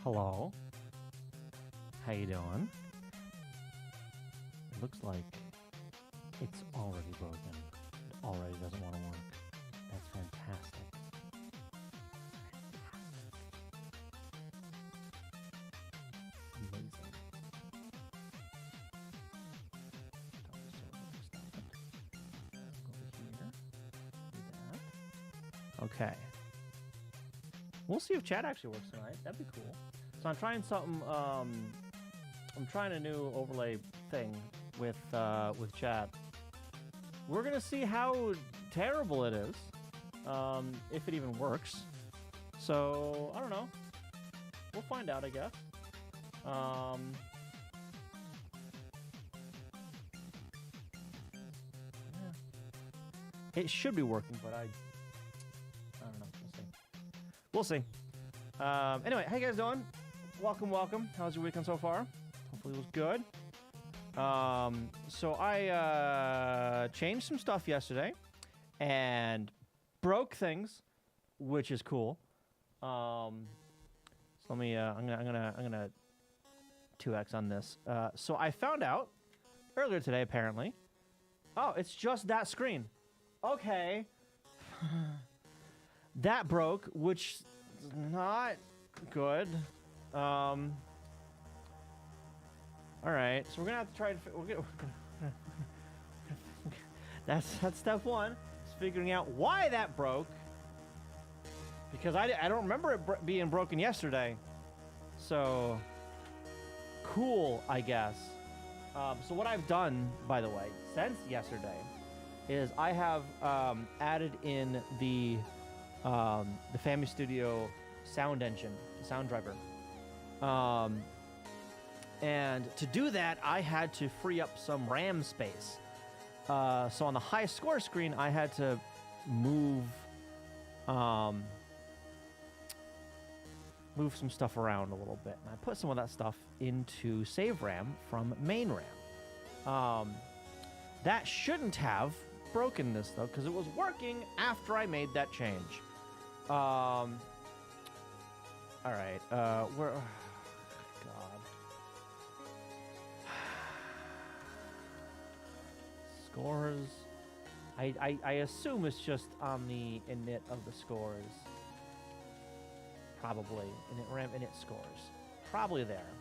Hello. How you doing? It looks like it's already broken. It already doesn't want to work. That's fantastic. Amazing. Okay. We'll see if chat actually works tonight. That'd be cool. So I'm trying something. I'm trying a new overlay thing with chat. We're gonna see how terrible it is, if it even works. So I don't know. We'll find out, I guess. Yeah. It should be working, but I don't know. We'll see. Anyway, how you guys doing? Welcome. How's your weekend so far? Hopefully it was good. So I changed some stuff yesterday and broke things, which is cool. So let me. I'm gonna 2x on this. So I found out earlier today, apparently. Oh, it's just that screen. Okay. That broke, which is not good. All right, so we're gonna have to try to. That's step one. Is figuring out why that broke. Because I don't remember it being broken yesterday. So cool, I guess. So what I've done, by the way, since yesterday, is I have added in the Family Studio sound engine, sound driver. And to do that, I had to free up some RAM space. So on the high score screen, I had to move some stuff around a little bit. And I put some of that stuff into save RAM from main RAM. That shouldn't have broken this, though, because it was working after I made that change. All right, where... God. Scores. I assume it's just on the init of the scores. Probably. Init RAM, init scores. Probably there.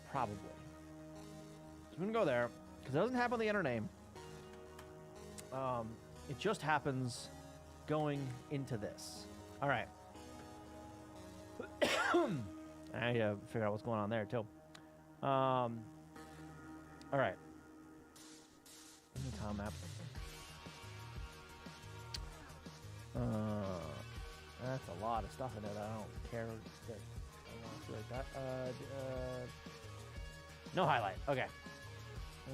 Probably. So I'm gonna go there, because it doesn't happen on the inner name. It just happens going into this. All right. I gotta figure out what's going on there, too. All right. Time map. That's a lot of stuff in it. I don't care. I want to do like that. No highlight. Okay.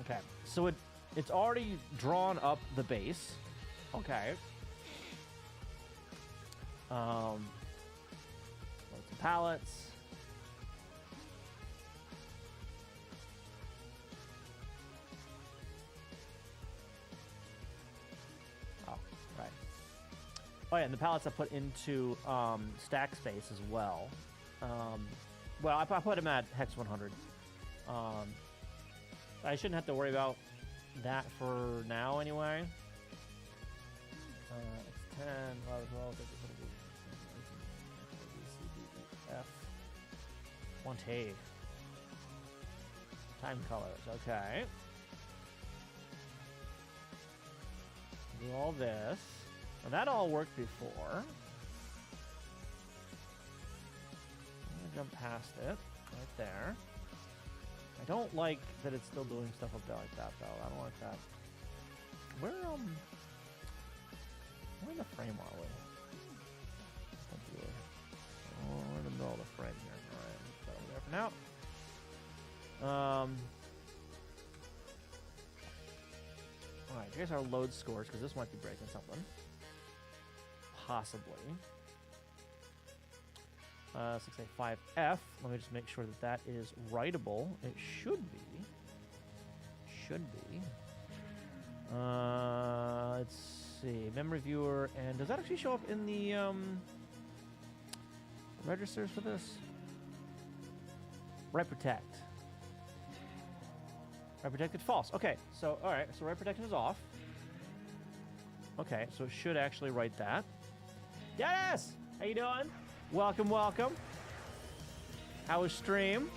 Okay. So it's already drawn up the base. Okay. Load some palettes. Oh, right. Oh yeah, and the palettes I put into stack space as well. Well, I put them at hex 100. I shouldn't have to worry about that for now anyway. X10, 11, 12, 13, 14, F. 1T. Time colors, okay. Do all this. Now that all worked before. I'm gonna jump past it, right there. I don't like that it's still doing stuff up there like that, though. I don't like that. Where in the frame are we? Oh, we're in the middle of the frame here. Alright, let's put that over there for now. Alright, here's our load scores, because this might be breaking something. Possibly. 685F. Let me just make sure that that is writable. It should be. Should be. Let's see. Memory viewer. And does that actually show up in the registers for this? Write protect. Write protected false. Okay, so all right, so write protection is off. Okay, so it should actually write that. Dennis, how you doing? Welcome, welcome. How was stream?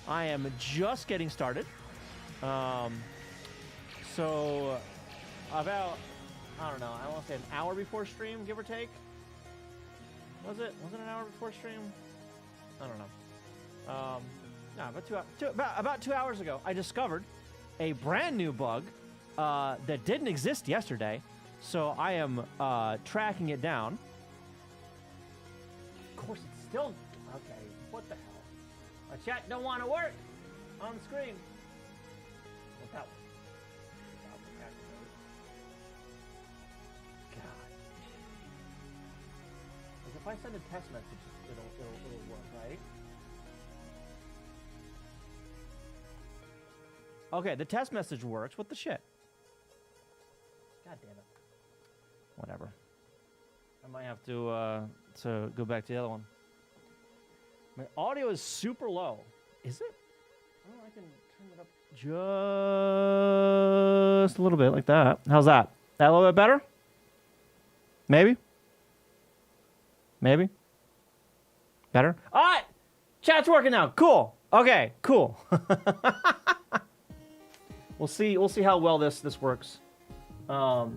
I am just getting started. So about, I don't know, I want to say an hour before stream, give or take. Was it an hour before stream? I don't know. No, about 2 hours ago, I discovered a brand new bug that didn't exist yesterday. So I am tracking it down. Of course, it's still okay. What the hell? My chat don't want to work on the screen. Without God. Like if I send a text message, it'll work, right? Okay, the test message works. What the shit? God damn it. Whatever. I might have to go back to the other one. My audio is super low. Is it? Oh, I can turn it up just a little bit like that. How's that? That a little bit better? Maybe? Maybe? Better? All right! Chat's working now. Cool. Okay, cool. We'll see how well this works. I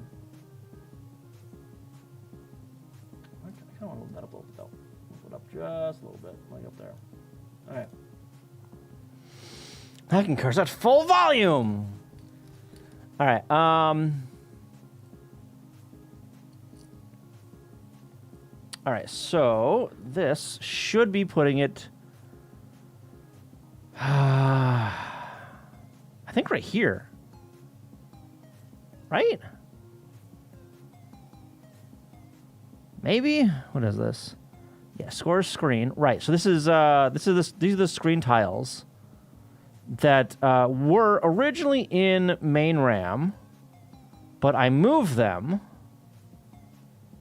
kind of want to move that up a little bit, though. Move it up just a little bit, like up there. All right. I can curse at full volume. All right. All right. So this should be putting it. I think right here. Right? Maybe? What is this? Yeah, score screen. Right. So these are the screen tiles that were originally in main RAM, but I moved them.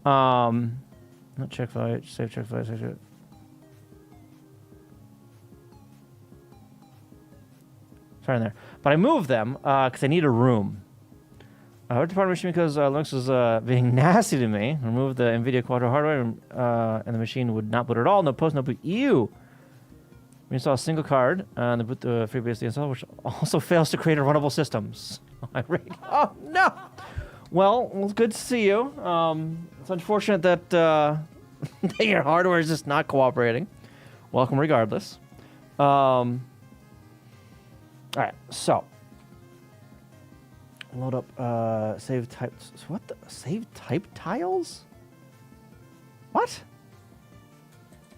Not check file, save check file, save check. Sorry in there. But I moved them because I need a room. I went to part of the machine because Linux was being nasty to me. Removed the NVIDIA Quadro hardware and the machine would not boot at all. No post, no boot. Ew. We install a single card and the boot the FreeBSD install, which also fails to create a runnable systems. Oh no! Well, it's good to see you. It's unfortunate that, that your hardware is just not cooperating. Welcome regardless. All right, so load up save type. What the save type tiles? What?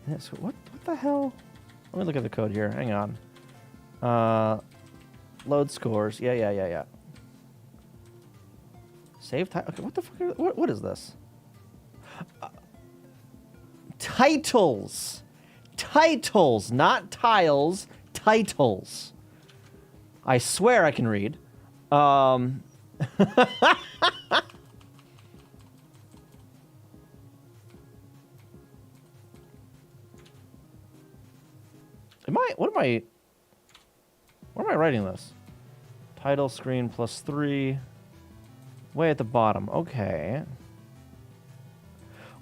Yes. What the hell? Let me look at the code here. Hang on. Load scores. Yeah. Save type. Okay. What the fuck? What is this? Titles. Titles, not tiles. Titles. I swear I can read. Am I? What am I? Where am I writing this? Title screen +3. Way at the bottom. Okay.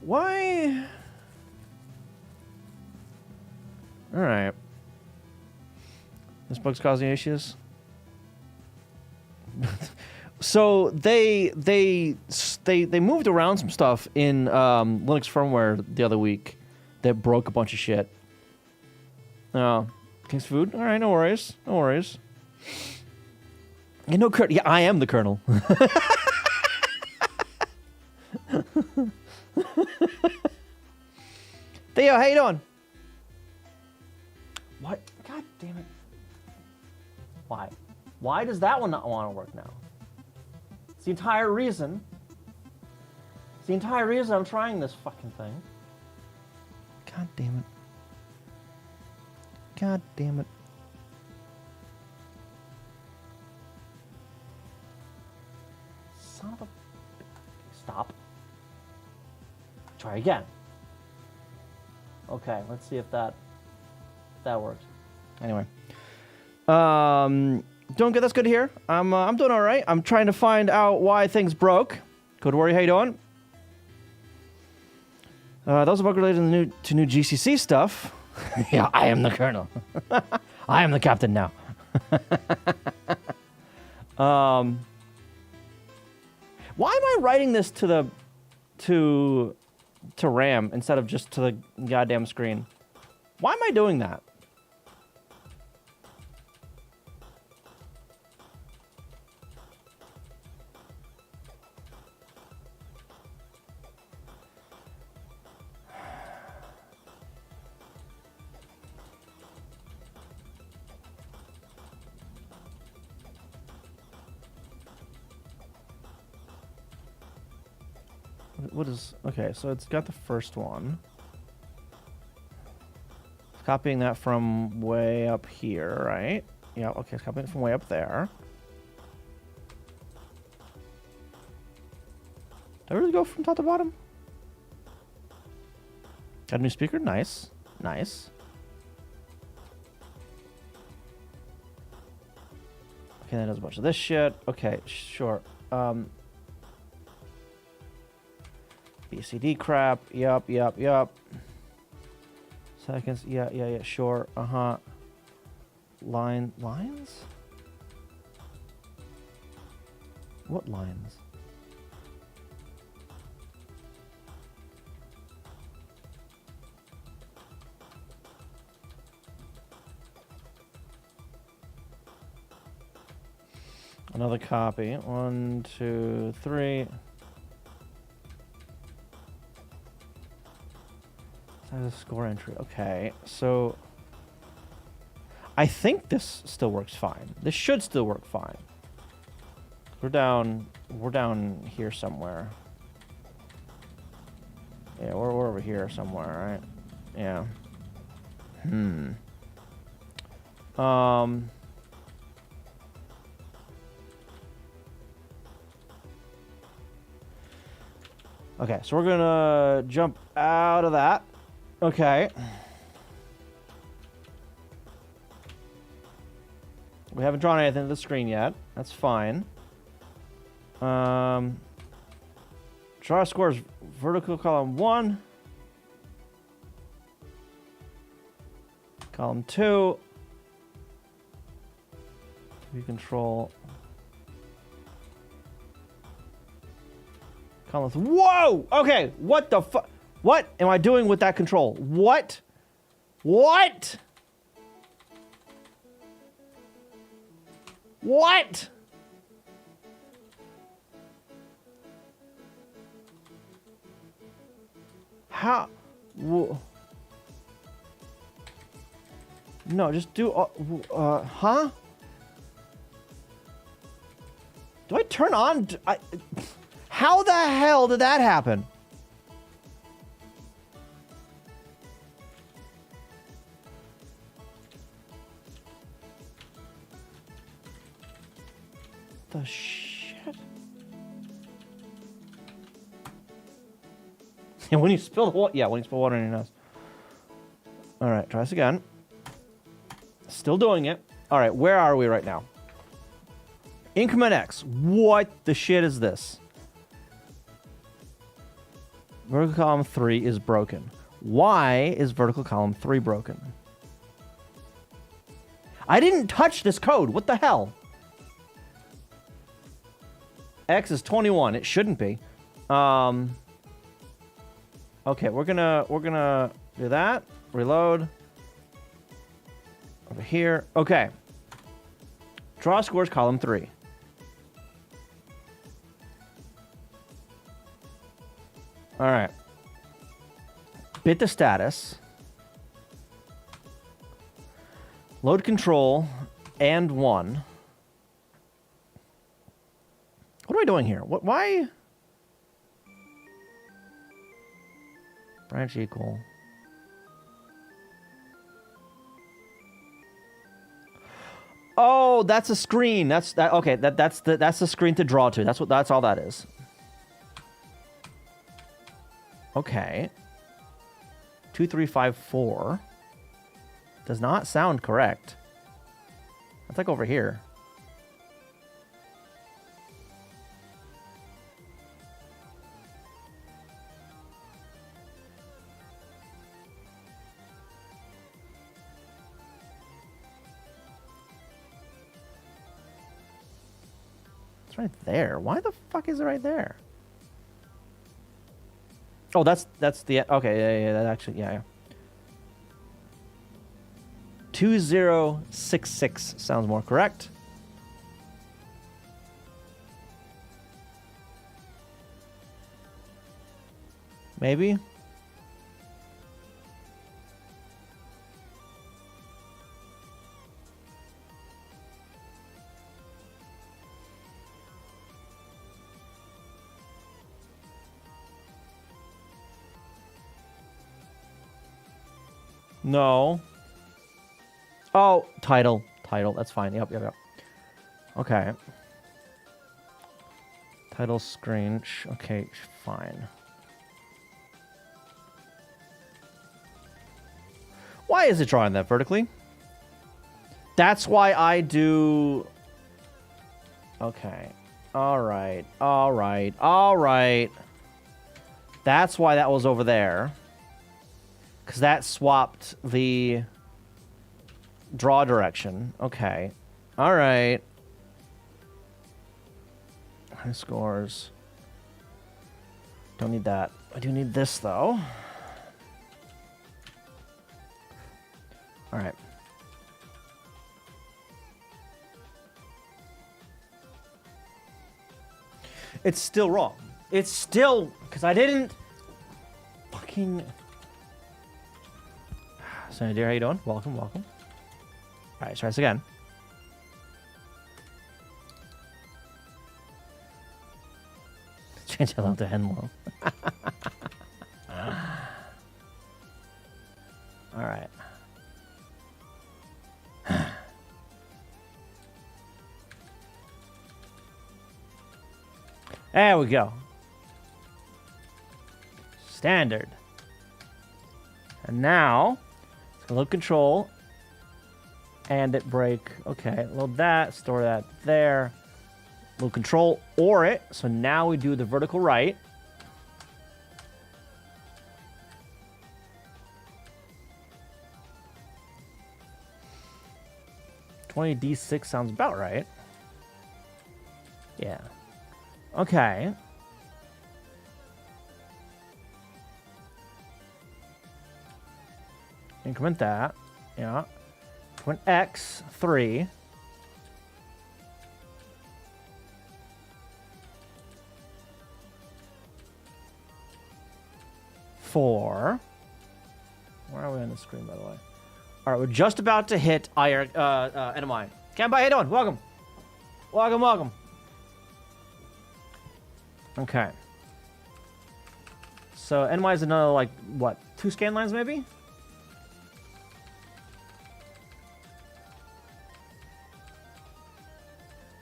Why? All right. This bug's causing issues. So they moved around some stuff in Linux firmware the other week that broke a bunch of shit. Oh, King's Food. All right, no worries, no worries. You know, yeah, I am the Colonel. Theo, how you doing? What? God damn it! Why? Why does that one not want to work now? It's the entire reason. It's the entire reason I'm trying this fucking thing. God damn it. God damn it. Son of a... Stop. Try again. Okay, let's see if that works. Anyway, doing good. That's good to hear. I'm doing all right. I'm trying to find out why things broke. Good worry. How you doing? Those are bug related to new GCC stuff. Yeah, I am the colonel. I am the captain now. Why am I writing this to RAM instead of just to the goddamn screen? Why am I doing that? What is... Okay, so it's got the first one. It's copying that from way up here, right? Yeah, okay, it's copying it from way up there. Did I really go from top to bottom? Got a new speaker? Nice. Nice. Okay, that does a bunch of this shit. Okay, sure. BCD crap. Yup. Seconds. Yeah, sure. Uh-huh. Lines? What lines? Another copy. 1, 2, 3. That's a score entry. Okay, so I think this still works fine. This should still work fine. We're down here somewhere. Yeah, we're over here somewhere, right? Yeah. Okay, so we're gonna jump out of that. Okay. We haven't drawn anything to the screen yet. That's fine. Draw scores vertical column 1. Column 2. We control. Column 3. Whoa! Okay, what the fuck? What am I doing with that control? What? What? What? How? No, just do... huh? Do I turn on... how the hell did that happen? The shit? Yeah, when you spill the water. Yeah, when you spill water in your nose. All right, try this again. Still doing it. All right, where are we right now? Increment X. What the shit is this? Vertical column 3 is broken. Why is vertical column 3 broken? I didn't touch this code. What the hell? X is 21. It shouldn't be. Okay, we're gonna do that. Reload. Over here. Okay. Draw scores column 3. All right. Bit the status. Load control and 1. What am I doing here? What? Why? Branch equal. Oh, that's a screen. That's that. Okay, that's the screen to draw to. That's all that is. Okay. 2354. Does not sound correct. That's like over here. It's right there. Why the fuck is it right there? Oh, that's the okay. Yeah, that actually, yeah. 2066 sounds more correct. Maybe. No. Oh, title. Title. That's fine. Yep. Okay. Title screen. Okay, fine. Why is it drawing that vertically? That's why I do... Okay. All right. That's why that was over there. Because that swapped the draw direction. Okay. All right. High scores. Don't need that. I do need this, though. All right. It's still wrong. It's still... Because I didn't... Fucking... Sandy dear, how you doing? Welcome. All right, let's try this again. Change hello to Henlo. All right. There we go. Standard. And now, it's gonna load control. And it break. Okay, load that, store that there. Load control, or it. So now we do the vertical right. $20D6 sounds about right. Yeah. Okay. Increment that. Yeah. Increment X, 3. Four. Where are we on the screen, by the way? All right, we're just about to hit NMI. Canby, how you doing? Welcome. Okay. So NY is another, like, what, 2 scan lines maybe?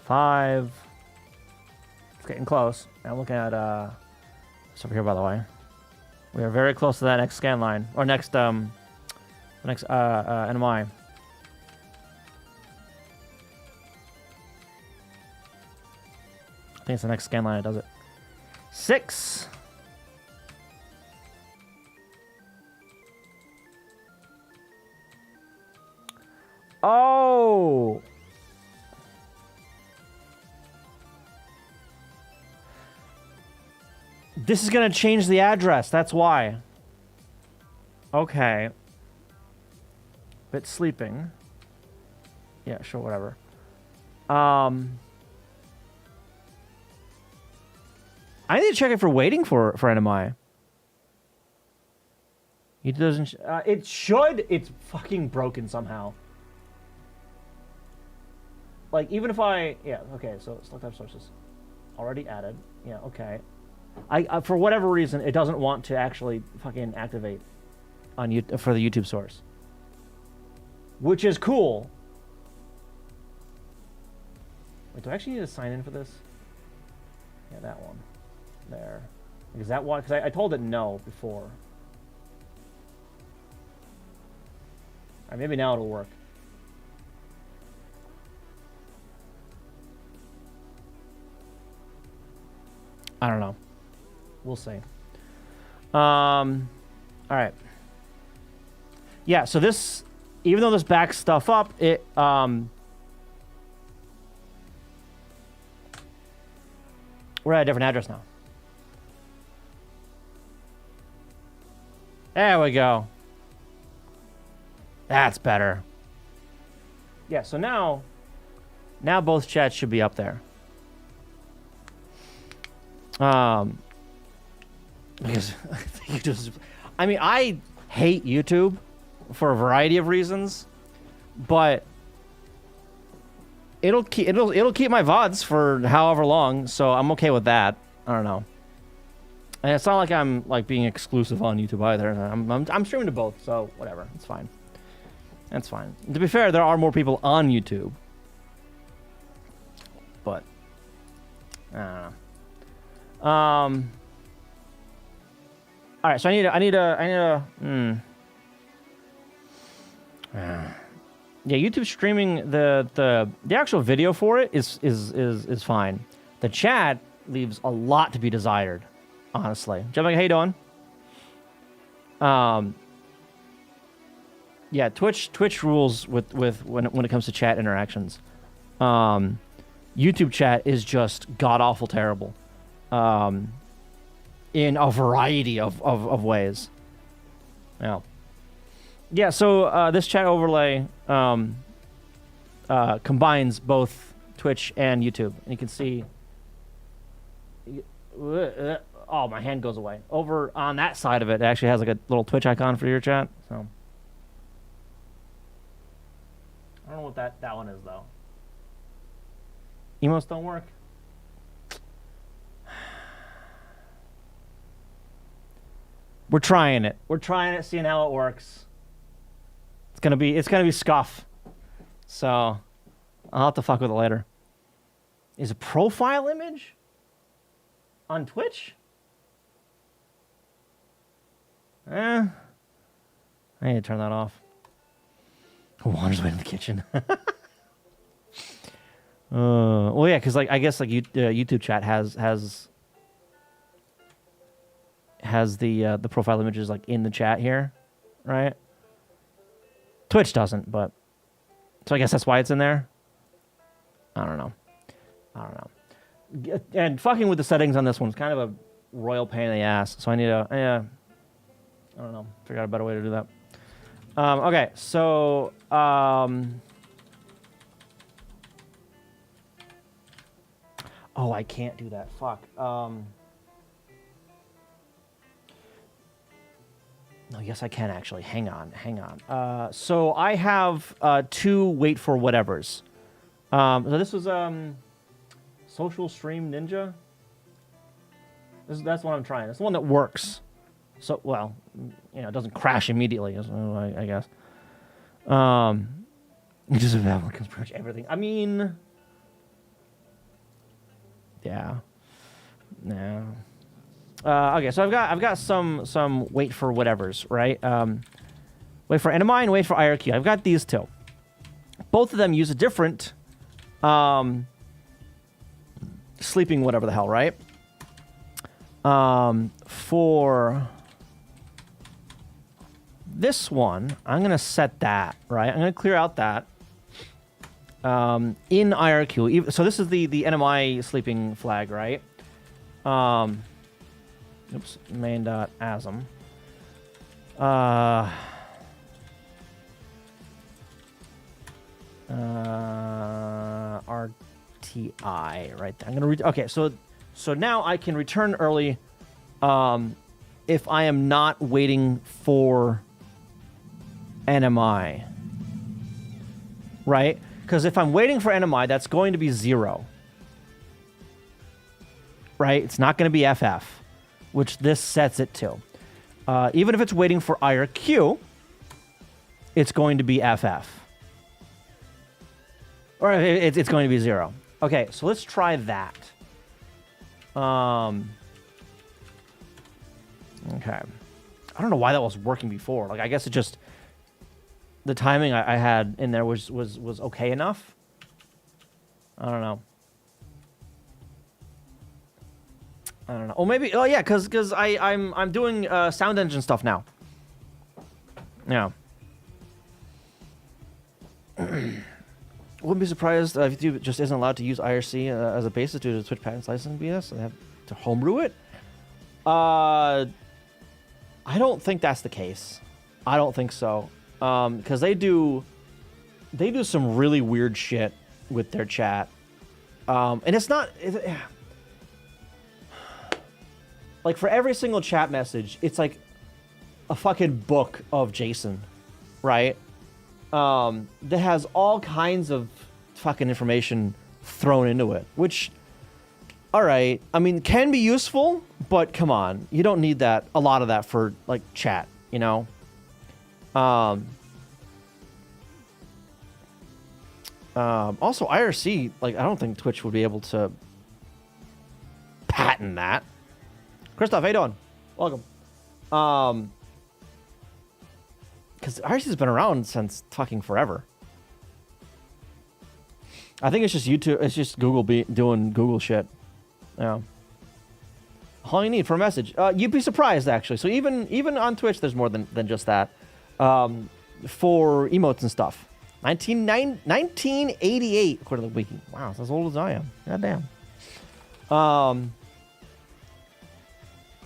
Five. It's getting close. I'm looking at it's over here, by the way. We are very close to that next scan line, or next NMI. I think it's the next scan line that does it. 6. Oh. This is going to change the address. That's why. Okay. Bit sleeping. Yeah, sure, whatever. I need to check it for waiting for NMI. It doesn't... it should. It's fucking broken somehow. Like, even if I... Yeah, okay, so select type sources. Already added. Yeah, okay. I for whatever reason, it doesn't want to actually fucking activate on for the YouTube source. Which is cool. Wait, do I actually need to sign in for this? Yeah, that one. There. Is that one? Because I told it no before. Or maybe now it'll work. I don't know. We'll see. All right. Yeah, so this, even though this backs stuff up, it, we're at a different address now. There we go. That's better. Yeah, so now both chats should be up there. Because I mean, I hate YouTube for a variety of reasons, but it'll keep my VODs for however long, so I'm okay with that. I don't know. And it's not like I'm like being exclusive on YouTube either. I'm streaming to both, so whatever. It's fine. That's fine. To be fair, there are more people on YouTube, but I don't know. All right, so I need a. Yeah, YouTube streaming the actual video for it is fine. The chat leaves a lot to be desired, honestly. Jumping, how you doing? Yeah, Twitch rules with when it comes to chat interactions. YouTube chat is just god awful terrible. In a variety of ways. Yeah, so this chat overlay combines both Twitch and YouTube. And you can see... Oh, my hand goes away. Over on that side of it, it actually has like a little Twitch icon for your chat. So I don't know what that one is, though. Emotes don't work. We're trying it. We're trying it, seeing how it works. It's gonna be scuff. So I'll have to fuck with it later. Is a profile image on Twitch? I need to turn that off. Wander's way in the kitchen. Well, yeah, because like I guess like YouTube chat has the profile images like in the chat here, right? Twitch doesn't, but so I guess that's why it's in there. I don't know. And fucking with the settings on this one's kind of a royal pain in the ass. So I need to, I don't know, figure out a better way to do that. Okay, so oh, I can't do that. Fuck. No, yes, I can actually. Hang on. So I have two wait for whatevers. So this was Social Stream Ninja. That's what I'm trying. It's the one that works. So, well, you know, it doesn't crash immediately, I guess. Just applicants pretty much everything. I mean, yeah. No. Okay, so I've got some wait for whatevers, right? Wait for NMI and wait for IRQ. I've got these two. Both of them use a different sleeping whatever the hell, right? For this one, I'm gonna set that, right? I'm gonna clear out that in IRQ. So this is the NMI sleeping flag, right? Oops, main.asm. RTI right there. I'm gonna okay, so now I can return early if I am not waiting for NMI. Right? Because if I'm waiting for NMI, that's going to be 0. Right? It's not going to be FF, which this sets it to. Even if it's waiting for IRQ, it's going to be FF. Or it's going to be 0. Okay, so let's try that. Okay. I don't know why that was working before. Like, I guess it just the timing I had in there was okay enough. I don't know. Oh, maybe. Oh, yeah, because I'm doing sound engine stuff now. Yeah. Wouldn't be surprised if YouTube just isn't allowed to use IRC as a basis due to Twitch patents licensing BS. They have to homebrew it. I don't think that's the case. I don't think so. Because they do some really weird shit with their chat. And it's not... like, for every single chat message, it's like a fucking book of JSON, right? That has all kinds of fucking information thrown into it, which, all right, I mean, can be useful, but come on, you don't need that, a lot of that for, like, chat, you know? Also, IRC, like, I don't think Twitch would be able to patent that. Christoph, how you doing? Welcome. Because IRC's been around since fucking forever. I think it's just YouTube. It's just Google doing Google shit. Yeah. All you need for a message. You'd be surprised, actually. So even on Twitch, there's more than just that. For emotes and stuff. 1988, according to the wiki. Wow, it's as old as I am. God damn.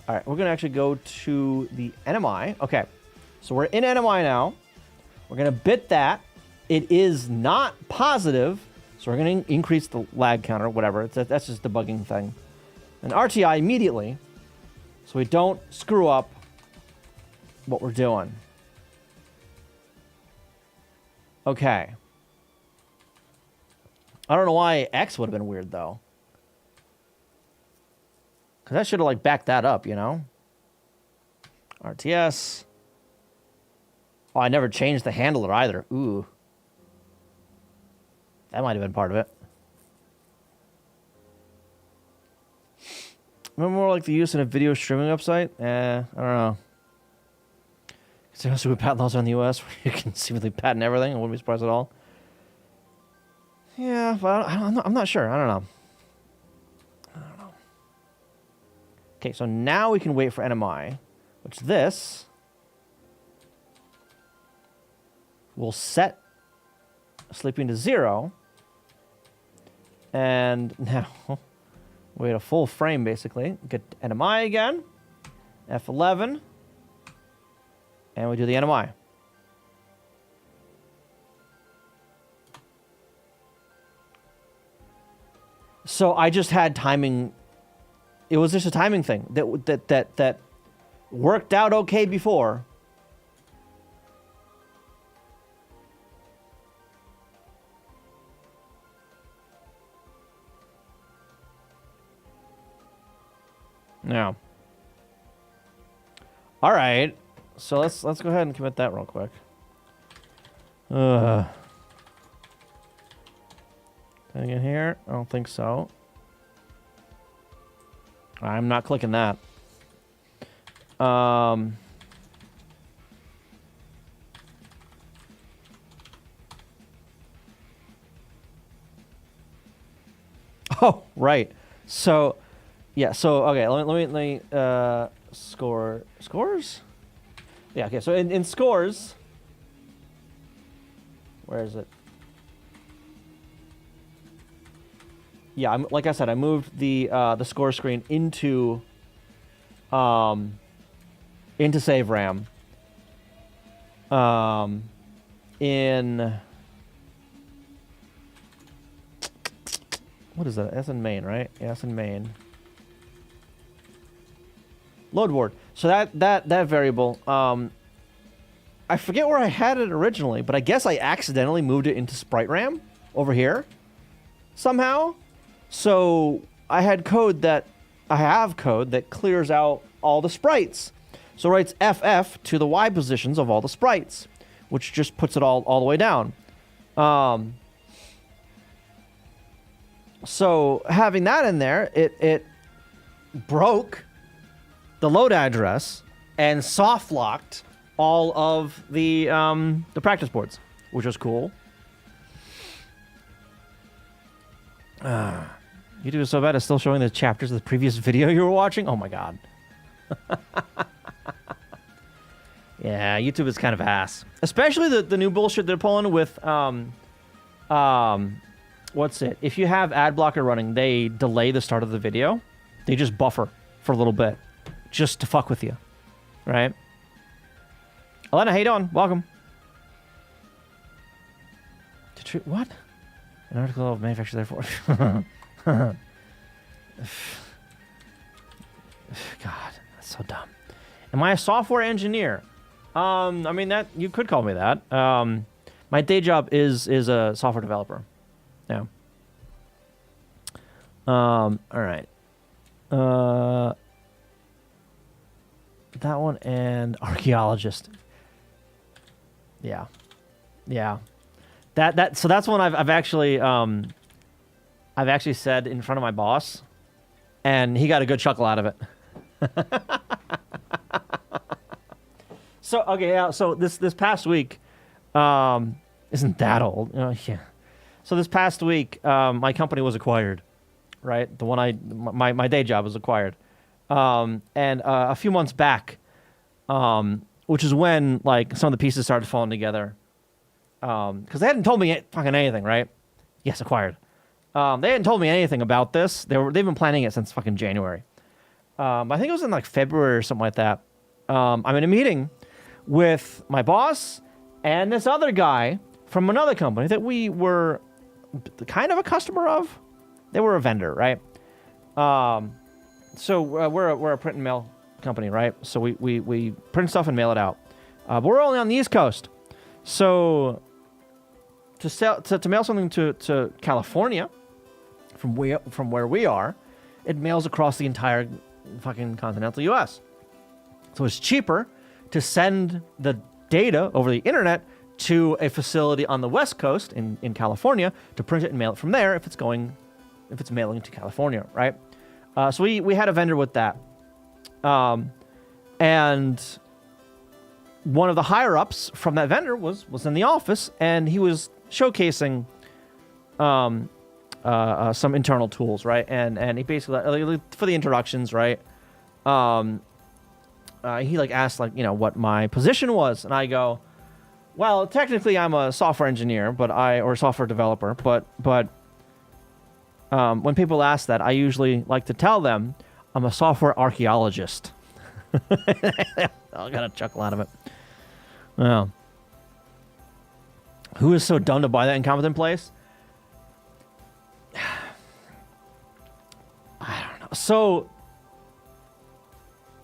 All right, we're going to actually go to the NMI. Okay, so we're in NMI now. We're going to bit that. It is not positive, so we're going to increase the lag counter, whatever. That's just a debugging thing. And RTI immediately, so we don't screw up what we're doing. Okay. I don't know why X would have been weird, though. Because that should have, like, backed that up, you know? RTS. Oh, I never changed the handler either. Ooh. That might have been part of it. Remember more like the use in a video streaming website? I don't know. Because we patent laws in the US where you can seemingly patent everything. I wouldn't be surprised at all. Yeah, but I'm not sure. I don't know. Okay, so now we can wait for NMI, which this will set sleeping to 0. And now wait a full frame, basically. Get NMI again, F11, and we do the NMI. So I just had timing. It was just a timing thing that worked out okay before. Yeah. All right. So let's go ahead and commit that real quick. Can I get here? I don't think so. I'm not clicking that. Oh, right. So, yeah. So, okay. Let me scores. Yeah. Okay. So in scores, where is it? Yeah, like I said, I moved the score screen into save RAM. In what is that? That's in main, right? Yeah, that's in main. Load word. So that variable. I forget where I had it originally, but I guess I accidentally moved it into sprite RAM over here somehow. So I have code that clears out all the sprites. So it writes FF to the Y positions of all the sprites, which just puts it all the way down. So having that in there, it broke the load address and soft locked all of the practice boards, which was cool. YouTube is so bad it's still showing the chapters of the previous video you were watching. Oh my god. Yeah, YouTube is kind of ass. Especially the new bullshit they're pulling with what's it? If you have ad blocker running, they delay the start of the video. They just buffer for a little bit just to fuck with you. Right? Elena, how you doing? Welcome. What? An article of manufacturer therefore. God, that's so dumb. Am I a software engineer? I mean, that you could call me that. My day job is a software developer. Yeah. All right. That one and archaeologist. Yeah. Yeah. So that's one I've actually said in front of my boss, and he got a good chuckle out of it. So okay, yeah. So this past week, isn't that old? Yeah. So this past week, my company was acquired, right? The one my day job was acquired, and a few months back, which is when like some of the pieces started falling together, because they hadn't told me fucking anything, right? Yes, acquired. They hadn't told me anything about this. They've been planning it since fucking January. I think it was in like February or something like that. I'm in a meeting with my boss and this other guy from another company that we were kind of a customer of. They were a vendor, right? So we're a print and mail company, right? So we print stuff and mail it out. But we're only on the East Coast, so to mail something to California from where we are, it mails across the entire fucking continental U.S. So it's cheaper to send the data over the internet to a facility on the West Coast in California to print it and mail it from there if it's mailing to California, right? So we had a vendor with that, and one of the higher ups from that vendor was in the office, and he was showcasing some internal tools, right? And he basically for the introductions, right? He like asked like what my position was, and I go, well, technically I'm a software engineer, or software developer, but when people ask that, I usually like to tell them I'm a software archaeologist. I got a chuckle out of it. Well, who is so dumb to buy that incompetent place? I don't know.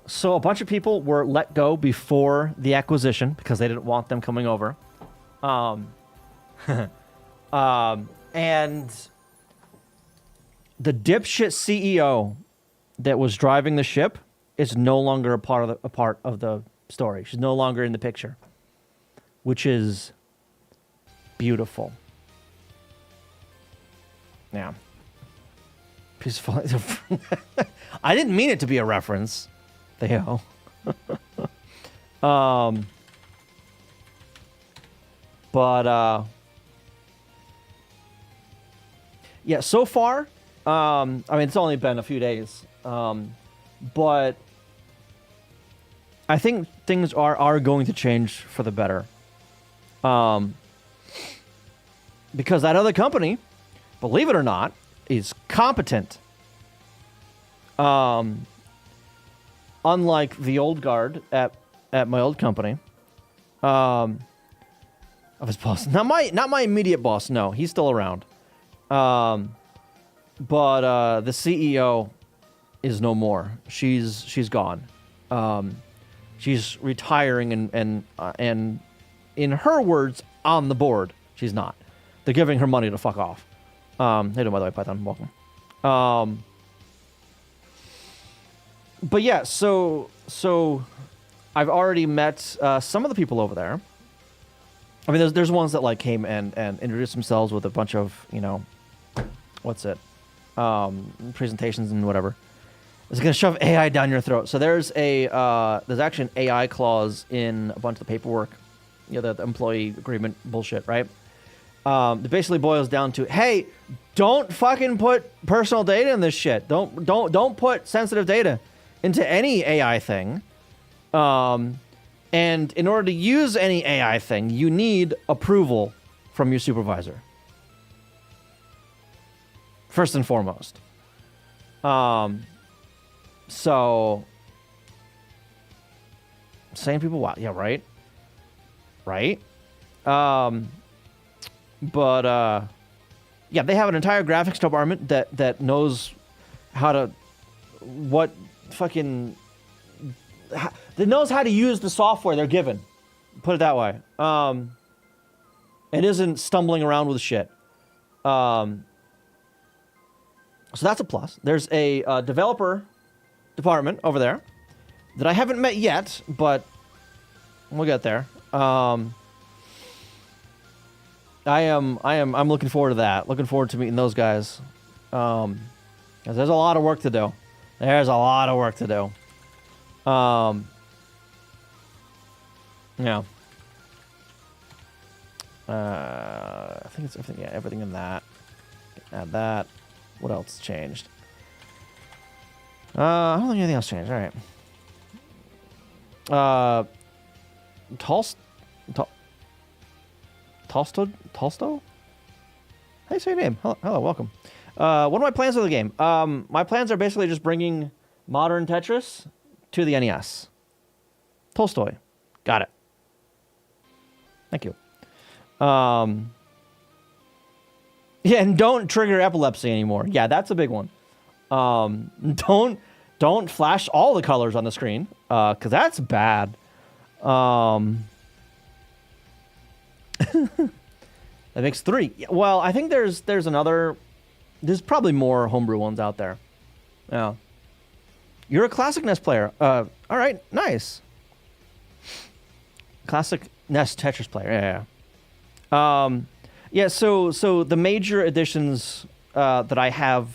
So a bunch of people were let go before the acquisition because they didn't want them coming over. And the dipshit CEO that was driving the ship is no longer a part of the story. She's no longer in the picture, which is beautiful. Yeah. Peaceful. I didn't mean it to be a reference, Theo. Yeah, so far, I mean, it's only been a few days, but I think things are going to change for the better. Because that other company, believe it or not, is competent. Unlike the old guard at my old company, of his boss, not my immediate boss. No, he's still around. But the CEO is no more. She's gone. She's retiring and in her words, on the board. She's not. They're giving her money to fuck off. Hey, by the way, Python, welcome. But yeah, so I've already met some of the people over there. I mean, there's ones that like came and introduced themselves with a bunch of presentations and whatever. It's gonna shove AI down your throat. So there's actually an AI clause in a bunch of the paperwork, the employee agreement bullshit, right? It basically boils down to, hey, don't fucking put personal data in this shit. Don't put sensitive data into any AI thing. And in order to use any AI thing, you need approval from your supervisor. First and foremost. So saying people, wow, yeah, right. But yeah, they have an entire graphics department that knows how to that knows how to use the software they're given. Put it that way. It isn't stumbling around with shit. So that's a plus. There's a developer department over there that I haven't met yet, but we'll get there. I'm looking forward to that. Looking forward to meeting those guys. 'Cause there's a lot of work to do. Yeah. I think it's everything. Yeah, everything in that. Add that. What else changed? I don't think anything else changed. All right. Tolsto? How do you say your name? Hello, welcome. What are my plans for the game? My plans are basically just bringing modern Tetris to the NES. Tolstoy. Got it. Thank you. Yeah, and don't trigger epilepsy anymore. Yeah, that's a big one. Don't flash all the colors on the screen, because that's bad. That makes 3. Well, I think there's probably more homebrew ones out there. Yeah. You're a classic NES player. All right, nice. Classic NES Tetris player. Yeah. Yeah. So the major additions that I have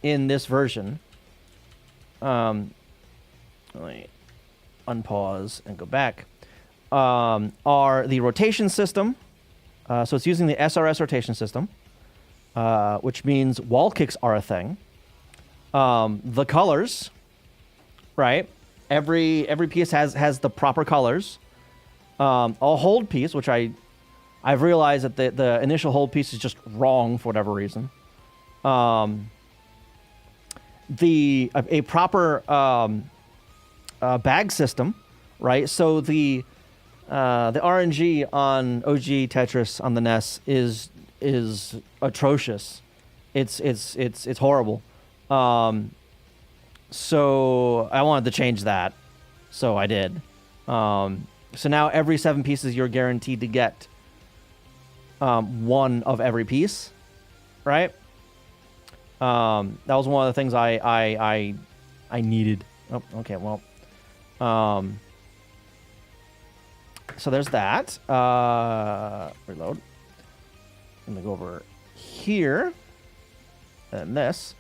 in this version. Let me unpause and go back. Are the rotation system. So it's using the SRS rotation system, which means wall kicks are a thing. The colors, right? Every piece has the proper colors. A hold piece, which I've realized that the initial hold piece is just wrong for whatever reason. A proper bag system, right? So the RNG on OG Tetris on the NES is atrocious. It's horrible. So I wanted to change that, so I did. So now every 7 pieces you're guaranteed to get one of every piece, right? That was one of the things I needed. Oh, okay, well. So there's that. Reload. I'm gonna go over here, and this,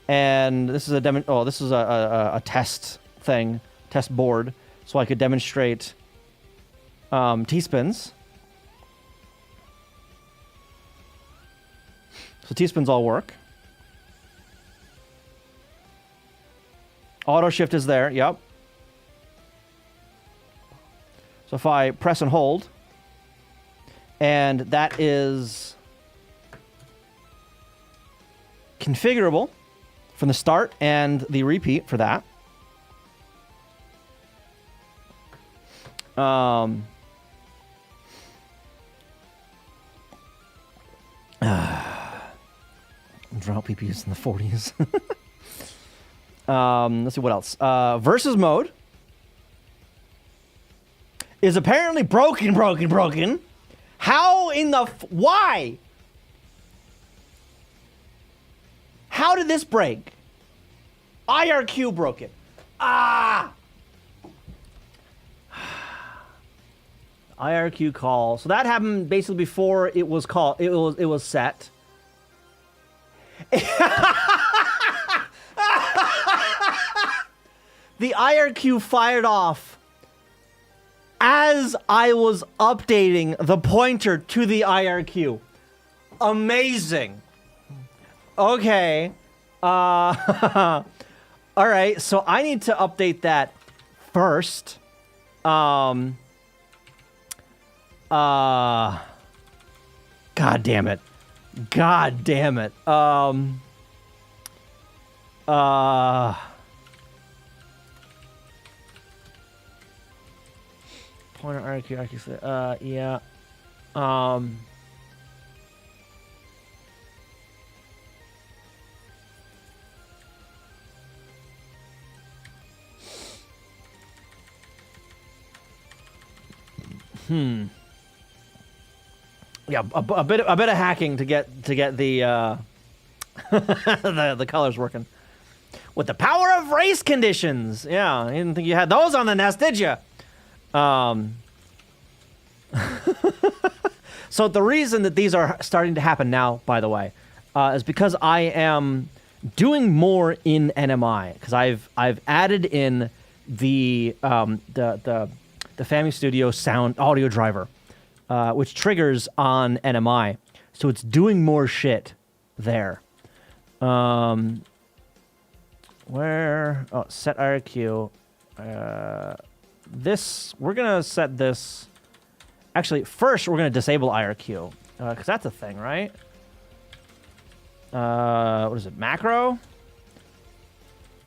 and this is this is a test thing, test board, so I could demonstrate T-spins. So T-spins all work. Auto shift is there. Yep. So if I press and hold, and that is configurable from the start and the repeat for that. Drought PPs in the 40s. Let's see what else. Versus mode is apparently broken. How in the why? How did this break? IRQ broke it. IRQ call. So that happened basically before it was called. It was set. The IRQ fired off as I was updating the pointer to the IRQ. Amazing. Okay. All right, so I need to update that first. God damn it. God damn it. Pointer IRQ, yeah. Yeah, a bit of hacking to get the the colors working. With the power of race conditions. Yeah, you didn't think you had those on the NES, did you? So the reason that these are starting to happen now, by the way, is because I am doing more in NMI, because I've added in the Family Studio sound audio driver, which triggers on NMI, so it's doing more shit there. Where? Oh, set IRQ. This, we're gonna set this. Actually, first we're gonna disable IRQ, because that's a thing, right? What is it? Macro?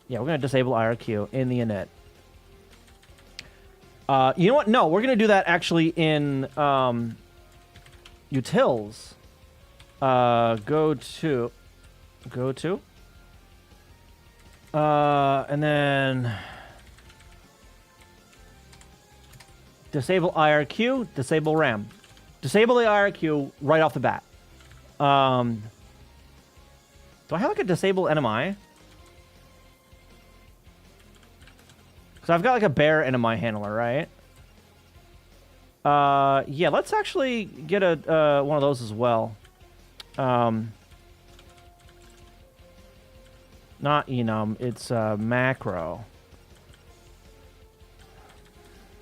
Yeah, we're gonna disable IRQ in the init. You know what? No, we're gonna do that actually in utils. Go to, and then disable IRQ, disable RAM. Disable the IRQ right off the bat. Do I have like a disable NMI? So I've got like a bare NMI handler, right? Yeah, let's actually get a one of those as well. Not enum, it's macro.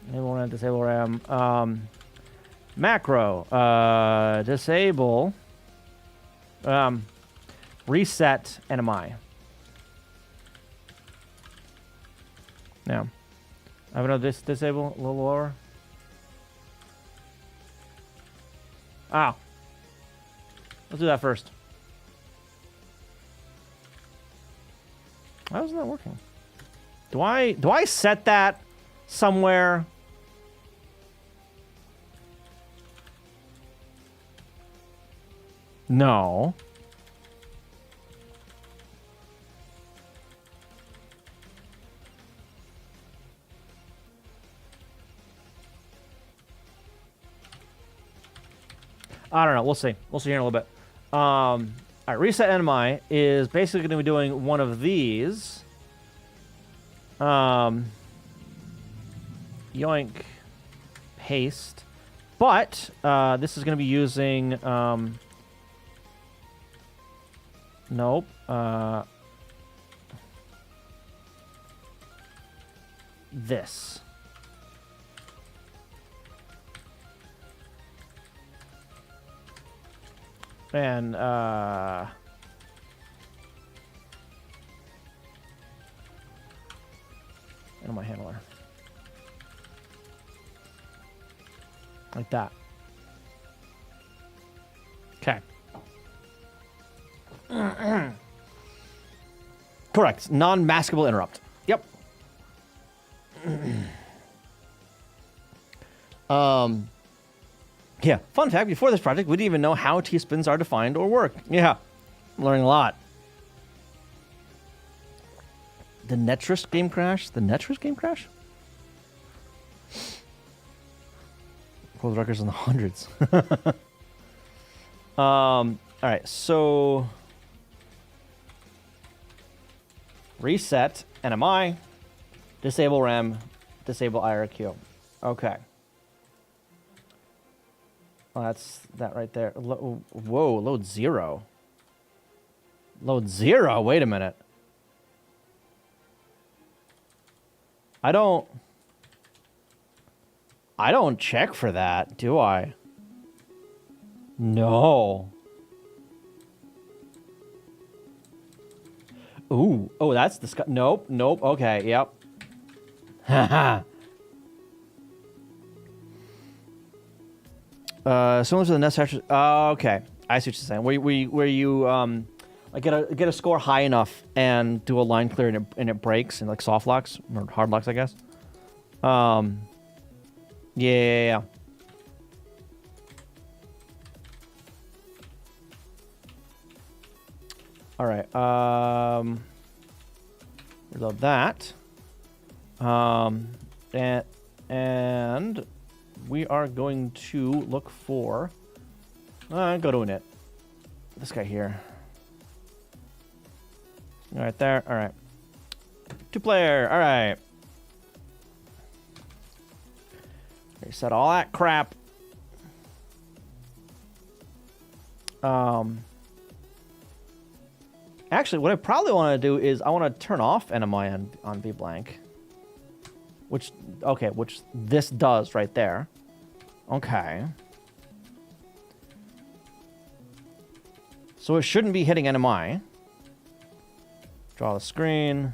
Enable RAM, disable RAM. Macro, disable, reset NMI. Now, I have another disable, a little lower. Ah, let's do that first. Why isn't that working? Do I set that somewhere? No. I don't know. We'll see. We'll see here in a little bit. All right, reset NMI is basically going to be doing one of these. Yoink. Paste. But this is going to be using... nope. This. And, into my handler. Like that. Okay. Correct. Non-maskable interrupt. Yep. Yeah, fun fact, before this project, we didn't even know how T-spins are defined or work. Yeah, I'm learning a lot. The Tetris game crash? The Tetris game crash? World records in the hundreds. All right, so... reset NMI, disable RAM, disable IRQ. Okay. Well, that's that right there. Whoa, load 0. Load 0? Wait a minute. I don't check for that, do I? No. Ooh. Oh, that's disgusting. Nope. Nope. Okay. Yep. Haha. Similar to the NES Tetris. Okay. I see what you're saying. Where you like get a score high enough and do a line clear and it breaks and like soft locks or hard locks, I guess. Yeah. All right. Reload that. And we are going to look for. Go to it. This guy here. All right, there. All right. 2-player. All right. Reset all that crap. Actually, what I probably want to do is I want to turn off NMI on V blank. Which this does right there. Okay. So it shouldn't be hitting NMI. Draw the screen.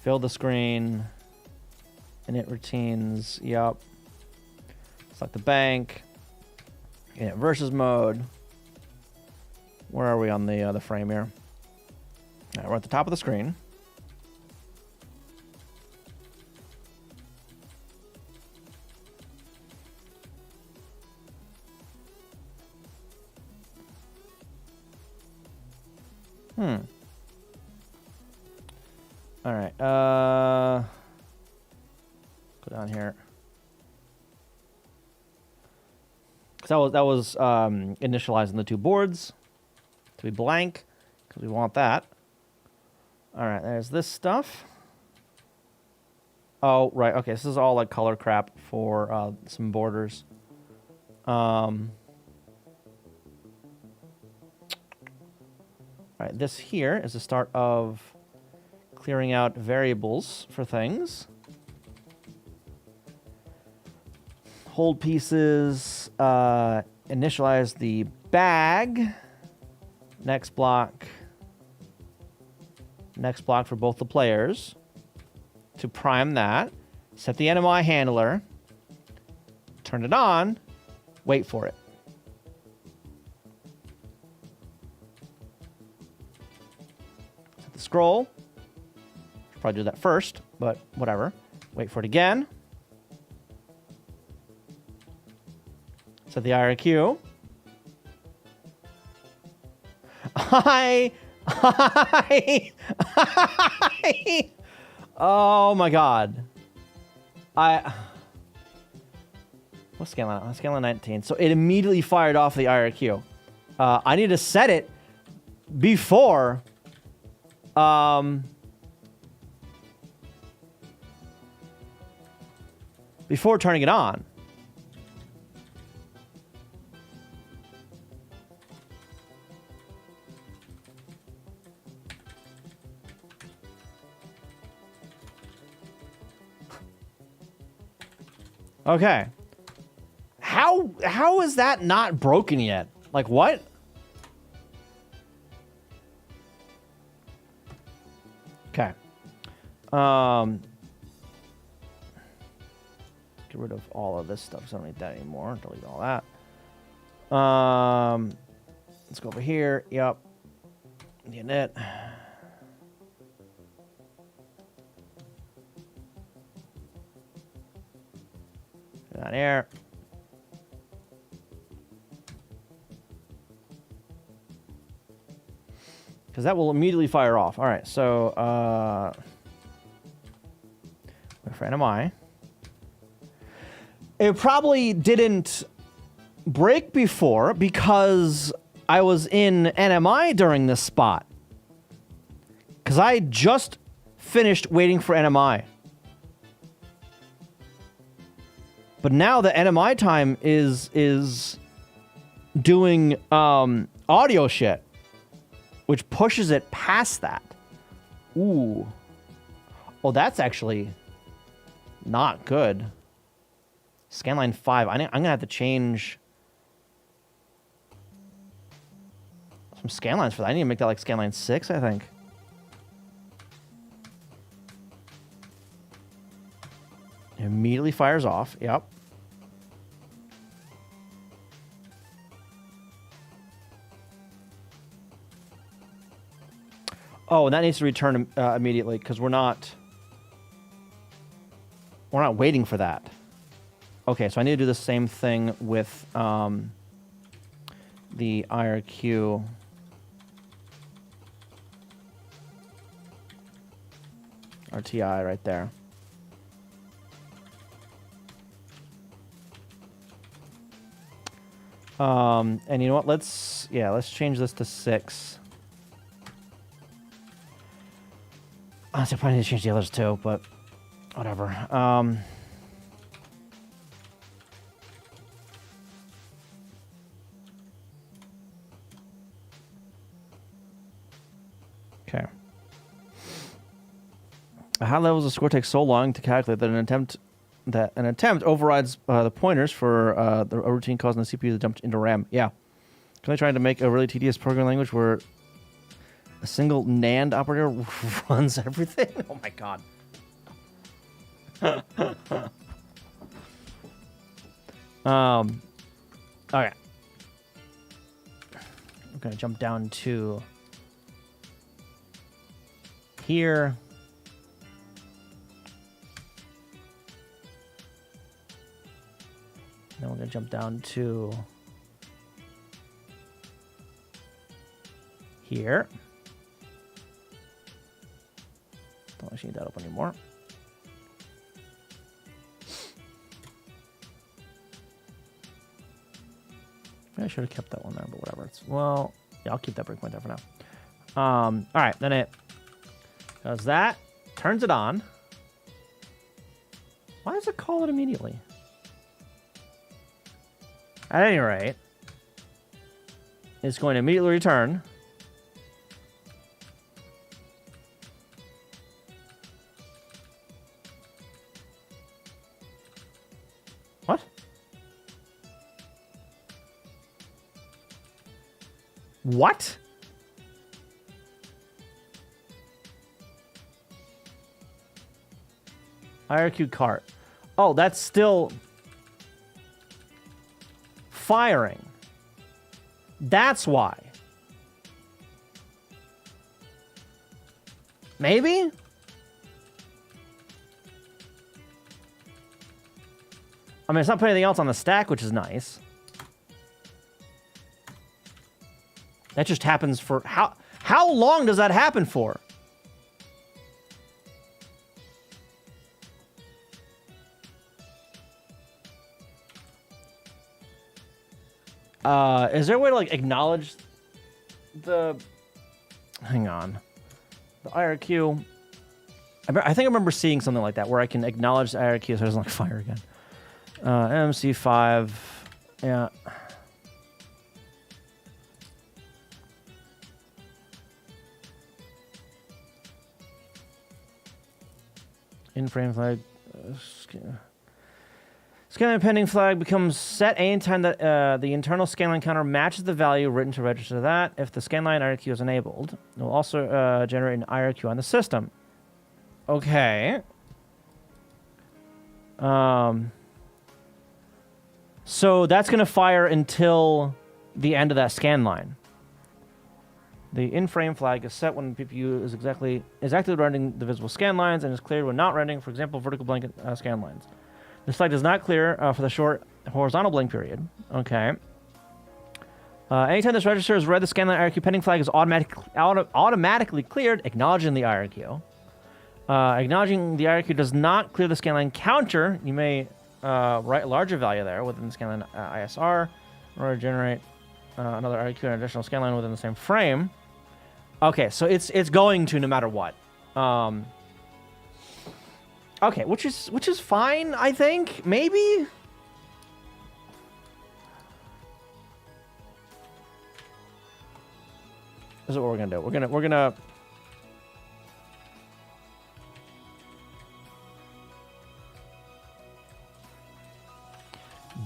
Fill the screen. Init routines. Yup. Select the bank. Init versus mode. Where are we on the frame here? All right, we're at the top of the screen. All right. Go down here. Because that was initializing the two boards to be blank, because we want that. All right, there's this stuff. Oh, right. Okay, this is all like color crap for some borders. All right, this here is the start of clearing out variables for things. Hold pieces, initialize the bag. Next block for both the players. To prime that, set the NMI handler, turn it on, wait for it. Set the scroll. Should probably do that first, but whatever. Wait for it again. Set the IRQ. Hi. Oh my god. What's scaling on? Scaling 19. So it immediately fired off the IRQ. I need to set it before turning it on. Okay. How is that not broken yet? Like what? Okay. Get rid of all of this stuff. So I don't need that anymore. Delete all that. Let's go over here. Yep. Getting it. Down here. Because that will immediately fire off. All right, so for NMI. It probably didn't break before because I was in NMI during this spot. Because I just finished waiting for NMI. But now the NMI time is doing audio shit, which pushes it past that. Ooh. Oh, that's actually not good. Scanline 5. I'm going to have to change some scanlines for that. I need to make that like scanline 6, I think. It immediately fires off. Yep. Oh, and that needs to return immediately because we're not waiting for that. Okay, so I need to do the same thing with the IRQ. RTI right there. And you know what? Let's change this to 6. Honestly, I probably need to change the others too, but whatever. Okay. At high levels, the score takes so long to calculate that an attempt overrides the pointers for a routine causing the CPU to jump into RAM. Yeah. Can I try to make a really tedious programming language where a single NAND operator runs everything? Oh my god. Okay. I'm gonna jump down to here. Then we're gonna jump down to here. Don't actually need that up anymore. I should have kept that one there, but whatever. Well, yeah, I'll keep that breakpoint there for now. All right, then it does that, turns it on. Why does it call it immediately? At any rate, it's going to immediately return. What? What? IRQ cart. Oh, that's still firing. That's why. Maybe? I mean, it's not putting anything else on the stack, which is nice. That just happens for... How long does that happen for? Is there a way to, like, acknowledge the... Hang on. The IRQ... I think I remember seeing something like that, where I can acknowledge the IRQ so it doesn't, like, fire again. MC5... Yeah... In-frame flag. Scanline pending flag becomes set anytime that the internal scanline counter matches the value written to register that. If the scanline IRQ is enabled, it will also generate an IRQ on the system. Okay. So that's going to fire until the end of that scan line. The in-frame flag is set when the PPU is actively rendering the visible scan lines and is cleared when not rendering, for example, vertical blank scan lines. This flag does not clear for the short horizontal blink period. Okay. Anytime this register is read, the scanline IRQ pending flag is automatically cleared, acknowledging the IRQ. Acknowledging the IRQ does not clear the scanline counter. You may write a larger value there within the scanline ISR or generate another IRQ and additional scanline within the same frame. Okay, so it's going to no matter what. Okay, which is fine, I think. Maybe. This is what we're gonna do. We're gonna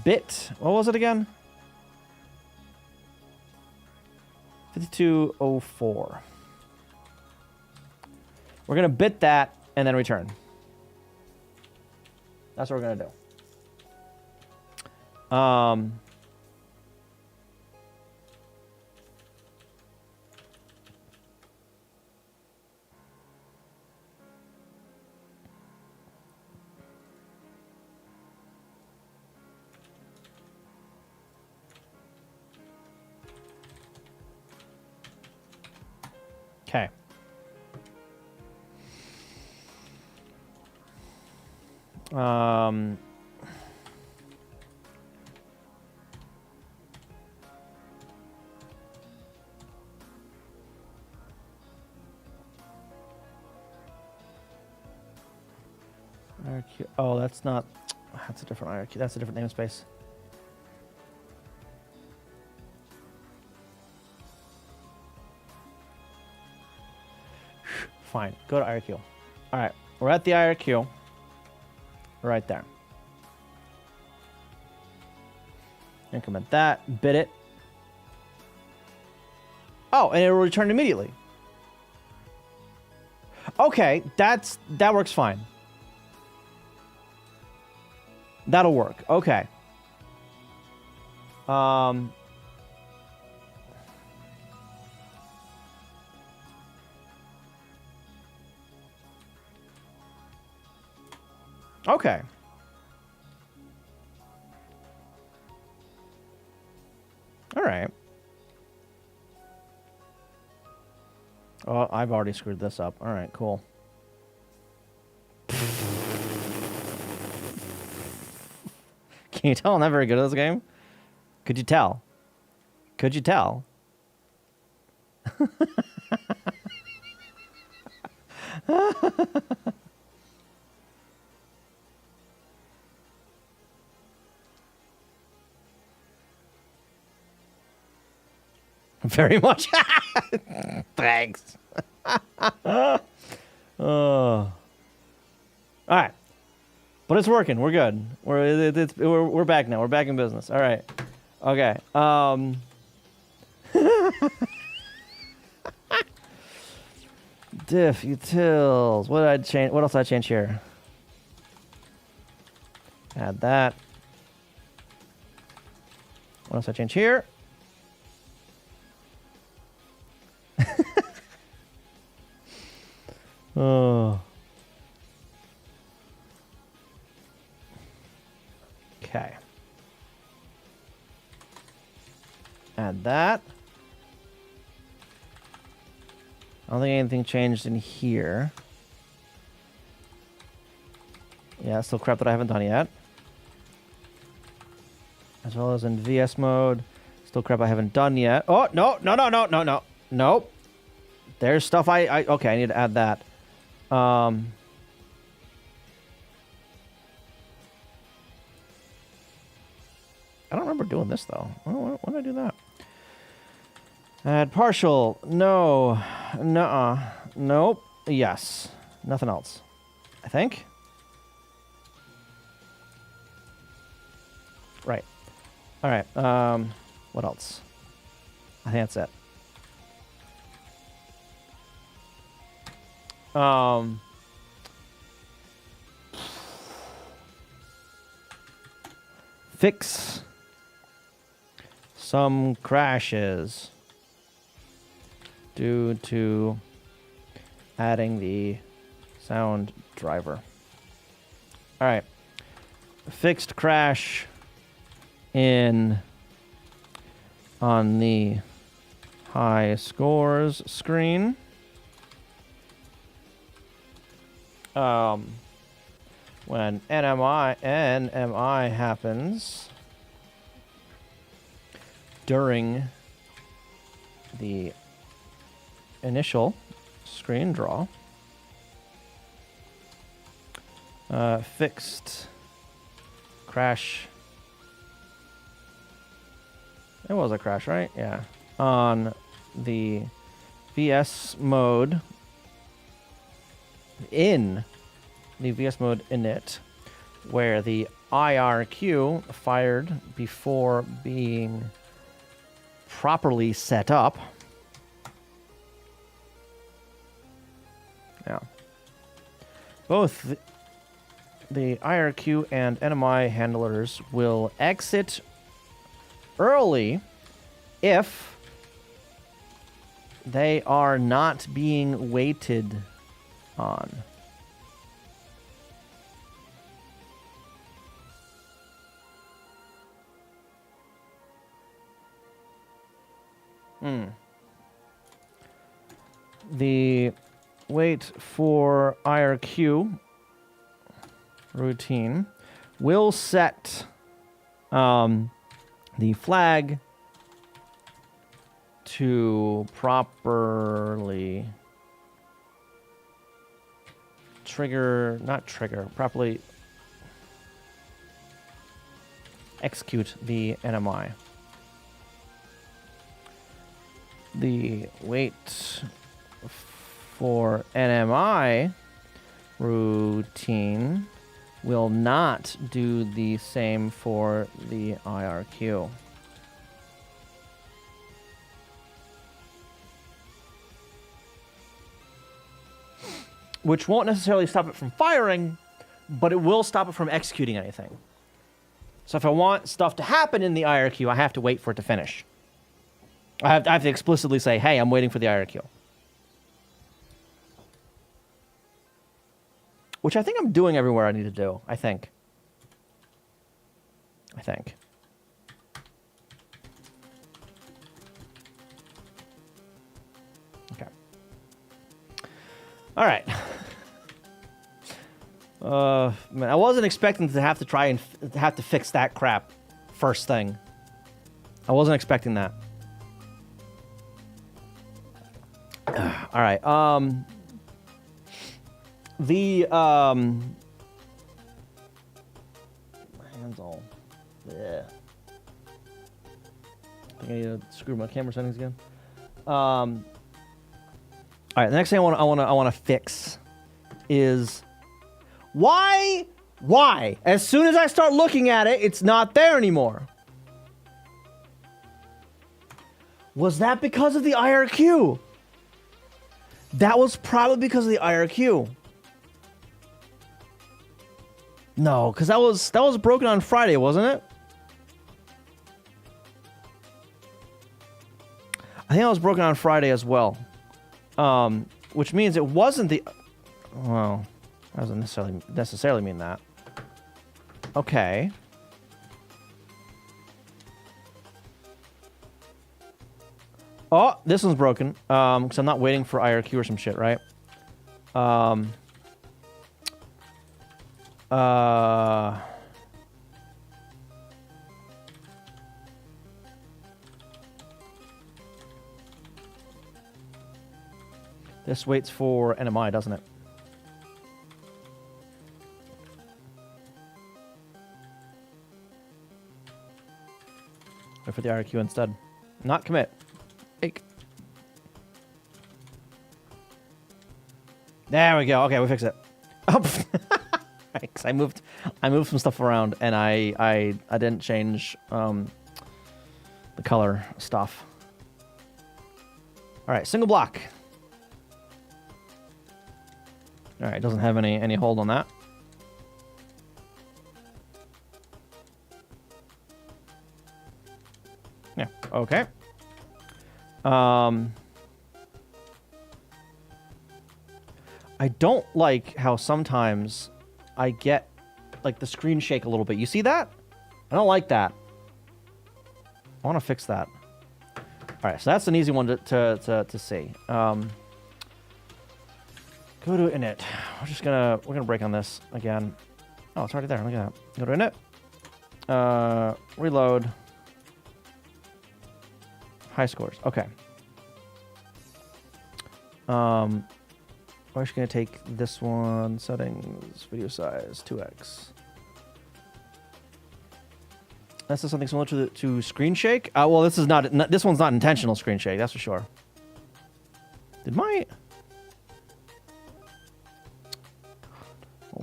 bit. What was it again? 5204. We're going to bit that and then return. That's what we're going to do. Okay. IRQ. Oh, that's not. That's a different IRQ. That's a different namespace. Fine. Go to IRQ. All right. We're at the IRQ. Right there. Increment that. Bit it. Oh, and it will return immediately. Okay, that works fine. That'll work. Okay. Okay. All right. Oh, I've already screwed this up. All right, cool. Can you tell I'm not very good at this game? Could you tell? Could you tell? Very much. Thanks. All right. But it's working. We're good. We're back now. We're back in business. All right. Okay. Diff utils. What did I change? What else did I change here? Add that. What else did I change here? Oh. Okay. Add that. I don't think anything changed in here. Yeah, still crap that I haven't done yet. As well as in VS mode. Still crap I haven't done yet. Oh, no. Nope. There's stuff okay, I need to add that. I don't remember doing this, though. When did I do that? Add partial. No. Nuh-uh. Nope. Yes. Nothing else. I think. Right. All right. What else? I think that's it. Fix some crashes due to adding the sound driver. All right. Fixed crash on the high scores screen. When NMI happens during the initial screen draw, fixed crash. It was a crash, right? Yeah. On the VS mode in the VS mode init, where the IRQ fired before being properly set up. Yeah. Both the IRQ and NMI handlers will exit early if they are not being waited on. The wait for IRQ routine will set the flag to properly properly execute the NMI. The wait for NMI routine will not do the same for the IRQ. Which won't necessarily stop it from firing, but it will stop it from executing anything. So if I want stuff to happen in the IRQ, I have to wait for it to finish. I have to explicitly say, hey, I'm waiting for the IRQ. Which I think I'm doing everywhere I need to do, I think. Okay. All right. Man, I wasn't expecting to have to try and have to fix that crap first thing. I wasn't expecting that. All right. My hands all. Yeah. I think I need to screw my camera settings again. All right. The next thing I want to fix is why? As soon as I start looking at it, it's not there anymore. Was that because of the IRQ? That was probably because of the IRQ. No, because that was broken on Friday, wasn't it? I think that was broken on Friday as well. Which means it wasn't the... Well, that doesn't necessarily mean that. Okay. Oh, this one's broken. Because I'm not waiting for IRQ or some shit, right? This waits for NMI, doesn't it? Wait for the IRQ instead. Not commit. Fake. There we go. Okay, we fixed it. Oh, because I moved some stuff around and I didn't change the color stuff. All right, single block. All right, doesn't have any hold on that. Yeah. Okay. I don't like how sometimes I get like the screen shake a little bit. You see that? I don't like that. I want to fix that. All right, so that's an easy one to see. Go to init. We're gonna break on this again. Oh, it's already there. Look at that. Go to init. Reload. High scores. Okay. We're just gonna take this one. Settings. Video size 2x. This is something similar to screen shake. Well, this is not. This one's not intentional screen shake. That's for sure. Did my...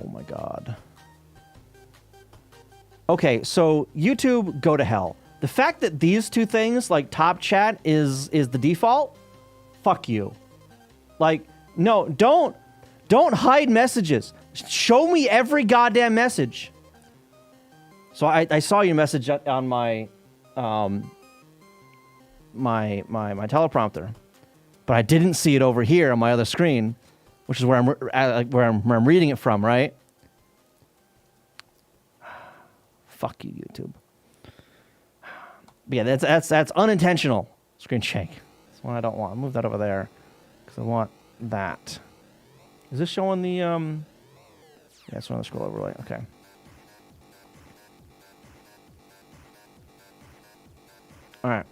Oh my god. Okay, so YouTube, go to hell. The fact that these two things, like top chat, is the default, fuck you. Like, no, don't hide messages. Show me every goddamn message. So I saw your message on my my teleprompter, but I didn't see it over here on my other screen, which is where I'm reading it from, right? Fuck you, YouTube. But yeah, that's unintentional screen shake. That's one I don't want. I'll move that over there because I want that. Is this showing the Yeah, it's on the scroll overlay. Okay. All right.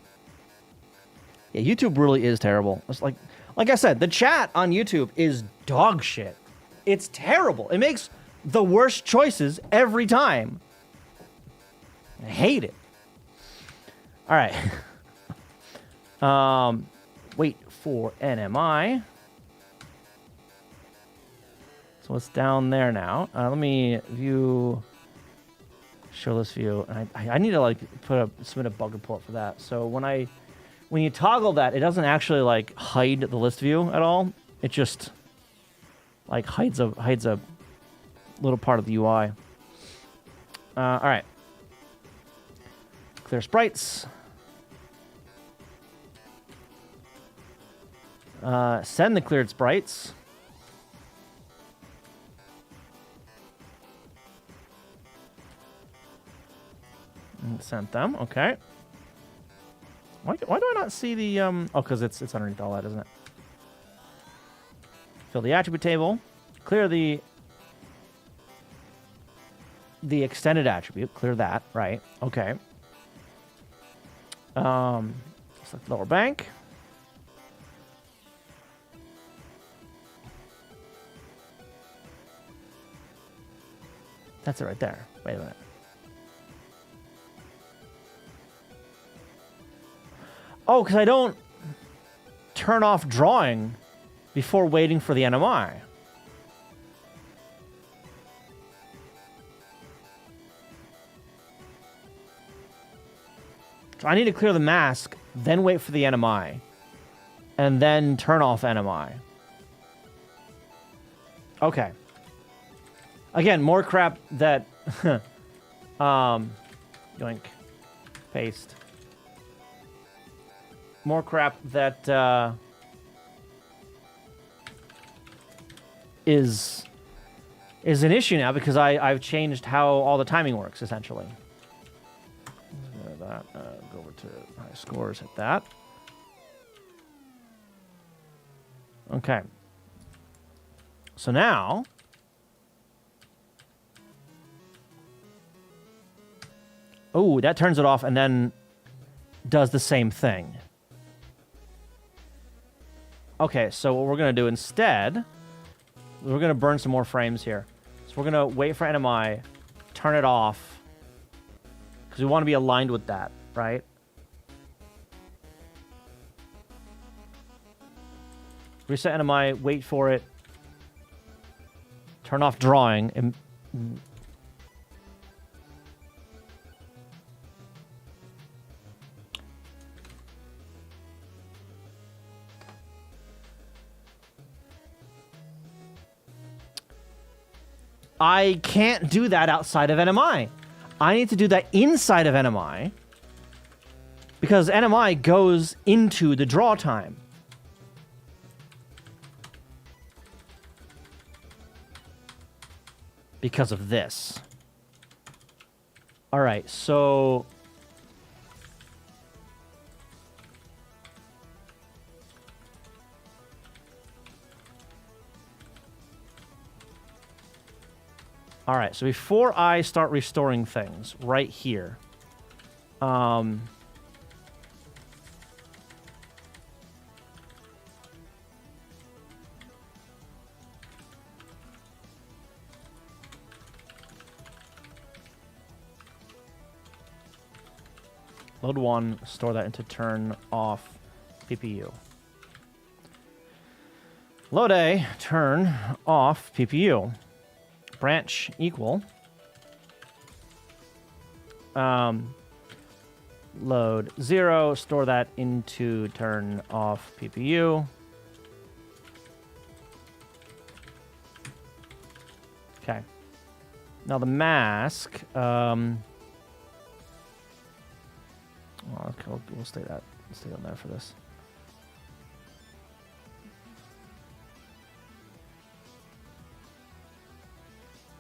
Yeah, YouTube really is terrible. It's like I said, the chat on YouTube is dog shit. It's terrible. It makes the worst choices every time. I hate it. All right. Wait for NMI. So it's down there now. Let me show this view. I need to like submit a bug report for that. So when you toggle that, it doesn't actually like hide the list view at all. It just like hides a little part of the UI. All right. Clear sprites. Send the cleared sprites. And sent them. Okay. Why do I not see the Oh, because it's underneath all that, isn't it? Fill the attribute table. Clear the extended attribute. Clear that. Right. Okay. Select lower bank. That's it right there. Wait a minute. Oh, because I don't turn off drawing before waiting for the NMI. So I need to clear the mask, then wait for the NMI, and then turn off NMI. Okay. Again, more crap that yoink, paste. More crap that is an issue now because I've changed how all the timing works essentially. That, go over to high scores, hit that. Okay. So now oh, that turns it off and then does the same thing. Okay, so what we're going to do instead, we're going to burn some more frames here. So we're going to wait for NMI, turn it off, because we want to be aligned with that, right? Reset NMI, wait for it, turn off drawing, and I can't do that outside of NMI. I need to do that inside of NMI because NMI goes into the draw time. Because of this. All right, so all right, so before I start restoring things, right here, load one, store that into turn off PPU. Load A, turn off PPU. Branch equal Load 0. Store that into turn off PPU. Okay. Now the mask. We'll stay that. Let's stay on there for this.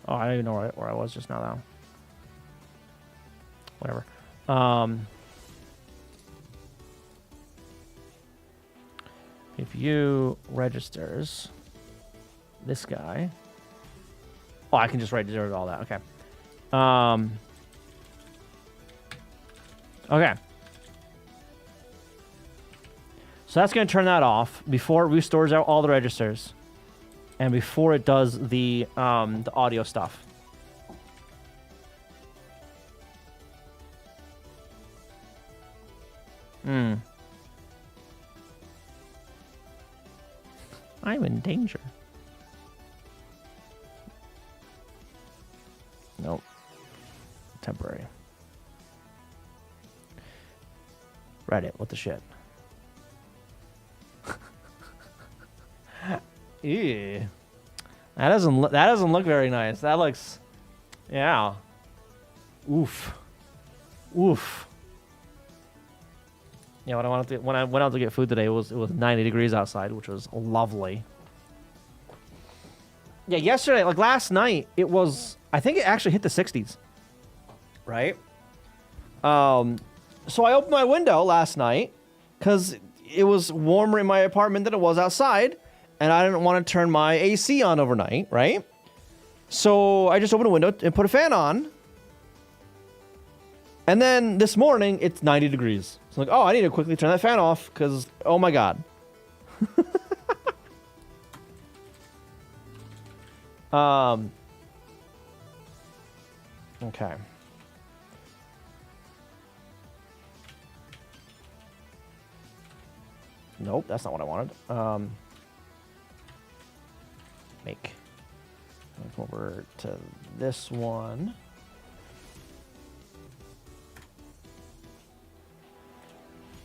Oh, I don't even know where I was just now, though. Whatever. CPU registers this guy. Oh, I can just register all that. Okay. Okay. So that's going to turn that off before it restores out all the registers, and before it does the audio stuff. I'm in danger. Nope. Temporary. Reddit, what the shit? Ew. That doesn't look very nice. That looks, yeah. Oof. Oof. Yeah, when I went out to get food today, it was 90 degrees outside, which was lovely. Yeah, yesterday, like last night, it was, I think it actually hit the 60s. Right? So I opened my window last night because it was warmer in my apartment than it was outside, and I didn't want to turn my AC on overnight, right? So I just opened a window and put a fan on. And then this morning, it's 90 degrees. So I'm like, oh, I need to quickly turn that fan off because, oh my God. Okay. Nope, that's not what I wanted. Make. Come over to this one.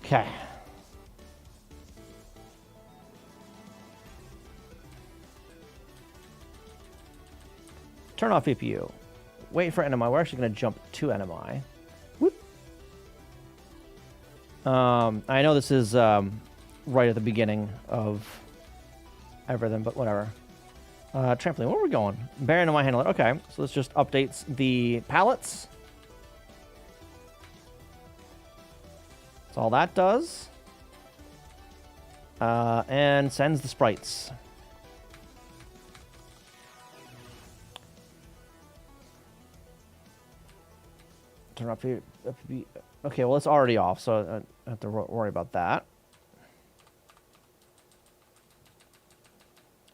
Okay. Turn off CPU. Wait for NMI. We're actually going to jump to NMI. Whoop. I know this is right at the beginning of everything, but whatever. Trampoline, where are we going? Bearing on my handler. Okay, so this just updates the palettes. That's all that does. And sends the sprites. Turn up here. Okay, well, it's already off, so I don't have to worry about that.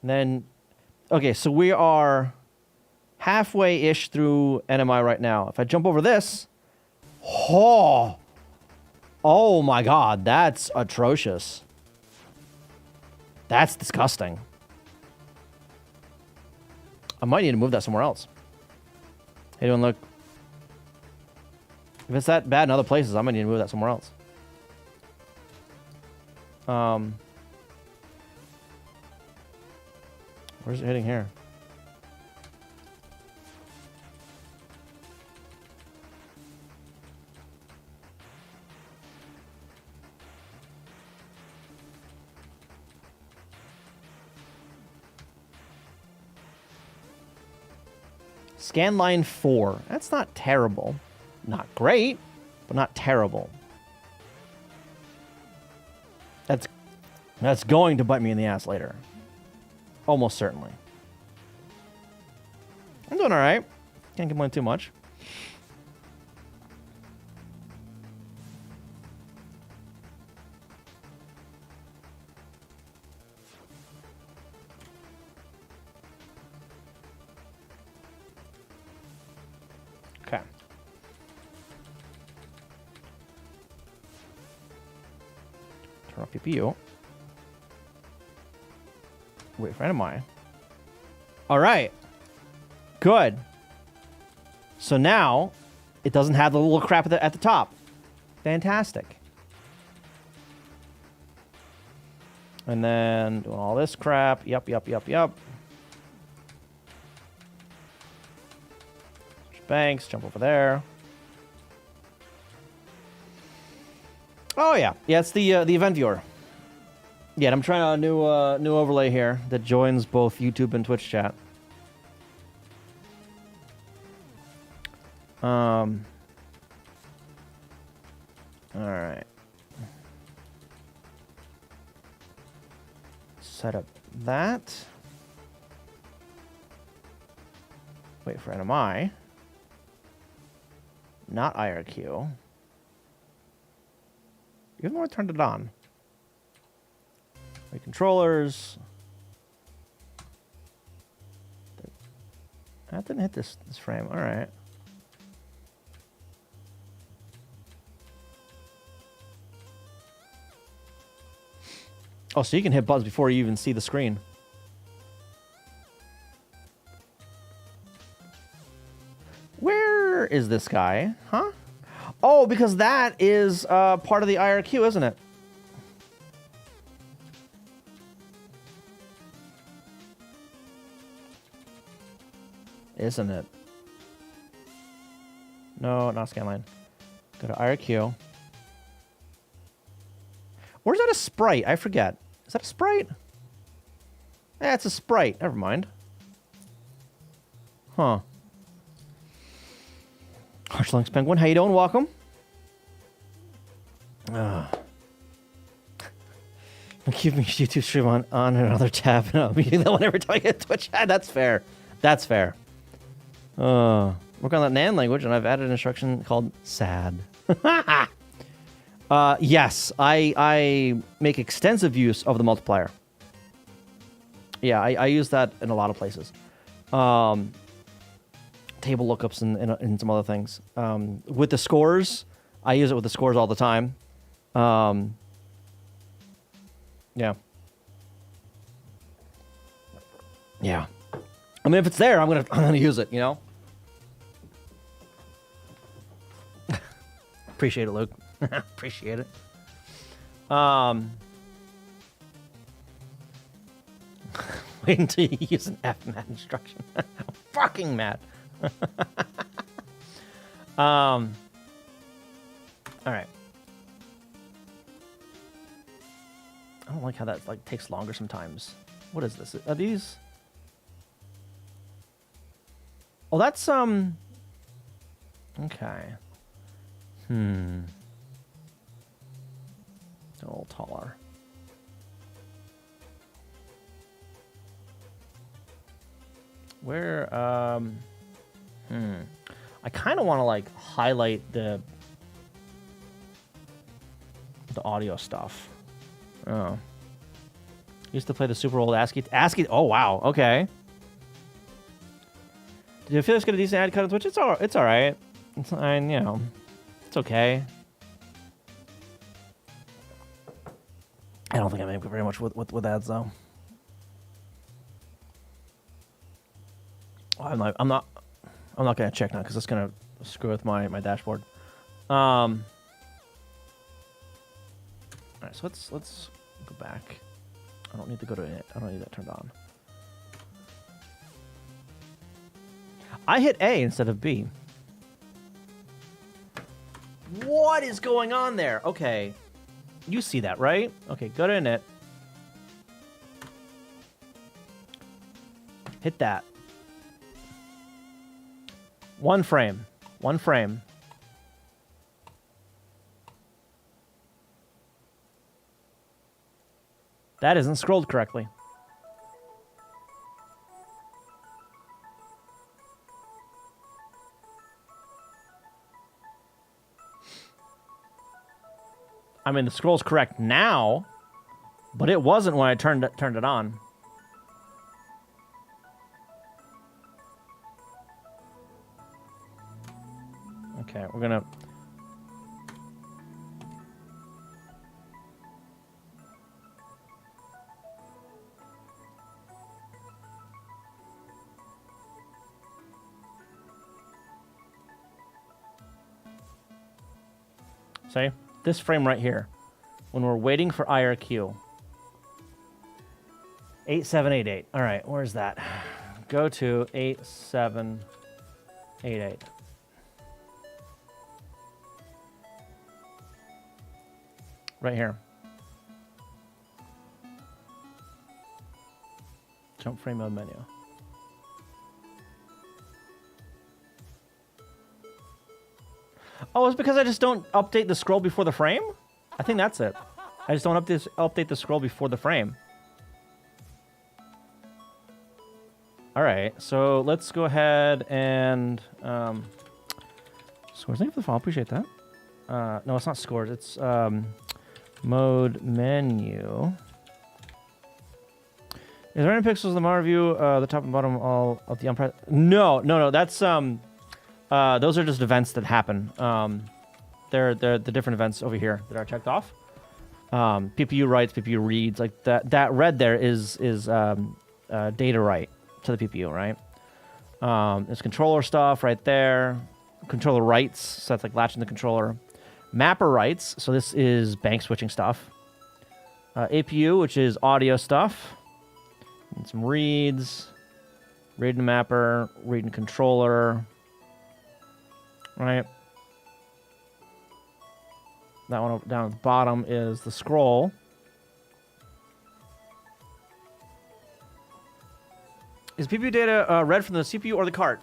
And then, okay, so we are halfway-ish through NMI right now. If I jump over this, oh my God, that's atrocious. That's disgusting. I might need to move that somewhere else. Hey, doing look. If it's that bad in other places, I might need to move that somewhere else. Where's it hitting here? Scan line 4. That's not terrible. Not great, but not terrible. That's going to bite me in the ass later. Almost certainly. I'm doing all right. Can't complain too much. Okay. Turn off CPU. Wait for NMI. All right. Good. So now It doesn't have the little crap at the top. Fantastic. And then doing all this crap. Yep. Banks, jump over there. Oh yeah, it's the event viewer. Yeah, I'm trying out a new overlay here that joins both YouTube and Twitch chat. All right. Set up that. Wait for NMI. Not IRQ. Even though I turned it on. My controllers. That didn't hit this frame. All right. Oh, so you can hit buttons before you even see the screen. Where is this guy? Huh? Oh, because that is part of the IRQ, isn't it? Isn't it? No, not scanline. Go to IRQ. Or is that a sprite? I forget. Is that a sprite? Yeah, it's a sprite. Never mind. Huh. Harshlunks Penguin, how you doing? Welcome. I'll keep my YouTube stream on another tab, and I'll be using that one every time I get Twitch. That's fair. That's fair. Work on that NAND language, and I've added an instruction called sad. Yes, I make extensive use of the multiplier. Yeah, I use that in a lot of places. Table lookups and some other things. With the scores, I use it with the scores all the time. Yeah. Yeah. I mean, if it's there, I'm gonna use it. You know. Appreciate it, Luke. Appreciate it. Wait until you use an FMAT instruction. I'm fucking mad. All right. I don't like how that takes longer sometimes. What is this? Are these? Oh, that's okay. A little taller. Where I kind of want to highlight the audio stuff. Oh. Used to play the super old ASCII. Oh wow. Okay. Did you feel it's got a decent ad cut on Twitch? It's all right. It's fine. You know, it's okay. I don't think I make very much with ads though. Oh, I'm not gonna check now because it's gonna screw with my dashboard. All right, so let's go back. I don't need to go to it. I don't need that turned on. I hit A instead of B. What is going on there? Okay, you see that, right? Okay, go to init. Hit that. One frame. One frame. That isn't scrolled correctly. I mean, the scroll's correct now, but it wasn't when I turned it on. Okay, we're gonna... See? This frame right here. When we're waiting for IRQ. 8788. All right, where's that? Go to 8788. Right here. Jump frame mode menu. Oh, it's because I just don't update the scroll before the frame? I think that's it. I just don't update the scroll before the frame. All right, so let's go ahead and scores. Thank you for the follow. Appreciate that. No, it's not scores. It's mode menu. Is there any pixels in the Mario view? The top and bottom all of the unpressed. No. That's those are just events that happen. They're the different events over here that are checked off. PPU writes, PPU reads, like that. That red there is data write to the PPU, right? There's controller stuff right there. Controller writes, so that's like latching the controller. Mapper writes, so this is bank switching stuff. APU, which is audio stuff. And some reads. Reading mapper, reading controller. Right? That one down at the bottom is the scroll. Is PPU data read from the CPU or the cart?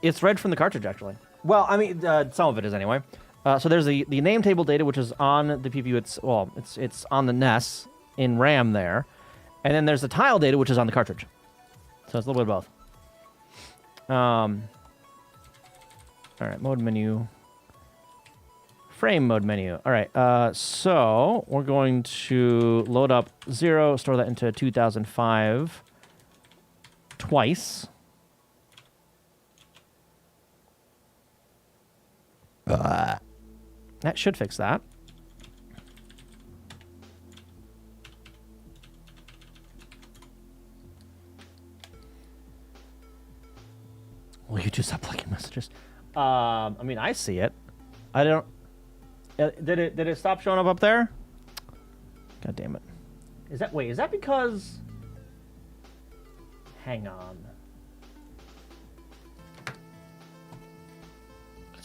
It's read from the cartridge, actually. Well, I mean, some of it is anyway. So there's the name table data, which is on the PPU. It's on the NES in RAM there, and then there's the tile data, which is on the cartridge. So it's a little bit of both. All right, mode menu. Frame mode menu. All right, so we're going to load up 0, store that into 2005 twice. That should fix that. Will you just stop liking messages? I mean, I see it. I don't. Did it stop showing up there? God damn it! Is that because? Hang on.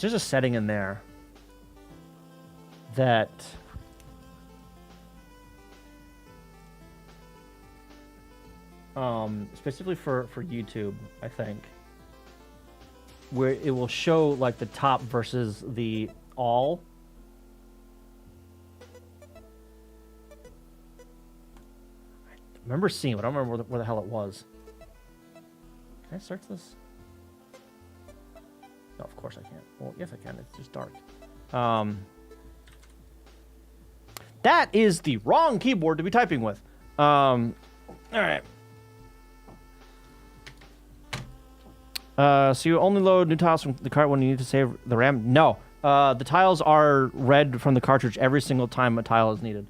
There's a setting in there that specifically for YouTube, I think, where it will show like the top versus the all. I remember seeing it, but I don't remember where the hell it was. Can I search this? No, of course I can't. Well, yes I can. It's just dark. That is the wrong keyboard to be typing with. All right. So you only load new tiles from the cart when you need to save the RAM? No. The tiles are read from the cartridge every single time a tile is needed.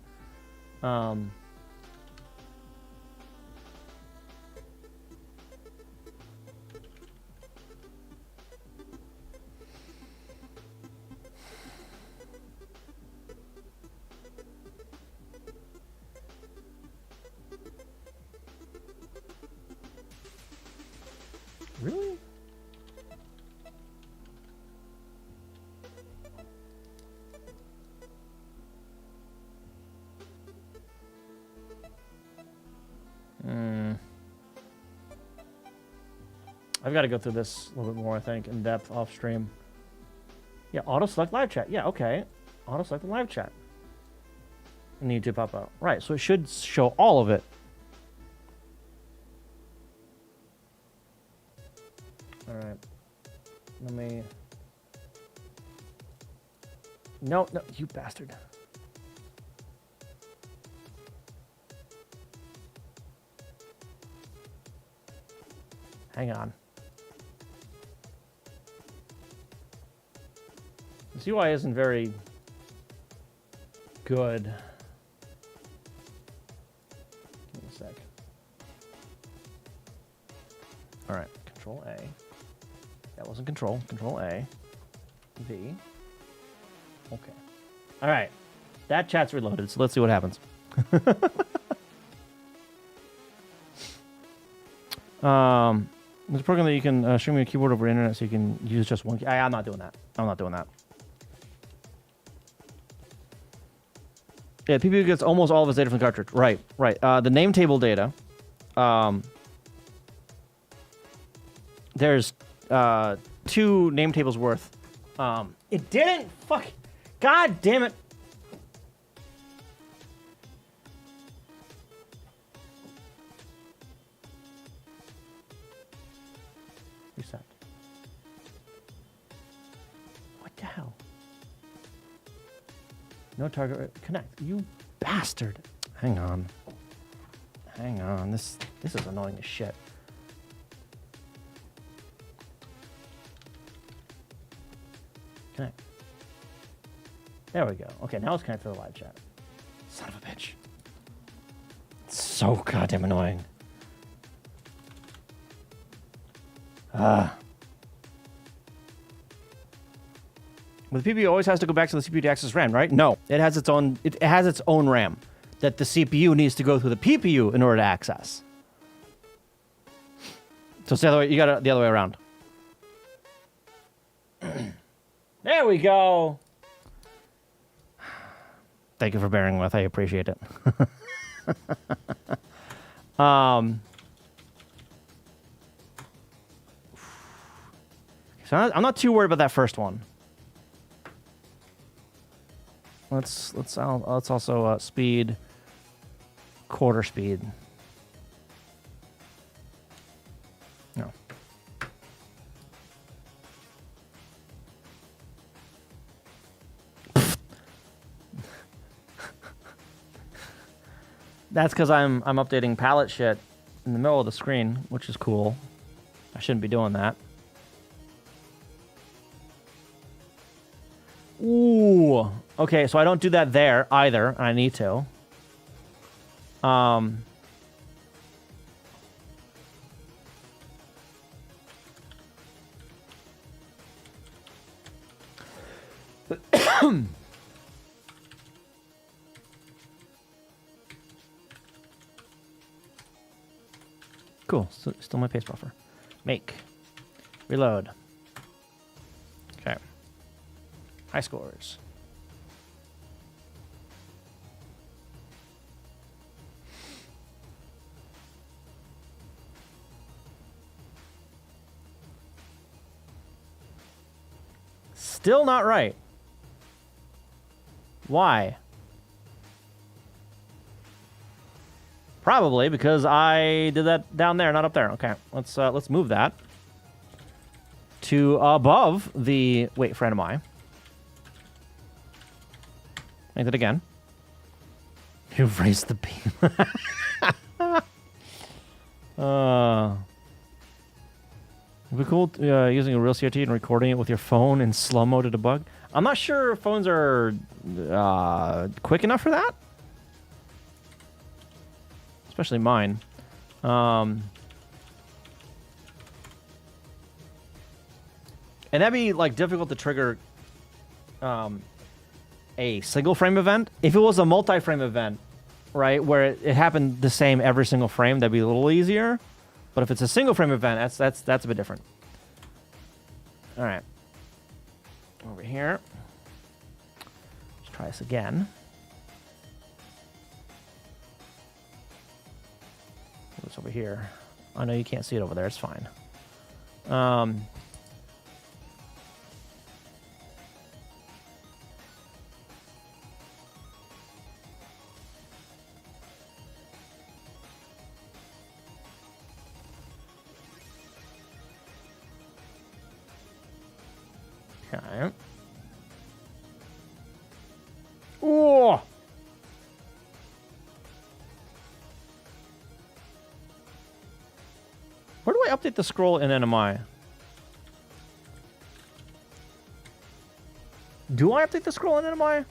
Really? I've got to go through this a little bit more, I think, in depth off stream. Yeah, auto select live chat. Yeah, okay. Auto select the live chat. Need to pop out. Right, so it should show all of it. All right. Let me... No, you bastard. Hang on. This UI isn't very good. Give me a sec. All right, Control A. That wasn't Control. Control A. V. Okay. All right. That chat's reloaded, so let's see what happens. There's a program that you can stream your keyboard over the internet so you can use just one key. I'm not doing that. I'm not doing that. Yeah, PPU gets almost all of its data from the cartridge. Right, right. The name table data. There's 2 name tables worth. It didn't fuck. God damn it. Reset. What the hell? No target. Connect. You bastard. Hang on. Hang on. This is annoying as shit. Connect. There we go. Okay, now it's connected to the live chat. Son of a bitch. It's so goddamn annoying. But the CPU always has to go back to the CPU to access RAM, right? No, it has its own. It has its own RAM that the CPU needs to go through the PPU in order to access. So it's the other way. You got it the other way around. There we go. Thank you for bearing with. I appreciate it. So I'm not too worried about that first one. Let's also speed, quarter speed. No. That's because I'm updating palette shit in the middle of the screen, which is cool. I shouldn't be doing that. Ooh. Okay, so I don't do that there either. I need to. Cool. Still my pace buffer. Make. Reload. Okay. High scores. Still not right. Why? Probably because I did that down there, not up there. Okay, let's move that to above the. Wait, friend of mine. Make that again. You've raised the beam. It'd be cool using a real CRT and recording it with your phone in slow-mo to debug. I'm not sure phones are quick enough for that. Especially mine. And that'd be like difficult to trigger a single frame event. If it was a multi-frame event, right, where it happened the same every single frame, that'd be a little easier. But if it's a single frame event, that's a bit different. All right. Over here. Let's try this again. What's over here? I know you can't see it over there. It's fine. Okay. Oh! Where do I update the scroll in NMI? Do I update the scroll in NMI?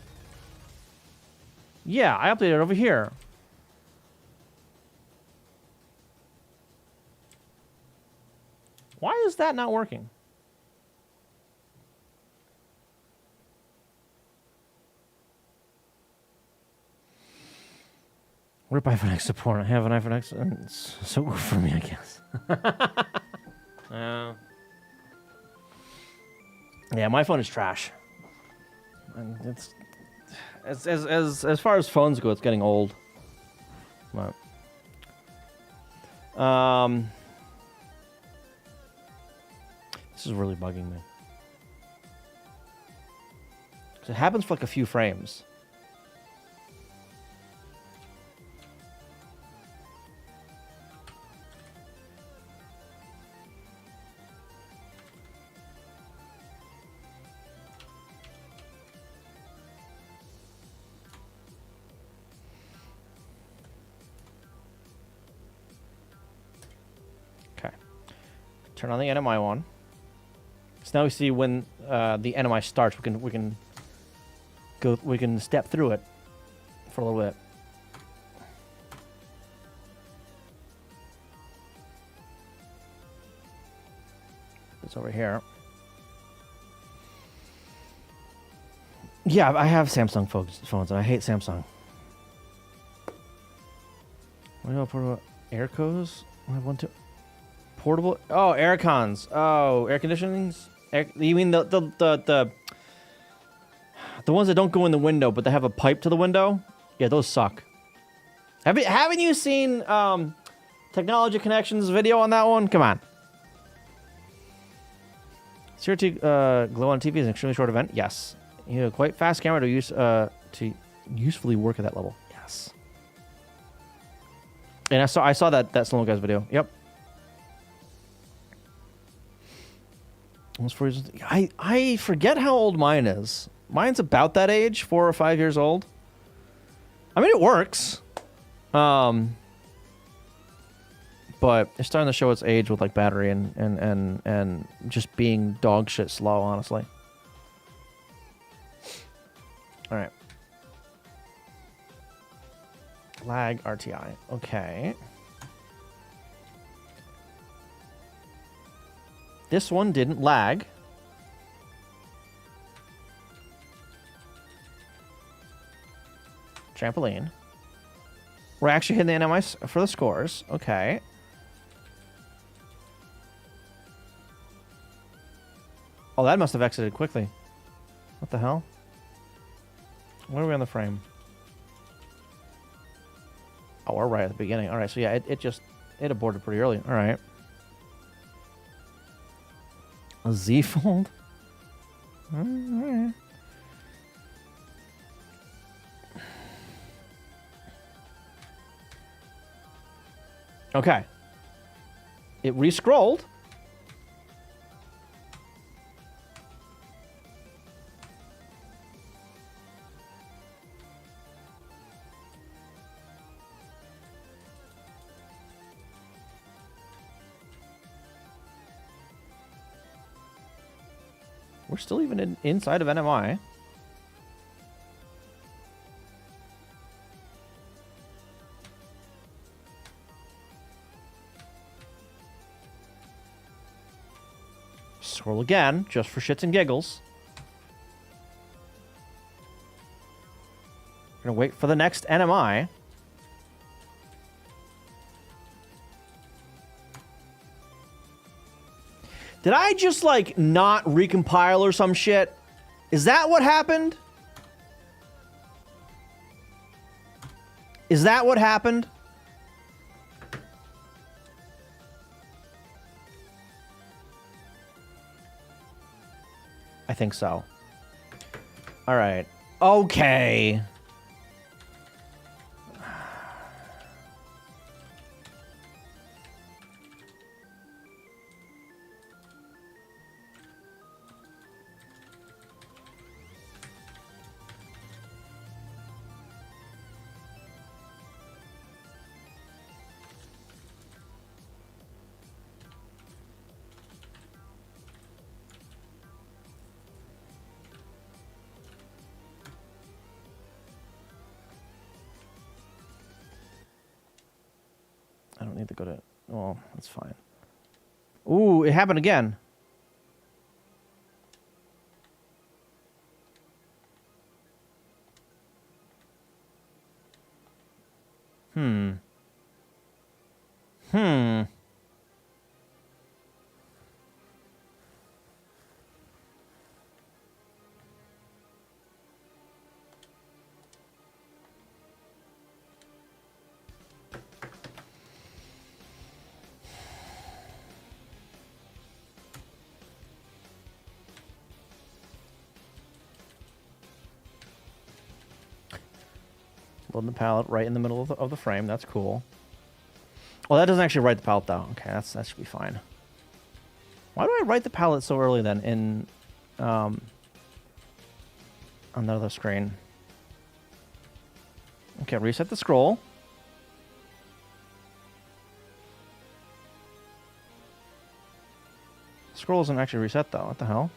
Yeah, I updated it over here. Why is that not working? Rip iPhone X support. I have an iPhone X, and it's so good for me, I guess. Yeah, my phone is trash. And it's as far as phones go, it's getting old. But, this is really bugging me. 'Cause it happens for like a few frames. Turn on the NMI one. So now we see when the NMI starts. We can step through it for a little bit. It's over here. Yeah, I have Samsung phones, and I hate Samsung. What do I put? Aircos? I have one too. Portable? Oh, air cons. Oh, air conditionings? You mean the ones that don't go in the window, but they have a pipe to the window? Yeah, those suck. Haven't you seen Technology Connections video on that one? Come on. CRT glow on TV is an extremely short event. Yes. You have a quite fast camera to usefully work at that level. Yes. And I saw that Slow Guys video. Yep. Almost 4 years. I forget how old mine is. Mine's about that age, 4 or 5 years old. I mean, it works. But it's starting to show its age with like battery and just being dog shit slow, honestly. All right. Lag RTI. Okay. This one didn't lag. Trampoline. We're actually hitting the NMI for the scores. Okay. Oh, that must have exited quickly. What the hell? Where are we on the frame? Oh, we're right at the beginning. All right, so yeah, it aborted pretty early. All right. A Z fold? All right. Okay. It re-scrolled. We're still even inside of NMI. Scroll again, just for shits and giggles. We're gonna wait for the next NMI. Did I just, like, not recompile or some shit? Is that what happened? Is that what happened? I think so. All right. Okay. I don't need to go to... Oh, that's fine. Ooh, it happened again. Hmm. Hmm. Load the palette right in the middle of the frame. That's cool. Well, that doesn't actually write the palette though. Okay, that should be fine. Why do I write the palette so early then in on the other screen? Okay, reset the scroll. Scroll isn't actually reset though. What the hell?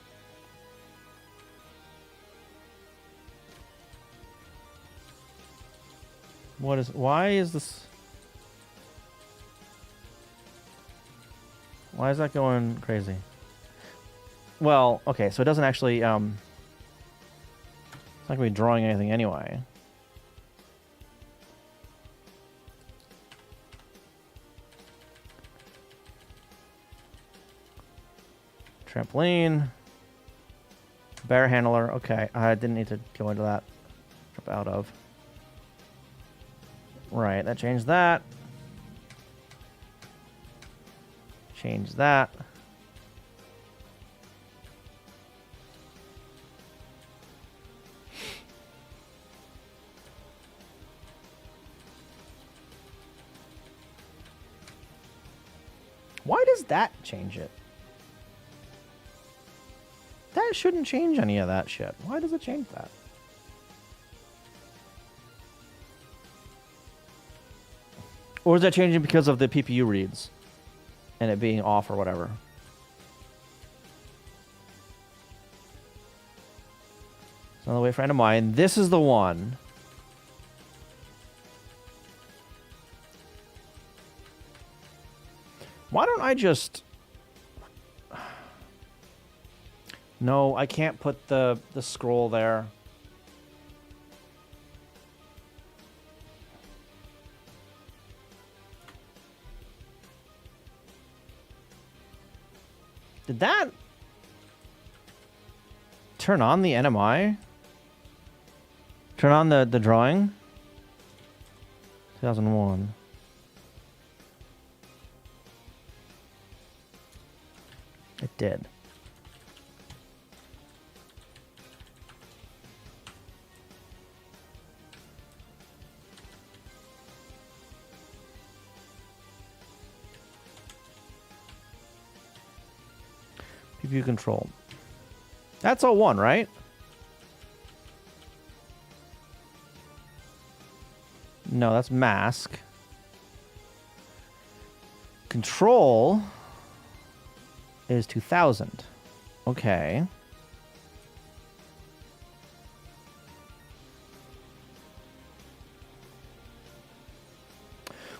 Why is this? Why is that going crazy? Well, okay, so it doesn't actually, it's not gonna be drawing anything anyway. Trampoline. Bear handler, okay, I didn't need to go into that. Jump out of. Right, that changed that. Change that. Why does that change it? That shouldn't change any of that shit. Why does it change that? Or is that changing because of the PPU reads? And it being off or whatever? It's another way friend of mine. This is the one. Why don't I just... No, I can't put the scroll there. Did that turn on the NMI? Turn on the drawing? 2001. It did. CPU control. That's 01, right? No, that's mask. Control is 2000. Okay.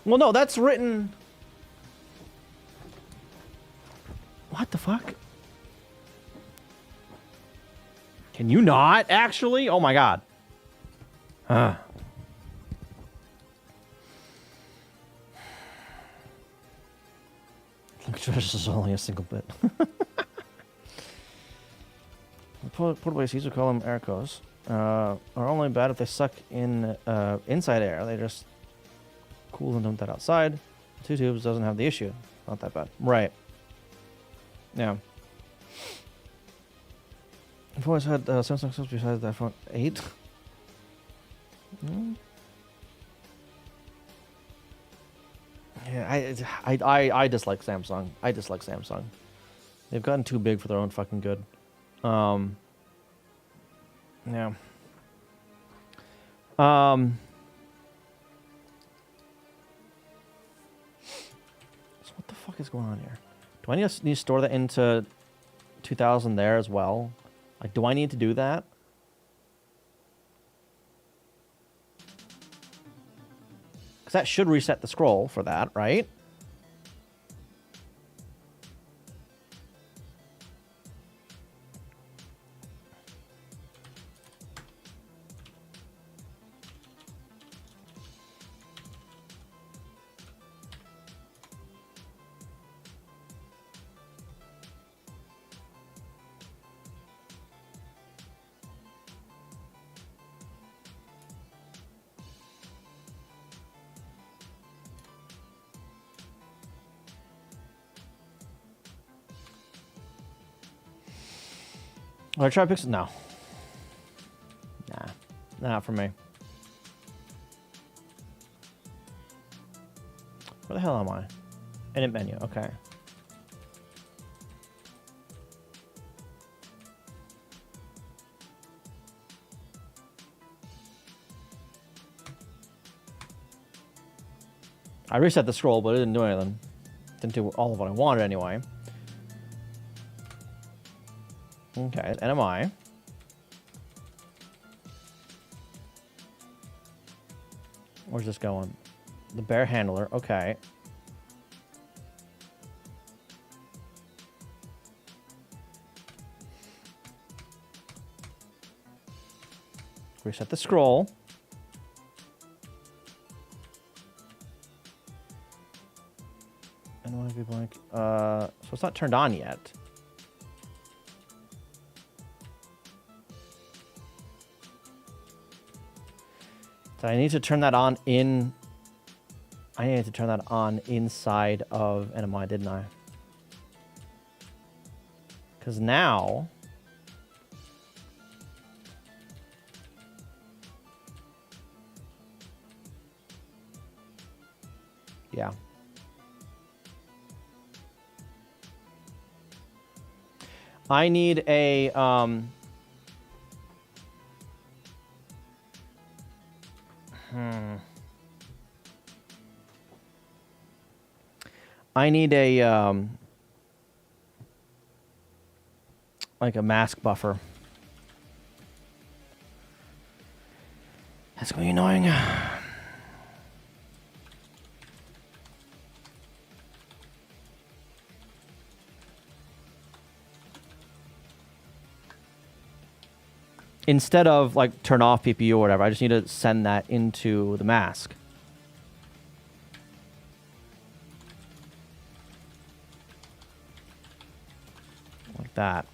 Well, no, that's written... What the fuck? Can you not, actually? Oh my god. Huh. This is only a single bit. Portable ACs, we call them aircos, are only bad if they suck in inside air. They just cool and dump that outside. Two tubes doesn't have the issue. Not that bad. Right. Yeah. I've always had Samsung stuff besides the iPhone 8. Yeah, I dislike Samsung. I dislike Samsung. They've gotten too big for their own fucking good. Yeah. So what the fuck is going on here? Do I need to store that into 2000 there as well? Like, do I need to do that? Because that should reset the scroll for that, right? Oh, I try to pick some. No. Nah. Not for me. Where the hell am I? Edit menu. Okay. I reset the scroll, but it didn't do anything. Didn't do all of what I wanted anyway. Okay, NMI. Where's this going? The bear handler. Okay. Reset the scroll. And be blank. So it's not turned on yet. So I need to turn that on in. I needed to turn that on inside of NMI, didn't I? Because now. Yeah. I need a I need a like a mask buffer. That's gonna be annoying. Instead of like turn off PPU or whatever, I just need to send that into the mask. Like that.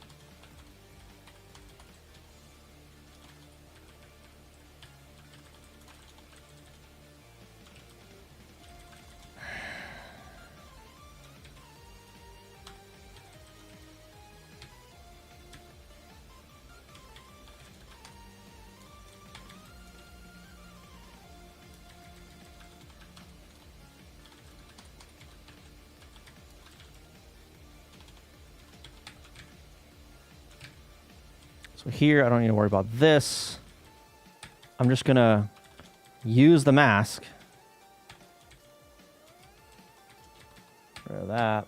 So here, I don't need to worry about this. I'm just going to use the mask. Rid of that.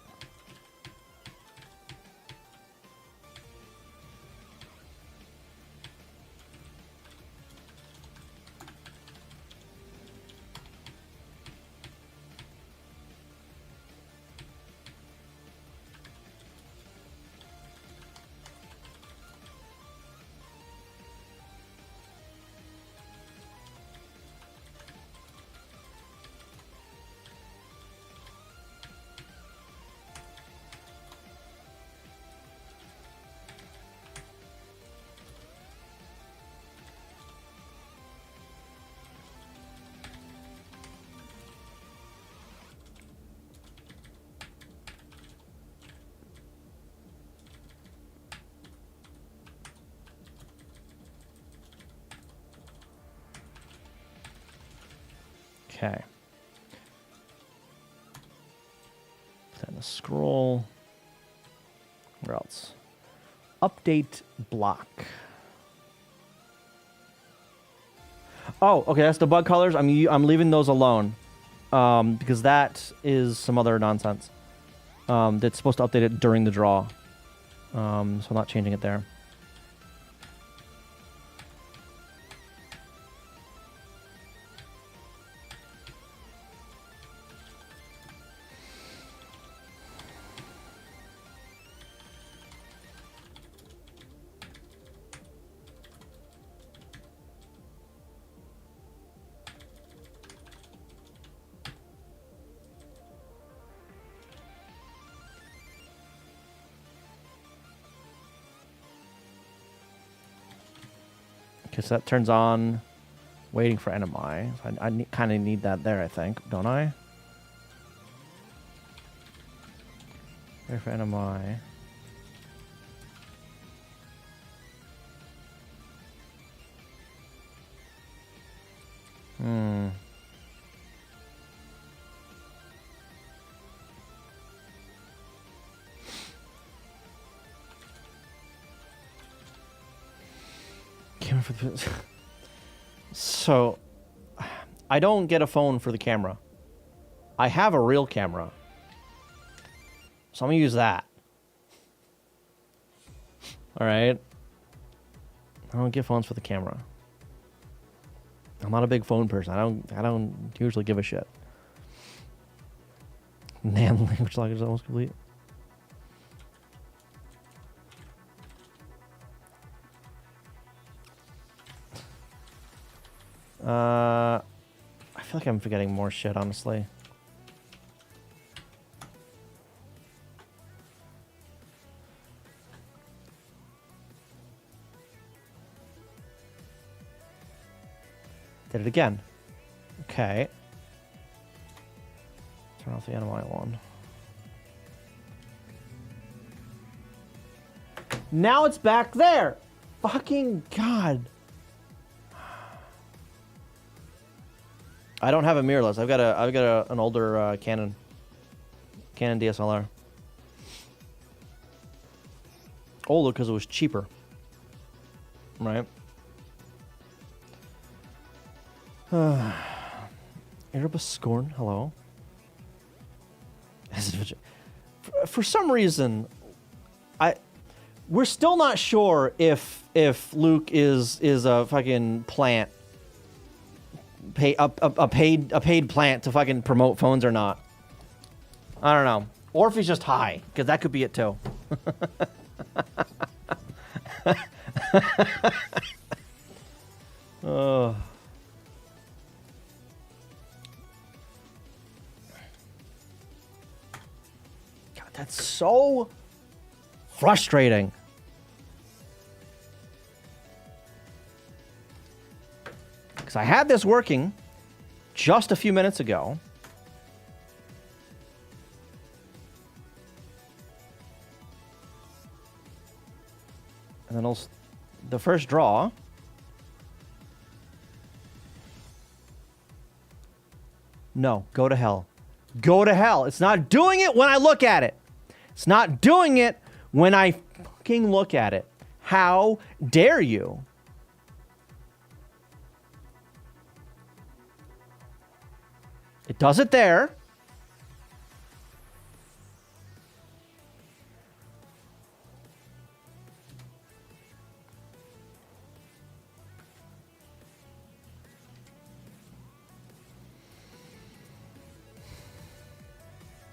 Okay. Send the scroll. Where else? Update block. Oh, okay. That's the bug colors. I'm leaving those alone, because that is some other nonsense. That's supposed to update it during the draw. So I'm not changing it there. Okay, so that turns on, waiting for NMI. So I kind of need that there, I think, don't I? Wait for NMI. So, I don't get a phone for the camera. I have a real camera. So I'm gonna use that. Alright. I don't get phones for the camera. I'm not a big phone person. I don't usually give a shit. NAND language lock is almost complete. I feel like I'm forgetting more shit, honestly. Did it again. Okay. Turn off the NMI one. Now it's back there. Fucking God. I don't have a mirrorless. I've got an older Canon DSLR. Older because it was cheaper. Right? Erebus Scorn, hello. For some reason, we're still not sure if Luke is a fucking plant, a paid plant to fucking promote phones or not. I don't know, or if he's just high, because that could be it too. Oh. That's so frustrating. Because I had this working just a few minutes ago. And then the first draw. No, go to hell. Go to hell. It's not doing it when I look at it. It's not doing it when I fucking look at it. How dare you? It does it there.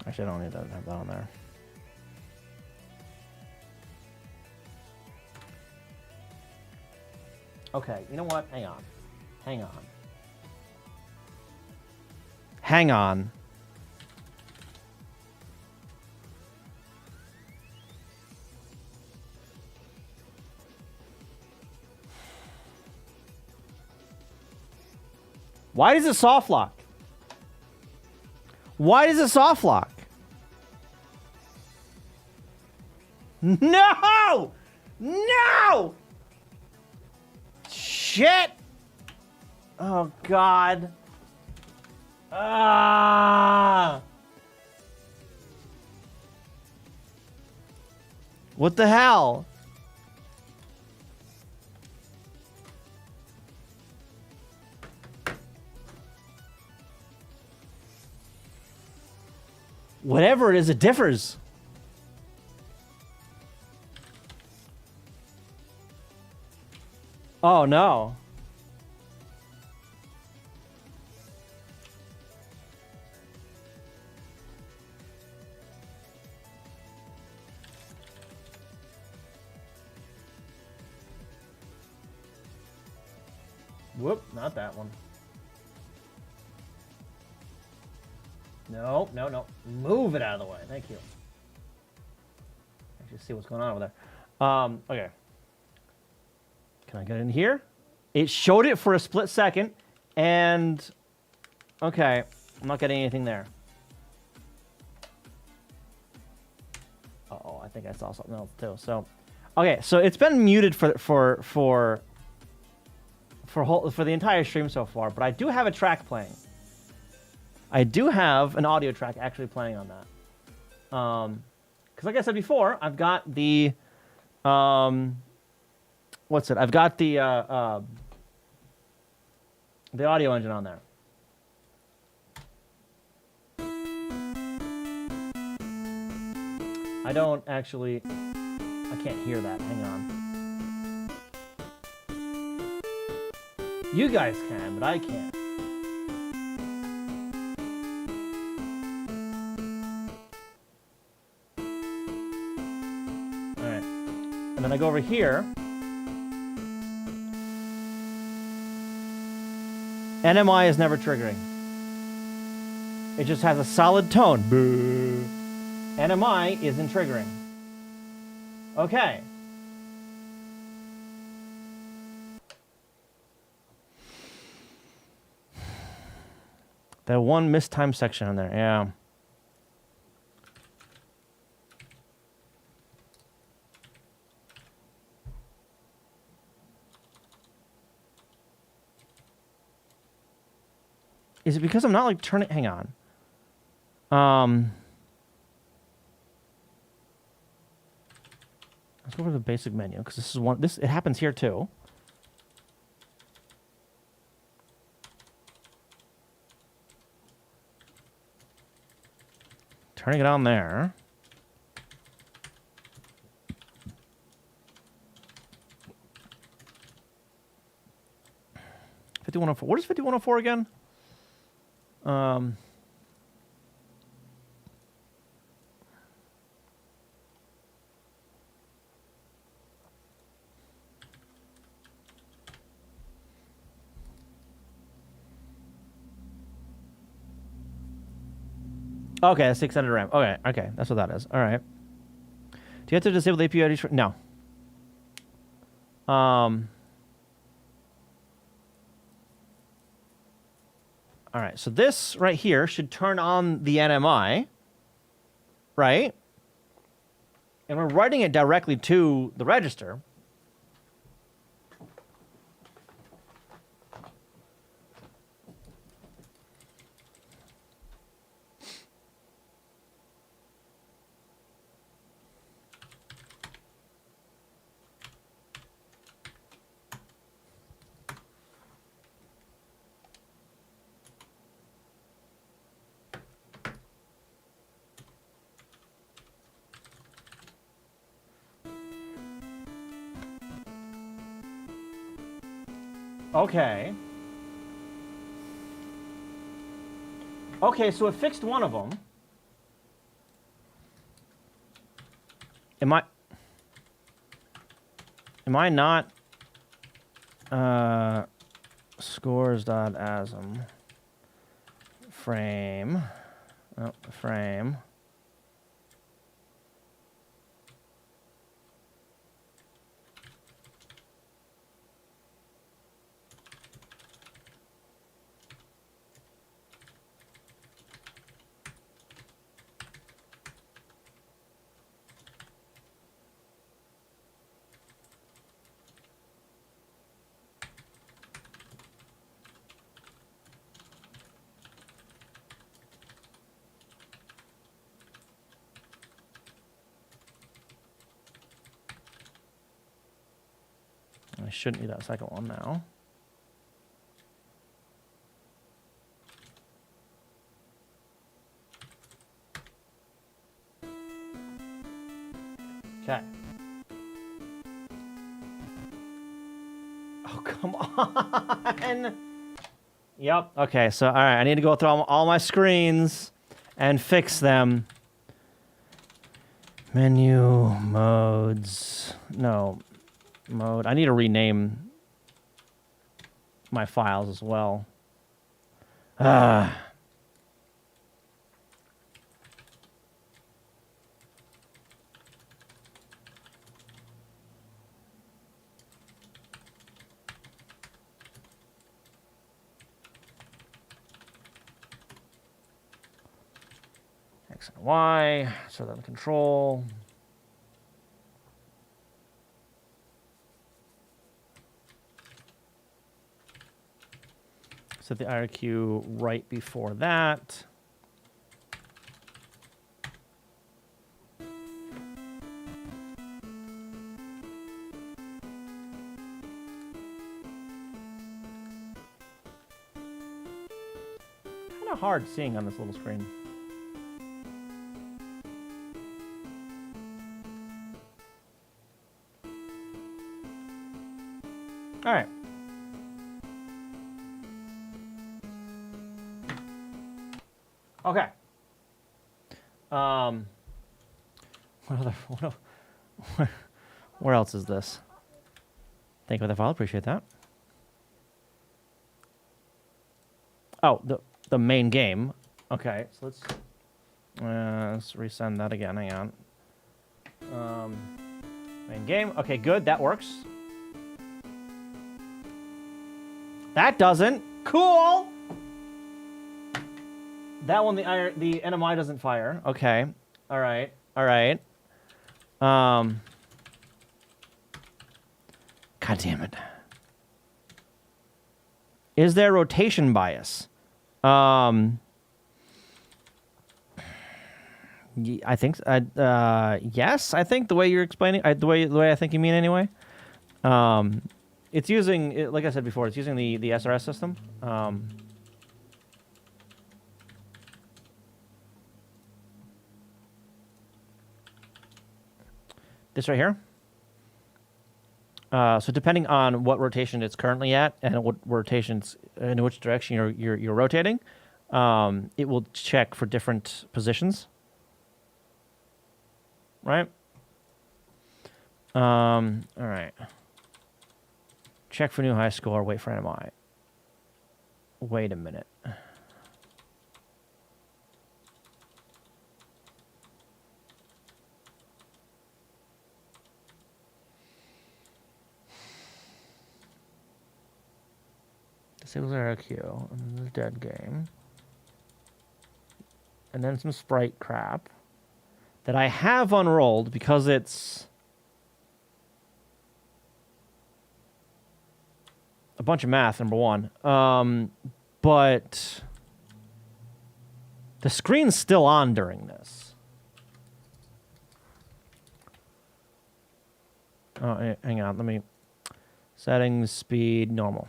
Actually, I don't need to have that on there. Okay, you know what? Hang on. Hang on. Hang on. Why does it soft lock? Why does it soft lock? No! No! Shit! Oh, God. Ah! What the hell? Whatever it is, it differs. Oh, no. Whoop, not that one. No, no, no. Move it out of the way. Thank you. Actually see what's going on over there. Okay. Can I get in here? It showed it for a split second, and... Okay, I'm not getting anything there. Uh-oh, I think I saw something else too. So, okay, so it's been muted for the entire stream so far, but I do have a track playing. I do have an audio track actually playing on that. Because like I said before, I've got the what's it? I've got the audio engine on there. I don't actually, I can't hear that. Hang on. You guys can, but I can't. All right. And then I go over here. NMI is never triggering. It just has a solid tone. Boo. NMI isn't triggering. Okay. That one mistimed section in there, yeah. Is it because I'm not like turning? Hang on. Let's go over to the basic menu because this is one. This it happens here too. Turning it on there. $5104. What is $5104 again? Okay, that's 600 RAM. Okay, that's what that is. All right. Do you have to disable the APU IDs? No. All right, so this right here should turn on the NMI, right? And we're writing it directly to the register. Okay. Okay, so it fixed one of them. Am I not scores.asm frame frame I shouldn't need that second one now. Okay. Oh, come on. Yep. Okay, so, all right, I need to go through all my screens and fix them. Menu, modes, no. Mode. I need to rename my files as well. X and Y, so then control. Set the IRQ right before that. kind of hard seeing on this little screen. All right. Okay. Where else is this? Thank you for the file. Appreciate that. Oh, the main game. Okay, so let's resend that again. Hang on. Main game. Okay, good. That works. That doesn't. Cool. That one, the NMI doesn't fire. Okay. All right. All right. God damn it. Is there rotation bias? I think. Yes. I think the way you're explaining, the way I think you mean anyway. It's using, like I said before, it's using the SRS system. This right here. So depending on what rotation it's currently at and what rotations in which direction you're rotating, it will check for different positions. Right? All right. Check for new high score. Wait for NMI. Wait a minute. Disables IRQ, and then the dead game. And then some sprite crap that I have unrolled because it's a bunch of math, number one. But the screen's still on during this. Oh, hang on. Let me... Settings, speed, normal.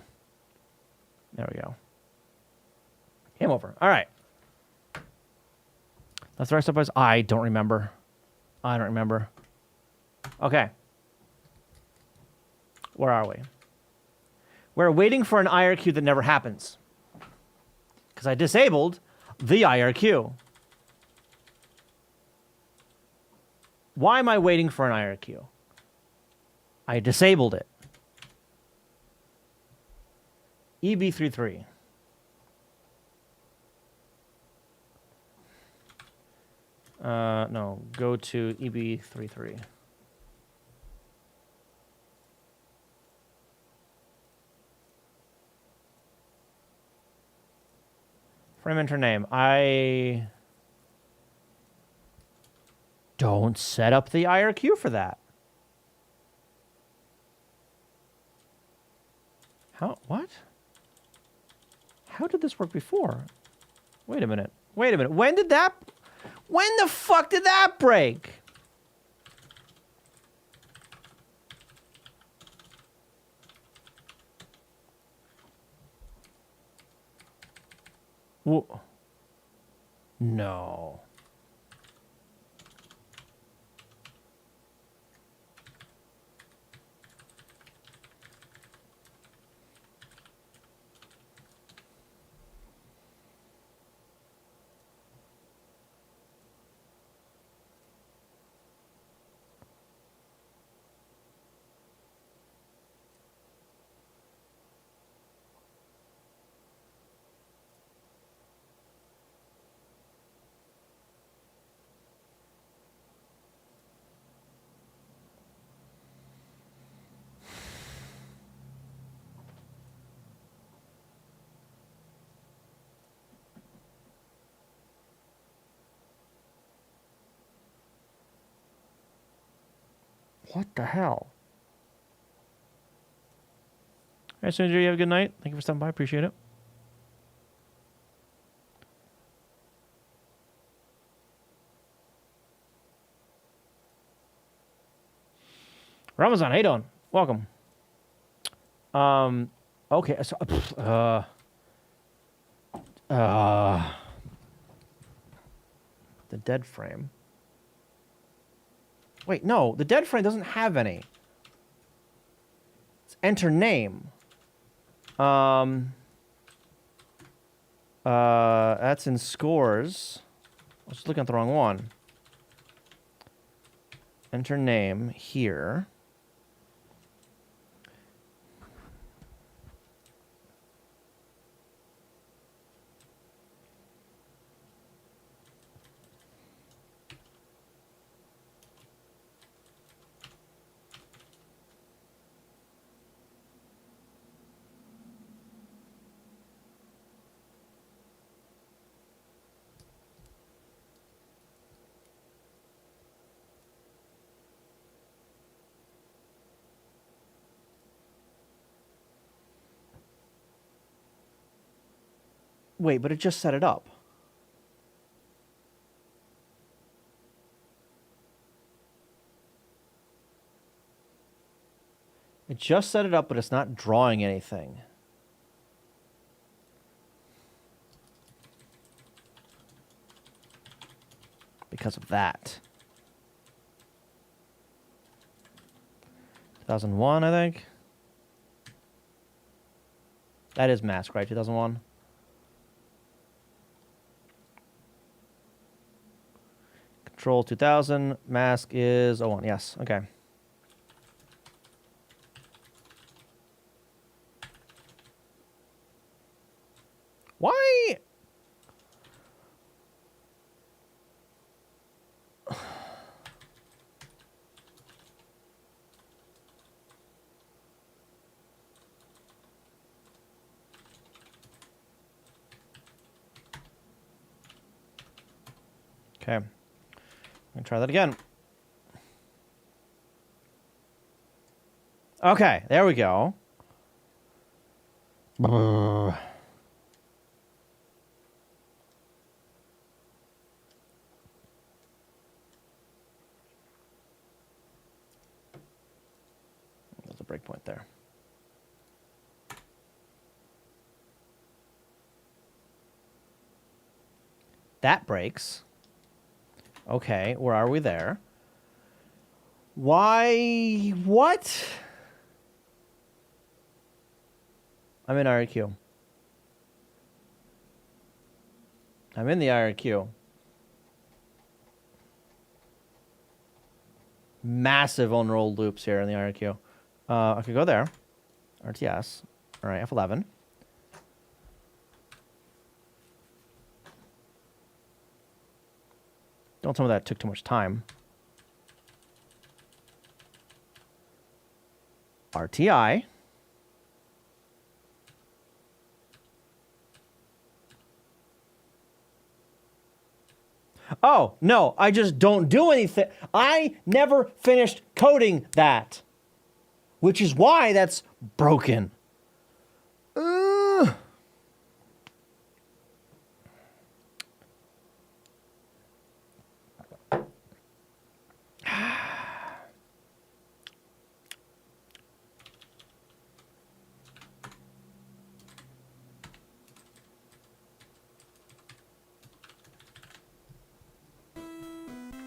There we go. Game over. All right. That's the rest of us. I don't remember. I don't remember. Okay. Where are we? We're waiting for an IRQ that never happens. Because I disabled the IRQ. Why am I waiting for an IRQ? I disabled it. EB33. No, go to EB33. Frame enter name. I don't set up the IRQ for that. How? What? How did this work before? Wait a minute. Wait a minute. When did that... When the fuck did that break? Whoa. No. What the hell? All right, Sandra, you have a good night. Thank you for stopping by. Appreciate it. Ramazan, how you doing? Welcome. Okay, so The dead frame. Wait, no, the dead frame doesn't have any. It's enter name. That's in scores. I was looking at the wrong one. Enter name here. Wait, but it just set it up. It just set it up, but it's not drawing anything. Because of that. 2001, I think. That is mask, right? 2001. Control 2000. Mask is 01. Yes. Okay. Why? Okay. I'm going to try that again. Okay, there we go. There's a breakpoint there. That breaks. Okay, where are we there? Why? What? I'm in IRQ. I'm in the IRQ. Massive unrolled loops here in the IRQ. I could go there. RTS. All right, F11. Don't tell me that took too much time. RTI. Oh, no, I just don't do anything. I never finished coding that, which is why that's broken.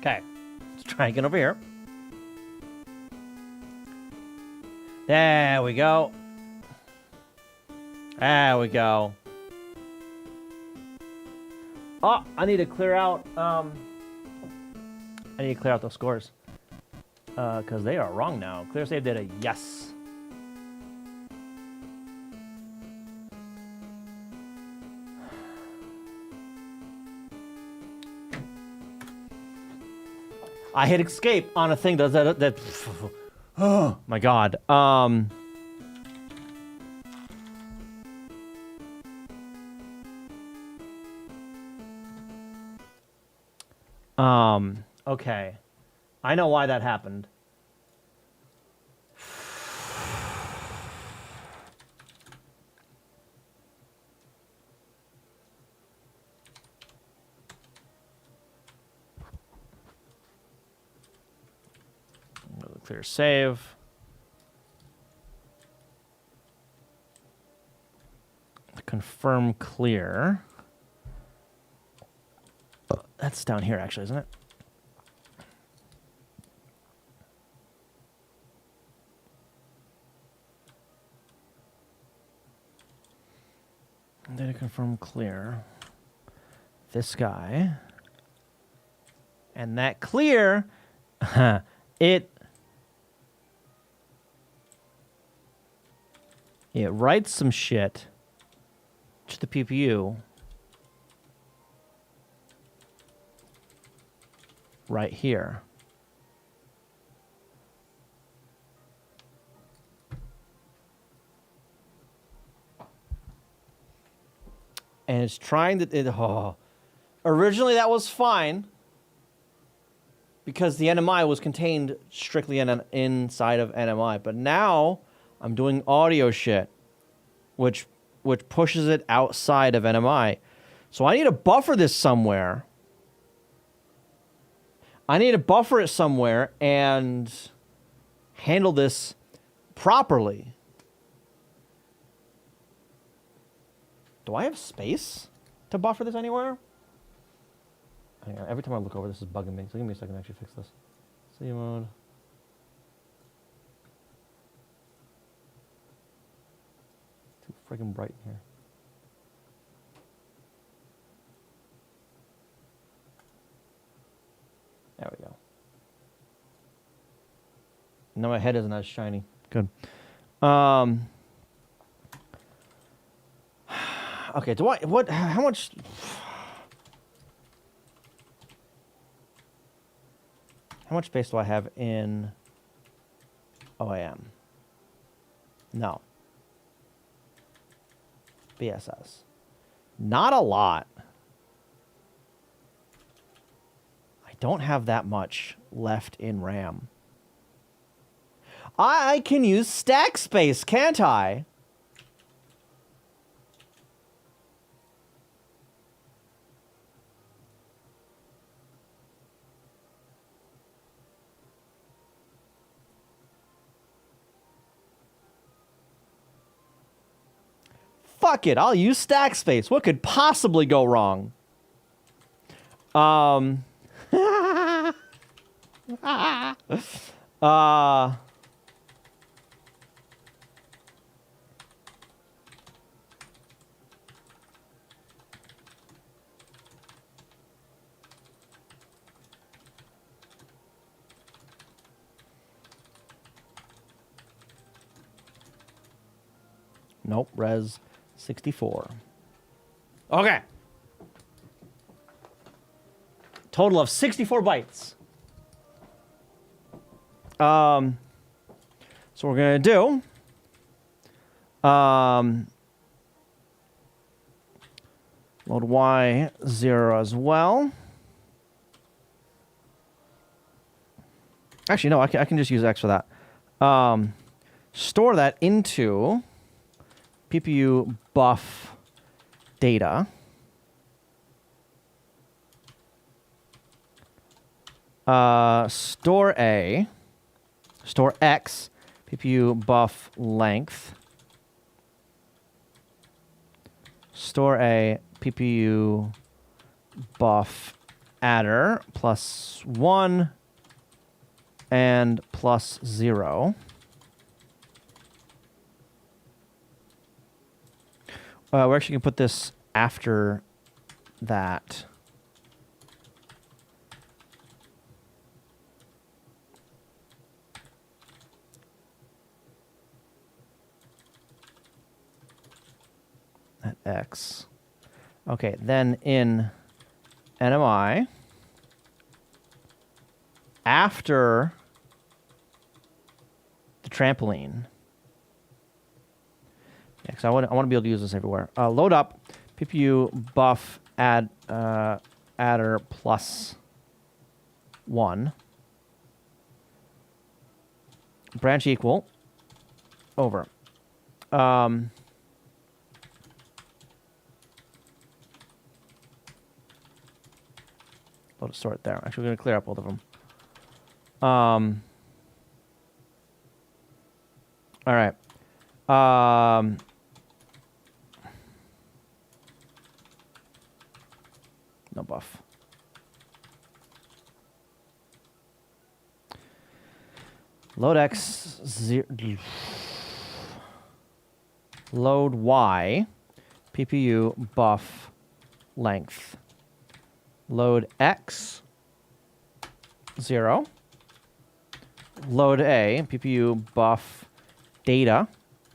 Okay, let's try again over here. There we go. There we go. Oh, I need to clear out. I need to clear out those scores because they are wrong now. Clear save data, yes. I hit escape on a thing that oh my god. Okay. I know why that happened. Clear save. Confirm clear. That's down here, actually, isn't it? Data confirm clear. This guy. And that clear, it writes some shit to the PPU right here. And it's trying to... Originally, that was fine because the NMI was contained strictly inside of NMI. But now I'm doing audio shit, which pushes it outside of NMI. So I need to buffer this somewhere. I need to buffer it somewhere and handle this properly. Do I have space to buffer this anywhere? Hang on, every time I look over, this is bugging me. So give me a second to actually fix this. C mode. Too friggin' bright in here. There we go. Now my head isn't as shiny. Good. Okay, how much... How much space do I have in OAM? No. BSS. Not a lot. I don't have that much left in RAM. I can use stack space, can't I? Fuck it, I'll use stack space. What could possibly go wrong? Nope, res 64. Okay. Total of 64 bytes. So we're going to do load Y0 as well. Actually, no, I can just use X for that. Store that into PPU buff data. Store X, PPU buff length. Store a PPU buff adder +1 and +0. We're actually going to put this after that. At X. Okay, then in NMI, after the trampoline, because I want to be able to use this everywhere. Load up PPU buff adder +1 branch equal over. Load it, store it there. Actually, we're going to clear up both of them. All right. No buff. Load X, load Y, PPU buff length. Load X, 0. Load A, PPU buff data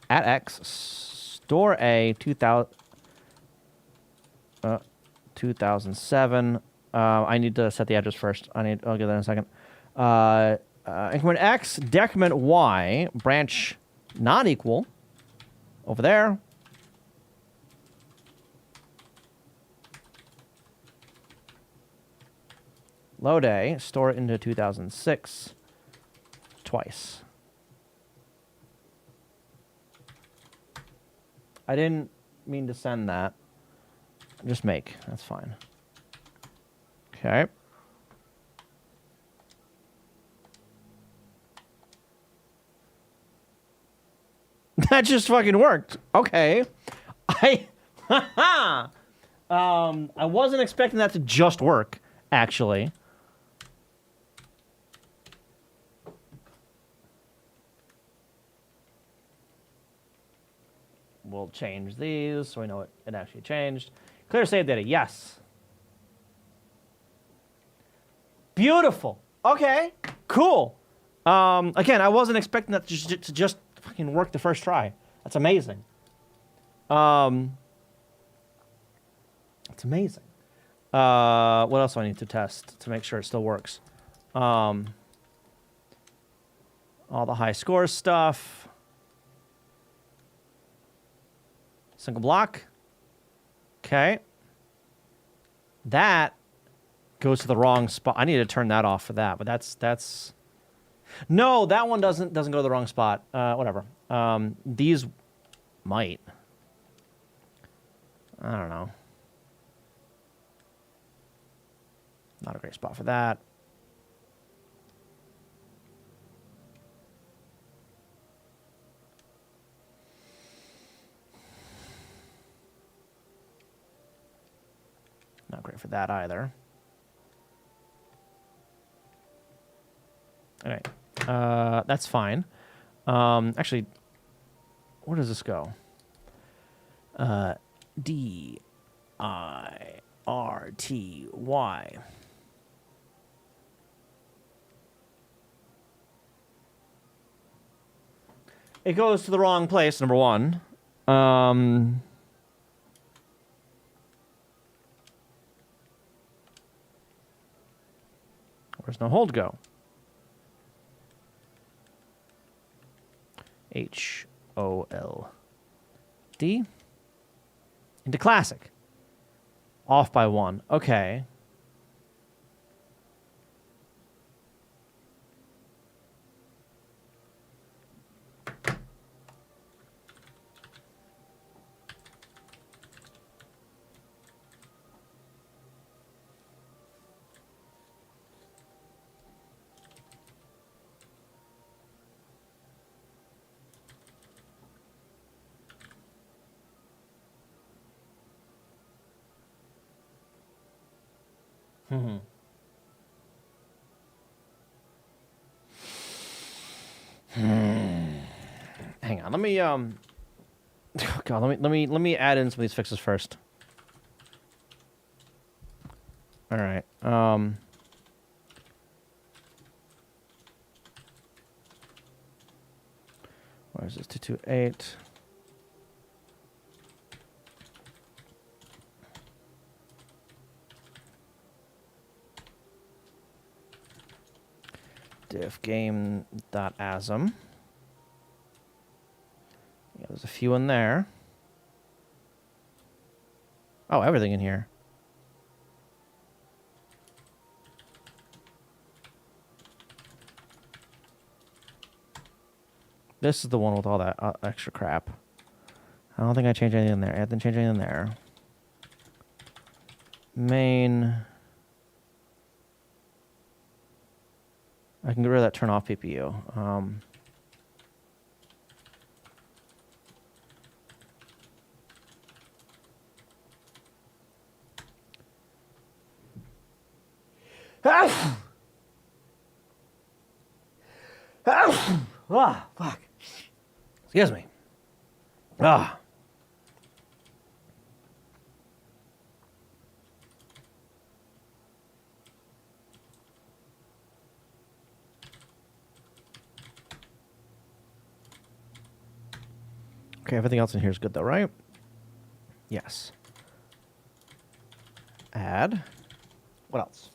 at X, store A, 2007. I need to set the address first. I'll get that in a second. Increment X, decrement Y, branch not equal. Over there. Load A, store it into 2006 twice. I didn't mean to send that. Just make. That's fine. Okay. That just fucking worked. Okay. I wasn't expecting that to just work, actually. We'll change these so we know it actually changed. Clear save data, yes. Beautiful. Okay, cool. Again, I wasn't expecting that to just fucking work the first try. That's amazing. It's amazing. What else do I need to test to make sure it still works? All the high score stuff. Single block. Okay. That goes to the wrong spot. I need to turn that off for that, but that's no, that one doesn't go to the wrong spot. Whatever. These might. I don't know. Not a great spot for that. Not great for that either. All right. That's fine. Actually, where does this go? D-I-R-T-Y. It goes to the wrong place, number one. Where's no hold go? H-O-L-D. Into classic. Off by 1. Okay. Hang on, let me oh God, let me add in some of these fixes first. All right. Where's this 228? Diff game.asm. Yeah, there's a few in there. Oh, everything in here. This is the one with all that extra crap. I don't think I changed anything in there. I didn't change anything in there. Main. I can get rid of that turn off PPU. Ah, fuck. Excuse me. Ah. Okay, everything else in here is good though, right? Yes. Add. What else?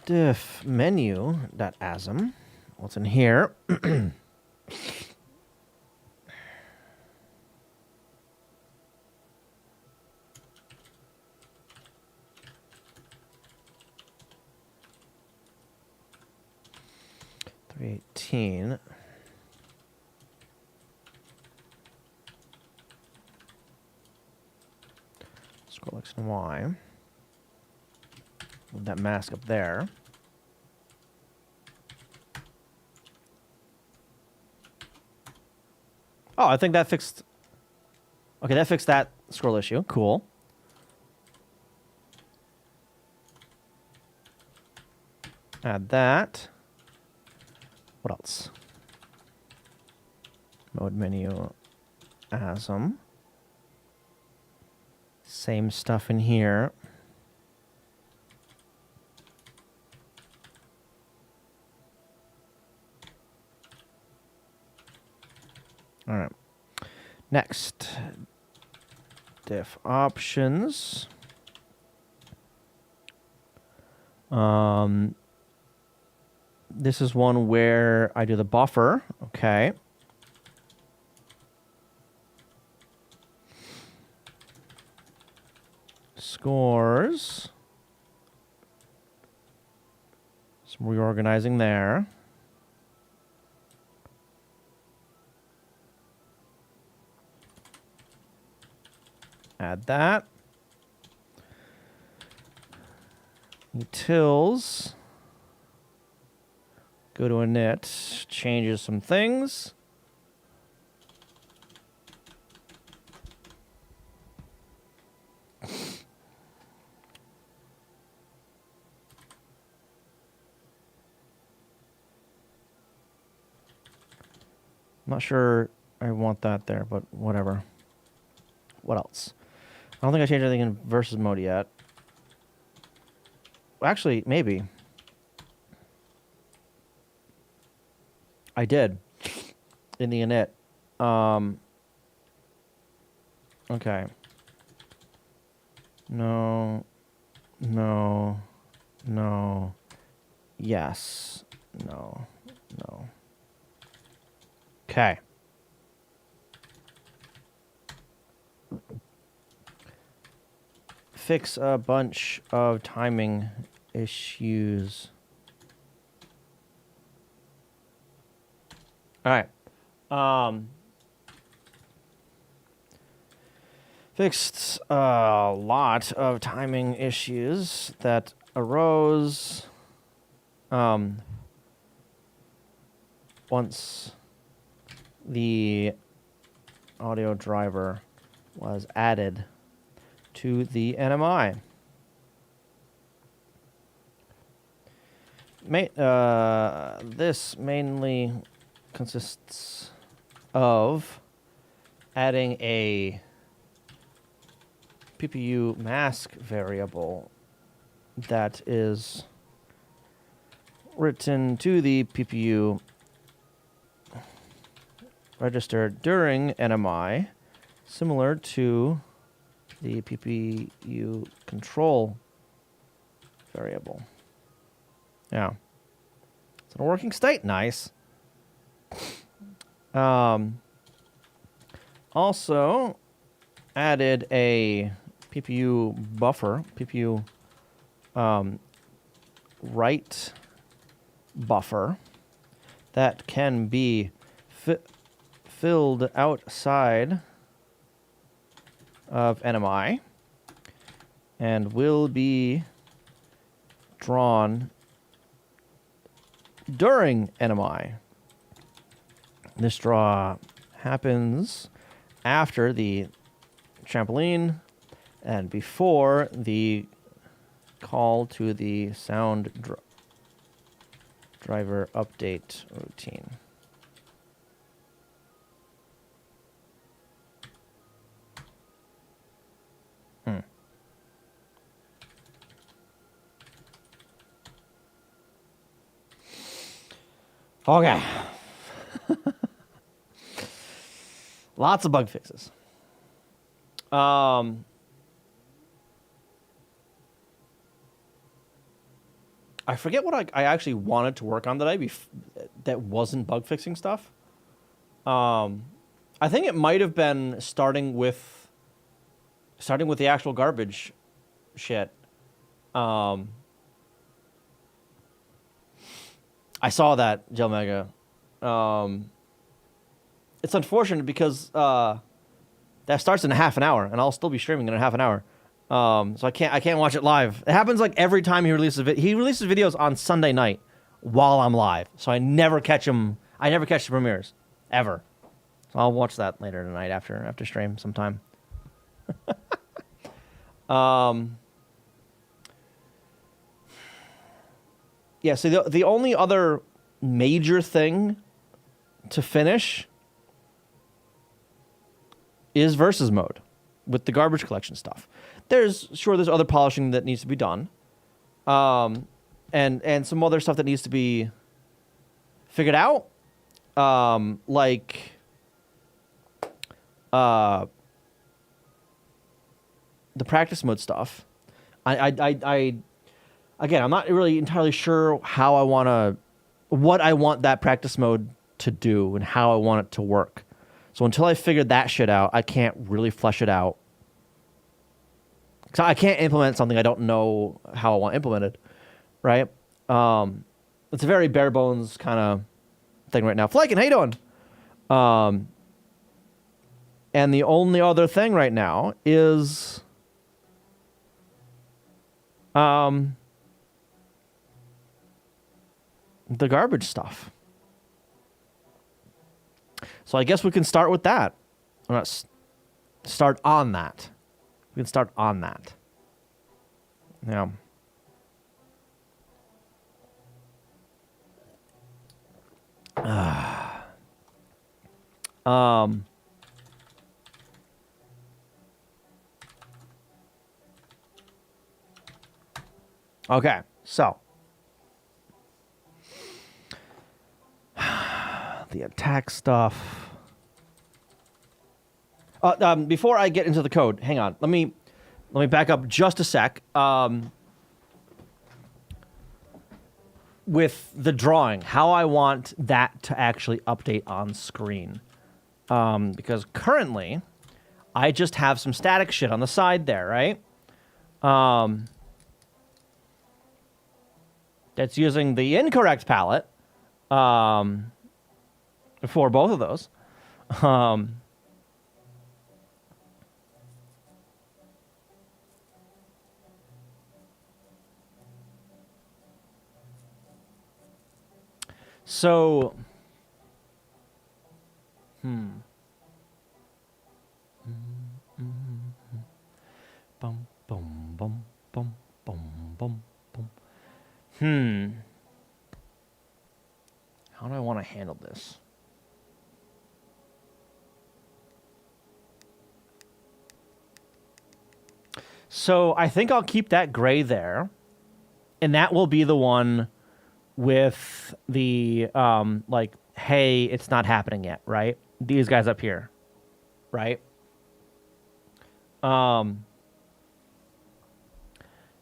Diff menu dot ASM. What's in here? 318. Scroll X and Y. Move that mask up there. Oh, I think that fixed... Okay, that fixed that scroll issue. Cool. Add that. What else? Mode menu, ASM. Same stuff in here. All right. Next, diff options. This is one where I do the buffer. Okay. Scores. Some reorganizing there. Add that. Utils. Go to init. Changes some things. I'm not sure I want that there, but whatever. What else? I don't think I changed anything in versus mode yet. Actually, maybe. I did. In the init. Okay. No. No. No. Yes. No. No. Okay. Fix a bunch of timing issues. All right. Fixed a lot of timing issues that arose once the audio driver was added to the NMI. This mainly consists of adding a PPU mask variable that is written to the PPU register during NMI, similar to the PPU control variable. Yeah. It's in a working state. Nice. Also added a PPU buffer, PPU write buffer that can be filled outside of NMI and will be drawn during NMI. This draw happens after the trampoline and before the call to the sound Driver update routine. Okay. Lots of bug fixes. I forget what I actually wanted to work on today that wasn't bug fixing stuff. I think it might have been starting with the actual garbage shit. I saw that, Gel Mega. It's unfortunate because that starts in a half an hour, and I'll still be streaming in a half an hour. So I can't watch it live. It happens like every time he releases he releases videos on Sunday night while I'm live. So I never catch him. I never catch the premieres ever. So I'll watch that later tonight after stream sometime. Yeah, so the only other major thing to finish is versus mode with the garbage collection stuff. There's other polishing that needs to be done, and some other stuff that needs to be figured out, like the practice mode stuff. Again, I'm not really entirely sure what I want that practice mode to do and how I want it to work. So until I figure that shit out, I can't really flesh it out. So I can't implement something I don't know how I want implemented, right? It's a very bare bones kind of thing right now. Flakin', how you doing? And the only other thing right now is the garbage stuff. So I guess we can start with that. Start on that. We can start on that. Yeah. Okay, so the attack stuff. Before I get into the code, hang on. Let me back up just a sec. With the drawing, how I want that to actually update on screen. Because currently, I just have some static shit on the side there, right? That's using the incorrect palette for both of those. So, Bum, bum, bum, bum, bum, bum, bum. How do I want to handle this? So I think I'll keep that gray there, and that will be the one with the like, hey, it's not happening yet, right? These guys up here, right? And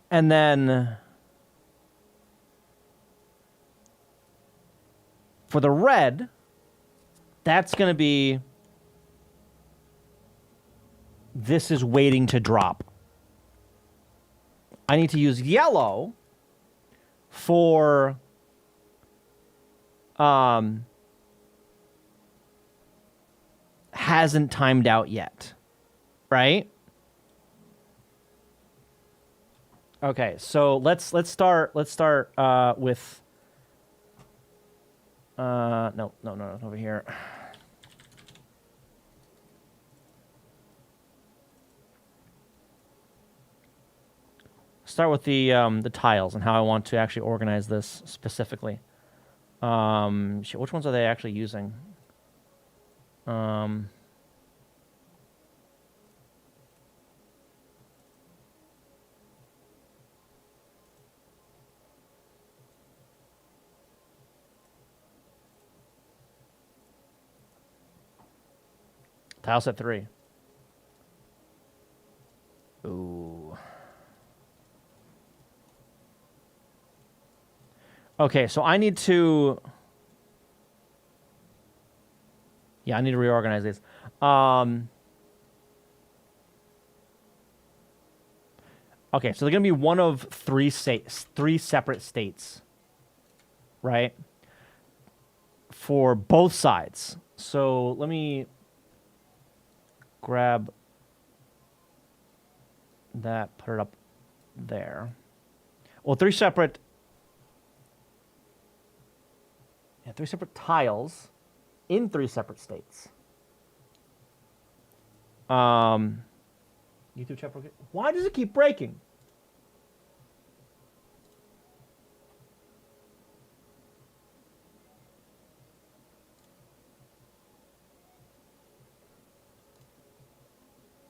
then for the red, that's going to be, this is waiting to drop. I need to use yellow for hasn't timed out yet, right? Okay, so let's start with no, over here. Start with the tiles and how I want to actually organize this specifically. Shit, which ones are they actually using? Tile set 3. Ooh. Okay, so I need to... Yeah, I need to reorganize these. Okay, so they're going to be one of three separate states, right? For both sides. So let me grab that, put it up there. Well, three separate tiles in three separate states. YouTube chat broke. Why does it keep breaking?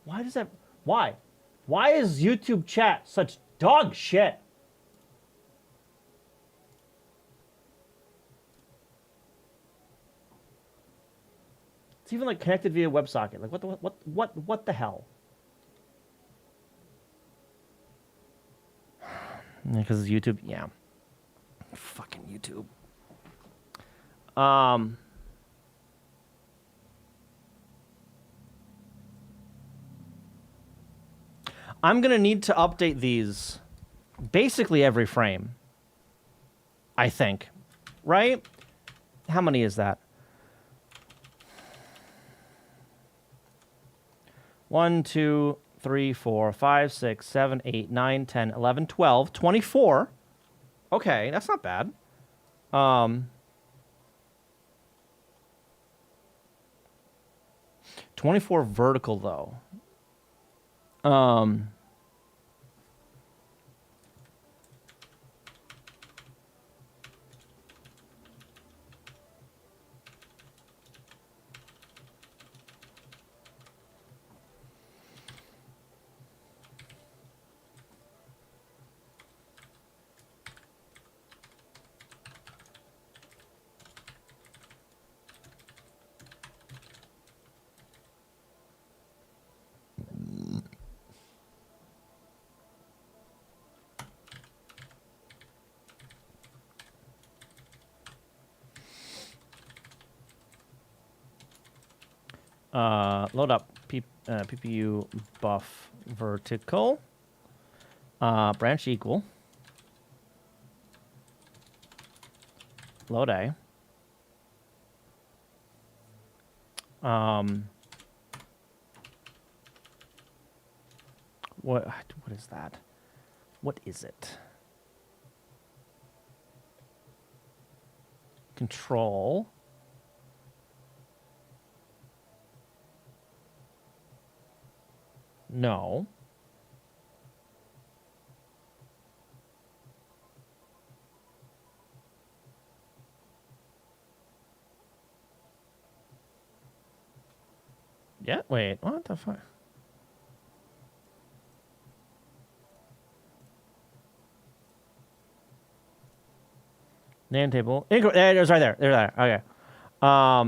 Why does that? Why? Why is YouTube chat such dog shit? It's even like connected via WebSocket. Like what the hell? Because it's YouTube. Yeah. Fucking YouTube. I'm gonna need to update these basically every frame. I think. Right? How many is that? 1, 2, 3, 4, 5, 6, 7, 8, 9, 10, 11, 12, 24. Okay, that's not bad. 24 vertical though. Load up PPU buff vertical. Branch equal. Load A. What is that? What is it? Control. No. Yeah, wait, what the fuck? Name table. It was right there. They're there. Okay. All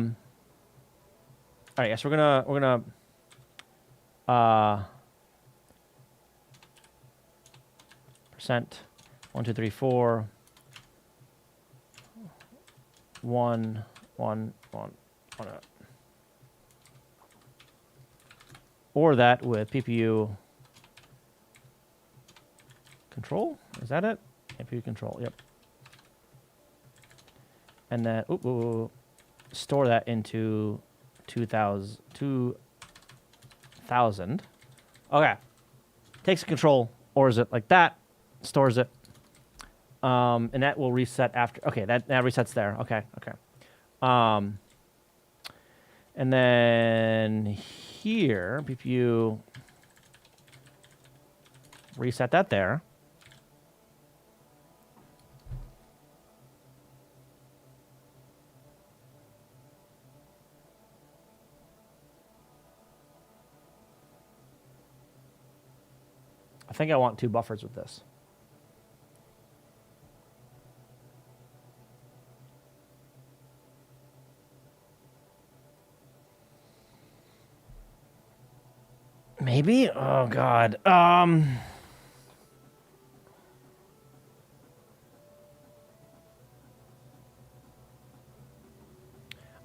right, yes, we're gonna percent 1, 2, 3, 4 1 1 1 1 or that with PPU control. Is that it? PPU control. Yep. And then store that into 2000. Okay. Takes a control, or is it like that? Stores it. And that will reset after. Okay, that resets there. Okay. And then here, PPU reset that there. I think I want 2 buffers with this. Maybe? Oh, God. I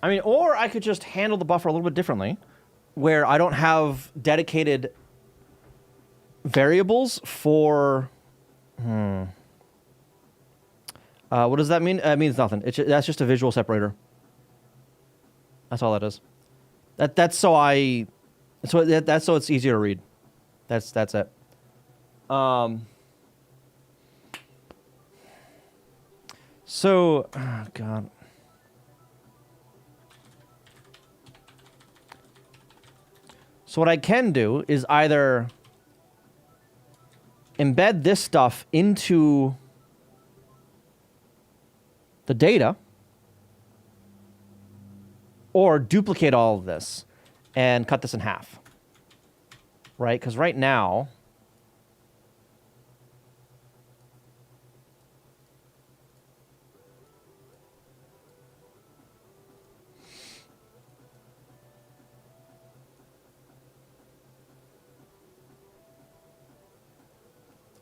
mean, or I could just handle the buffer a little bit differently, where I don't have dedicated variables for... what does that mean? It means nothing. That's just a visual separator. That's all that is. That's so it's easier to read. That's it. So, oh God. So what I can do is either embed this stuff into the data, or duplicate all of this and cut this in half, right? Because right now,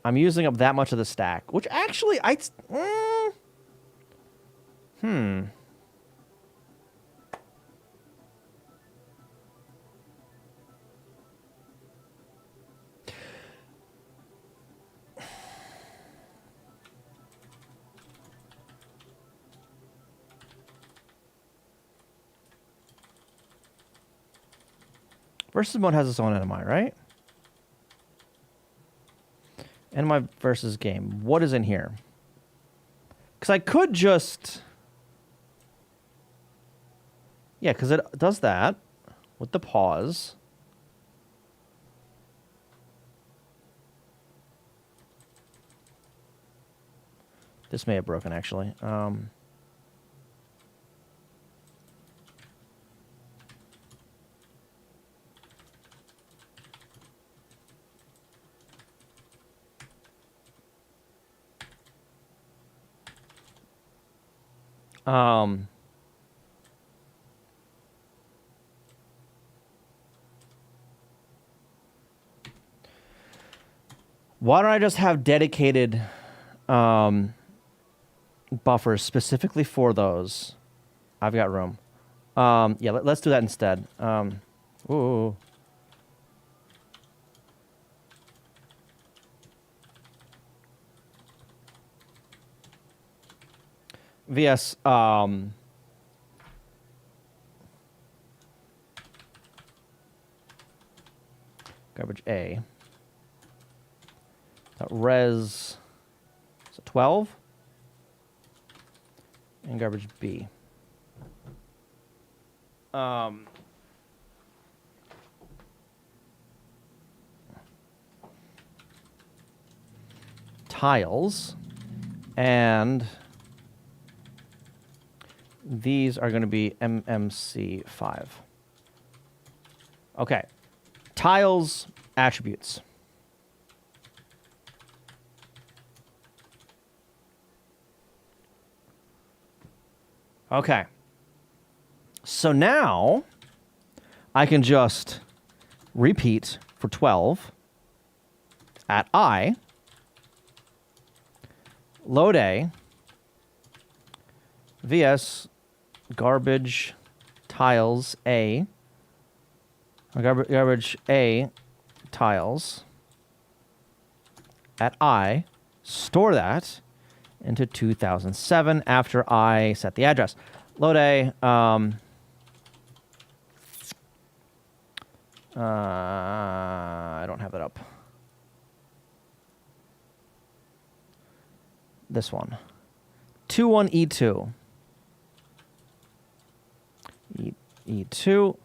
I'm using up that much of the stack, which actually versus mode has its own NMI, right? NMI versus game. What is in here? Because I could just... Yeah, because it does that with the pause. This may have broken, actually. Why don't I just have dedicated buffers specifically for those? I've got room. Yeah, let's do that instead. Ooh. VS, garbage A. Res, is it 12? And garbage B. Tiles, and these are going to be MMC5. Okay. Tiles, attributes. Okay. So now I can just repeat for 12 at I, load A, VS, garbage, tiles, A, garbage A, tiles, at I, store that into 2007 after I set the address. Load A, I don't have that up. This one. 21E2. E2.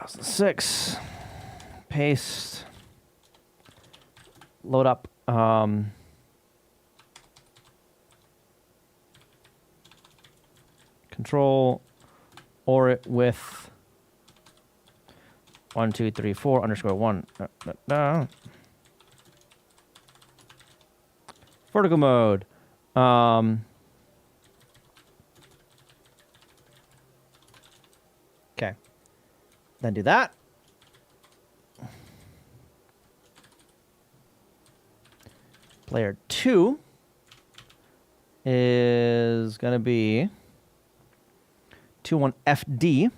2006. Paste. Load up. Control or it with 1, 2, 3, 4 underscore 1. Vertical mode. Okay. Then do that. Player 2 is going to be 21FD.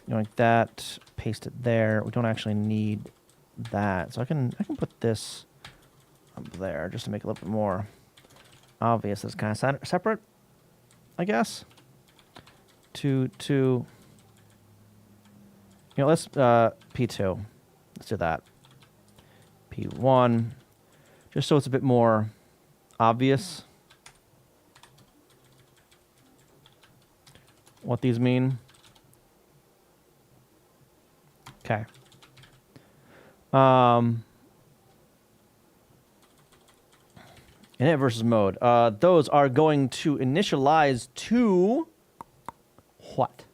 Like that, paste it there. We don't actually need that. So I can put this up there just to make it a little bit more obvious. It's kind of separate, I guess. Two. You know, let's P2. Let's do that. P1, just so it's a bit more obvious what these mean. Okay. Init versus mode. Those are going to initialize to what?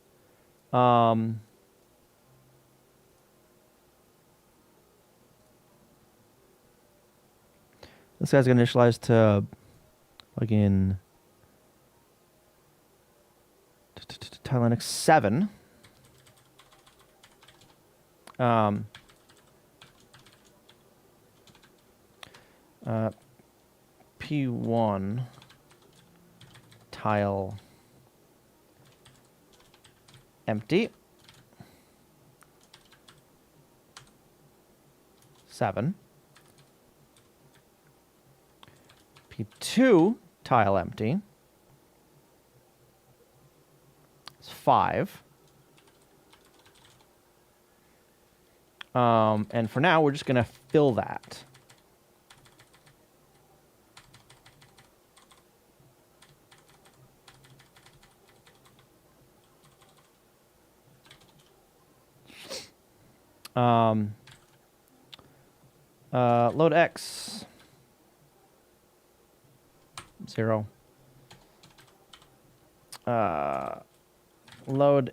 This guy's going to initialize to again Linux 7. P1 tile empty 7. P2 tile empty is 5. And for now, we're just going to fill that. Load X 0. Load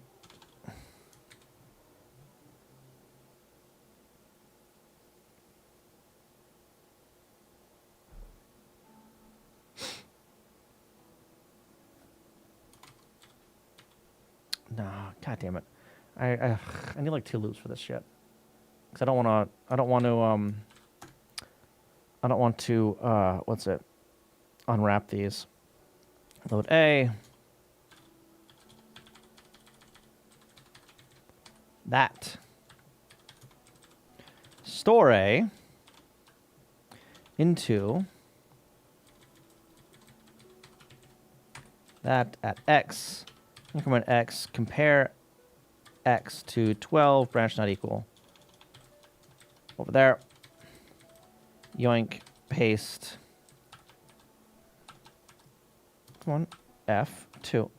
no, god damn it. I need like 2 loops for this shit. Cuz I don't want to what's it? Unwrap these. Load A. That. Store A into that at X. Increment X. Compare X to 12. Branch not equal. Over there. Yoink. Paste. Come on. F2.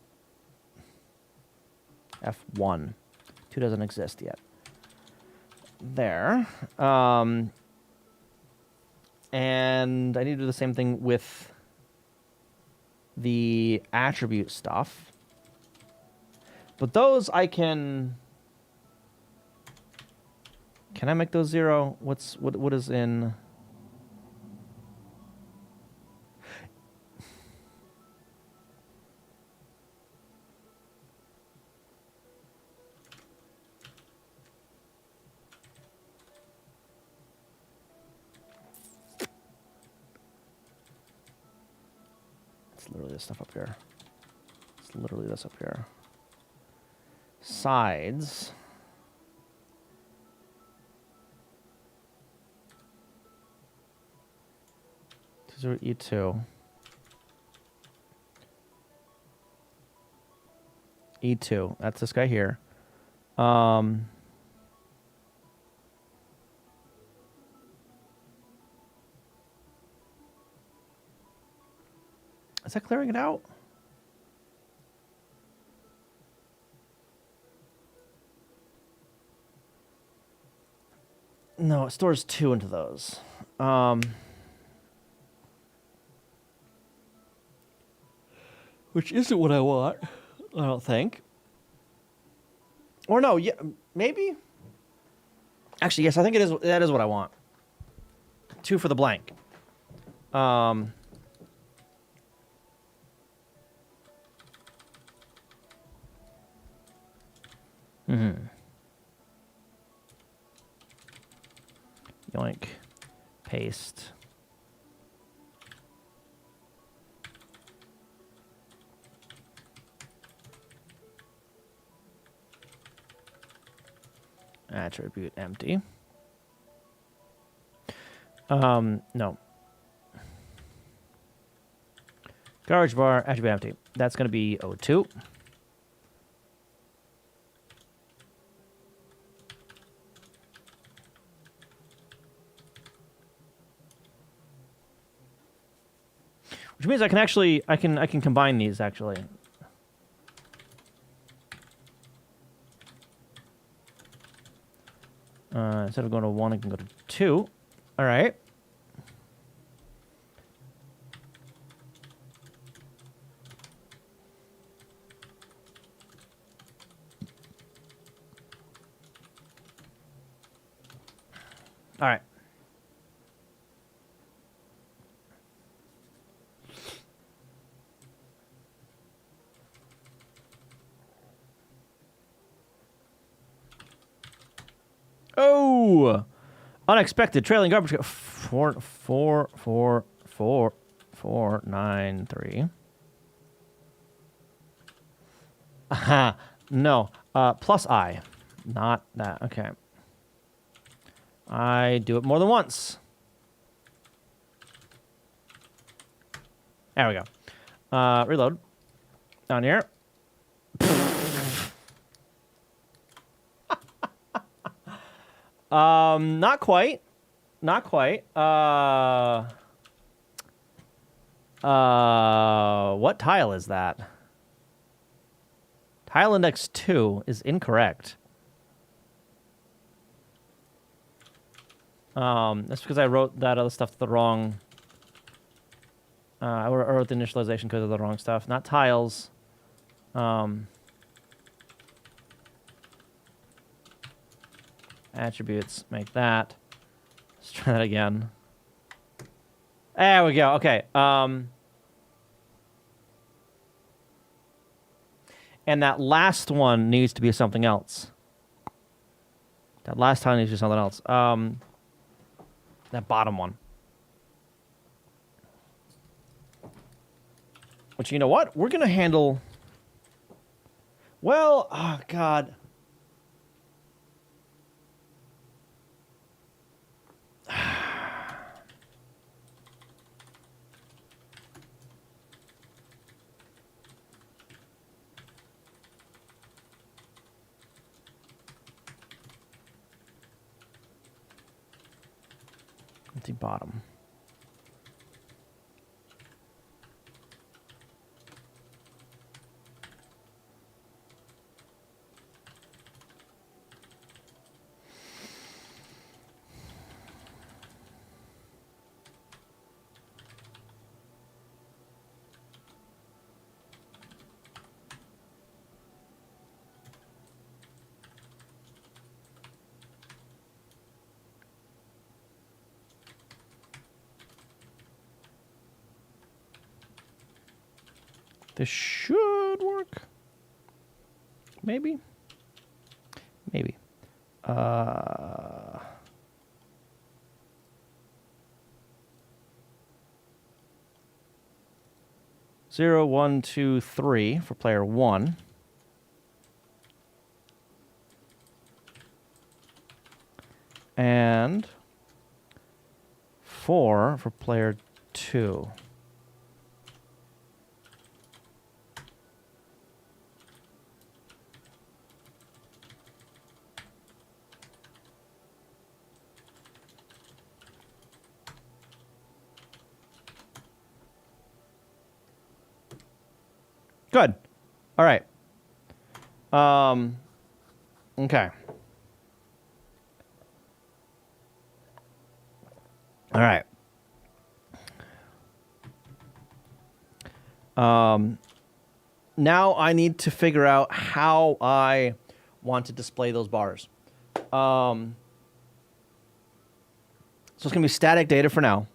F1. 2 doesn't exist yet. There. And I need to do the same thing with the attribute stuff. But those I can... Can I make those 0? What is in... Literally this stuff up here. It's literally this up here. Sides. E2. E2. That's this guy here. Is that clearing it out? No, it stores 2 into those. Which isn't what I want, I don't think. Or no, yeah, maybe? Actually, yes, I think it is. That is what I want. 2 for the blank. Yoink. Paste. Attribute empty. No. Garbage bar, attribute empty. That's going to be O2. Which means I can actually, I can combine these actually. Instead of going to 1, I can go to 2. All right. All right. Oh, unexpected trailing garbage. 4 4 4 4 4 9 3. Aha, no. Plus I, not that. Okay. I do it more than once. There we go. Reload. Down here. Not quite. Not quite. What tile is that? Tile index 2 is incorrect. That's because I wrote that other stuff to the wrong... I wrote the initialization code of the wrong stuff. Not tiles. Attributes, make that. Let's try that again. There we go. Okay. And that last one needs to be something else. That last time needs to be something else. That bottom one. Which, you know what? We're going to handle... Well, oh, God. Empty bottom. This should work. Maybe. Maybe. 0, 1, 2, 3 for player 1. And 4 for player 2. Good. All right. Okay. All right. Now I need to figure out how I want to display those bars. So it's going to be static data for now.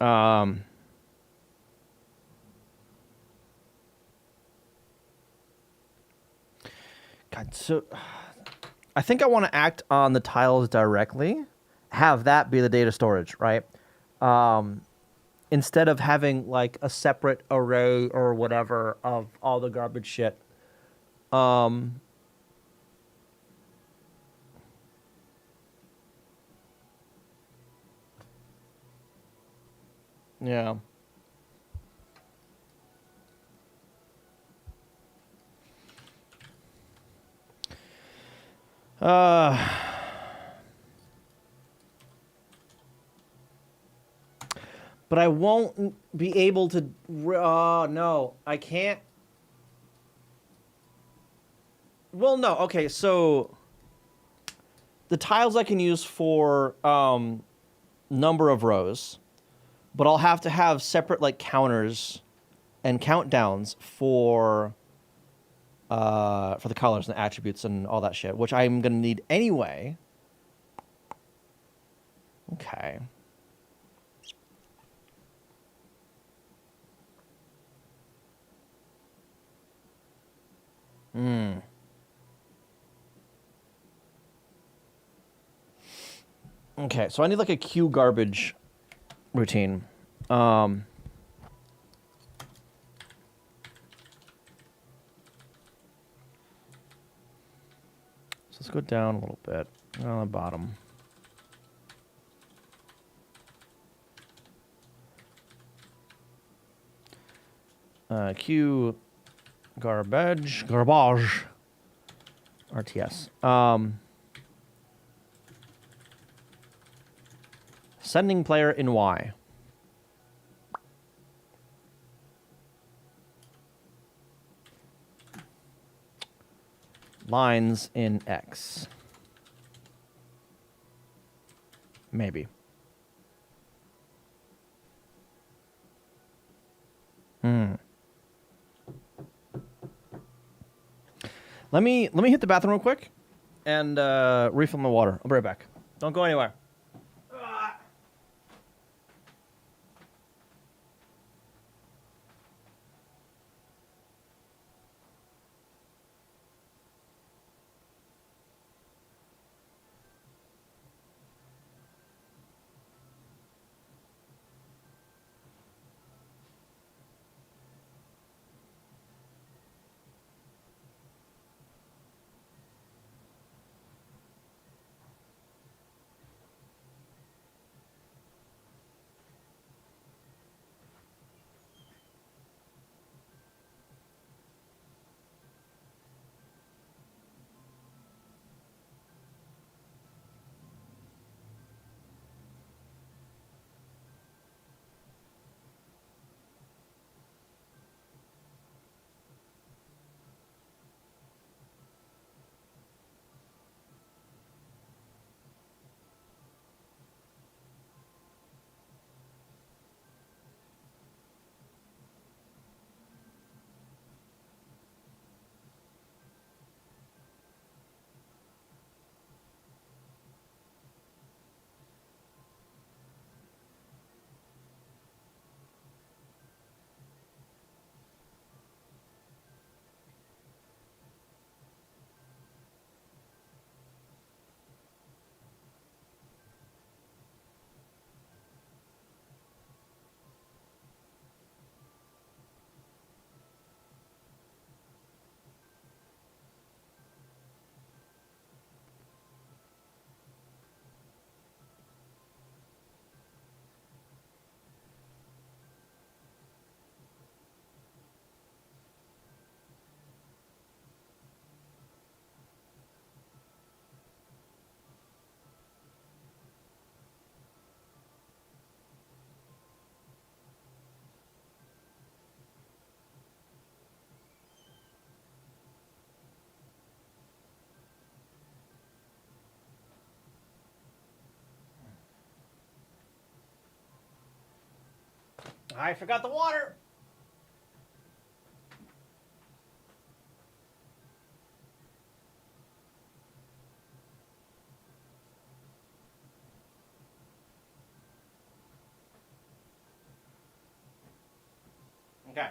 God, so I think I want to act on the tiles directly. Have that be the data storage, right? Instead of having like a separate array or whatever of all the garbage shit. Yeah. But I won't be able to. No, I can't. Well, no. Okay, so the tiles I can use for number of rows, but I'll have to have separate like counters and countdowns for the colors and the attributes and all that shit, which I'm gonna need anyway. Okay. Okay, so I need like a queue garbage routine. So let's go down a little bit on the bottom. Queue garbage RTS. Sending player in Y. Lines in X. Maybe. Let me hit the bathroom real quick and refill my water. I'll be right back. Don't go anywhere. I forgot the water. Okay.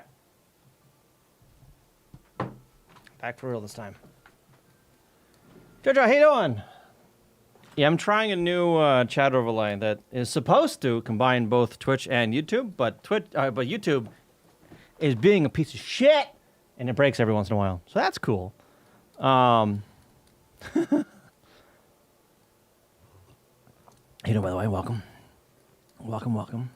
Back for real this time. Jojo, how you doing? Yeah, I'm trying a new chat overlay that is supposed to combine both Twitch and YouTube, but YouTube is being a piece of shit, and it breaks every once in a while. So that's cool. You know, by the way, welcome. Welcome.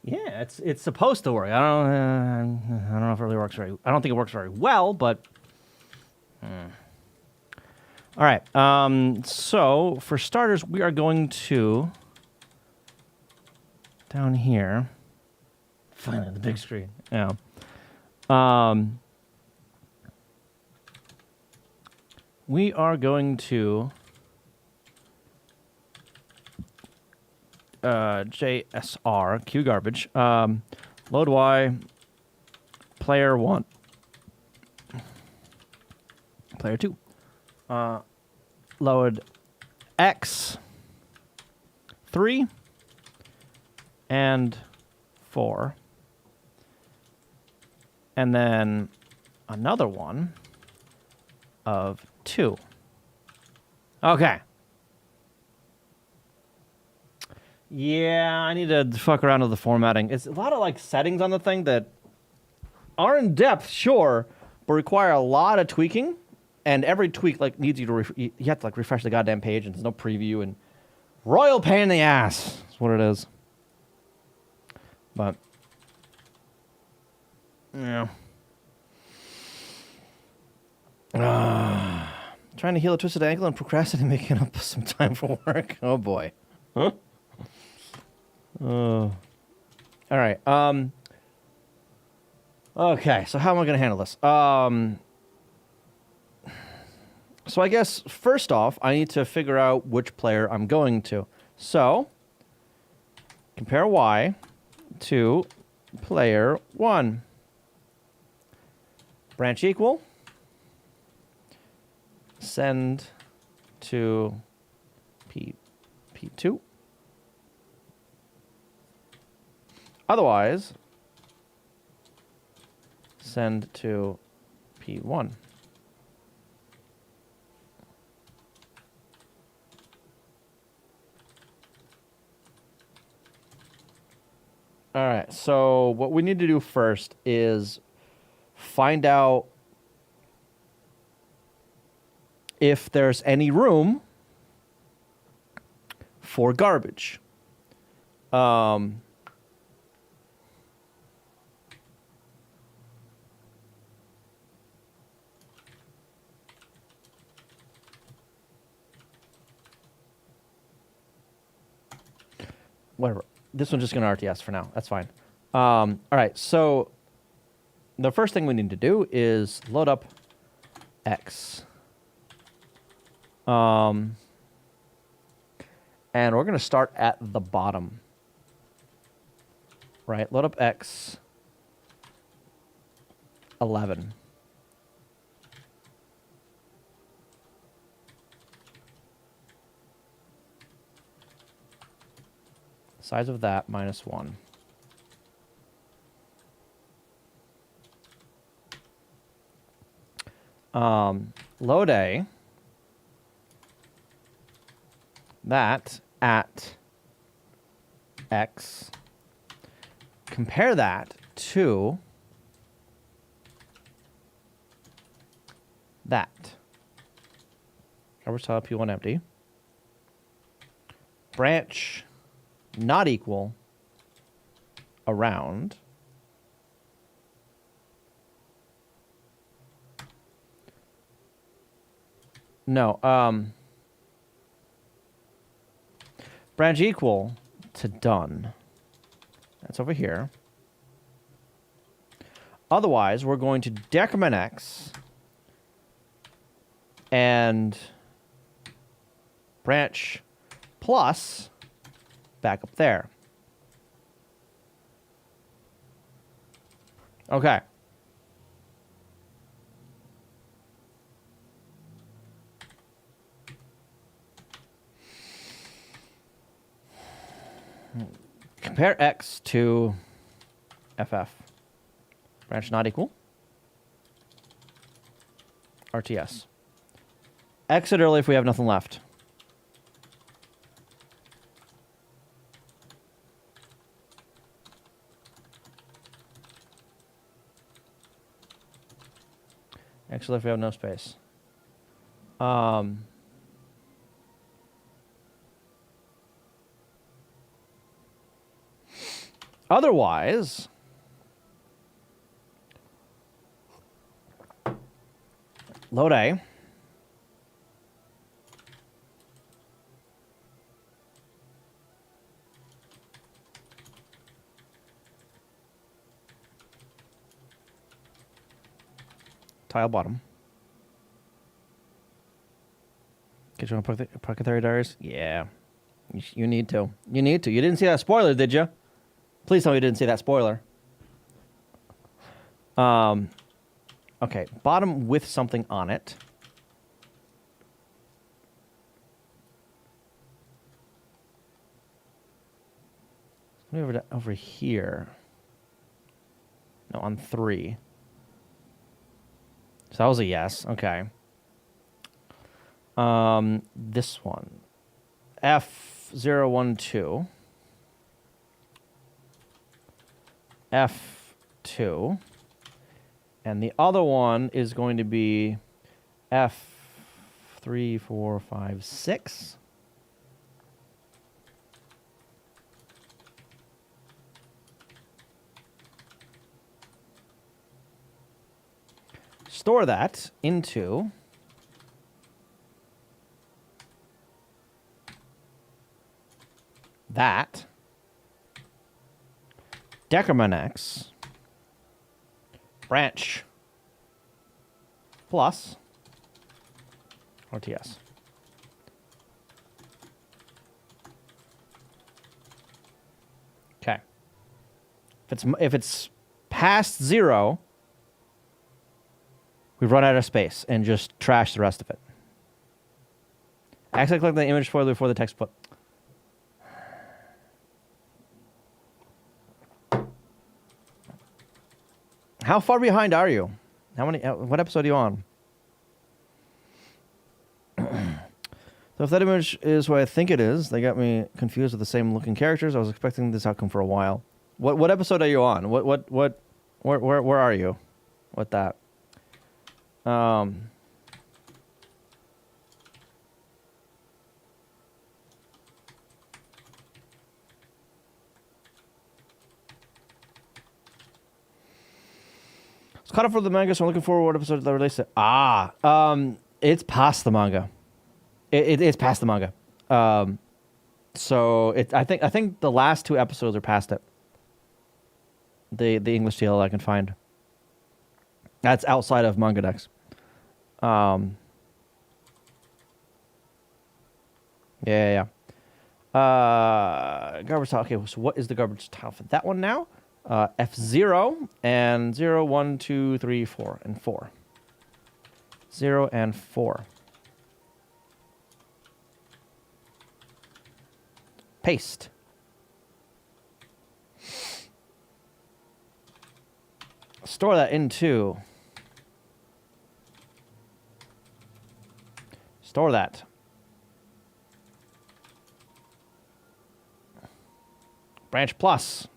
Yeah, it's supposed to work. I don't know if it really works I don't think it works very well, but. All right. So for starters, we are going to down here. Finally, the big screen. Yeah. We are going to JSR Q garbage. Load Y. Player 1. Player 2. Load X 3 and 4, and then another one of 2. Okay. Yeah, I need to fuck around with the formatting. It's a lot of like settings on the thing that are in depth, sure, but require a lot of tweaking. And every tweak like needs you to you have to like refresh the goddamn page, and there's no preview, and royal pain in the ass. That's what it is. But yeah, trying to heal a twisted ankle and procrastinating making up some time for work. Oh boy. Huh? All right. Okay. So how am I gonna handle this? So I guess, first off, I need to figure out which player I'm going to. So, compare Y to player 1. Branch equal. Send to P2. Otherwise, send to P1. All right, so what we need to do first is find out if there's any room for garbage. Whatever. This one's just going to RTS for now. That's fine. All right, so the first thing we need to do is load up X. And we're going to start at the bottom. Right, load up X 11. Size of that -1. Load A. That at X. Compare that to that. Garbage tile P1 empty. Branch not equal around no branch equal to done. That's over here. Otherwise, we're going to decrement X and branch plus back up there. Okay. Compare X to FF. Branch not equal. RTS. Exit early if we have nothing left. Exit if we have no space. Otherwise, load A. Tile bottom. Get you on Pocket Theory Diaries? Yeah. You need to. You need to. You didn't see that spoiler, did you? Please tell me you didn't see that spoiler. Okay. Bottom with something on it. Over here. No, on 3. So that was a yes. Okay. This one. F012. F2. And the other one is going to be F3, 4, 5, 6. Store that into that decrement X branch plus RTS. Okay. If it's past 0, we run out of space and just trash the rest of it. Accidentally click the image spoiler before the text put. How far behind are you? How many? What episode are you on? So if that image is what I think it is, they got me confused with the same looking characters. I was expecting this outcome for a while. What episode are you on? Where are you with that? It's caught up for the manga, so I'm looking forward to what episode they release it. It's past the manga. It's past the manga. So I think the last 2 episodes are past it. The English TL I can find. That's outside of Manga Dex. Yeah. Garbage tile. Okay, so what is the garbage tile for that one now? F0 and 0, 1, 2, 3, 4, and 4. 0 and 4. Paste. Store that into. Store that. Branch plus.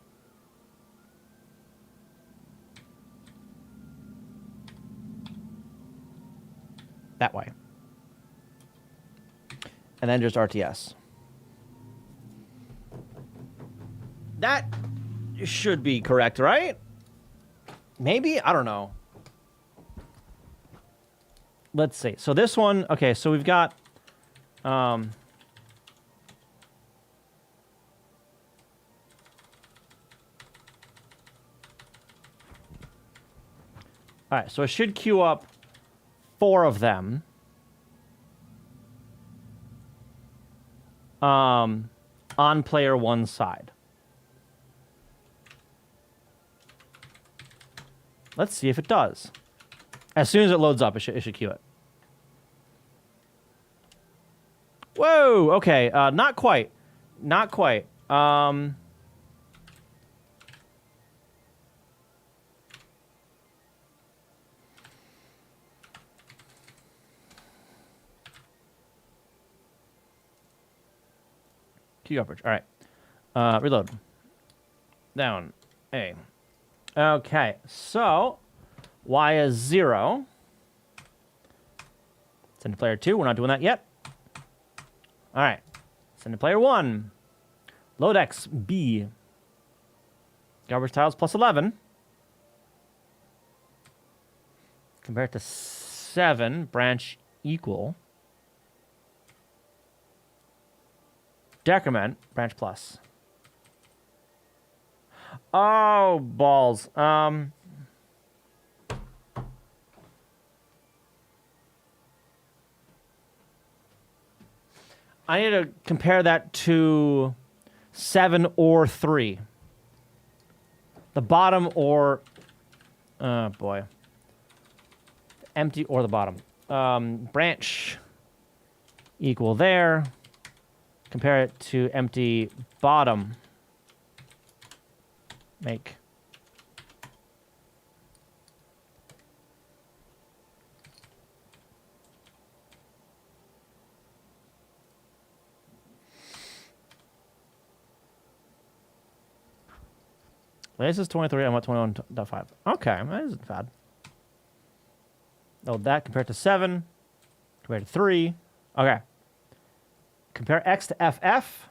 That way. And then just RTS. That should be correct, right? Maybe? I don't know. Let's see. So this one, okay, so we've got all right, so it should queue up 4 of them. On player 1 side. Let's see if it does. As soon as it loads up, it should queue it. Whoa, okay, not quite. Not quite. Queue coverage, all right. Reload. Down, A. Okay, so Y is 0. Send to player 2, we're not doing that yet. All right, send to player 1. Load X, B. Garbage tiles plus 11. Compared to 7, branch equal. Decrement, branch plus. Oh, balls. I need to compare that to 7 or 3. The bottom or... Oh, boy. Empty or the bottom. Branch equal there. Compare it to empty bottom. Make. This is 23, I'm at 21.5. Okay, that isn't bad. Oh, that compared to 7, compared to 3. Okay. Compare X to FF.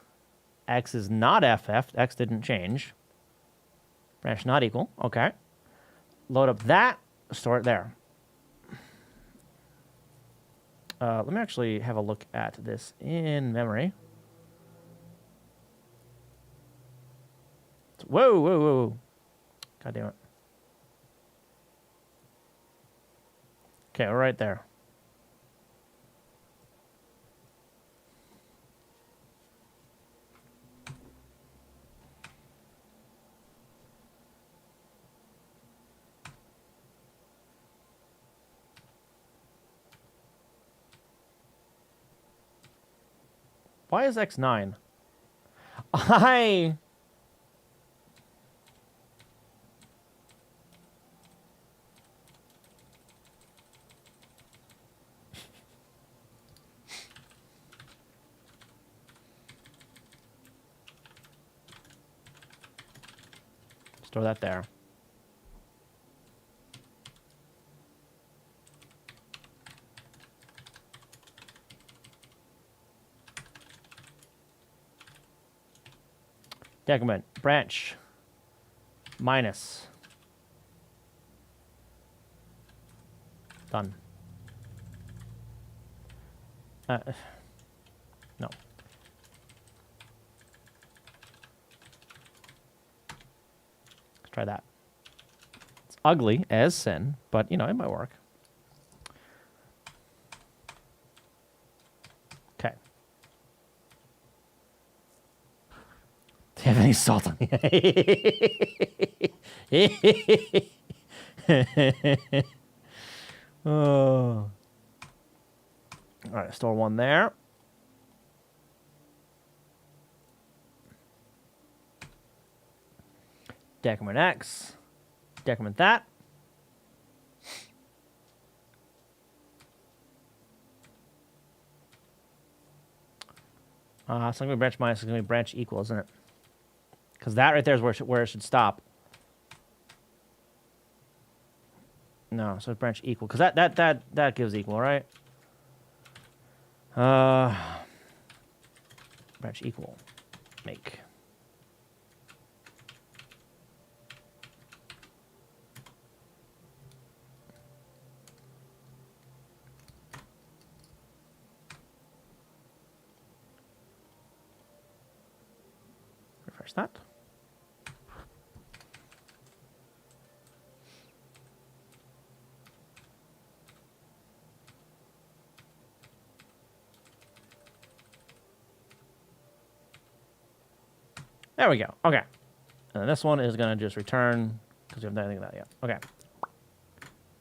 X is not FF. X didn't change. Branch not equal. Okay. Load up that. Store it there. Let me actually have a look at this in memory. Whoa, whoa, whoa. God damn it. Okay, we're right there. Why is X 9? Store that there. Decrement, branch, minus. Done. No. Let's try that. It's ugly as sin, but, you know, it might work. Okay. Do you have any salt on you? Oh. All right, store one there. Decrement X. Decrement that. So I'm going to branch minus, it's going to be branch equal, isn't it? Because that right there is where it should stop. No, so it's branch equal. Because that gives equal, right? Branch equal. Make. Refresh that. There we go. Okay. And then this one is going to just return because we haven't done anything with that yet. Okay.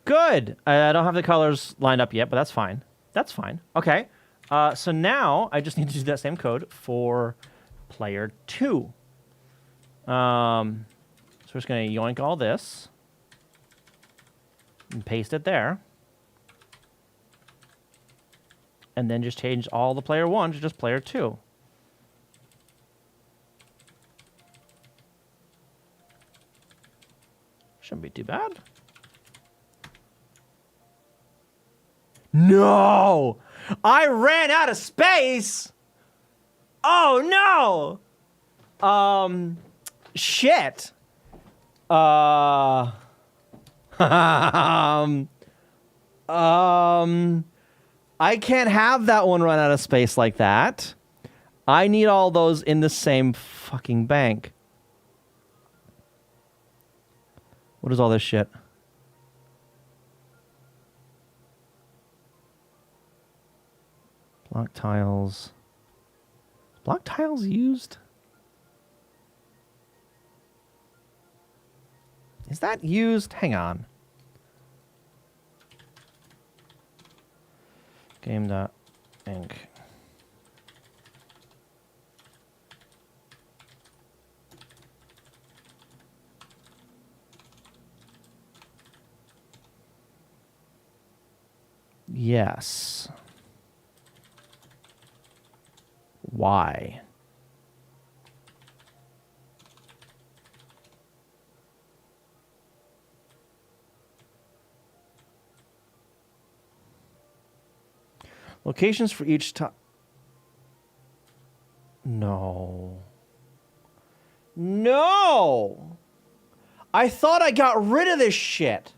Good. I don't have the colors lined up yet, but that's fine. That's fine. Okay. So now I just need to do that same code for player 2. So we're just going to yoink all this and paste it there. And then just change all the player 1 to just player 2. Shouldn't be too bad. No! I ran out of space! Oh no! Shit. I can't have that one run out of space like that. I need all those in the same fucking bank. What is all this shit? Block tiles. Block tiles used? Is that used? Hang on. Game.inc. Yes. Why? Locations for each time. No. No! I thought I got rid of this shit.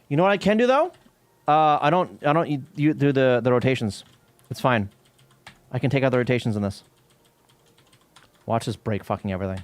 You know what I can do though? I don't you do the rotations. It's fine. I can take out the rotations in this. Watch this break fucking everything.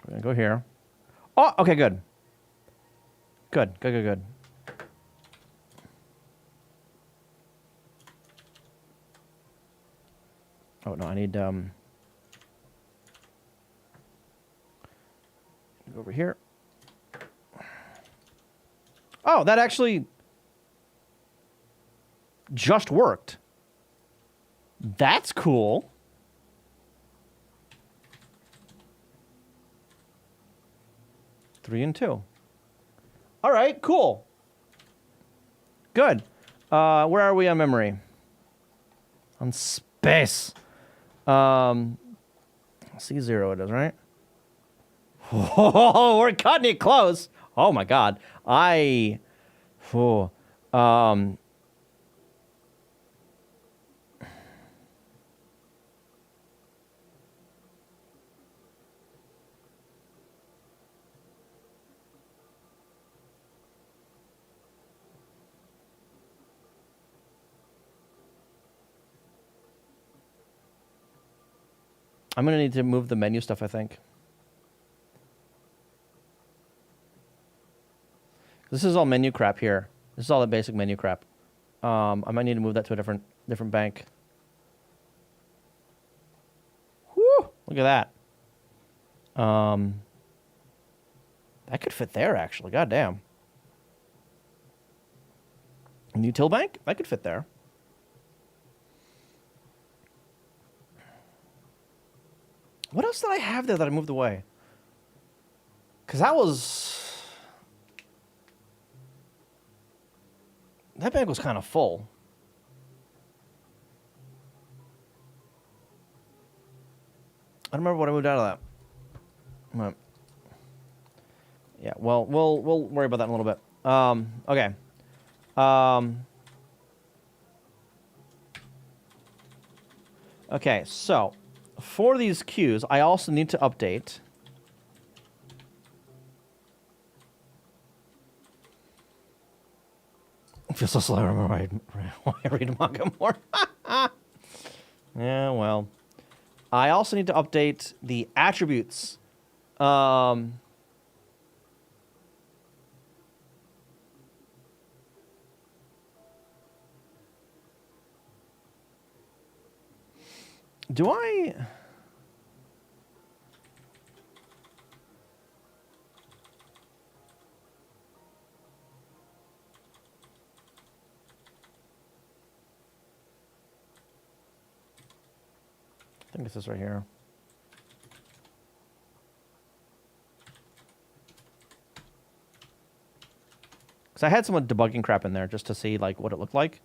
We're gonna go here. Oh, okay, good. Good. Oh no, I need go over here. Oh, that actually just worked. That's cool. Three and two. All right, cool. Good. Where are we on memory? On space. C0 it is, right? Oh, we're cutting it close. Oh my God. I'm gonna need to move the menu stuff, I think. This is all menu crap here. This is all the basic menu crap. I might need to move that to a different bank. Whew, look at that. That could fit there, actually. God damn. A new till bank? That could fit there. What else did I have there that I moved away? Because that bank was kind of full. I don't remember what I moved out of that. But yeah, well, we'll worry about that in a little bit. Okay. Okay, so for these queues, I also need to update. I feel so slow. I remember why I read manga more. Yeah, well. I also need to update the attributes. Do I... I think it's this right here. Because I had some debugging crap in there just to see like what it looked like.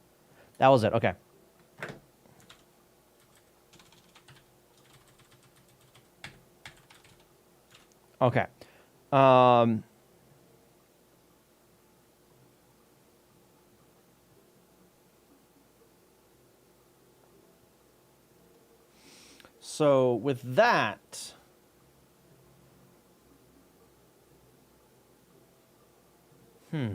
That was it. Okay. Okay. So with that, I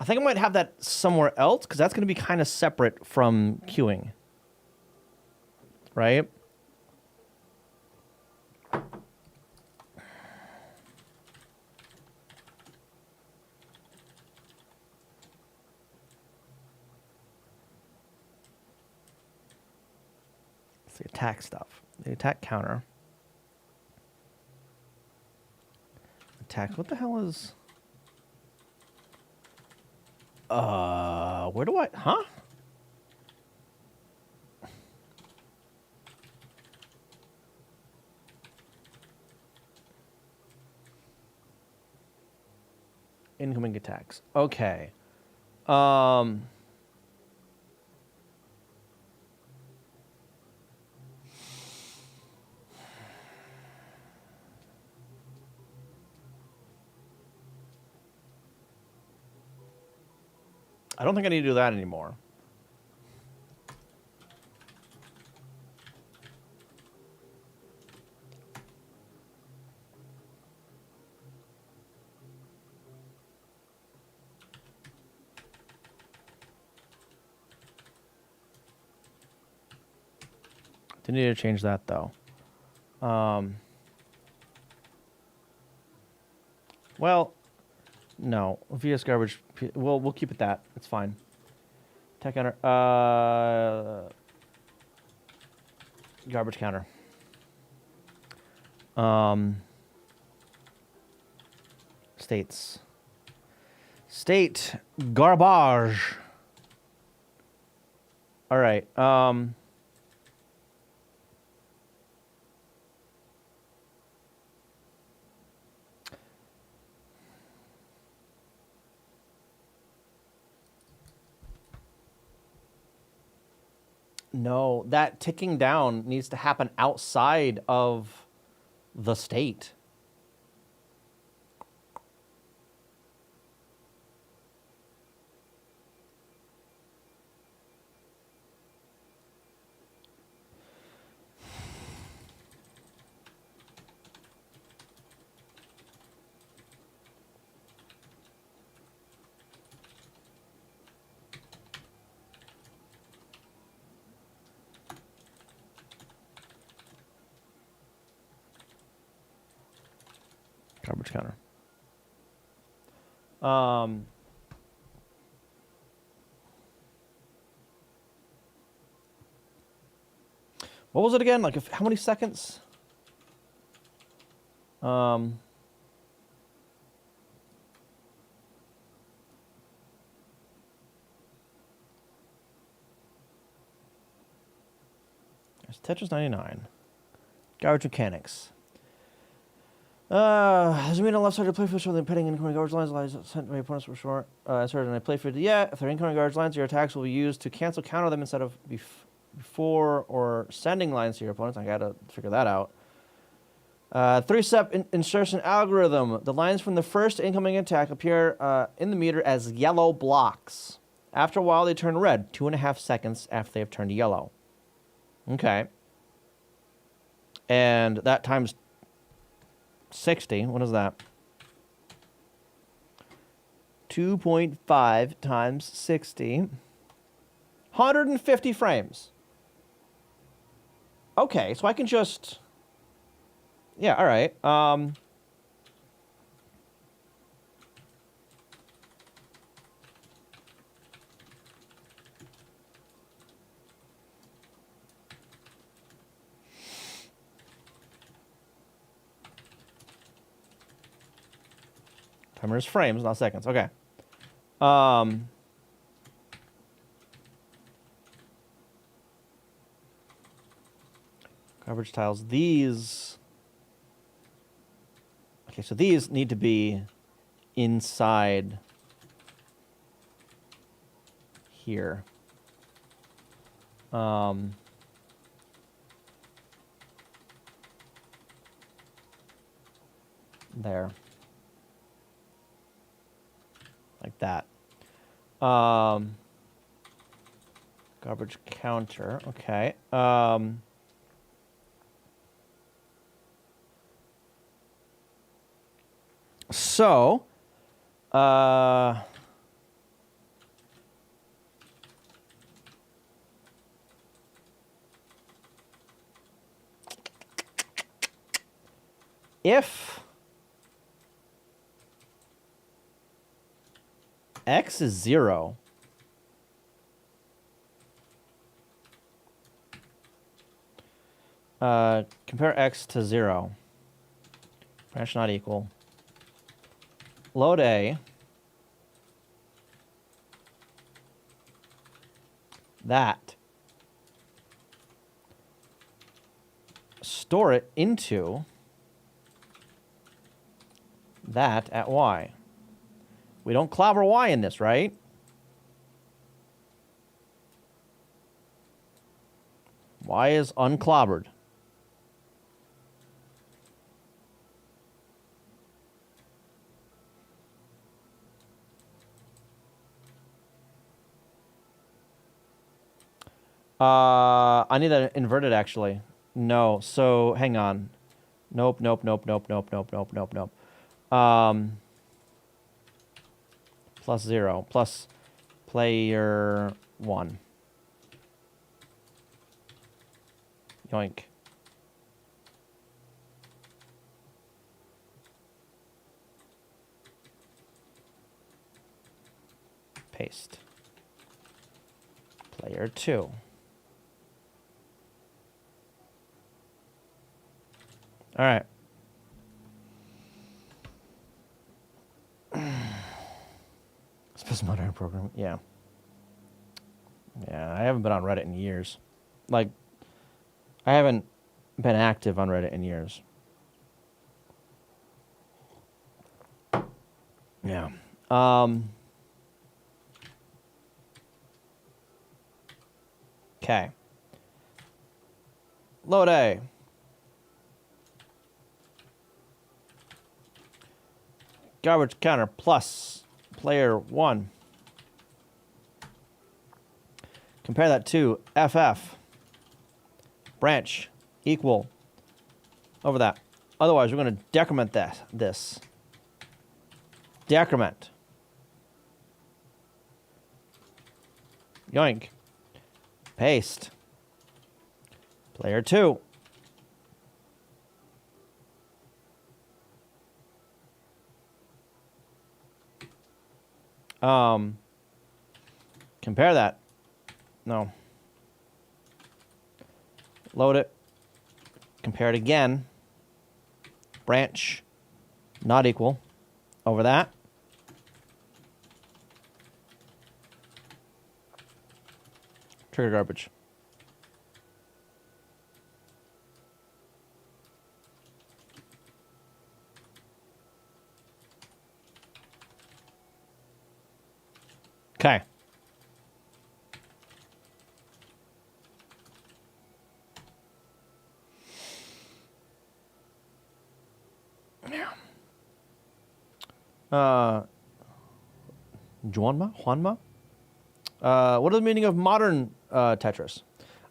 think I might have that somewhere else because that's going to be kind of separate from queuing, right? It's the attack stuff, the attack counter. Attack. What the hell is? Where do I? Huh? Incoming attacks. Okay. I don't think I need to do that anymore. Do need to change that though. Well, no. VS garbage. We'll keep it that. It's fine. Tech counter. Garbage counter. States. State garbage. All right. No, that ticking down needs to happen outside of the state. Garbage counter. What was it again? Like, how many seconds? There's Tetris 99. Garbage mechanics. Does it mean on the left side of the playfield show the impending incoming garbage lines sent my opponents were short? Inserted in a playfield. Yeah, if they're incoming garbage lines, your attacks will be used to counter them instead of before or sending lines to your opponents. I gotta figure that out. Three-step insertion algorithm. The lines from the first incoming attack appear in the meter as yellow blocks. After a while, they turn red, 2.5 seconds after they have turned yellow. Okay. And that times 60, what is that? 2.5 times 60. 150 frames. Okay, so I can just... Yeah, all right. Timer is frames, not seconds. Okay. Garbage tiles. These... Okay, so these need to be inside here. There. Like that. Garbage counter. Okay. So, if x is 0, compare x to 0. Branch not equal. Load A. That. Store it into that at Y. We don't clobber Y in this, right? Y is unclobbered. I need that inverted, actually. No, so hang on. Nope, nope, nope, nope, nope, nope, nope, nope, nope. Plus 0, plus player 1. Yoink. Paste. Player 2. All right. Special modern program. Yeah. Yeah, I haven't been on Reddit in years. Like, I haven't been active on Reddit in years. Yeah. Okay. Load A. Garbage counter plus player 1. Compare that to FF. Branch equal over that. Otherwise, we're going to decrement this. Decrement. Yoink. Paste. Player 2. Compare that. No. Load it. Compare it again. Branch. Not equal. Over that. Trigger garbage. Okay. Juanma? What is the meaning of modern Tetris?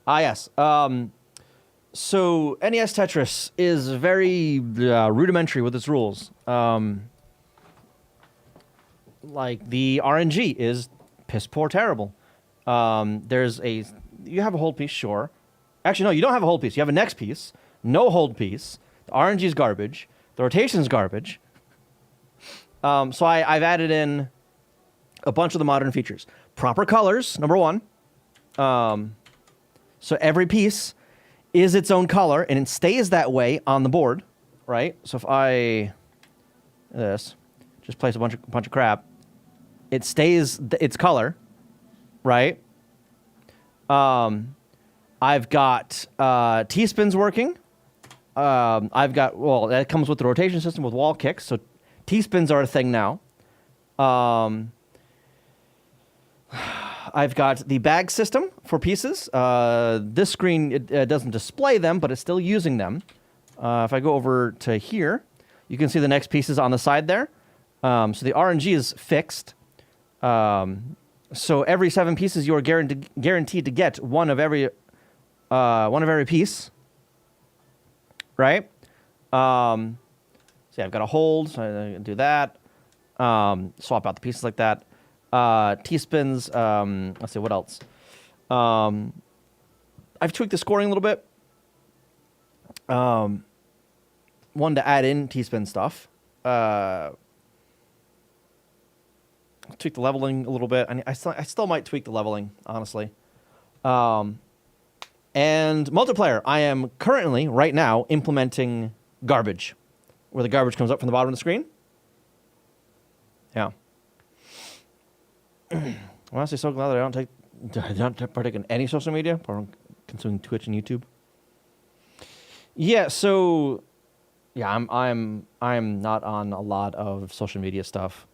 Yes. So NES Tetris is very rudimentary with its rules. Like the RNG is piss poor terrible. You have a hold piece, sure. Actually, no, you don't have a hold piece. You have a next piece, no hold piece. The RNG is garbage. The rotation is garbage. So I've added in a bunch of the modern features. Proper colors, number one. So every piece is its own color, and it stays that way on the board, right? So if I just place a bunch of crap, it stays its color, right? I've got T-spins working. That comes with the rotation system with wall kicks, so T-spins are a thing now. I've got the bag system for pieces. This screen, it doesn't display them, but it's still using them. If I go over to here, you can see the next pieces on the side there. So the RNG is fixed. So every 7 pieces, you are guaranteed to get one of every piece, right? See, I've got a hold, so I can do that. Swap out the pieces like that. T-spins, let's see, what else? I've tweaked the scoring a little bit. One to add in T-spin stuff. Tweak the leveling a little bit. I still might tweak the leveling, honestly. And multiplayer. I am currently, right now, implementing garbage, where the garbage comes up from the bottom of the screen. Yeah. I'm honestly so glad that I don't partake in any social media, apart from consuming Twitch and YouTube. Yeah, so yeah, I'm not on a lot of social media stuff.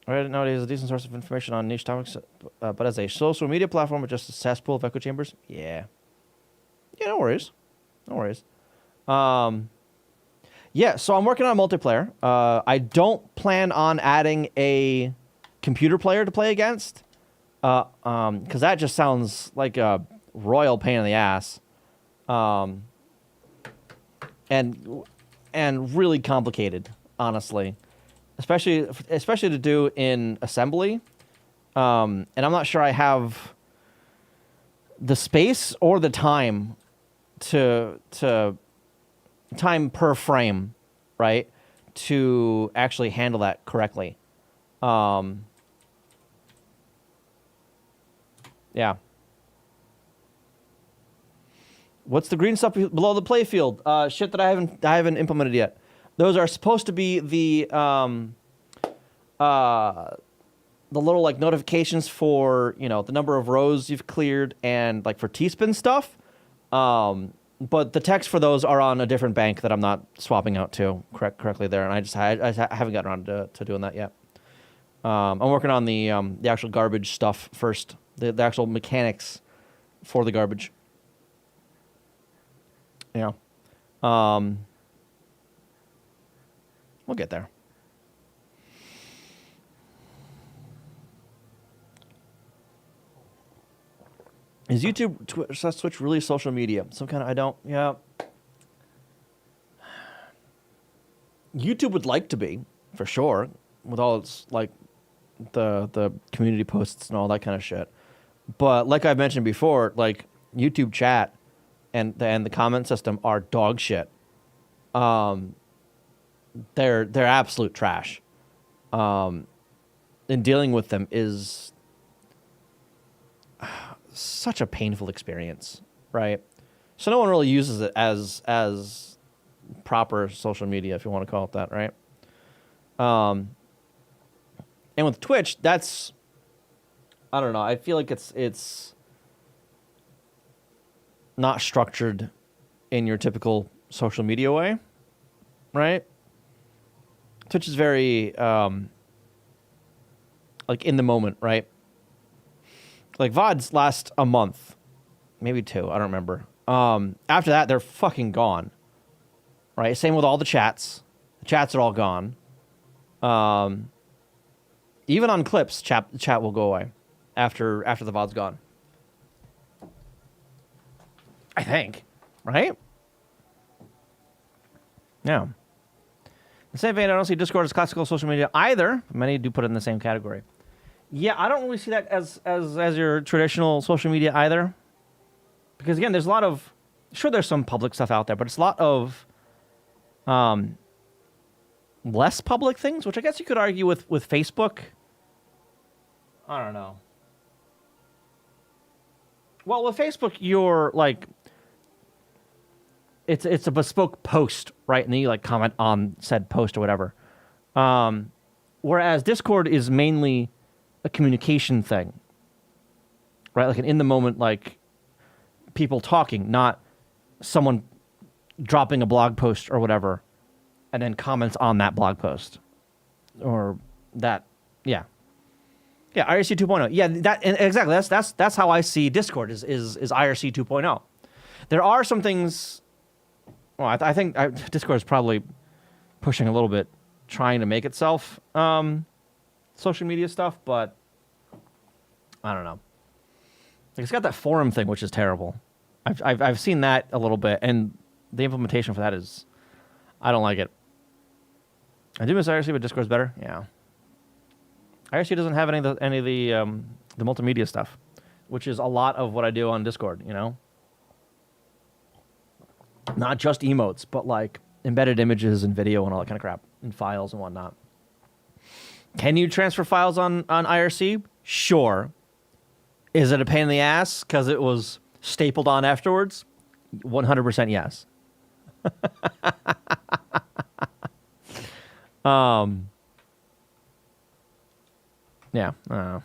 Reddit nowadays is a decent source of information on niche topics, but as a social media platform, it's just a cesspool of echo chambers. Yeah. Yeah, no worries. No worries. Yeah, so I'm working on multiplayer. I don't plan on adding a computer player to play against, because that just sounds like a royal pain in the ass, and really complicated, honestly, especially to do in assembly. And I'm not sure I have the space or the time to time per frame, right, to actually handle that correctly. Yeah. What's the green stuff below the play field? Shit that I haven't implemented yet. Those are supposed to be the little like notifications for, you know, the number of rows you've cleared and like for T-spin stuff. But the text for those are on a different bank that I'm not swapping out to correctly there, and I haven't gotten around to doing that yet. I'm working on the actual garbage stuff first, the actual mechanics for the garbage. Yeah. We'll get there. Is YouTube, Twitch really social media? Some kind of, I don't, yeah. YouTube would like to be, for sure, with all its, like, the community posts and all that kind of shit. But like I've mentioned before, like, YouTube chat and the comment system are dog shit. They're absolute trash. And dealing with them is such a painful experience, right? So no one really uses it as proper social media, if you want to call it that, right? And with Twitch, that's, I don't know, I feel like it's not structured in your typical social media way, right? Twitch is very like in the moment, right? Like VODs last a month, maybe 2, I don't remember. After that, they're fucking gone, right? Same with all the chats. The chats are all gone. Even on clips, chat will go away after the VOD's gone. I think, right? Yeah. The same vein, I don't see Discord as classical social media either. Many do put it in the same category. Yeah, I don't really see that as your traditional social media either. Because again, there's a lot of, sure, there's some public stuff out there, but it's a lot of less public things, which I guess you could argue with Facebook. I don't know. Well, with Facebook, you're like, it's a bespoke post, right? And then you like comment on said post or whatever. Whereas Discord is mainly a communication thing, right? Like an in the moment, like people talking, not someone dropping a blog post or whatever, and then comments on that blog post or that, yeah. Yeah, IRC 2.0. Yeah, exactly. That's how I see Discord is IRC 2.0. There are some things. Well, I think Discord is probably pushing a little bit, trying to make itself social media stuff, but I don't know. Like, it's got that forum thing, which is terrible. I've seen that a little bit, and the implementation for that is, I don't like it. I do miss IRC, but Discord's better. Yeah. IRC doesn't have any of the multimedia stuff, which is a lot of what I do on Discord, you know? Not just emotes, but like embedded images and video and all that kind of crap, and files and whatnot. Can you transfer files on IRC? Sure. Is it a pain in the ass because it was stapled on afterwards? 100% yes. Yeah, I don't know.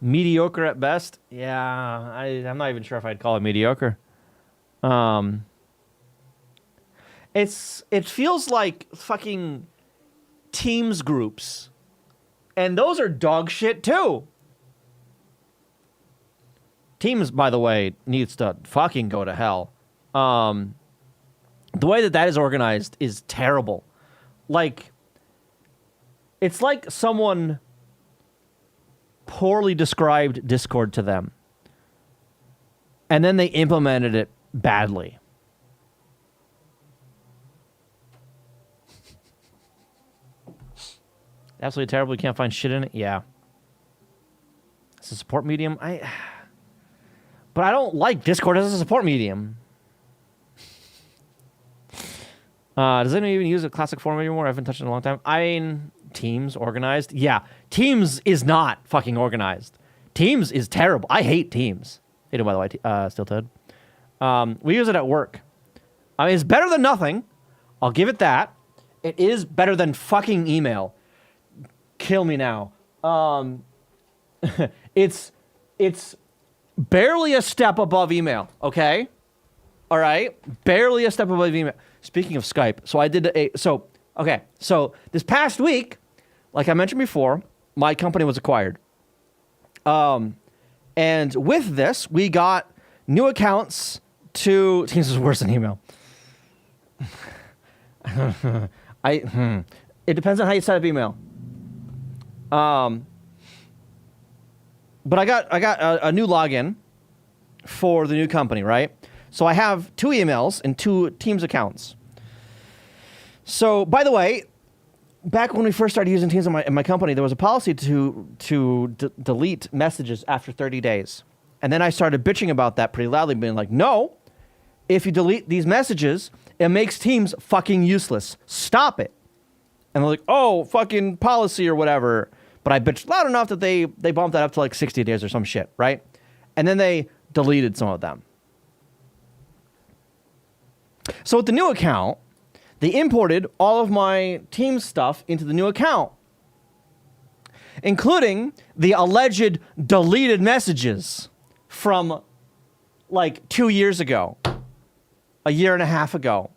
Mediocre at best? Yeah, I'm not even sure if I'd call it mediocre. It feels like fucking Teams groups. And those are dog shit too. Teams, by the way, needs to fucking go to hell. The way that is organized is terrible. Like, it's like someone poorly described Discord to them, and then they implemented it badly. Absolutely terrible. You can't find shit in it. Yeah. It's a support medium. But I don't like Discord as a support medium. Does anyone even use a classic forum anymore? I haven't touched it in a long time. I mean, Teams organized. Yeah, Teams is not fucking organized. Teams is terrible. I hate Teams. Hey, by the way, Steel Toad. We use it at work. I mean, it's better than nothing. I'll give it that. It is better than fucking email. Kill me now. It's barely a step above email. Okay, all right, barely a step above email. Speaking of Skype, so this past week, like I mentioned before, my company was acquired. And with this, we got new accounts to Teams is worse than email. It depends on how you set up email. But I got a new login for the new company, right? So I have 2 emails and 2 Teams accounts. So, by the way, back when we first started using Teams in my company, there was a policy to delete messages after 30 days. And then I started bitching about that pretty loudly, being like, no, if you delete these messages, it makes Teams fucking useless. Stop it. And they're like, oh, fucking policy or whatever. But I bitched loud enough that they bumped that up to like 60 days or some shit, right? And then they deleted some of them. So with the new account, they imported all of my Teams stuff into the new account, including the alleged deleted messages from like 2 years ago, a year and a half ago.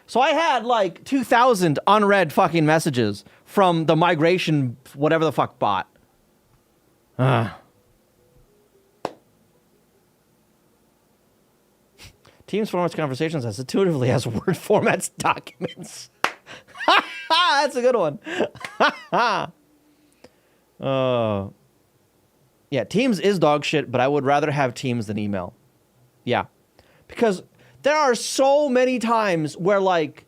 So I had like 2,000 unread fucking messages from the migration, whatever the fuck bot. Teams formats conversations as intuitively as Word formats documents. That's a good one. Yeah, Teams is dog shit, but I would rather have Teams than email. Yeah. Because there are so many times where, like,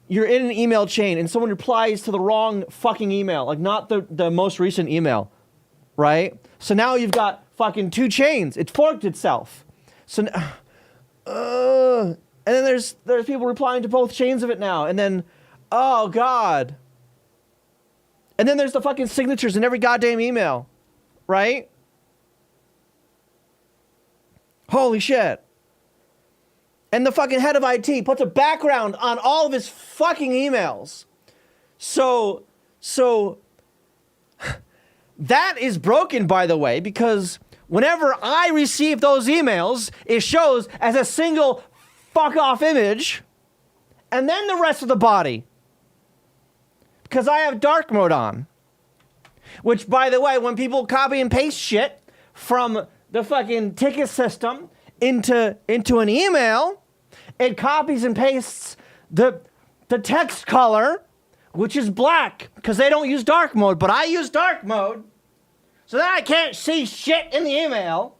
you're in an email chain and someone replies to the wrong fucking email, like not the most recent email, right? So now you've got fucking 2 chains. It forked itself. So, and then there's people replying to both chains of it now, and then, oh god. And then there's the fucking signatures in every goddamn email, right? Holy shit. And the fucking head of IT puts a background on all of his fucking emails. So that is broken, by the way, because whenever I receive those emails, it shows as a single fuck off image, and then the rest of the body. Because I have dark mode on. Which, by the way, when people copy and paste shit from the fucking ticket system into an email, it copies and pastes the text color, which is black, because they don't use dark mode, but I use dark mode, so that I can't see shit in the email.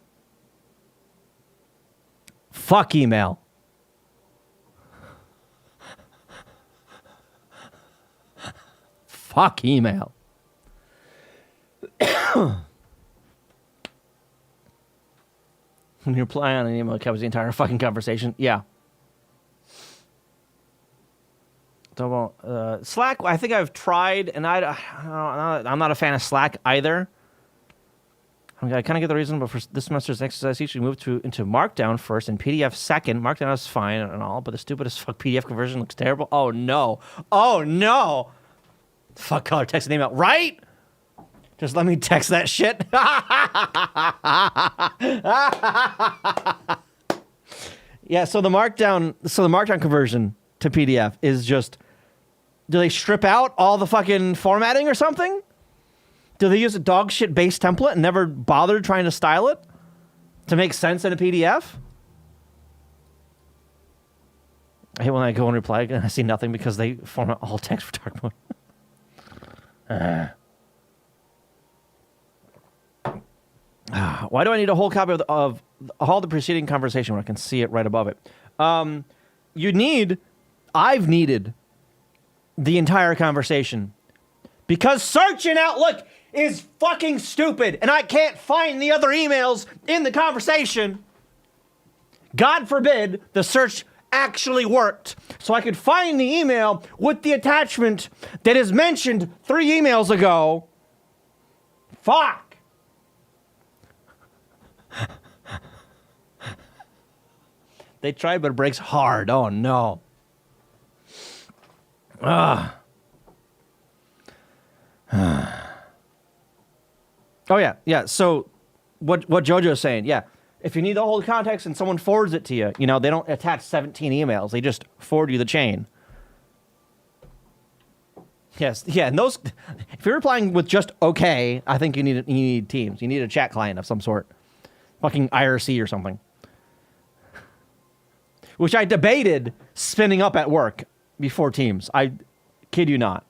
Fuck email. Fuck email. When you reply on an email, it covers the entire fucking conversation. Yeah. Slack, I think I've tried, and I'm not a fan of Slack either. I kind of get the reason, but for this semester's exercise, we moved into Markdown first and PDF second. Markdown is fine and all, but the stupid as fuck PDF conversion looks terrible. Oh no. Oh no. Fuck color text the name out. Right? Just let me text that shit. Yeah, so the markdown conversion to PDF is just, do they strip out all the fucking formatting or something? Do they use a dog shit based template and never bother trying to style it to make sense in a PDF? I hate when I go and reply and I see nothing because they format all text for dark mode. Why do I need a whole copy of all the preceding conversation when I can see it right above it? I've needed the entire conversation because search in Outlook is fucking stupid and I can't find the other emails in the conversation. God forbid the search actually worked so I could find the email with the attachment that is mentioned 3 emails ago. Fuck. They tried, but it breaks hard. Oh, no. Oh, yeah. Yeah. So what JoJo's saying, yeah. If you need the whole context and someone forwards it to you, you know, they don't attach 17 emails. They just forward you the chain. Yes. Yeah. And those, if you're replying with just okay, I think you need Teams. You need a chat client of some sort. Fucking IRC or something. Which I debated spinning up at work before Teams. I kid you not.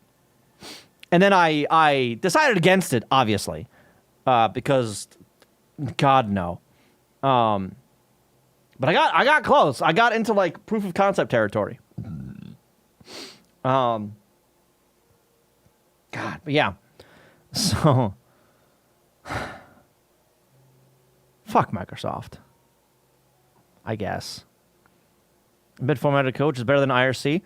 And then I decided against it, obviously. Because, God, no. But I got close. I got into, like, proof of concept territory. God, but yeah. So, fuck Microsoft. I guess. Mid-formatted code is better than IRC.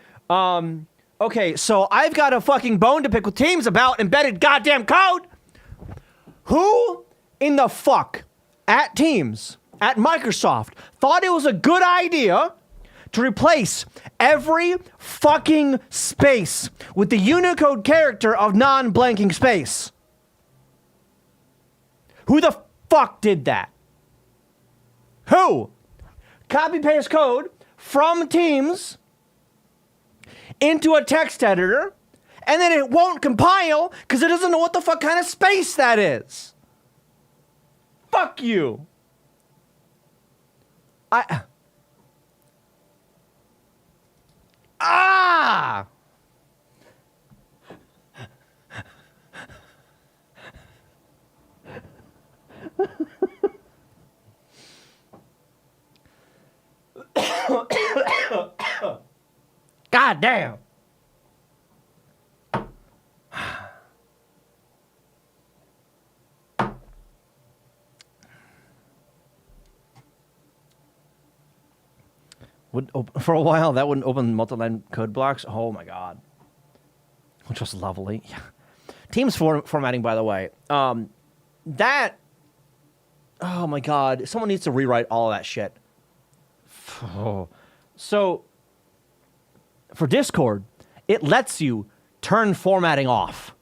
Okay, so I've got a fucking bone to pick with Teams about embedded goddamn code. Who in the fuck at Teams, at Microsoft, thought it was a good idea to replace every fucking space with the Unicode character of non-blanking space? Who the fuck did that? Who? Copy-paste code from Teams into a text editor, and then it won't compile because it doesn't know what the fuck kind of space that is. Fuck you. God damn. For a while, that wouldn't open multi-line code blocks. Oh my god, which was lovely. Yeah. Teams formatting, by the way. That. Oh my god, someone needs to rewrite all of that shit. Oh. So, for Discord, it lets you turn formatting off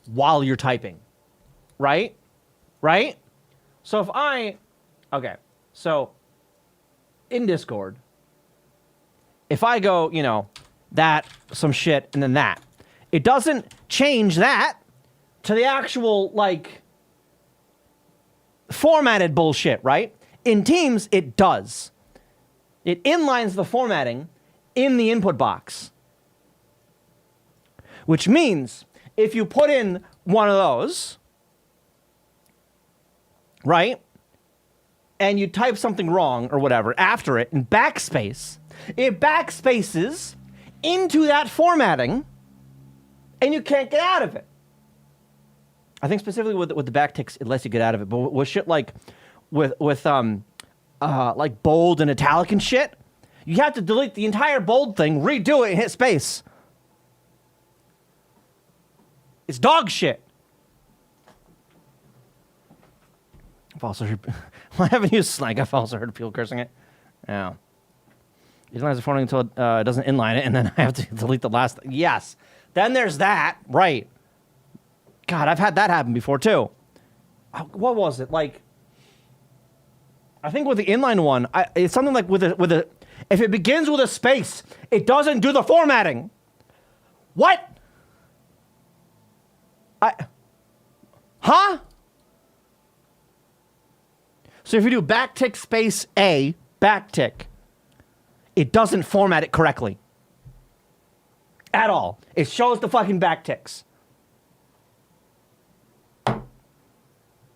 while you're typing, right? Right? So if okay, so in Discord. If I go, you know, that, some shit, and then that, it doesn't change that to the actual, like, formatted bullshit, right? In Teams, it does. It inlines the formatting in the input box. Which means, if you put in one of those, right? And you type something wrong or whatever after it in backspace, it backspaces into that formatting, and you can't get out of it. I think specifically with the backticks, it lets you get out of it. But with shit like with like bold and italic and shit, you have to delete the entire bold thing, redo it, and hit space. It's dog shit. I've also heard. I haven't used Slang. I've also heard people cursing it. Yeah. It inlines the formatting until it doesn't inline it, and then I have to delete the last. Yes. Then there's that. Right. God, I've had that happen before too. What was it like? I think with the inline one, it's something like with a. If it begins with a space, it doesn't do the formatting. What? Huh? So if you do backtick space A, backtick, it doesn't format it correctly. At all. It shows the fucking backticks.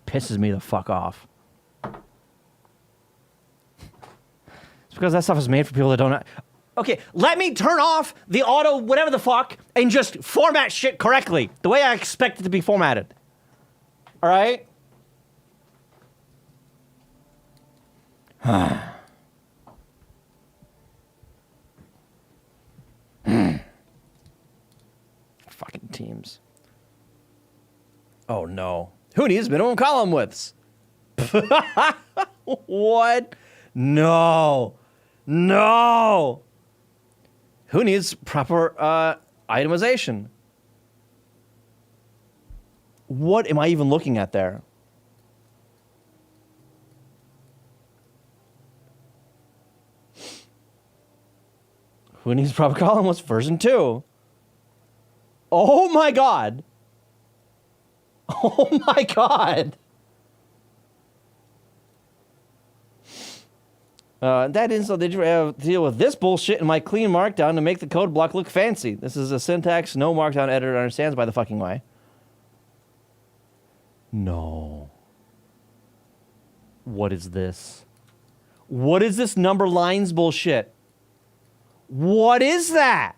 Pisses me the fuck off. It's because that stuff is made for people that don't... Okay, let me turn off the auto whatever the fuck and just format shit correctly. The way I expect it to be formatted. All right? Fucking Teams. Oh no. Who needs minimum column widths? What? No. No. Who needs proper itemization? What am I even looking at there? Who needs proper column? What's version 2? Oh my god. Oh my god. That install did you have to deal with this bullshit in my clean markdown to make the code block look fancy. This is a syntax no markdown editor understands, by the fucking way. No. What is this? What is this number lines bullshit? What is that?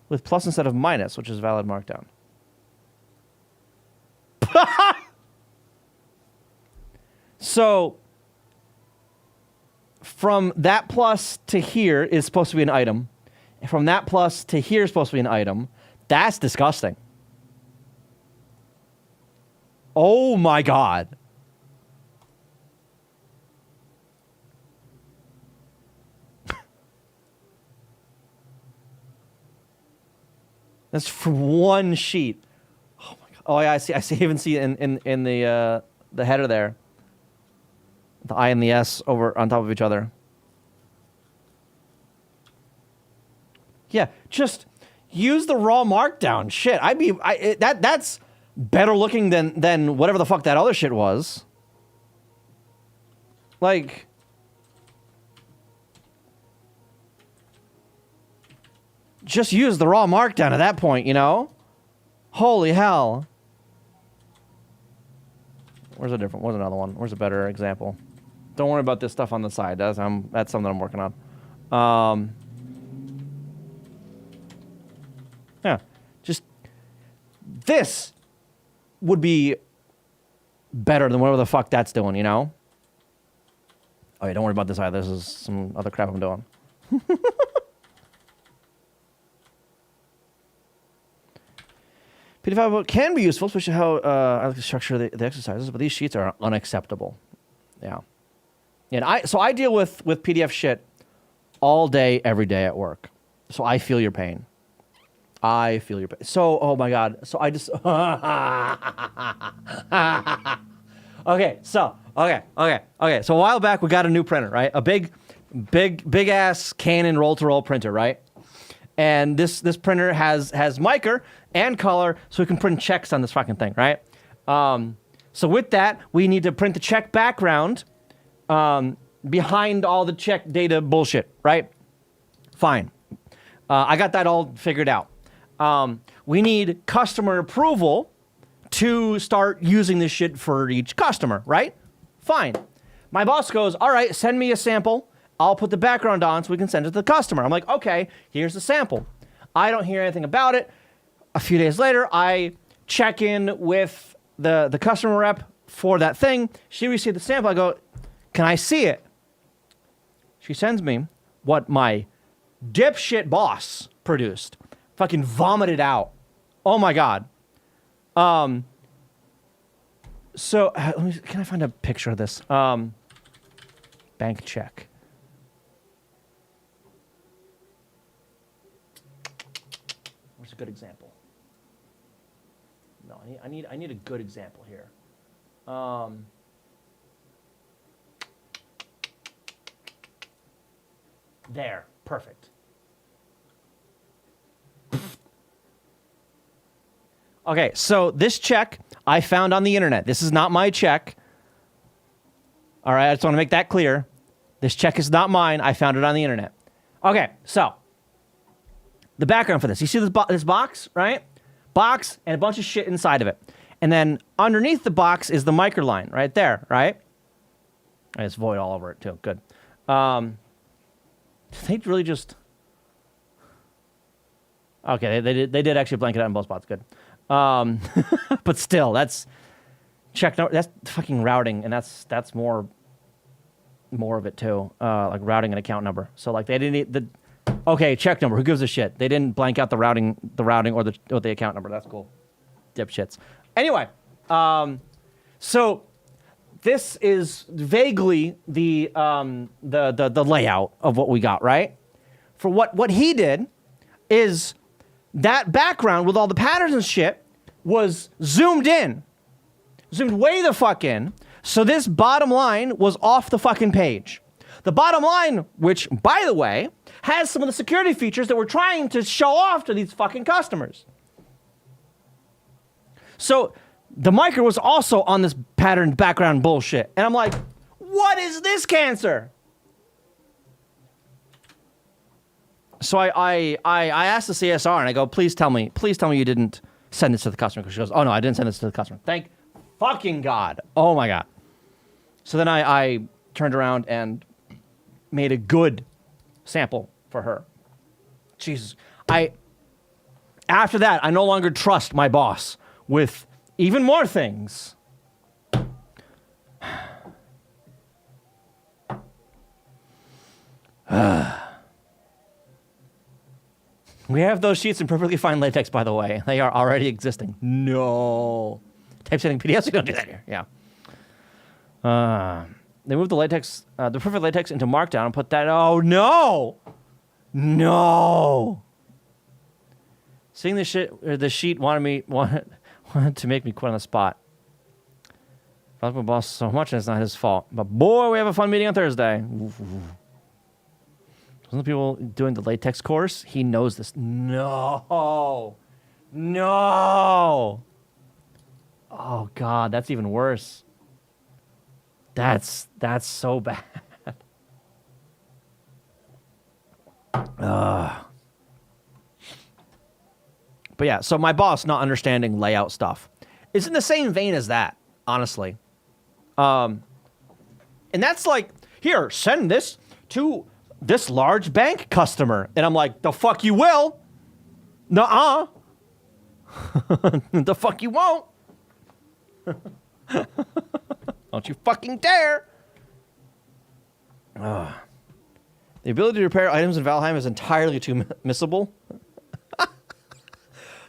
With plus instead of minus, which is valid markdown. So, from that plus to here is supposed to be an item. From that plus to here is supposed to be an item. That's disgusting. Oh my god. That's for one sheet. Oh my god. Oh yeah, I see. I even see it in the header there. The I and the S over on top of each other. Yeah, just use the raw markdown. Shit, that's better looking than whatever the fuck that other shit was. Like, just use the raw markdown at that point, you know? Holy hell. Where's another one? Where's a better example? Don't worry about this stuff on the side. That's something I'm working on. Yeah, just this would be better than whatever the fuck that's doing, you know? Oh, yeah, don't worry about this either. This is some other crap I'm doing. PDF can be useful, especially how I like to structure the exercises, but these sheets are unacceptable. Yeah. And I deal with PDF shit all day, every day at work. So I feel your pain. I feel your pain. So, oh my God. So I just... Okay, so a while back, we got a new printer, right? A big ass Canon roll-to-roll printer, right? And this printer has mica and color, so we can print checks on this fucking thing, right? So with that, we need to print the check background behind all the check data bullshit, right? Fine. I got that all figured out. We need customer approval to start using this shit for each customer, right? Fine. My boss goes, all right, send me a sample. I'll put the background on so we can send it to the customer. I'm like, okay, here's the sample. I don't hear anything about it. A few days later, I check in with the customer rep for that thing. She received the sample. I go, can I see it? She sends me what my dipshit boss produced. Fucking vomited out. Oh my God. So can I find a picture of this? Bank check. What's a good example? No, I need a good example here. There, perfect. Okay, so this check I found on the internet. This is not my check. All right, I just want to make that clear. This check is not mine. I found it on the internet. Okay, so the background for this. You see this box, right? Box and a bunch of shit inside of it. And then underneath the box is the micro line right there, right? There's void all over it too. Good. They really just... Okay, they did actually blank it out in both spots. Good. But still, that's check. That's fucking routing, and that's more of it too. Like routing and account number. So like they didn't need the okay check number. Who gives a shit? They didn't blank out the routing or the account number. That's cool. Dipshits. Anyway, so this is vaguely the layout of what we got, right? For what he did is that background with all the patterns and shit was zoomed way the fuck in. So this bottom line was off the fucking page. The bottom line, which, by the way, has some of the security features that we're trying to show off to these fucking customers. So the micro was also on this patterned background bullshit. And I'm like, what is this cancer? So I asked the CSR and I go, please tell me you didn't send this to the customer. Because she goes, oh no, I didn't send this to the customer. Thank fucking God. Oh my God. So then I turned around and made a good sample for her. Jesus. After that, I no longer trust my boss with even more things. We have those sheets in perfectly fine latex, by the way. They are already existing. No. Typesetting PDFs, we don't do that here. Yeah. They moved the latex, the perfect latex into Markdown and put that. Oh, no. No. Seeing the sheet wanted to make me quit on the spot. I love my boss so much, and it's not his fault. But boy, we have a fun meeting on Thursday. Oof. Some of the people doing the latex course, he knows this. No. No. Oh, God, that's even worse. That's so bad. But yeah, so my boss not understanding layout stuff is in the same vein as that, honestly. And that's like, here, send this to this large bank customer. And I'm like, the fuck you will. Nuh-uh. The fuck you won't. Don't you fucking dare. The ability to repair items in Valheim is entirely too missable.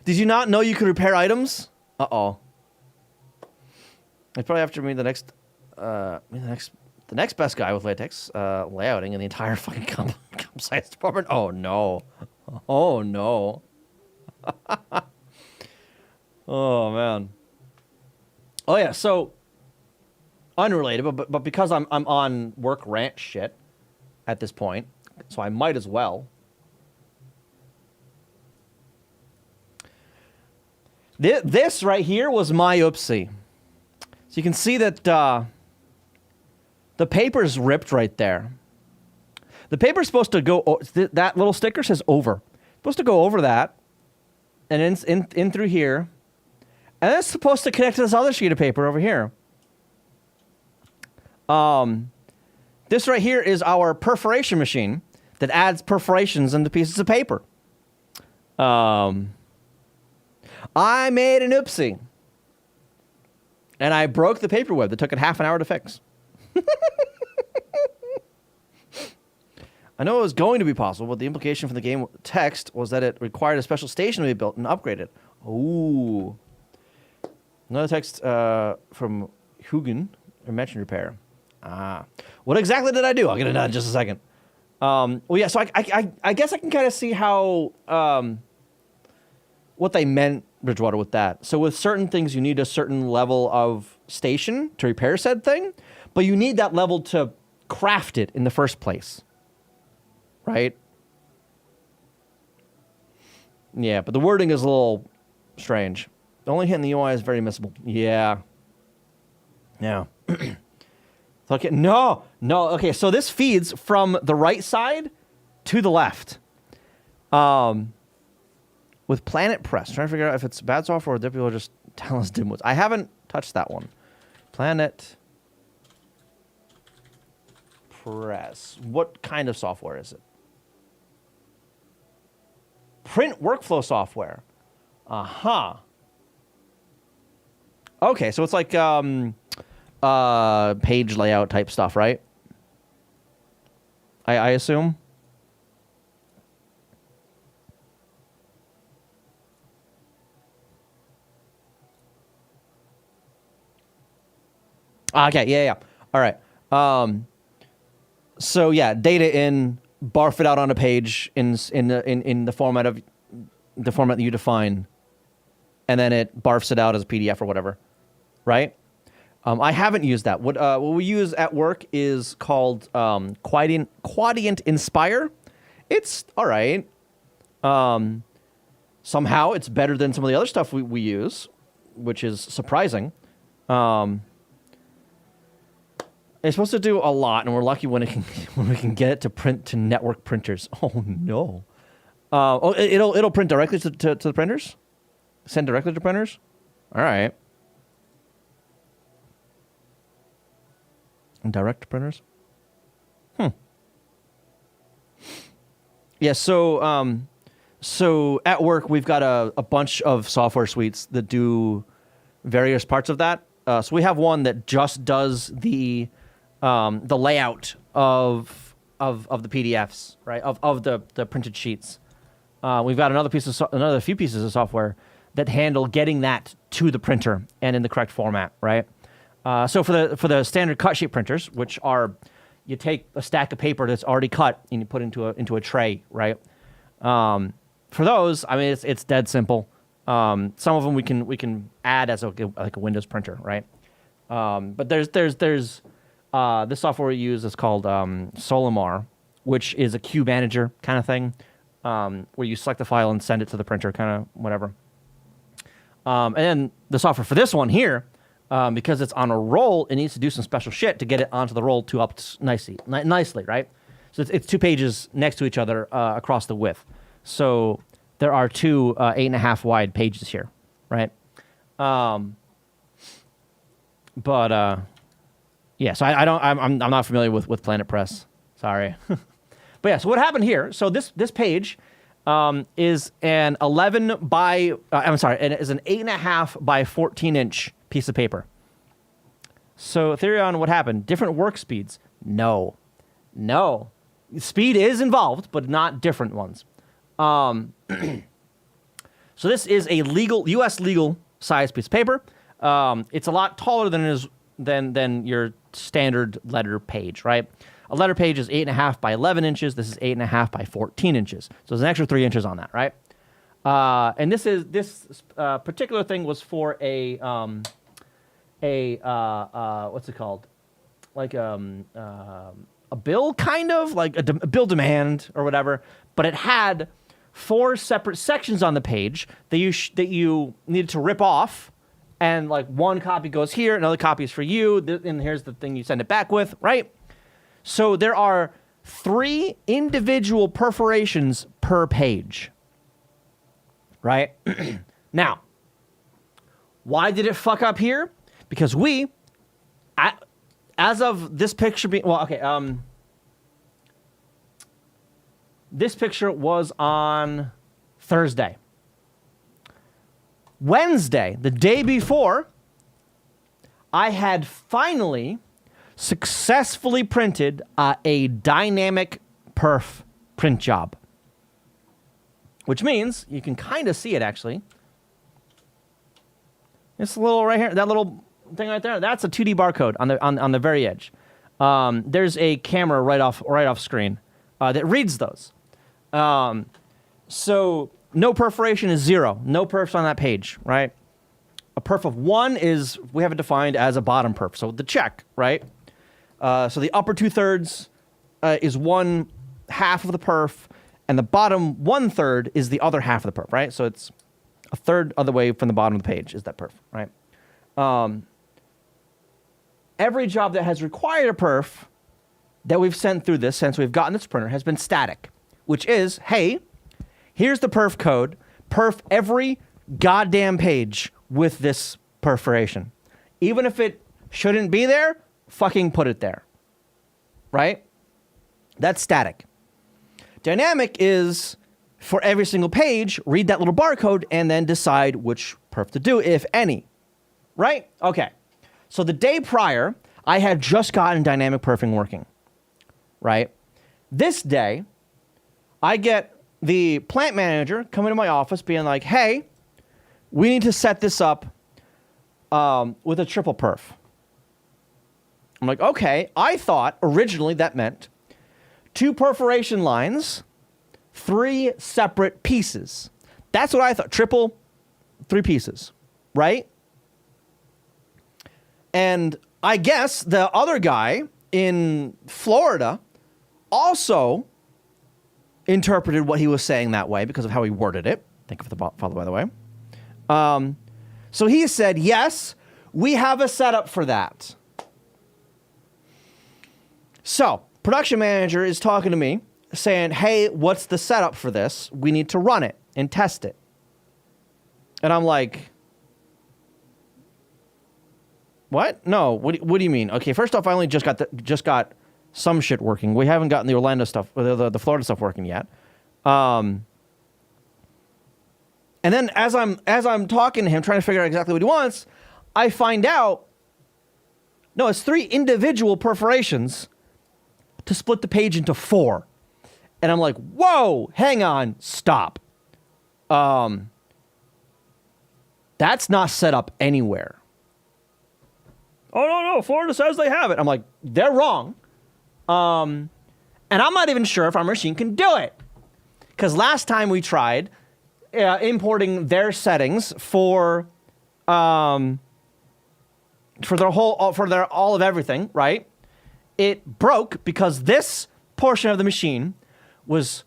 Did you not know you could repair items? Uh-oh. It's probably after me the next best guy with latex layouting in the entire fucking comp science department. Oh no. Oh no. Oh man. Oh yeah, so unrelated, but because I'm on work rant shit at this point, so I might as well. This right here was my oopsie. So you can see that the paper's ripped right there. The paper's supposed to go, that little sticker says over. It's supposed to go over that, and in through here, and then it's supposed to connect to this other sheet of paper over here. This right here is our perforation machine that adds perforations into pieces of paper. I made an oopsie. And I broke the paper web that took it half an hour to fix. I know it was going to be possible, but the implication from the game text was that it required a special station to be built and upgraded. Ooh. Another text from Hugin, mentioned repair. What exactly did I do? I'll get into that in just a second. Well, yeah, so I guess I can kind of see how, what they meant, Bridgewater, with that. So with certain things, you need a certain level of station to repair said thing, but you need that level to craft it in the first place. Right? Yeah, but the wording is a little strange. The only hit in the UI is very missable. Yeah. Yeah. Okay, no. Okay, so this feeds from the right side to the left. With Planet Press. Trying to figure out if it's bad software or that people just tell us dimwits. I haven't touched that one. Planet Press. What kind of software is it? Print workflow software. Uh-huh. Okay, so it's like page layout type stuff, right? I assume. Okay, yeah. All right. So yeah, data in, barf it out on a page in the format that you define, and then it barfs it out as a PDF or whatever, right? I haven't used that. What we use at work is called Quadient Inspire. It's all right. Somehow it's better than some of the other stuff we use, which is surprising. It's supposed to do a lot, and we're lucky when we can get it to print to network printers. Oh no! It'll print directly to the printers. Send directly to printers. All right. Direct to printers. Yeah. So at work we've got a bunch of software suites that do various parts of that. So we have one that just does the layout of the PDFs, right? Of the printed sheets. We've got another few pieces of software that handle getting that to the printer and in the correct format, right? So for the standard cut sheet printers, which are, you take a stack of paper that's already cut and you put into a tray, right? For those, I mean, it's dead simple. Some of them we can add as like a Windows printer, right? But there's this software we use is called Solimar, which is a queue manager kind of thing, where you select the file and send it to the printer, kind of whatever. And then the software for this one here, because it's on a roll, it needs to do some special shit to get it onto the roll to up nicely, right? So it's 2 pages next to each other across the width. So there are 2 8.5 wide pages here, right? Yeah, so I'm not familiar with Planet Press. Sorry. But yeah, so what happened here? So this page is an 11 by it is an 8.5 by 14-inch piece of paper. So theory on what happened? Different work speeds? No. Speed is involved, but not different ones. So this is a U.S. legal size piece of paper. It's a lot taller than your standard letter page, right? A letter page is 8.5 by 11 inches. This is 8.5 by 14 inches. So there's an extra 3 inches on that, right? And this particular thing was for a what's it called? Like a bill, kind of like a bill demand or whatever. But it had 4 separate sections on the page that you needed to rip off, and like one copy goes here, another copy is for you, and here's the thing you send it back with, right? So there are 3 individual perforations per page, right? Now, why did it fuck up here? Because as of this picture being, this picture was on Thursday. Wednesday, the day before, I had finally successfully printed a dynamic perf print job. Which means, you can kind of see it actually. This little right here, that little thing right there, that's a 2D barcode on the very edge. There's a camera right off screen that reads those. So no perforation is 0. No perfs on that page, right? A perf of 1 is, we have it defined as a bottom perf. So the check, right? So the upper 2/3 is 1/2 of the perf, and the bottom 1/3 is the other half of the perf, right? So it's a third of the way from the bottom of the page is that perf, right? Every job that has required a perf that we've sent through this since we've gotten this printer has been static, which is, hey, here's the perf code, perf every goddamn page with this perforation. Even if it shouldn't be there, fucking put it there, right? That's static. Dynamic is, for every single page, read that little barcode and then decide which perf to do, if any, right? Okay, so the day prior, I had just gotten dynamic perfing working, right? This day, I get the plant manager coming to my office being like, hey, we need to set this up with a triple perf. I'm like, okay. I thought originally that meant 2 perforation lines, 3 separate pieces. That's what I thought. Triple, 3 pieces, right? And I guess the other guy in Florida also interpreted what he was saying that way because of how he worded it. Thank you for the follow, by the way. So he said, yes, we have a setup for that. So production manager is talking to me saying, hey, what's the setup for this? We need to run it and test it. And I'm like, what? No, what do you mean? Okay, first off, I only just got some shit working. We haven't gotten the Orlando stuff, the Florida stuff working yet. And then as I'm talking to him, trying to figure out exactly what he wants, I find out, no, it's 3 individual perforations to split the page into 4. And I'm like, whoa, hang on, stop. That's not set up anywhere. Oh, no, Florida says they have it. I'm like, they're wrong. And I'm not even sure if our machine can do it. Because last time we tried importing their settings for their all of everything, right? It broke because this portion of the machine was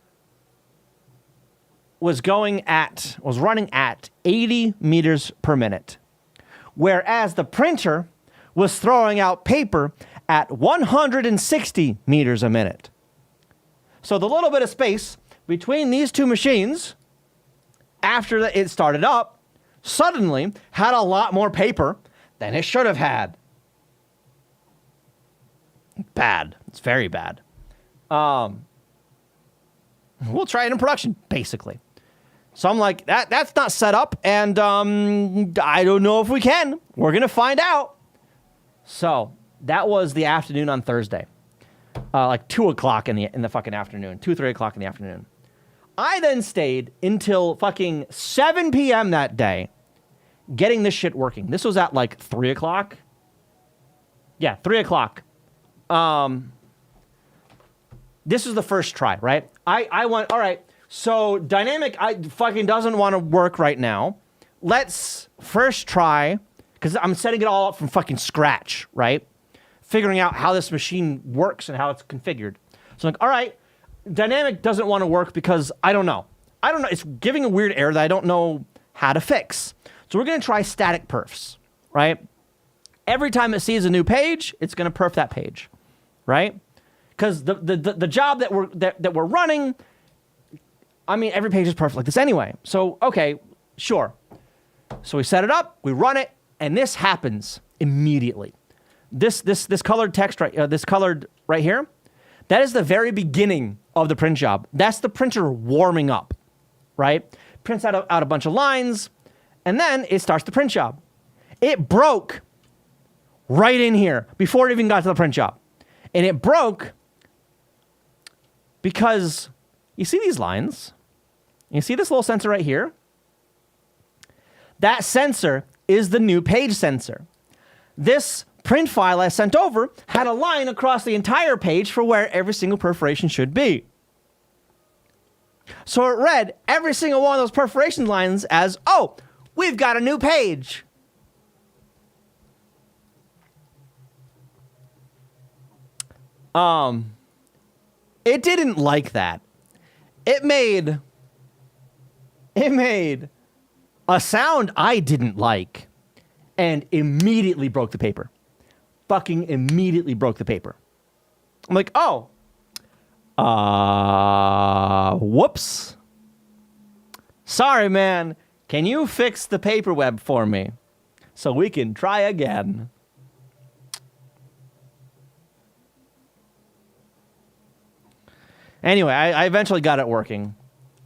running at 80 meters per minute, whereas the printer was throwing out paper at 160 meters a minute. So the little bit of space between these 2 machines, after it started up, suddenly had a lot more paper than it should have had. Bad. It's very bad. We'll try it in production, basically. So I'm like, that's not set up, and I don't know if we can. We're going to find out. So that was the afternoon on Thursday. Like 2 o'clock in the fucking afternoon. 2, 3 o'clock in the afternoon. I then stayed until fucking 7 p.m. that day getting this shit working. This was at like 3 o'clock. Yeah, 3 o'clock. This was the first try, right? I went, all right, so dynamic fucking doesn't want to work right now. Let's first try, because I'm setting it all up from fucking scratch, right? Figuring out how this machine works and how it's configured. So I'm like, all right, dynamic doesn't want to work because I don't know. It's giving a weird error that I don't know how to fix. So we're going to try static perfs, right? Every time it sees a new page, it's going to perf that page, right? Because the job that we're running, I mean, every page is perfect like this anyway. So, okay, sure. So we set it up, we run it, and this happens immediately. This colored text this colored right here, that is the very beginning of the print job. That's the printer warming up, right? Prints out a bunch of lines, and then it starts the print job. It broke right in here before it even got to the print job. And it broke because you see these lines? You see this little sensor right here? That sensor is the new page sensor. This print file I sent over had a line across the entire page for where every single perforation should be. So it read every single one of those perforation lines as, oh, we've got a new page. It didn't like that. It made a sound I didn't like and immediately broke the paper. Fucking immediately broke the paper. I'm like, oh, whoops. Sorry, man. Can you fix the paper web for me so we can try again? Anyway, I eventually got it working,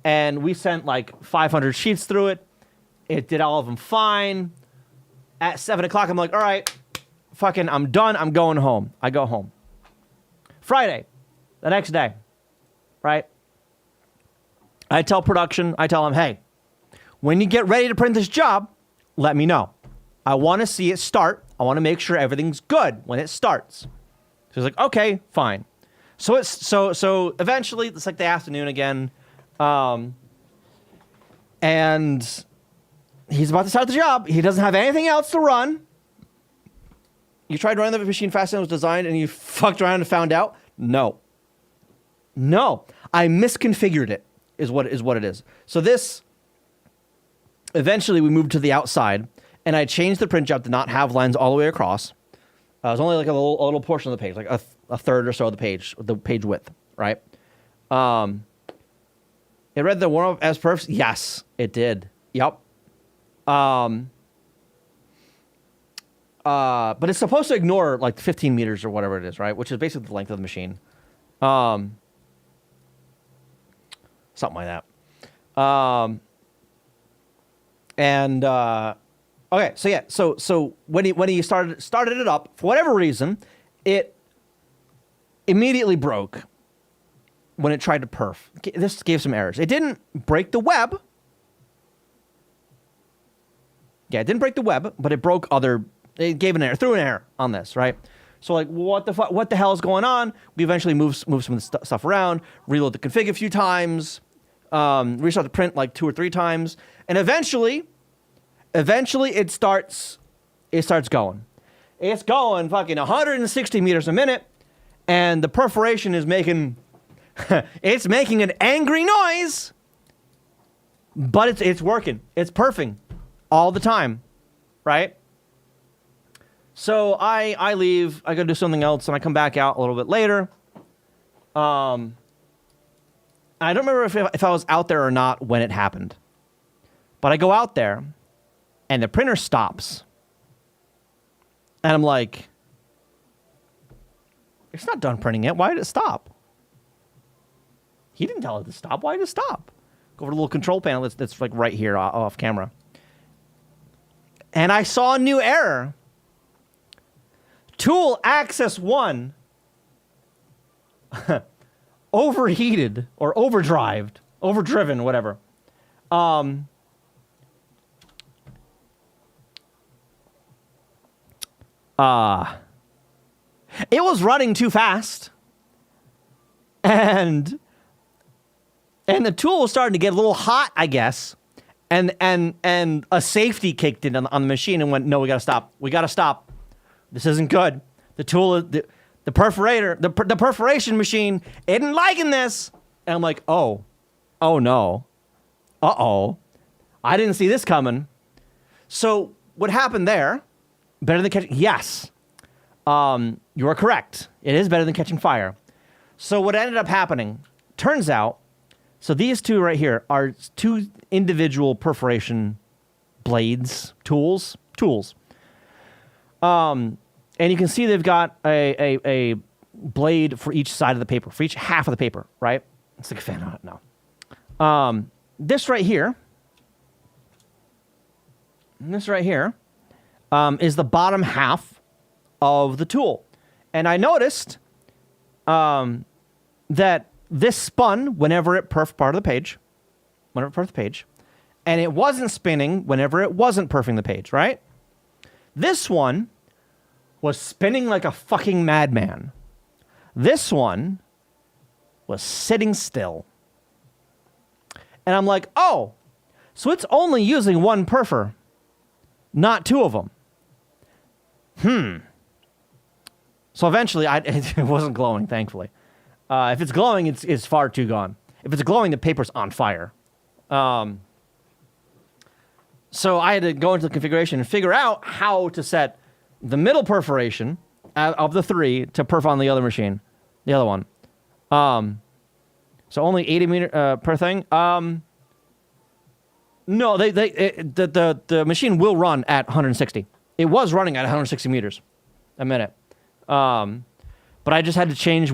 and we sent like 500 sheets through it. It did all of them fine. At 7 o'clock, I'm like, all right, fucking, I'm done. I'm going home. I go home. Friday, the next day, right? I tell production, I tell them, hey, when you get ready to print this job, let me know. I want to see it start. I want to make sure everything's good when it starts. So he's like, okay, fine. So it's so eventually it's like the afternoon again, and he's about to start the job. He doesn't have anything else to run. You tried running the machine faster than it was designed, and you fucked around and found out? No, I misconfigured it. Is what it is. So this. Eventually, we moved to the outside, and I changed the print job to not have lines all the way across. It was only like a little portion of the page, like a third or so of the page width, right? It read the warm-up as perfs? Yes, it did. Yep. But it's supposed to ignore like 15 meters or whatever it is, right? Which is basically the length of the machine. Something like that. Okay, so yeah, so when he started it up, for whatever reason, it immediately broke when it tried to perf. This gave some errors. It didn't break the web. Yeah, it didn't break the web, but it broke it gave an error, threw an error on this, right? So like, what the hell is going on? We eventually moved some of the stuff around, reload the config a few times, restart the print like 2 or 3 times, and eventually it starts going. It's going fucking 160 meters a minute, and the perforation is making it's making an angry noise, but it's working. It's perfing all the time, right? So I leave, I go do something else, and I come back out a little bit later. I don't remember if I was out there or not when it happened, but I go out there, and the printer stops. And I'm like, it's not done printing yet. Why did it stop? He didn't tell it to stop. Why did it stop? Go over to the little control panel that's like right here off camera. And I saw a new error. Tool access 1 overheated or overdriven, whatever. It was running too fast. And the tool was starting to get a little hot, I guess. And a safety kicked in on the machine and went, no, we gotta stop. We gotta stop. This isn't good. The tool, the perforator, the perforation machine isn't liking this. And I'm like, oh no. Uh-oh. I didn't see this coming. So what happened there, better than catching, yes. You are correct. It is better than catching fire. So what ended up happening, turns out, so these two right here are two individual perforation blades, tools. And you can see they've got a blade for each side of the paper, for each half of the paper, right? It's like a fan on it now. This right here is the bottom half of the tool. And I noticed that this spun whenever it perfed part of the page, and it wasn't spinning whenever it wasn't perfing the page, right? This one was spinning like a fucking madman. This one was sitting still. And I'm like, oh, so it's only using one perfor, not two of them. So eventually, it wasn't glowing, thankfully. If it's glowing, it's far too gone. If it's glowing, the paper's on fire. So I had to go into the configuration and figure out how to set the middle perforation of the three to perf on the other machine, the other one. So only 80 meter per thing. No, the machine will run at 160. It was running at 160 meters a minute. But I just had to change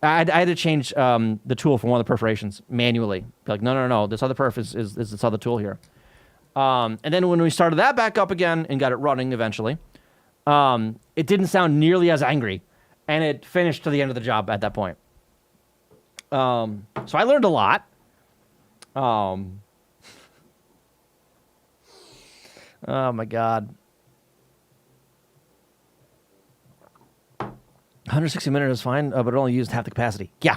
I had to change the tool for one of the perforations manually. Be like, no, this other perf is this other tool here. And then when we started that back up again and got it running eventually, it didn't sound nearly as angry, and it finished to the end of the job at that point. So I learned a lot. Oh my God. 160 minutes is fine, but it only used half the capacity. Yeah.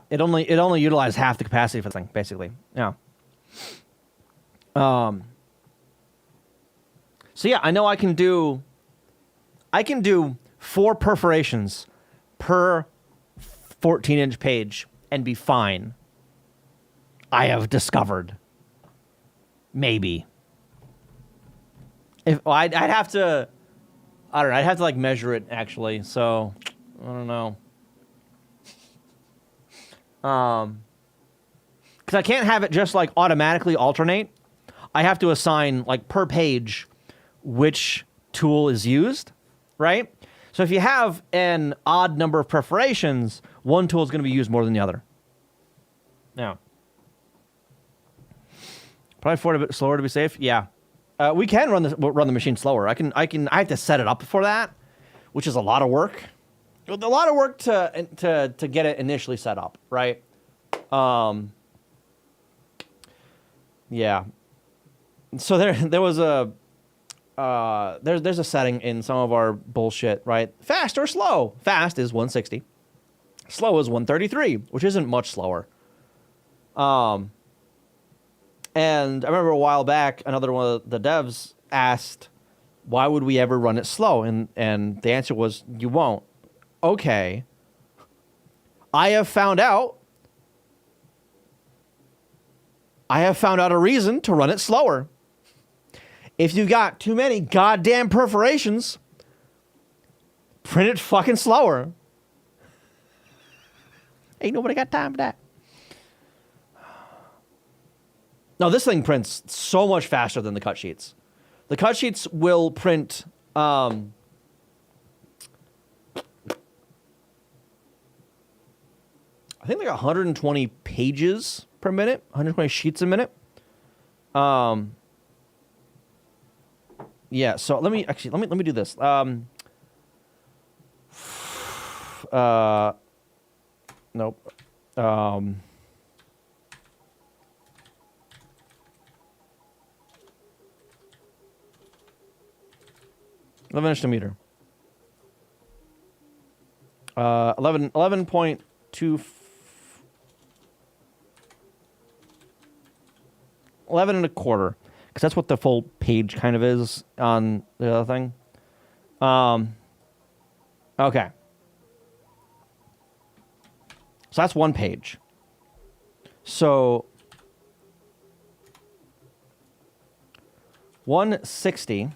It only utilized half the capacity for the thing, basically. Yeah. So yeah, I know I can do 4 perforations per 14-inch page and be fine. I have discovered. Maybe. I'd have to. I don't know. I'd have to like measure it actually. So I don't know. Because I can't have it just like automatically alternate. I have to assign like per page which tool is used, right? So if you have an odd number of perforations, one tool is going to be used more than the other. Now, probably 4 a bit slower to be safe. Yeah. We can run the machine slower. I have to set it up for that, which is a lot of work. A lot of work to get it initially set up, right? Yeah. So there was a there's a setting in some of our bullshit, right? Fast or slow. Fast is 160. Slow is 133, which isn't much slower. And I remember a while back, another one of the devs asked, why would we ever run it slow? And the answer was, you won't. Okay. I have found out a reason to run it slower. If you've got too many goddamn perforations, print it fucking slower. Ain't nobody got time for that. No, this thing prints so much faster than the cut sheets. The cut sheets will print. I I think like 120 pages per minute, 120 sheets a minute. Yeah, so let me do this. Nope. 11 inch to meter. 11.2. 11 and a quarter, because that's what the full page kind of is on the other thing. Okay. So that's one page. So 160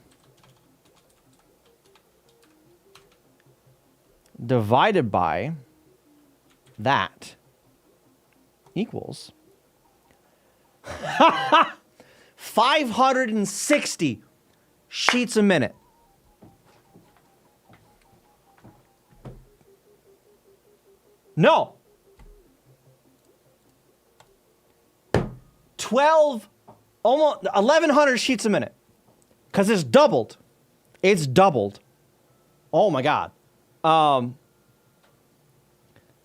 divided by that equals 560 sheets a minute. No. 12, almost 1,100 sheets a minute. Because it's doubled. It's doubled. Oh my God.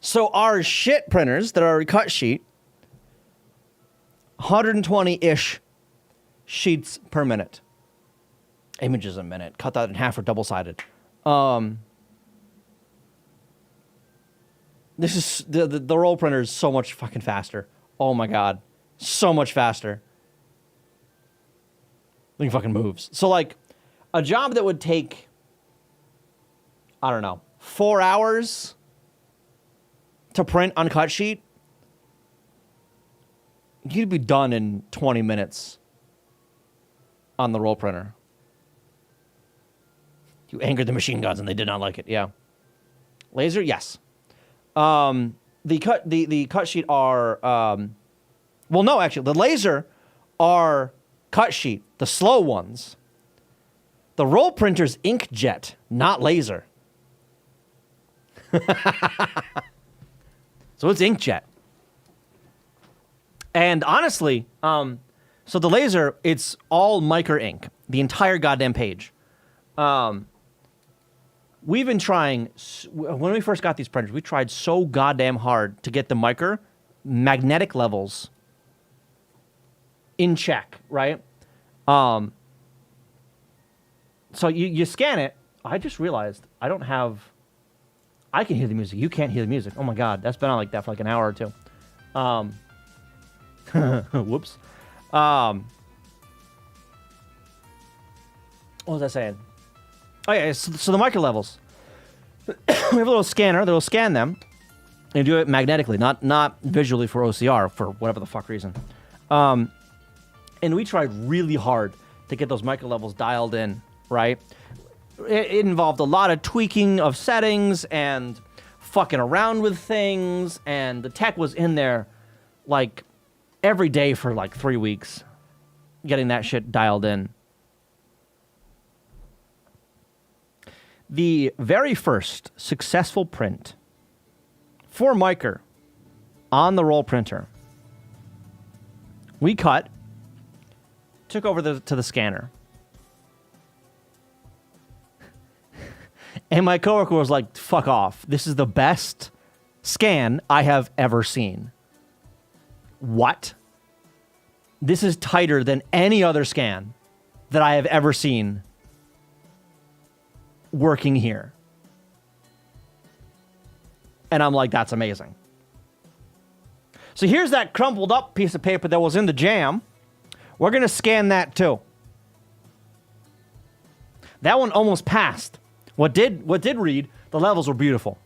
So our shit printers that are a cut sheet, 120-ish sheets per minute. Images a minute. Cut that in half for double-sided. This is the roll printer is so much fucking faster. Oh my God. So much faster. Thing fucking moves. So like a job that would take, I don't know, 4 hours to print on cut sheet, you'd be done in 20 minutes on the roll printer. You angered the machine gods and they did not like it. Yeah. Laser, yes. The cut sheet are well, no, actually, the laser are cut sheet, the slow ones. The roll printer's inkjet, not laser. So it's inkjet. And honestly, so the laser, it's all micro ink, the entire goddamn page. We've been trying, when we first got these printers, we tried so goddamn hard to get the magnetic levels in check, right? So you scan it. I just realized I don't have, I can hear the music. You can't hear the music. Oh my God, that's been on like that for like an hour or two. Whoops. What was I saying? Oh yeah, so the micro levels. We have a little scanner that'll scan them and do it magnetically, not visually for OCR for whatever the fuck reason. And we tried really hard to get those micro levels dialed in, right? It involved a lot of tweaking of settings and fucking around with things, and the tech was in there like every day for like 3 weeks getting that shit dialed in. The very first successful print for Miker on the roll printer, we cut, took over to the scanner. And my coworker was like, fuck off. This is the best scan I have ever seen. What? This is tighter than any other scan that I have ever seen working here. And I'm like, that's amazing. So here's that crumpled up piece of paper that was in the jam. We're going to scan that too. That one almost passed. What did read, the levels were beautiful.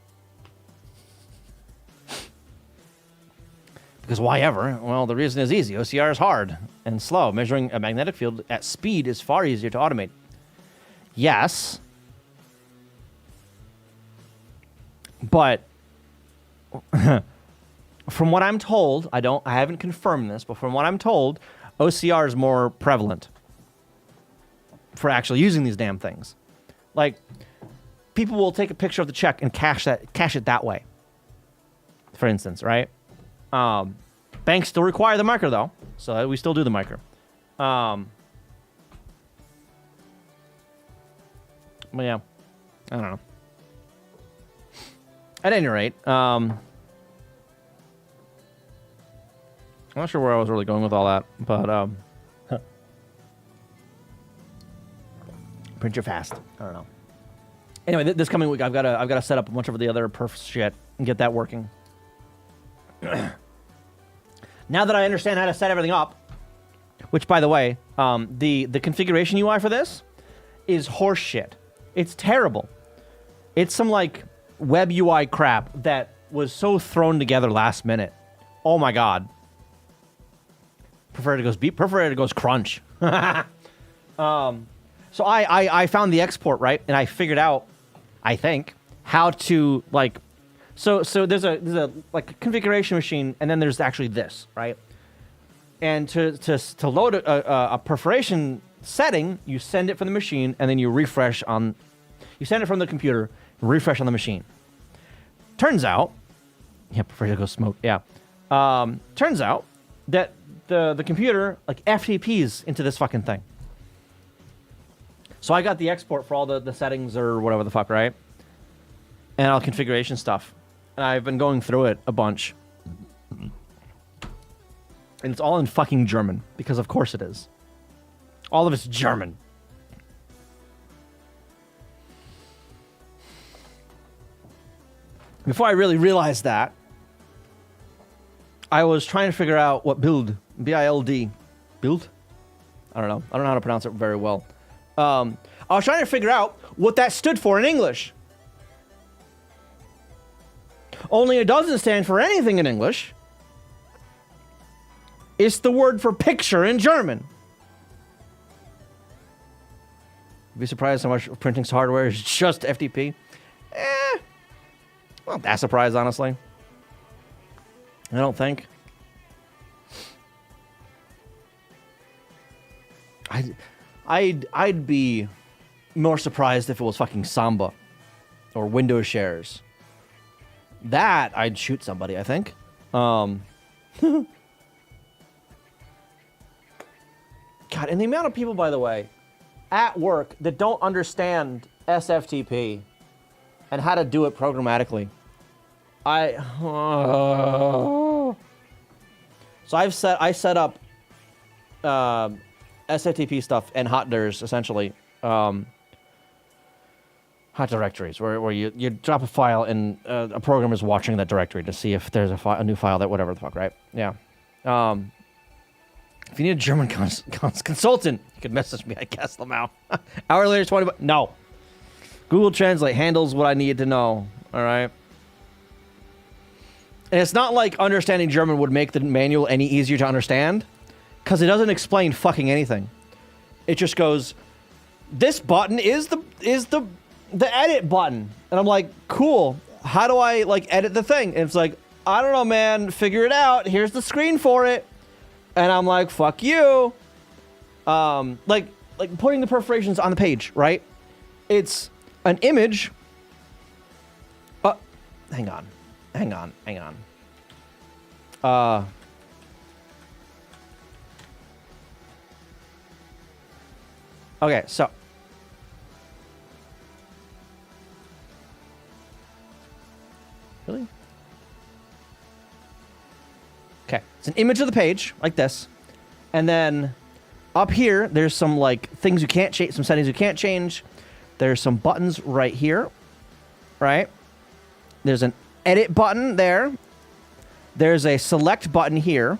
Because why ever? Well, the reason is easy. OCR is hard and slow. Measuring a magnetic field at speed is far easier to automate. Yes. But from what I'm told, I haven't confirmed this, but from what I'm told, OCR is more prevalent for actually using these damn things. Like, people will take a picture of the check and cash it that way. for instance, right? Banks still require the micro, though, so we still do the micro. But yeah, I don't know. At any rate, I'm not sure where I was really going with all that, but print your fast. I don't know. Anyway, this coming week, I've got to set up a bunch of the other perf shit and get that working. Now that I understand how to set everything up, which, by the way, the configuration UI for this is horse shit. It's terrible. It's some, like, web UI crap that was so thrown together last minute. Oh, my God. Prefer it goes crunch. So I found the export, right? And I figured out, I think, how to, like... So there's a like a configuration machine, and then there's actually this, right? And to load a perforation setting, you send it from the machine, and then you refresh on... You send it from the computer, refresh on the machine. Turns out... Yeah, perforation goes smoke, yeah. Turns out that the computer, like, FTPs into this fucking thing. So I got the export for all the settings or whatever the fuck, right? And all configuration stuff. And I've been going through it a bunch. And it's all in fucking German, because of course it is. All of it's German. Before I really realized that, I was trying to figure out what build, B-I-L-D, build? I don't know. I don't know how to pronounce it very well. I was trying to figure out what that stood for in English. Only it doesn't stand for anything in English. It's the word for picture in German. You'd be surprised how much printing hardware is just FTP. Well, not that surprised, honestly. I don't think. I'd be more surprised if it was fucking Samba or Windows shares. That I'd shoot somebody, I think. God, and the amount of people, by the way, at work that don't understand SFTP and how to do it programmatically. So I set up SFTP stuff and hot dirs, essentially. Hot directories, where you drop a file and a program is watching that directory to see if there's a new file that whatever the fuck, right? Yeah. If you need a German consultant, you could message me, I guess, Lamau. Hour later, 20 bucks. No. Google Translate handles what I need to know, all right? And it's not like understanding German would make the manual any easier to understand, because it doesn't explain fucking anything. It just goes, this button is the edit button. And I'm like, cool. How do I, like, edit the thing? And it's like, I don't know, man. Figure it out. Here's the screen for it. And I'm like, fuck you. Like putting the perforations on the page, right? It's an image. Hang on. Okay, so. Really? Okay, it's an image of the page, like this. And then up here, there's some, like, things you can't change, some settings you can't change. There's some buttons right here, right? There's an edit button there. There's a select button here.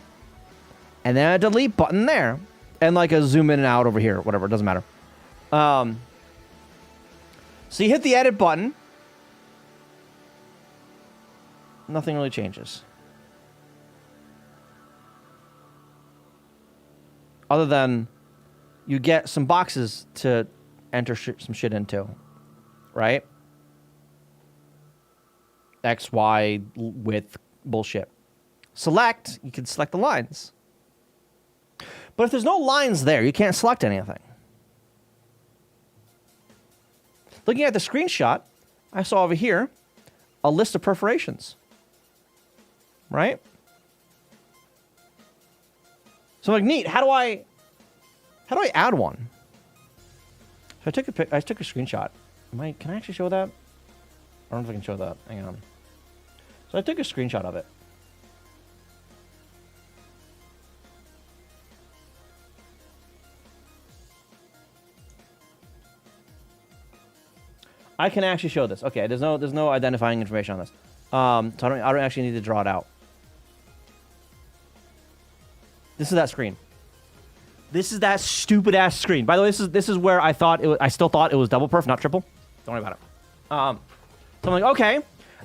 And then a delete button there. And, like, a zoom in and out over here, whatever, it doesn't matter. So you hit the edit button. Nothing really changes. Other than you get some boxes to enter some shit into, right? X, Y, width, bullshit. Select, you can select the lines. But if there's no lines there, you can't select anything. Looking at the screenshot, I saw over here a list of perforations. right? So I'm like, neat. How do I add one? So I took a screenshot. Can I actually show that? I don't know if I can show that. Hang on. So I took a screenshot of it. I can actually show this. Okay, there's no identifying information on this. So I don't actually need to draw it out. This is that screen. This is that stupid ass screen. By the way, this is where I still thought it was double perf, not triple. Don't worry about it. So I'm like, okay,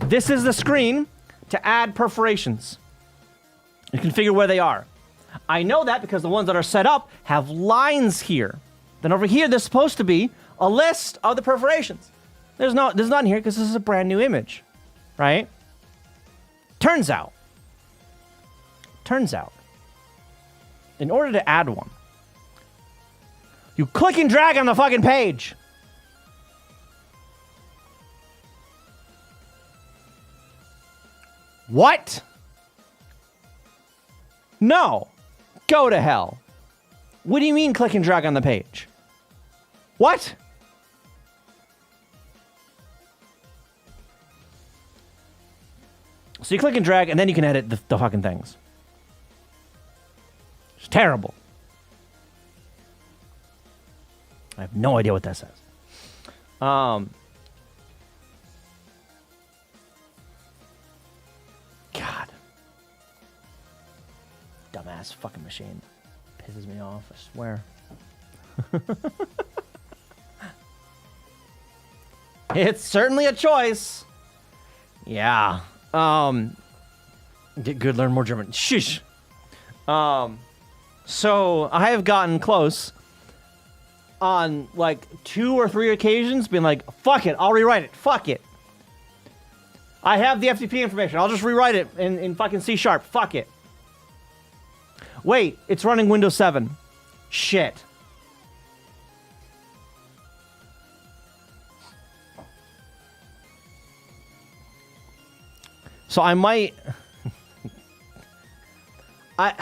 this is the screen to add perforations and configure where they are. I know that because the ones that are set up have lines here. Then over here, there's supposed to be a list of the perforations. There's none here because this is a brand new image, right? Turns out, in order to add one, you click and drag on the fucking page. What? No. Go to hell. What do you mean click and drag on the page? What? So you click and drag, and then you can edit the fucking things. It's terrible. I have no idea what that says. God. Dumbass fucking machine. Pisses me off, I swear. It's certainly a choice. Yeah. Get good, learn more German. Shush. So I have gotten close on like 2 or 3 occasions, being like, fuck it, I'll rewrite it. Fuck it. I have the FTP information. I'll just rewrite it in fucking C#. Fuck it. Wait, it's running Windows 7. Shit. So I might... I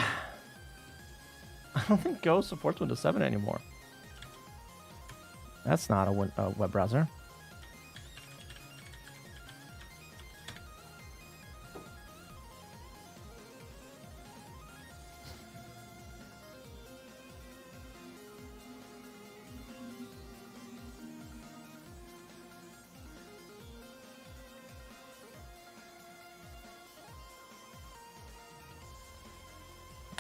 don't think Go supports Windows 7 anymore. That's not a web browser.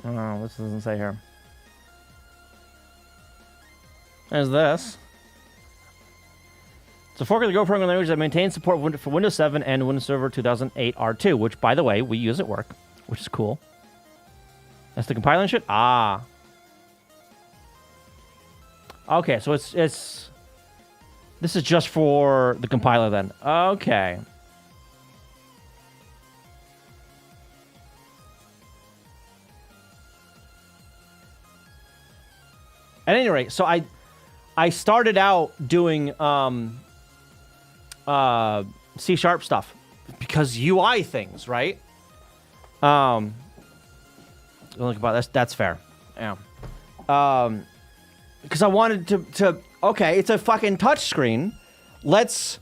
Oh, this doesn't say here. There's this. It's a fork of the Go programming language that maintains support for Windows 7 and Windows Server 2008 R2, which, by the way, we use at work, which is cool. That's the compiling shit? Ah. Okay, so it's... This is just for the compiler then. Okay. At any rate, so I started out doing C# stuff because UI things, right? Look about that's fair. Yeah. Because I wanted to okay, it's a fucking touchscreen. Let's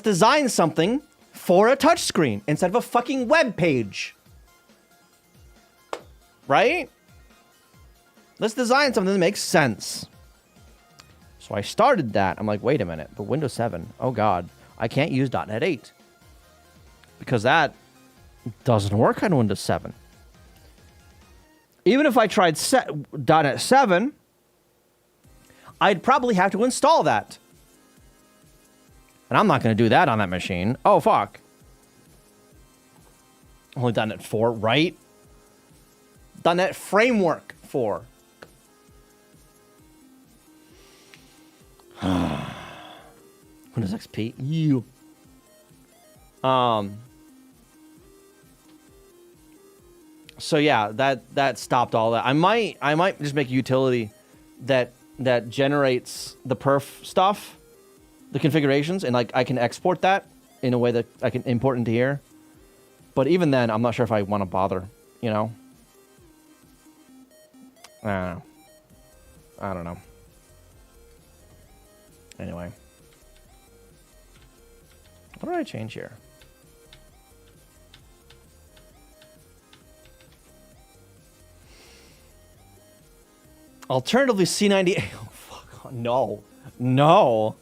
design something for a touchscreen instead of a fucking web page. Right? Let's design something that makes sense. So I started that. I'm like, wait a minute, but Windows 7, oh God, I can't use .NET 8 because that doesn't work on Windows 7. Even if I tried .NET 7, I'd probably have to install that. And I'm not going to do that on that machine. Oh, fuck. Only .NET 4, right? .NET Framework 4. Windows XP. You. So yeah, that stopped all that. I might just make a utility that generates the perf stuff, the configurations, and like I can export that in a way that I can import into here. But even then, I'm not sure if I want to bother, you know? I don't know. I don't know. Anyway. What did I change here? Alternatively, C98. Oh, fuck. No. No.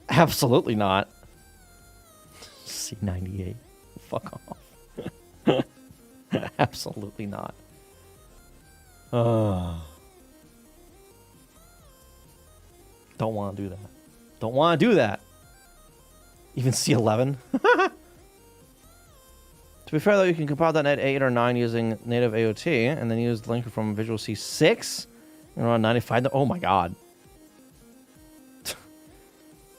Absolutely not. C98. Fuck off. Absolutely not. Don't want to do that. Don't want to do that. Even C11. To be fair, though, you can compile .NET 8 or 9 using native AOT, and then use the linker from Visual C 6 and run 95. Oh my god.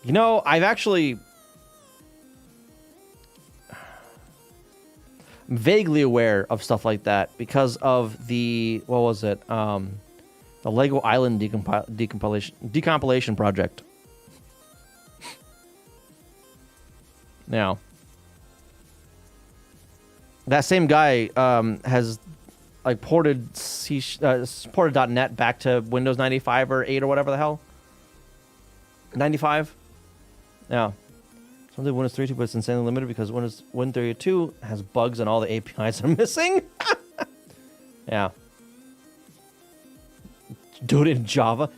You know, I've actually... I'm vaguely aware of stuff like that because of the... What was it? The Lego Island decompilation project. Now, that same guy has like ported ported .NET back to Windows 95 or 8 or whatever the hell. 95. Yeah. Something Windows 32, but it's insanely limited because Windows 32 has bugs and all the APIs are missing. Yeah. Do it in Java.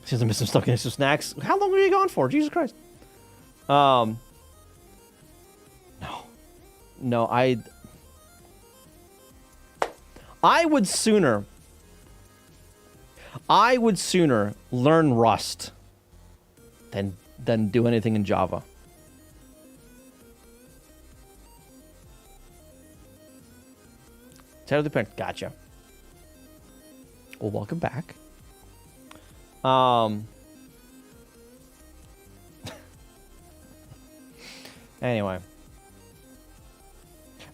Seems I'm missing stuff in some snacks. How long are you gone for? Jesus Christ. No. No, I would sooner learn Rust than do anything in Java. Gotcha. Well, welcome back. Anyway.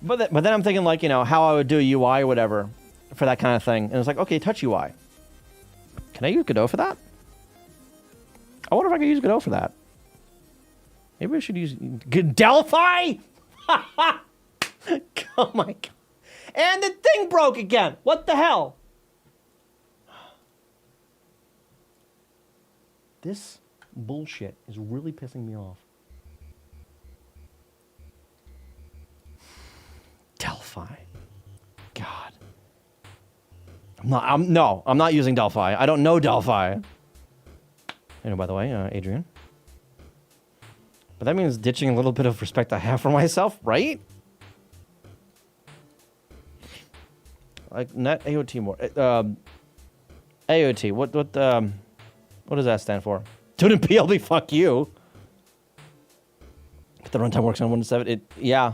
But then I'm thinking, like, you know, how I would do UI or whatever for that kind of thing. And it's like, okay, touch UI. Can I use Godot for that? I wonder if I could use Godot for that. Maybe I should use Delphi? Oh my god. And the thing broke again. What the hell? This bullshit is really pissing me off. Delphi. God. I'm not using Delphi. I don't know Delphi. You know, by the way, Adrian. But that means ditching a little bit of respect I have for myself, right? Like net AOT more. AOT. What does that stand for? Tune in PLB. Fuck you. If the runtime works on Windows 7, yeah.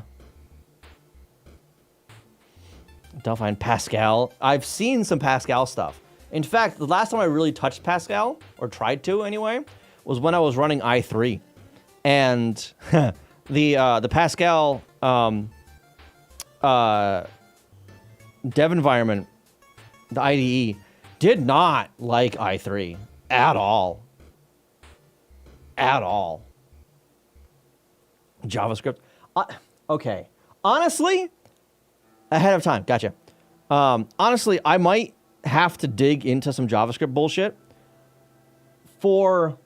Delphi and Pascal. I've seen some Pascal stuff. In fact, the last time I really touched Pascal, or tried to anyway, was when I was running i3. And the Pascal dev environment, the IDE, did not like i3 at all. At all. JavaScript. Okay. Honestly, ahead of time. Gotcha. Honestly, I might have to dig into some JavaScript bullshit for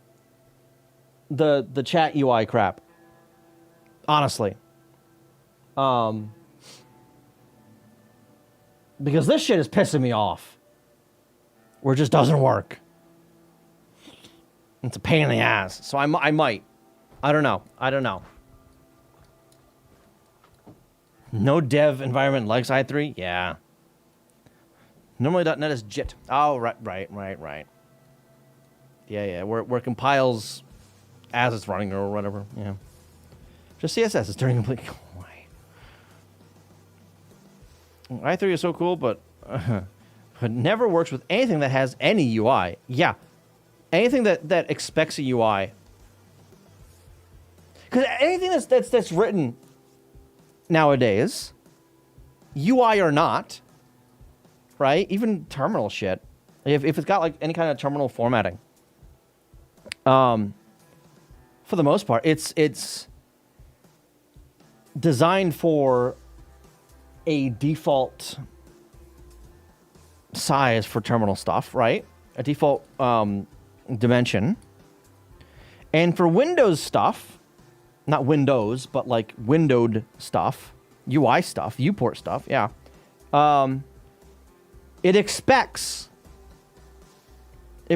the chat UI crap. Honestly. Because this shit is pissing me off. Where it just doesn't work. It's a pain in the ass. So I might. I don't know. No dev environment likes i3? Yeah. Normally .NET is JIT. Oh, right. Yeah. Where it compiles as it's running or whatever. Yeah. Just CSS is turning complete. Why? i3 is so cool, but it never works with anything that has any UI. Yeah. Anything that expects a UI. Because anything that's written nowadays, UI or not, right? Even terminal shit, if it's got like any kind of terminal formatting. For the most part, it's designed for a default size for terminal stuff, right? A default dimension. And for Windows stuff, not Windows, but like windowed stuff, UI stuff, viewport stuff, yeah. It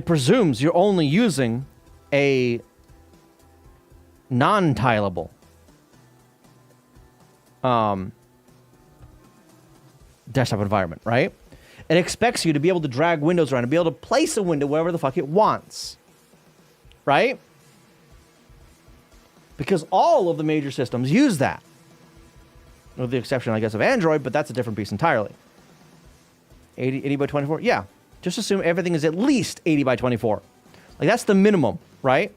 presumes you're only using a non-tileable desktop environment, right? It expects you to be able to drag windows around and be able to place a window wherever the fuck it wants, right? Because all of the major systems use that. With the exception, I guess, of Android, but that's a different beast entirely. 80 by 24? Yeah. Just assume everything is at least 80 by 24. Like, that's the minimum, right?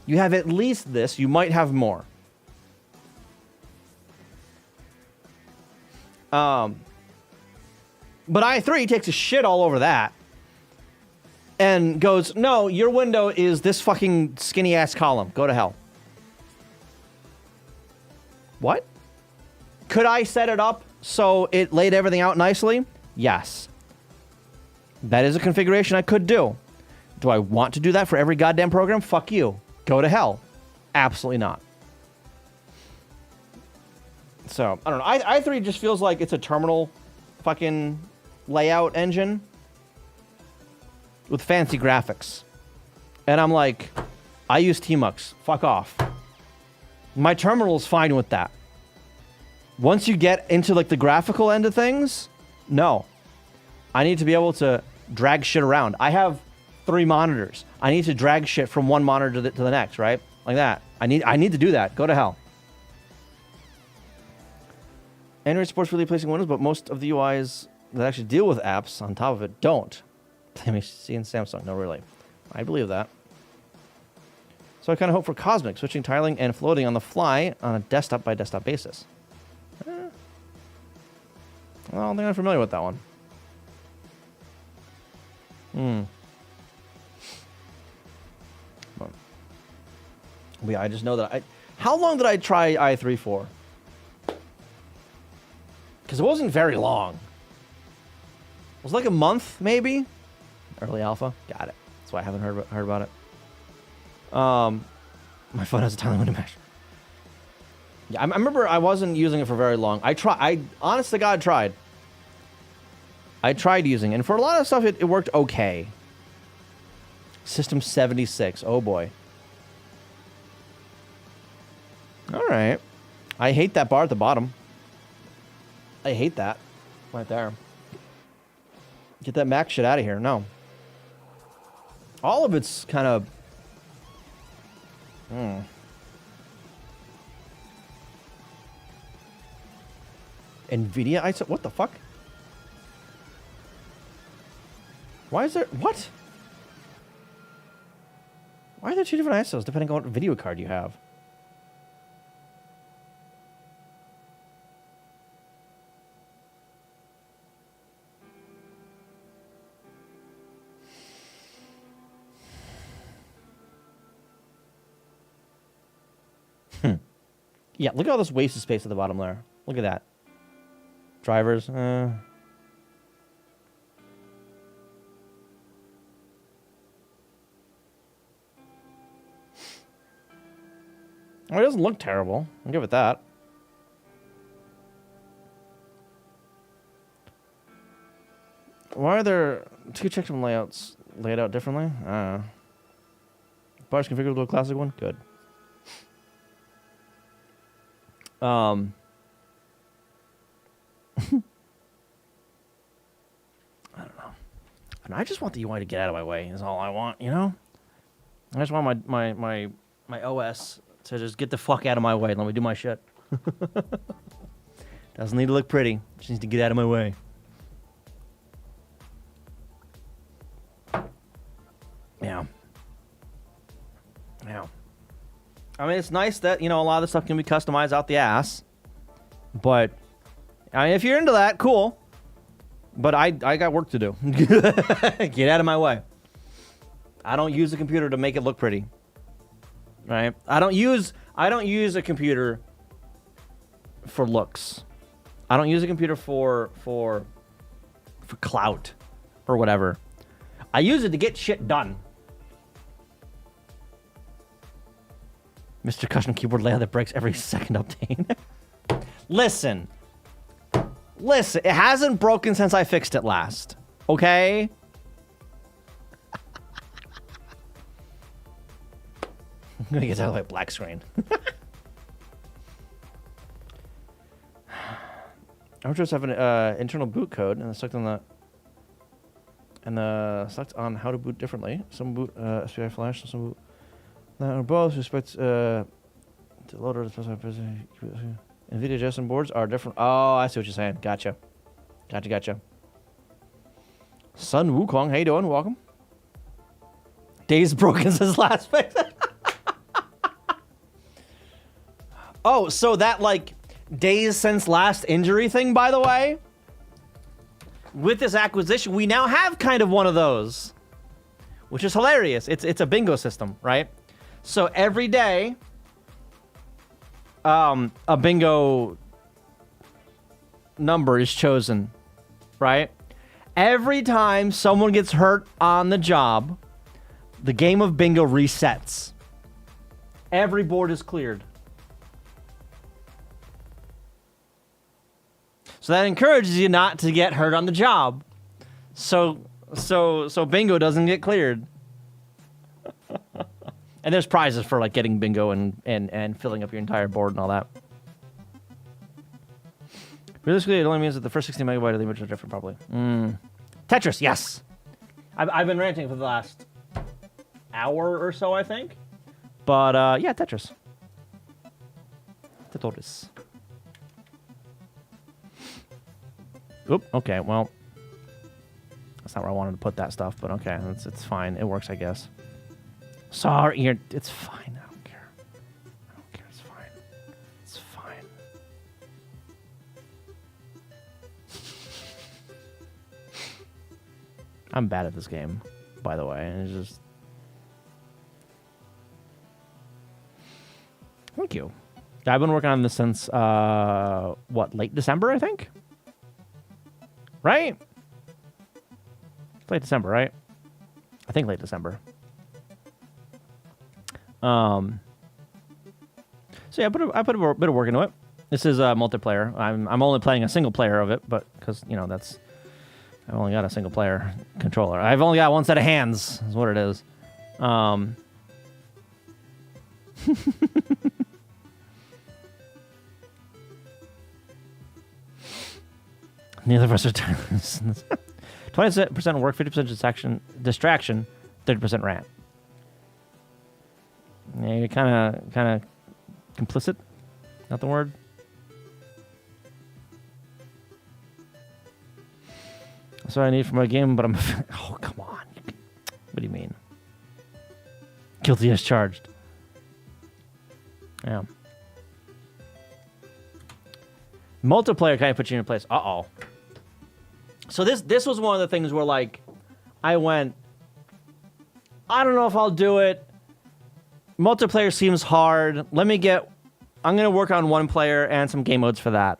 You have at least this. You might have more. But i3 takes a shit all over that and goes, no, your window is this fucking skinny-ass column. Go to hell. What? Could I set it up so it laid everything out nicely? Yes. That is a configuration I could do. Do I want to do that for every goddamn program? Fuck you. Go to hell. Absolutely not. So, I don't know. i3 just feels like it's a terminal fucking layout engine with fancy graphics. And I'm like, I use Tmux. Fuck off. My terminal's fine with that. Once you get into like the graphical end of things, no. I need to be able to drag shit around. I have 3 monitors. I need to drag shit from one monitor to the next, right? Like that. I need to do that. Go to hell. Android supports really placing Windows, but most of the UIs that actually deal with apps on top of it don't. Let me see in Samsung. No, really. I believe that. So I kind of hope for Cosmic, switching tiling and floating on the fly on a desktop-by-desktop basis. Well, I don't think I'm familiar with that one. But yeah, I just know that How long did I try i3 for? Because it wasn't very long. It was like a month, maybe? Early alpha. Got it. That's why I haven't heard about it. My phone has a tiling window mesh. Yeah, I remember I wasn't using it for very long. I honest to God, tried. I tried using it, and for a lot of stuff, it worked okay. System 76. Oh, boy. All right. I hate that bar at the bottom. I hate that. Right there. Get that Mac shit out of here. No. All of it's kind of... NVIDIA ISO... What the fuck? Why is there... What? Why are there 2 different ISOs depending on what video card you have? Yeah, look at all this wasted space at the bottom there. Look at that. Drivers. It doesn't look terrible. I'll give it that. Why are there 2 checksum layouts laid out differently? I don't know. Bars configured to a classic one? Good. I don't know. And I just want the UI to get out of my way is all I want, you know? I just want my OS to just get the fuck out of my way and let me do my shit. Doesn't need to look pretty. Just needs to get out of my way. Yeah. Yeah. I mean, it's nice that, you know, a lot of the stuff can be customized out the ass. But, I mean, if you're into that, cool. But I got work to do. Get out of my way. I don't use a computer to make it look pretty. Right? I don't use a computer for looks. I don't use a computer for clout or whatever. I use it to get shit done. Mr. Custom keyboard layout that breaks every second update. Listen, it hasn't broken since I fixed it last. Okay? I'm gonna get out of like black screen. I just have an internal boot code and it's stuck on select on how to boot differently. Some boot SPI flash, some boot both respect the loader. NVIDIA JSON boards are different. Oh, I see what you're saying. Gotcha. Sun Wukong, how you doing? Welcome. Days broken since last fix. Oh, so that like days since last injury thing, by the way. With this acquisition, we now have kind of one of those, which is hilarious. It's a bingo system, right? So every day, a bingo number is chosen, right? Every time someone gets hurt on the job, the game of bingo resets. Every board is cleared. So that encourages you not to get hurt on the job. So bingo doesn't get cleared. And there's prizes for like getting bingo and filling up your entire board and all that. Realistically, it only means that the first 60 megabyte of the image are different, probably. Tetris, yes. I've been ranting for the last hour or so, I think. But yeah, Tetris. Tetris. Oop, okay, well. That's not where I wanted to put that stuff, but okay, it's fine. It works, I guess. Sorry, it's fine. I don't care. It's fine. It's fine. I'm bad at this game, by the way. It's just... Thank you. I've been working on this since, what, late December, I think? Right? It's late December, right? I think late December. So yeah, I put a bit of work into it. This is multiplayer. I'm only playing a single player of it, but because you know I've only got a single player controller. I've only got one set of hands. Is what it is. Neither of us are 20% work, 50% distraction, 30% rant. Yeah, you're kind of complicit. Not the word. That's what I need for my game, but I'm... Oh, come on. What do you mean? Guilty as charged. Yeah. Multiplayer kind of puts you in your place. Uh-oh. So this was one of the things where, like, I went, I don't know if I'll do it. Multiplayer seems hard. I'm going to work on one player and some game modes for that.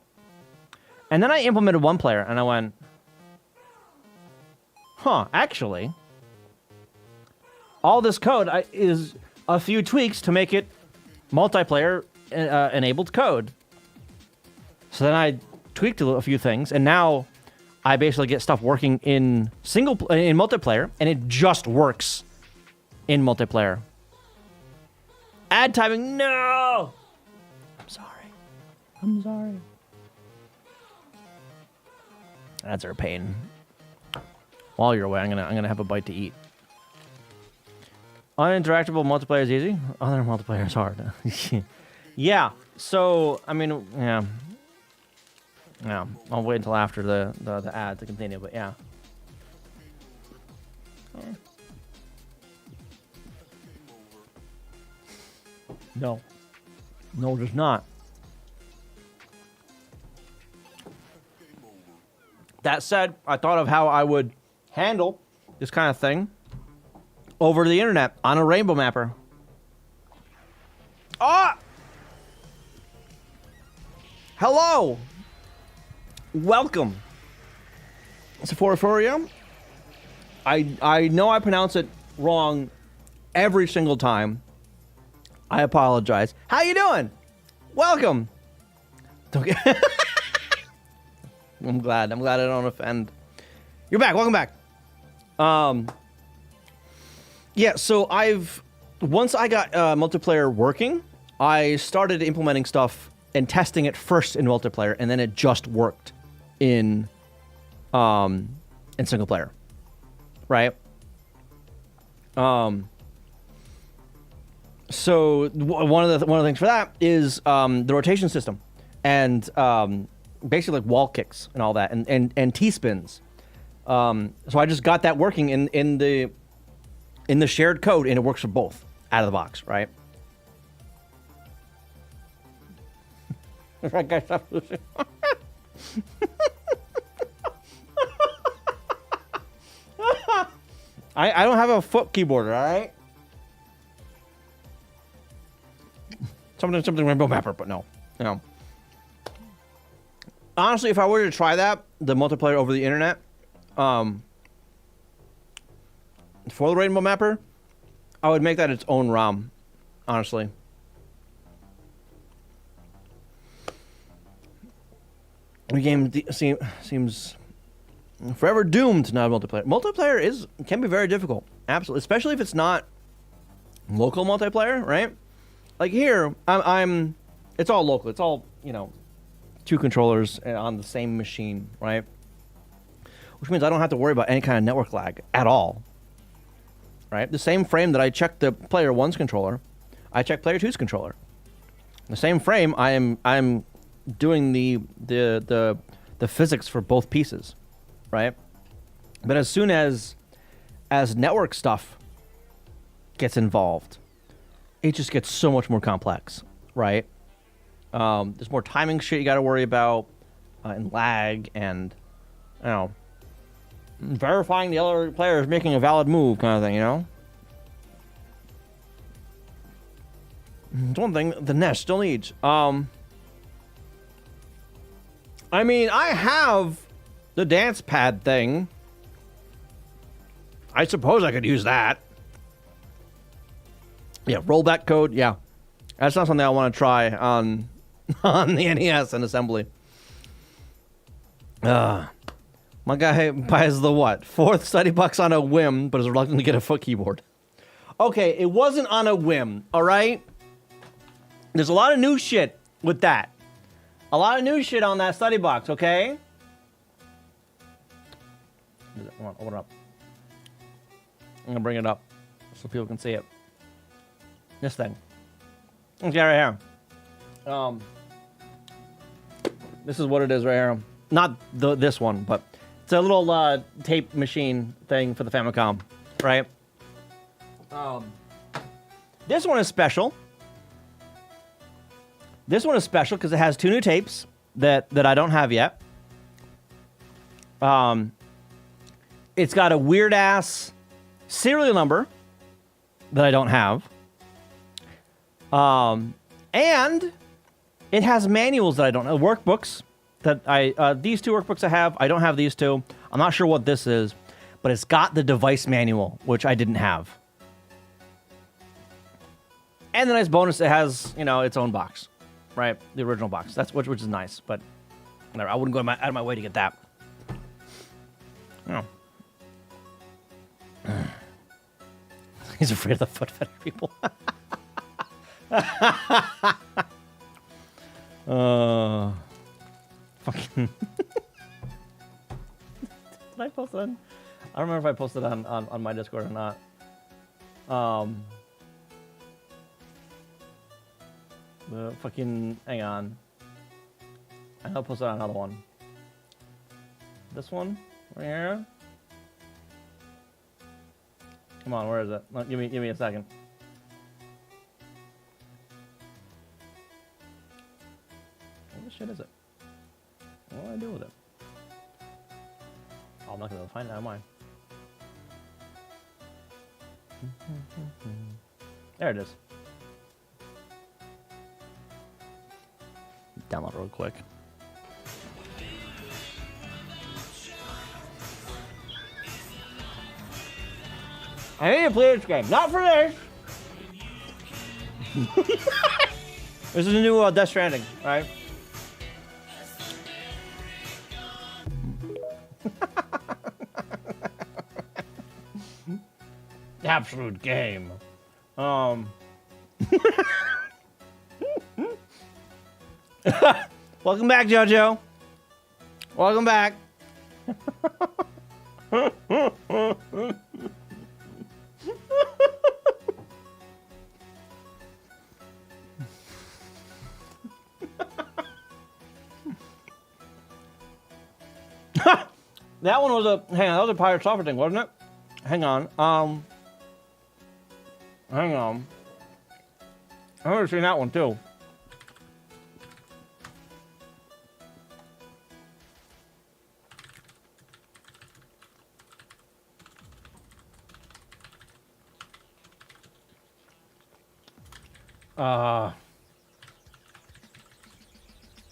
And then I implemented one player, and I went, actually, all this code is a few tweaks to make it multiplayer enabled code. So then I tweaked a few things, and now I basically get stuff working in multiplayer, and it just works in multiplayer. Ad timing, no! I'm sorry. Ads are a pain. While you're away, I'm gonna have a bite to eat. Uninteractable multiplayer is easy. Other multiplayer is hard. Yeah. So I mean, yeah. I'll wait until after the ad to continue, but yeah. No, there's not. That said, I thought of how I would handle this kind of thing over the internet on a rainbow mapper. Ah! Hello! Welcome. Sephorophoria. I know I pronounce it wrong every single time. I apologize. How you doing? Welcome. Okay. I'm glad I don't offend. You're back. Welcome back. Yeah, so once I got multiplayer working, I started implementing stuff and testing it first in multiplayer, and then it just worked in single player, right? So one of the things for that is the rotation system, and basically like wall kicks and all that, and T-spins. So I just got that working in the shared code, and it works for both out of the box, right? Right, guys, stop losing. I don't have a foot keyboard, all right? Something rainbow mapper, but no. Honestly, if I were to try that, the multiplayer over the internet, for the rainbow mapper, I would make that its own ROM, honestly. The game seems forever doomed to not multiplayer. Multiplayer can be very difficult, absolutely, especially if it's not local multiplayer, right? Like here, it's all local. It's all, 2 controllers on the same machine, right? Which means I don't have to worry about any kind of network lag at all, right? The same frame that I check the player 1's controller, I check player 2's controller. The same frame, I'm doing the physics for both pieces, right? But as soon as network stuff gets involved, it just gets so much more complex, right? There's more timing shit you got to worry about, and lag, and verifying the other player is making a valid move, kind of thing, It's one thing the NES still needs. I mean, I have the dance pad thing. I suppose I could use that. Yeah, rollback code. Yeah, that's not something I want to try on the NES and assembly. My guy buys the what? 4th study bucks on a whim, but is reluctant to get a foot keyboard. Okay, it wasn't on a whim. All right. There's a lot of new shit with that. A lot of new shit on that study box, okay? Come on, open it up. I'm gonna bring it up so people can see it. This thing. Okay, right here. This is what it is right here. Not this one, but it's a little tape machine thing for the Famicom, right? This one is special. This one is special because it has 2 new tapes that I don't have yet. It's got a weird ass serial number that I don't have. And it has manuals that I don't know, workbooks that these 2 workbooks I have. I don't have these 2. I'm not sure what this is, but it's got the device manual, which I didn't have. And the nice bonus, it has, its own box, right? The original box. That's which is nice, but whatever. I wouldn't go out of my way to get that. He's afraid of the foot fetish people. Fucking. Did I post it on? I don't remember if I posted it on my Discord or not. The fucking, hang on. I'll post it on another one. This one right here. Come on, where is it? Give me a second. What the shit is it? What do I do with it? I'm not gonna be able to find it. Am I? There it is. Download real quick. I need to play this game. Not for this. This is a new Death Stranding, right? Absolute game. Welcome back, JoJo. Welcome back. That one was a hang on. That was a Pirate Software thing, wasn't it? Hang on. Hang on. I remember seeing that one too.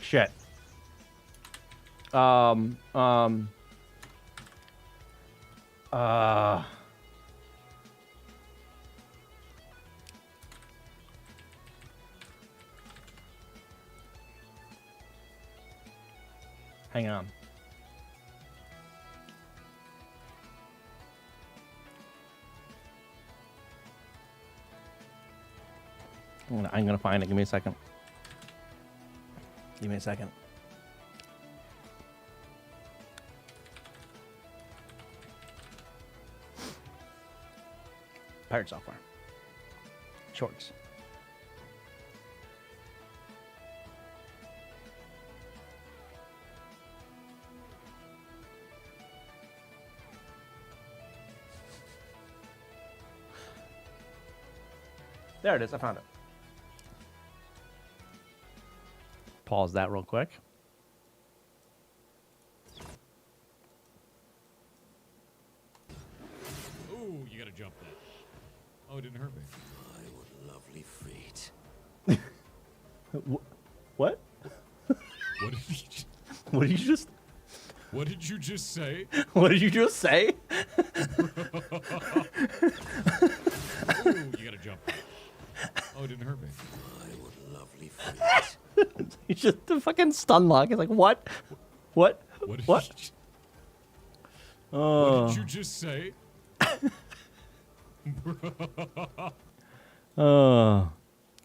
Shit. Hang on. I'm gonna find it. Give me a second. Give me a second. Pirate Software. Shorts. There it is. I found it. Pause that real quick. Oh, you gotta jump that. Oh, it didn't hurt me. My, what lovely feet. What? What did you? What did you just? What did you just say? What did you just say? Oh, you gotta jump that. Oh, it didn't hurt me. My, what lovely feet. He's just the fucking stun lock. He's like, what? What? What? What? What did you just say?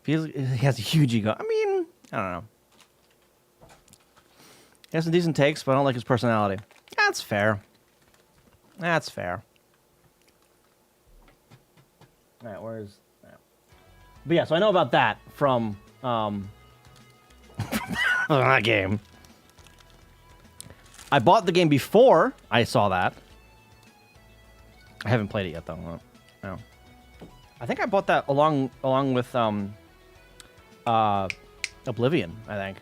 He has a huge ego. I mean, I don't know. He has some decent takes, but I don't like his personality. That's fair. That's fair. All right, where's that? But yeah, so I know about that from that game. I bought the game before I saw that. I haven't played it yet though. No. I think I bought that along with Oblivion, I think.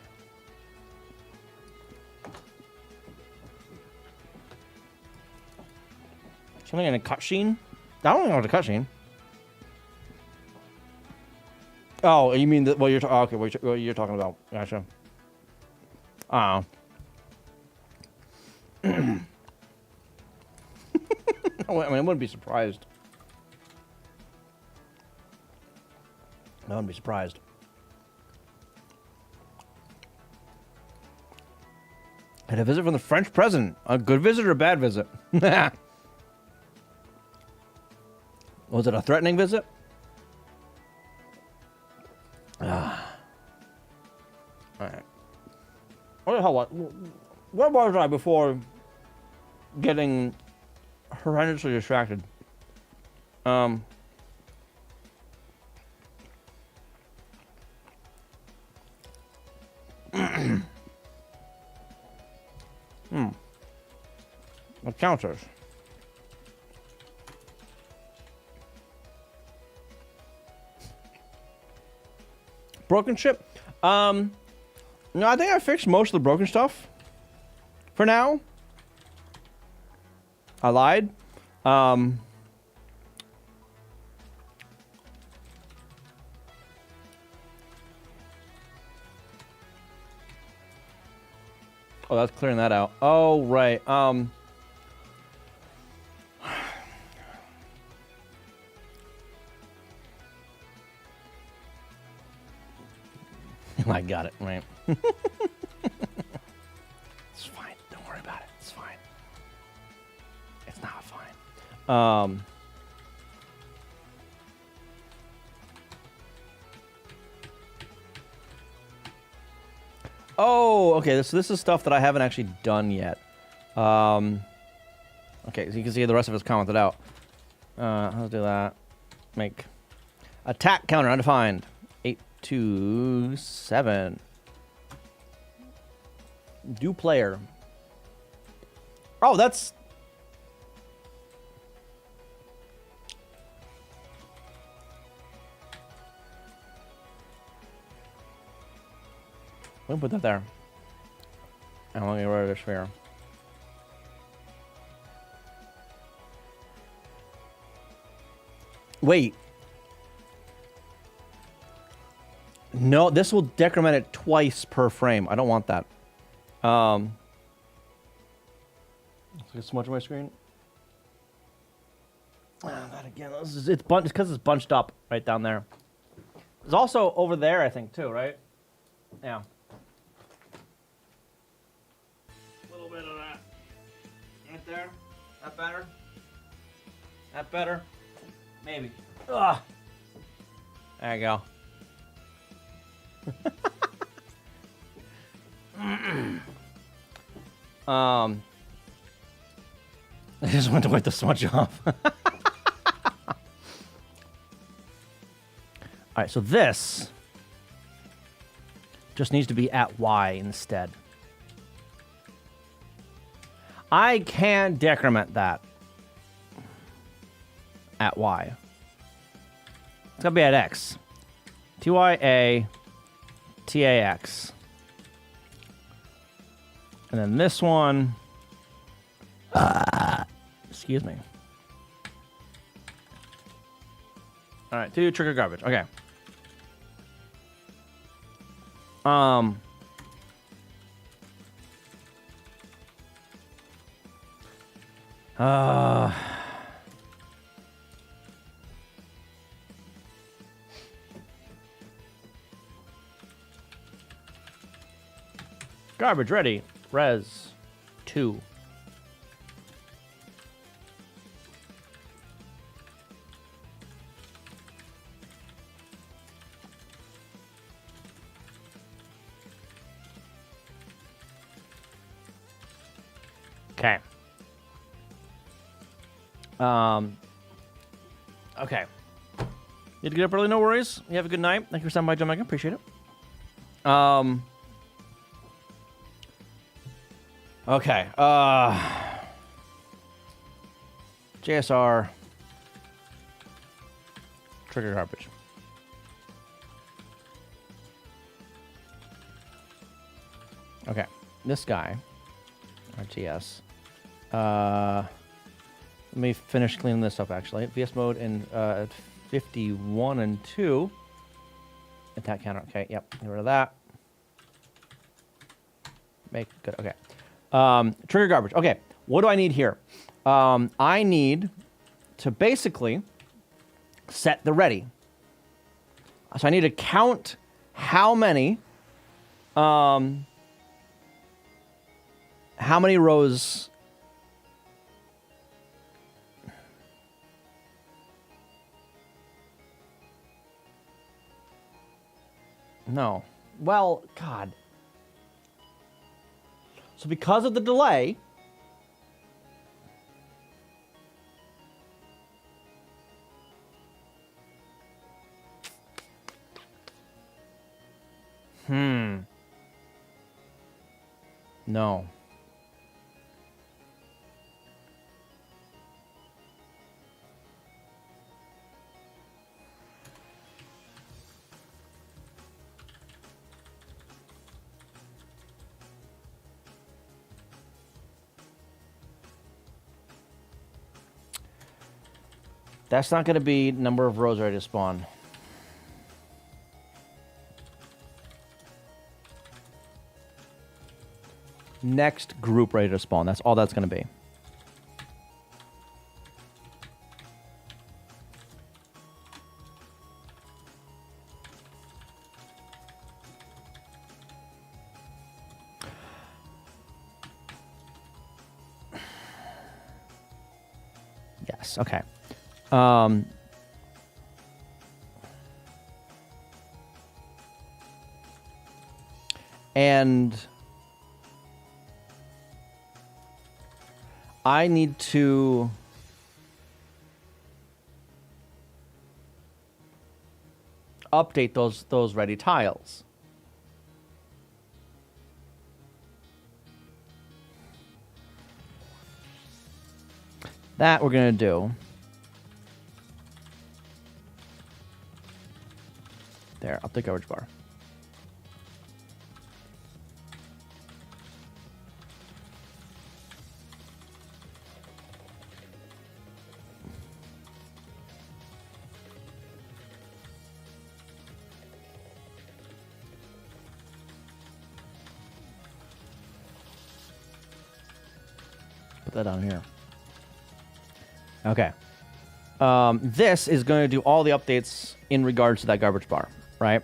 Something in a cutscene? I don't know what a cutscene. Oh, you mean what you're okay? What you're talking about? Gotcha. I mean, I wouldn't be surprised. I wouldn't be surprised. And a visit from the French president. A good visit or a bad visit? Was it a threatening visit? All right. What the hell? Where was I before getting horrendously distracted? What counters? Broken ship? No, I think I fixed most of the broken stuff. For now. I lied. Oh, that's clearing that out. Oh, right. I got it, right. It's fine. Don't worry about it. It's fine. It's not fine. Oh, okay. So this is stuff that I haven't actually done yet. Okay, so you can see the rest of it's commented out. Let's do that. Make attack counter undefined. 827. Do player. Oh, that's. We'll put that there. And we'll get rid of the sphere. Wait. No, this will decrement it twice per frame. I don't want that. Let's smudge my screen. That again. It's because it's bunched up right down there. There's also over there, I think, too, right? Yeah. A little bit of that. Right there. That better? That better? Maybe. Ugh. There you go. I just went to wipe the smudge off. Alright, so this just needs to be at Y instead. I can decrement that at Y. It's gotta be at X. TYA TAX. And then this one. Excuse me. All right, do trigger garbage. Okay. Garbage ready. Res 2. Okay. Okay. Need to get up early, no worries. You have a good night. Thank you for stopping by, Joe Megan. Appreciate it. Okay. JSR. Trigger garbage. Okay. This guy. RTS. Let me finish cleaning this up, actually. VS mode in 51 and 2. Attack counter. Okay, yep. Get rid of that. Make good. Okay. Trigger garbage. Okay. What do I need here? I need to basically set the ready. So I need to count how many rows. No. Well, God. So because of the delay, no. That's not going to be number of rows ready to spawn. Next group ready to spawn. That's all that's going to be. Yes, okay. And I need to update those ready tiles. That we're going to do. There, up the garbage bar. Put that down here. Okay. This is going to do all the updates in regards to that garbage bar, right?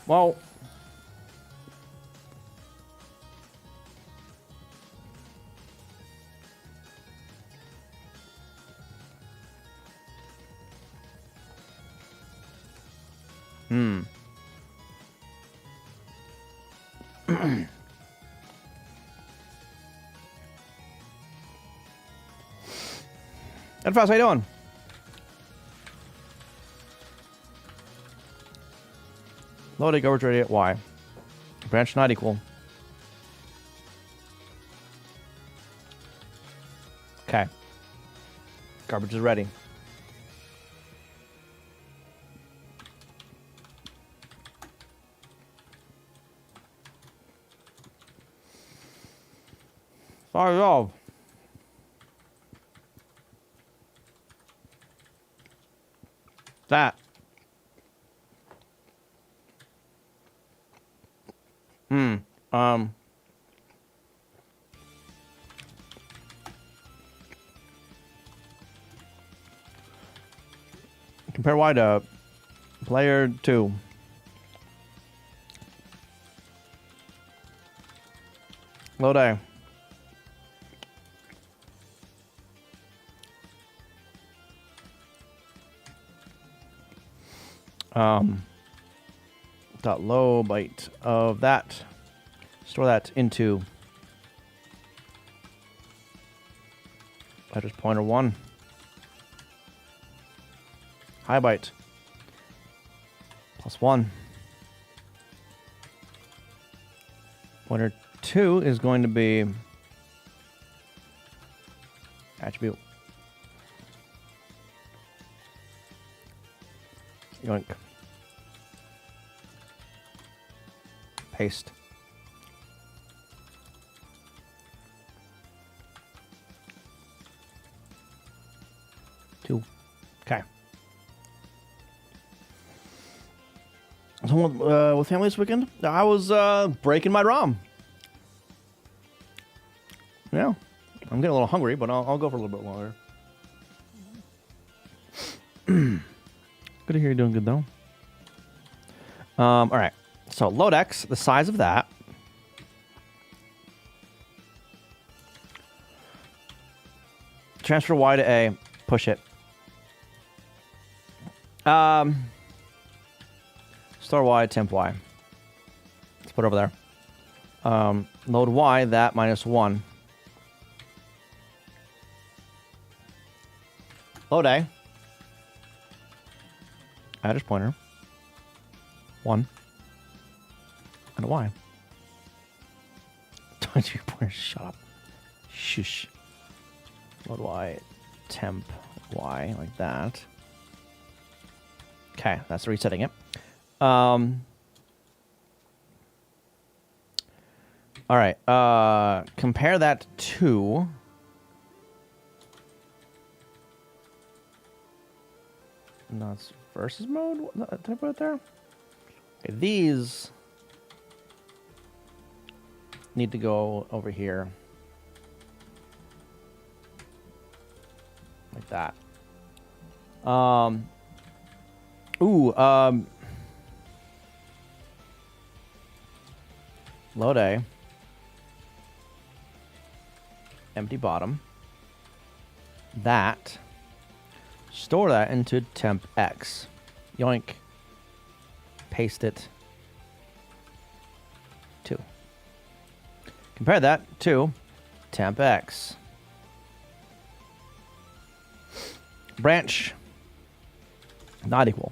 Well, Advance, how you doing? Loaded garbage ready at Y. Branch not equal. Okay. Garbage is ready. Sorry, y'all. That. Compare Y to player 2. Low day. Dot low byte of that. Store that into address pointer 1. High byte +1. Pointer 2 is going to be attribute. Yoink. Paste. Two. Okay. Someone with family this weekend? I was breaking my ROM. Yeah. I'm getting a little hungry, but I'll go for a little bit longer. Good to hear you're doing good, though. All right. So, load X, the size of that. Transfer Y to A. Push it. Store Y, temp Y. Let's put it over there. Load Y, that -1. Load A. Address pointer. 1. And a Y. Don't you pointer, shut up. Shush. Load Y, temp Y, like that. Okay, that's resetting it. All right, compare that to... No, it's versus mode? Did I put it there? Okay, these need to go over here. Like that. Load A. Empty bottom. That. Store that into temp X. Yoink. Paste it. 2. Compare that to temp X. Branch. Not equal.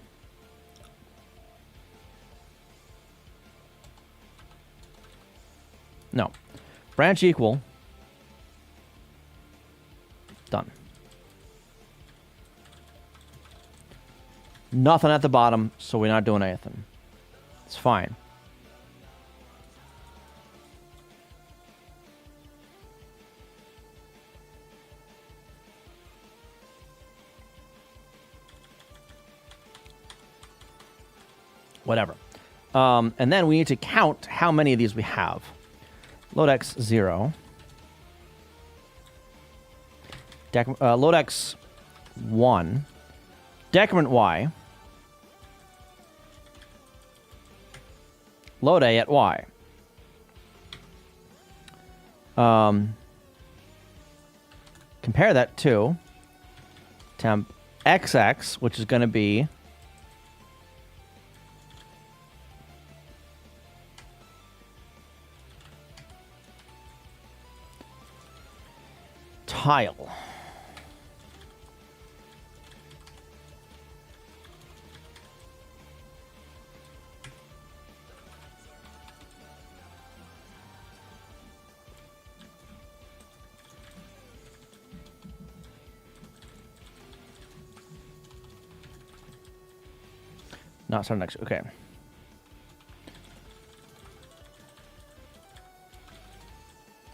No. Branch equal. Done. Nothing at the bottom, so we're not doing anything. It's fine. Whatever. And then we need to count how many of these we have. Load X 0. Load X 1. Decrement Y. Load A at Y. Compare that to temp XX, which is going to be tile. Not start next. Okay.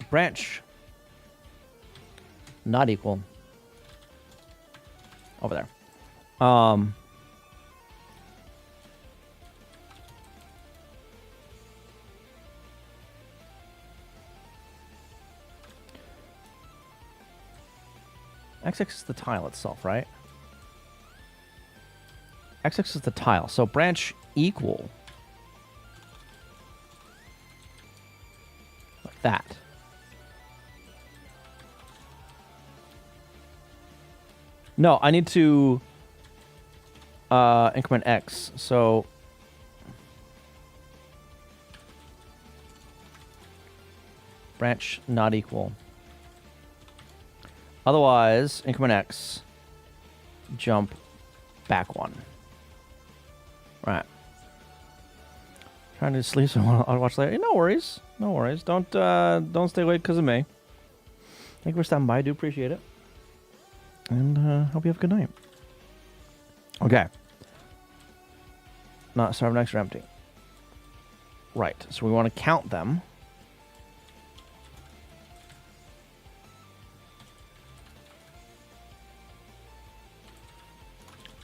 Branch. Not equal. Over there. XX is the tile itself, right? XX is the tile. So branch equal. Like that. No, I need to increment X. So branch not equal. Otherwise, increment X, jump back 1. Right. Trying to sleep, so I'll watch later. No worries. No worries. Don't stay awake because of me. Thank you for stopping by. I do appreciate it. And hope you have a good night. Okay. Not serve next or empty. Right. So we want to count them.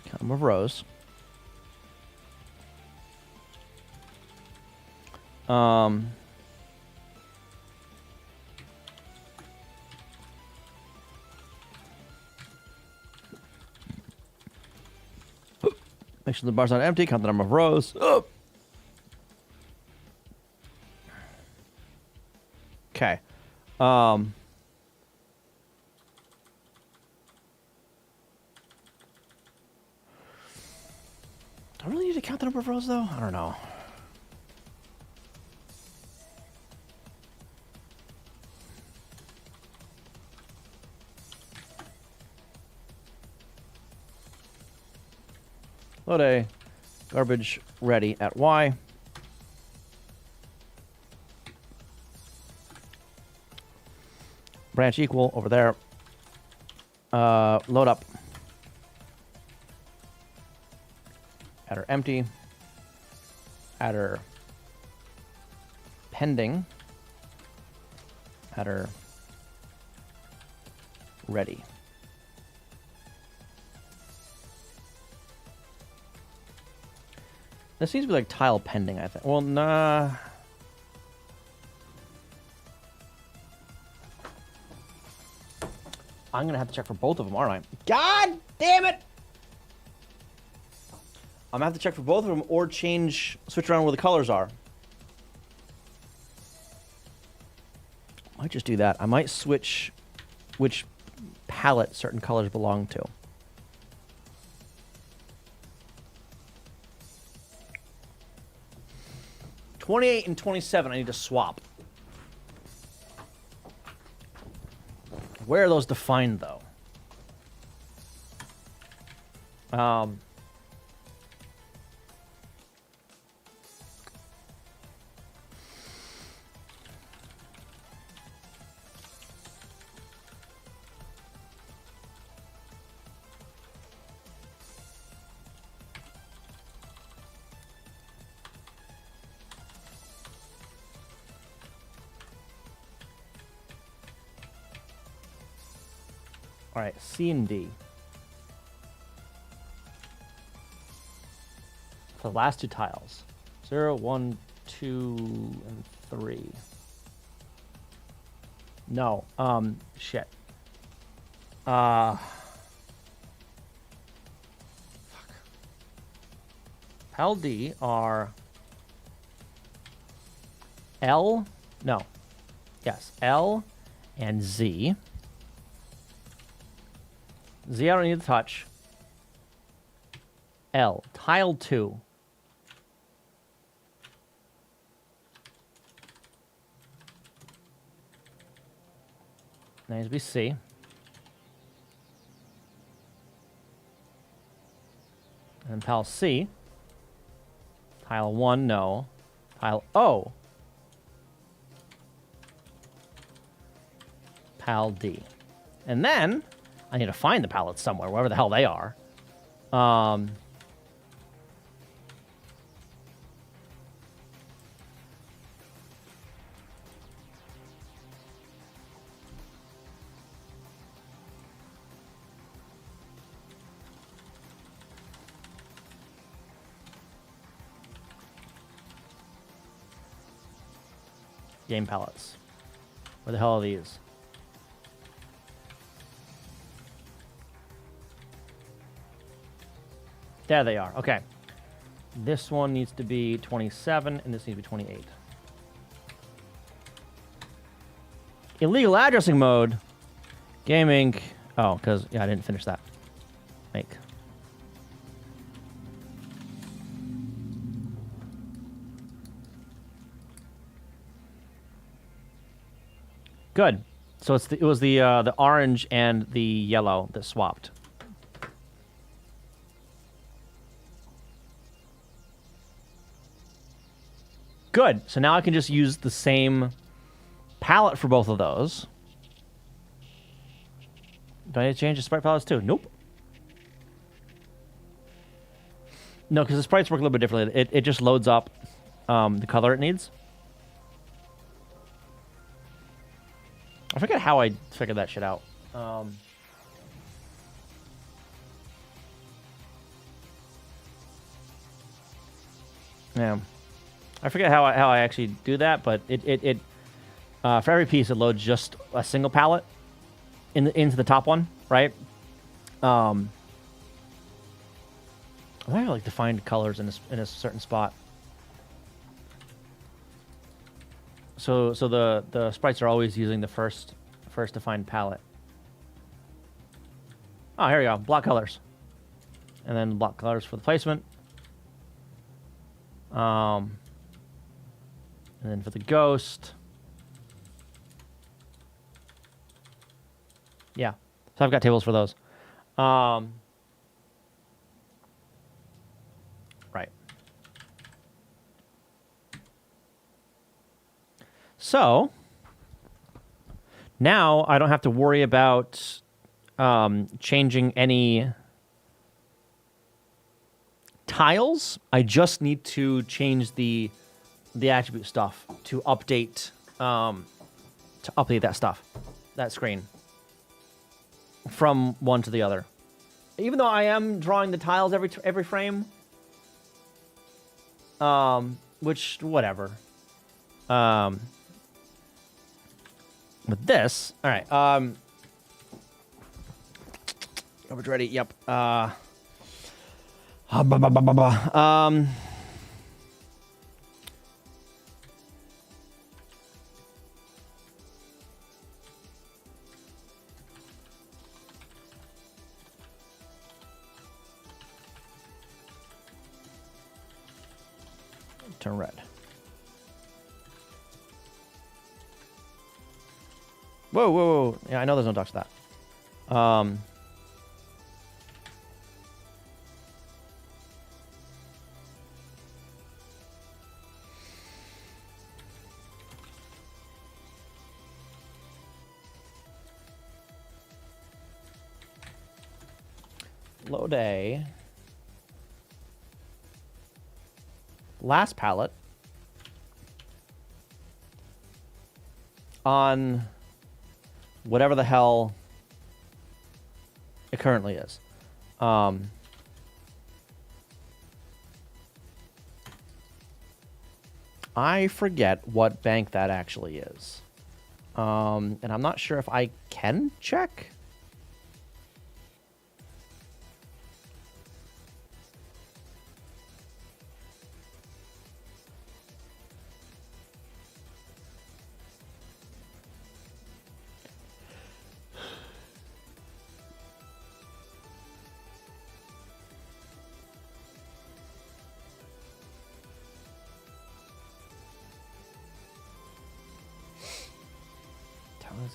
Count them of rows. Make sure the bar's not empty. Count the number of rows. Okay. Do I really need to count the number of rows, though? I don't know. Load A, garbage ready at Y. Branch equal over there. Load up. Adder empty. Adder pending. Adder ready. This needs to be like tile pending, I think. Well, nah. I'm going to have to check for both of them, aren't I? God damn it! I'm going to have to check for both of them or switch around where the colors are. Might just do that. I might switch which palette certain colors belong to. '28 and 27, I need to swap. Where are those defined, though? All right, C and D. The last two tiles. 0, 1, 2, and 3. No. Shit. Fuck. Pal D are L. No. Yes, L and Z. Z, I don't need to touch. L. Tile 2. Needs to be C. And Pal C. Tile 1, no. Tile O. Pal D. And then I need to find the pallets somewhere, wherever the hell they are. Game pallets. Where the hell are these? There they are. Okay. This one needs to be 27, and this needs to be 28. Illegal addressing mode. Gaming. Oh, because, yeah, I didn't finish that. Make. Good. So it was the orange and the yellow that swapped. Good. So now I can just use the same palette for both of those. Do I need to change the sprite palettes too? Nope. No, because the sprites work a little bit differently. It just loads up the color it needs. I forget how I figured that shit out. Yeah. I forget how I actually do that, but it for every piece it loads just a single palette into the top one, right? I have like defined colors in a certain spot. So the sprites are always using the first defined palette. Oh, here we go. Block colors, and then block colors for the placement. And then for the ghost. Yeah. So I've got tables for those. Right. So now I don't have to worry about changing any tiles. I just need to change the attribute stuff to update that stuff, that screen, from one to the other. Even though I am drawing the tiles every frame, which whatever. With this, all right. Garbage ready. Yep. Turn red. Whoa, whoa, whoa. Yeah, I know there's no ducks to that. Load a last palette on whatever the hell it currently is. I forget what bank that actually is. And I'm not sure if I can check.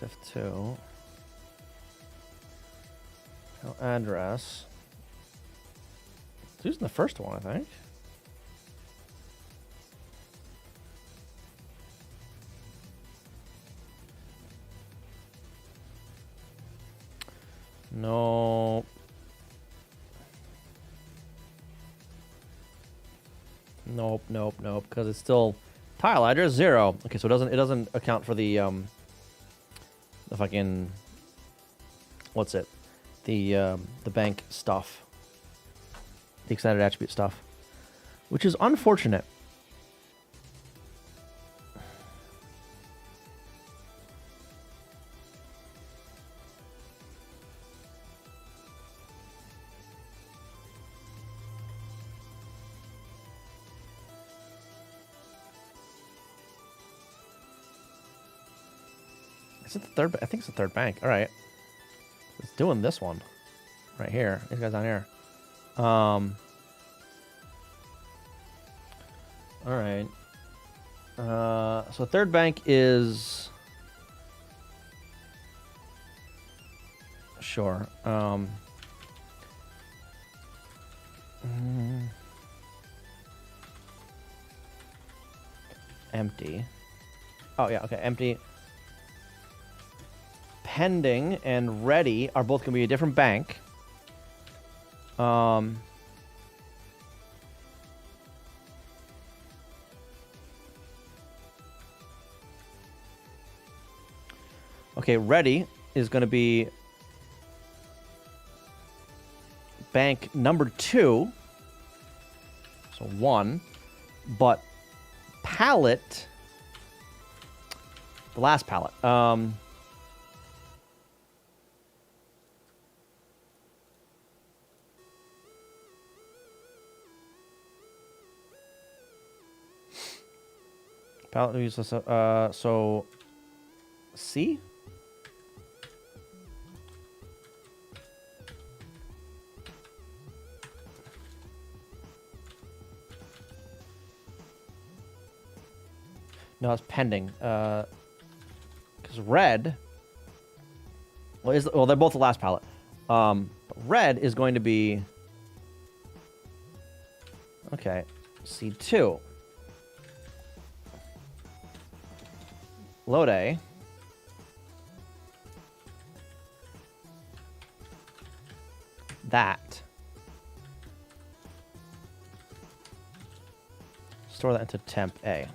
F2. Address. It's using the first one, I think. No. Nope, nope, nope. Because it's still tile address 0. Okay, so it doesn't account for the fucking, what's it? The bank stuff. The extended attribute stuff. Which is unfortunate. Is it the third? I think it's the third bank. All right. It's doing this one. Right here. These guys down here. All right. So third bank is... Sure. Empty. Oh, yeah. Okay. Empty. Pending and ready are both going to be a different bank. Okay, ready is going to be bank number 2. So 1. But palette, the last palette. Palette use so C? No, it's pending. Because red... Well, they're both the last palette. Red is going to be... Okay. C2. Load A. that. Store that into temp A.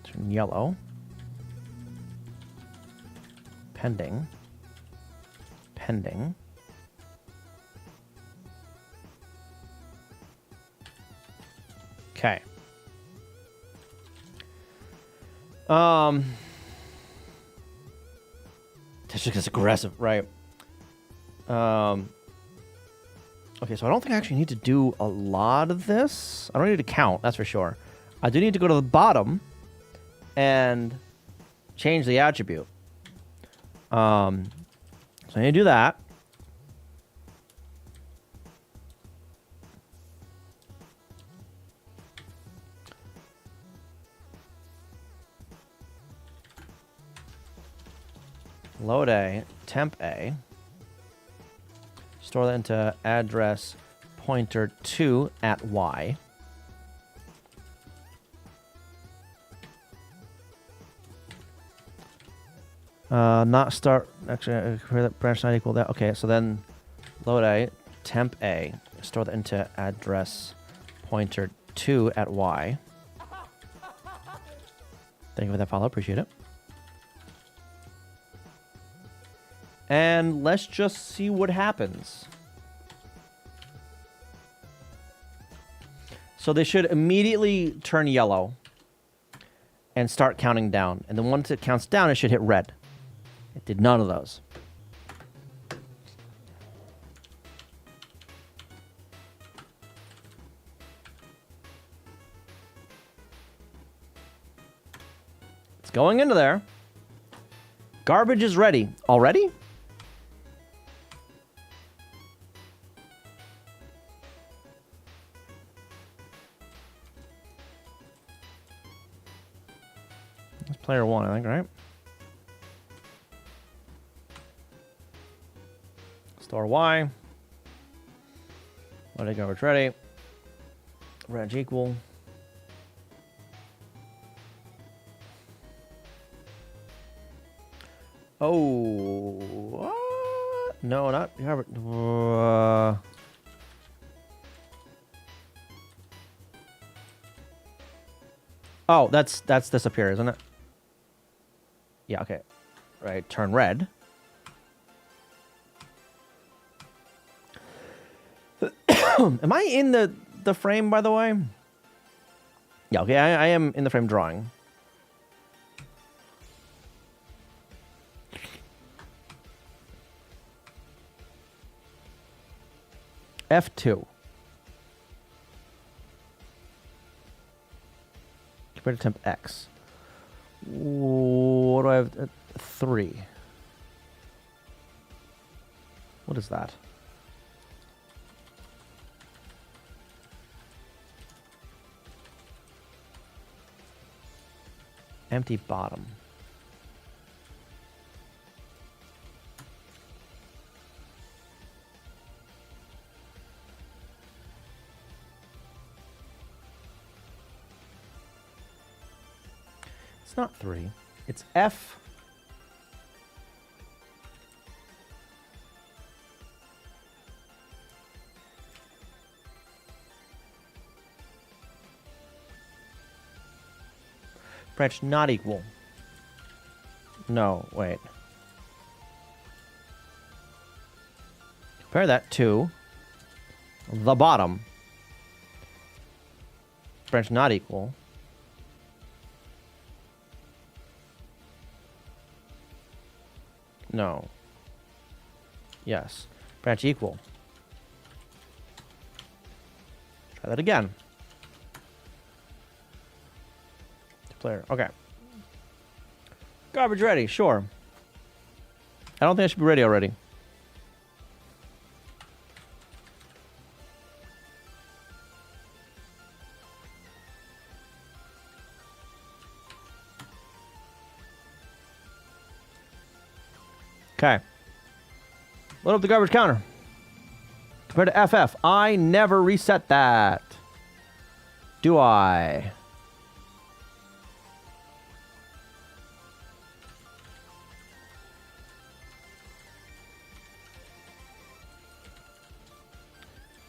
Turn yellow. Pending. Pending. Okay. That's just aggressive, right? Okay, so I don't think I actually need to do a lot of this. I don't need to count, that's for sure. I do need to go to the bottom and change the attribute. So I need to do that. Load A, temp A. Store that into address pointer 2 at Y. Not start, actually, branch not equal that. Okay, so then load A, temp A. Store that into address pointer 2 at Y. Thank you for that follow, appreciate it. And let's just see what happens. So they should immediately turn yellow and start counting down. And then once it counts down, it should hit red. It did none of those. It's going into there. Garbage is ready. Already? That's player 1, I think, right? Store Y. Loading garbage ready. Reg equal. Oh, what? No, not garbage. Oh, that's disappear, isn't it? Yeah, okay. Right, turn red. Am I in the frame, by the way? Yeah, okay, I am in the frame drawing. F2. Compared to temp X. What do I have? 3. What is that? Empty bottom. It's not 3. It's F. Branch not equal. No, wait. Compare that to the bottom. Branch not equal. No. Yes. Branch equal. Try that again. Player. Okay. Garbage ready, sure. I don't think I should be ready already. Okay. Load up the garbage counter. Compared to FF, I never reset that. Do I?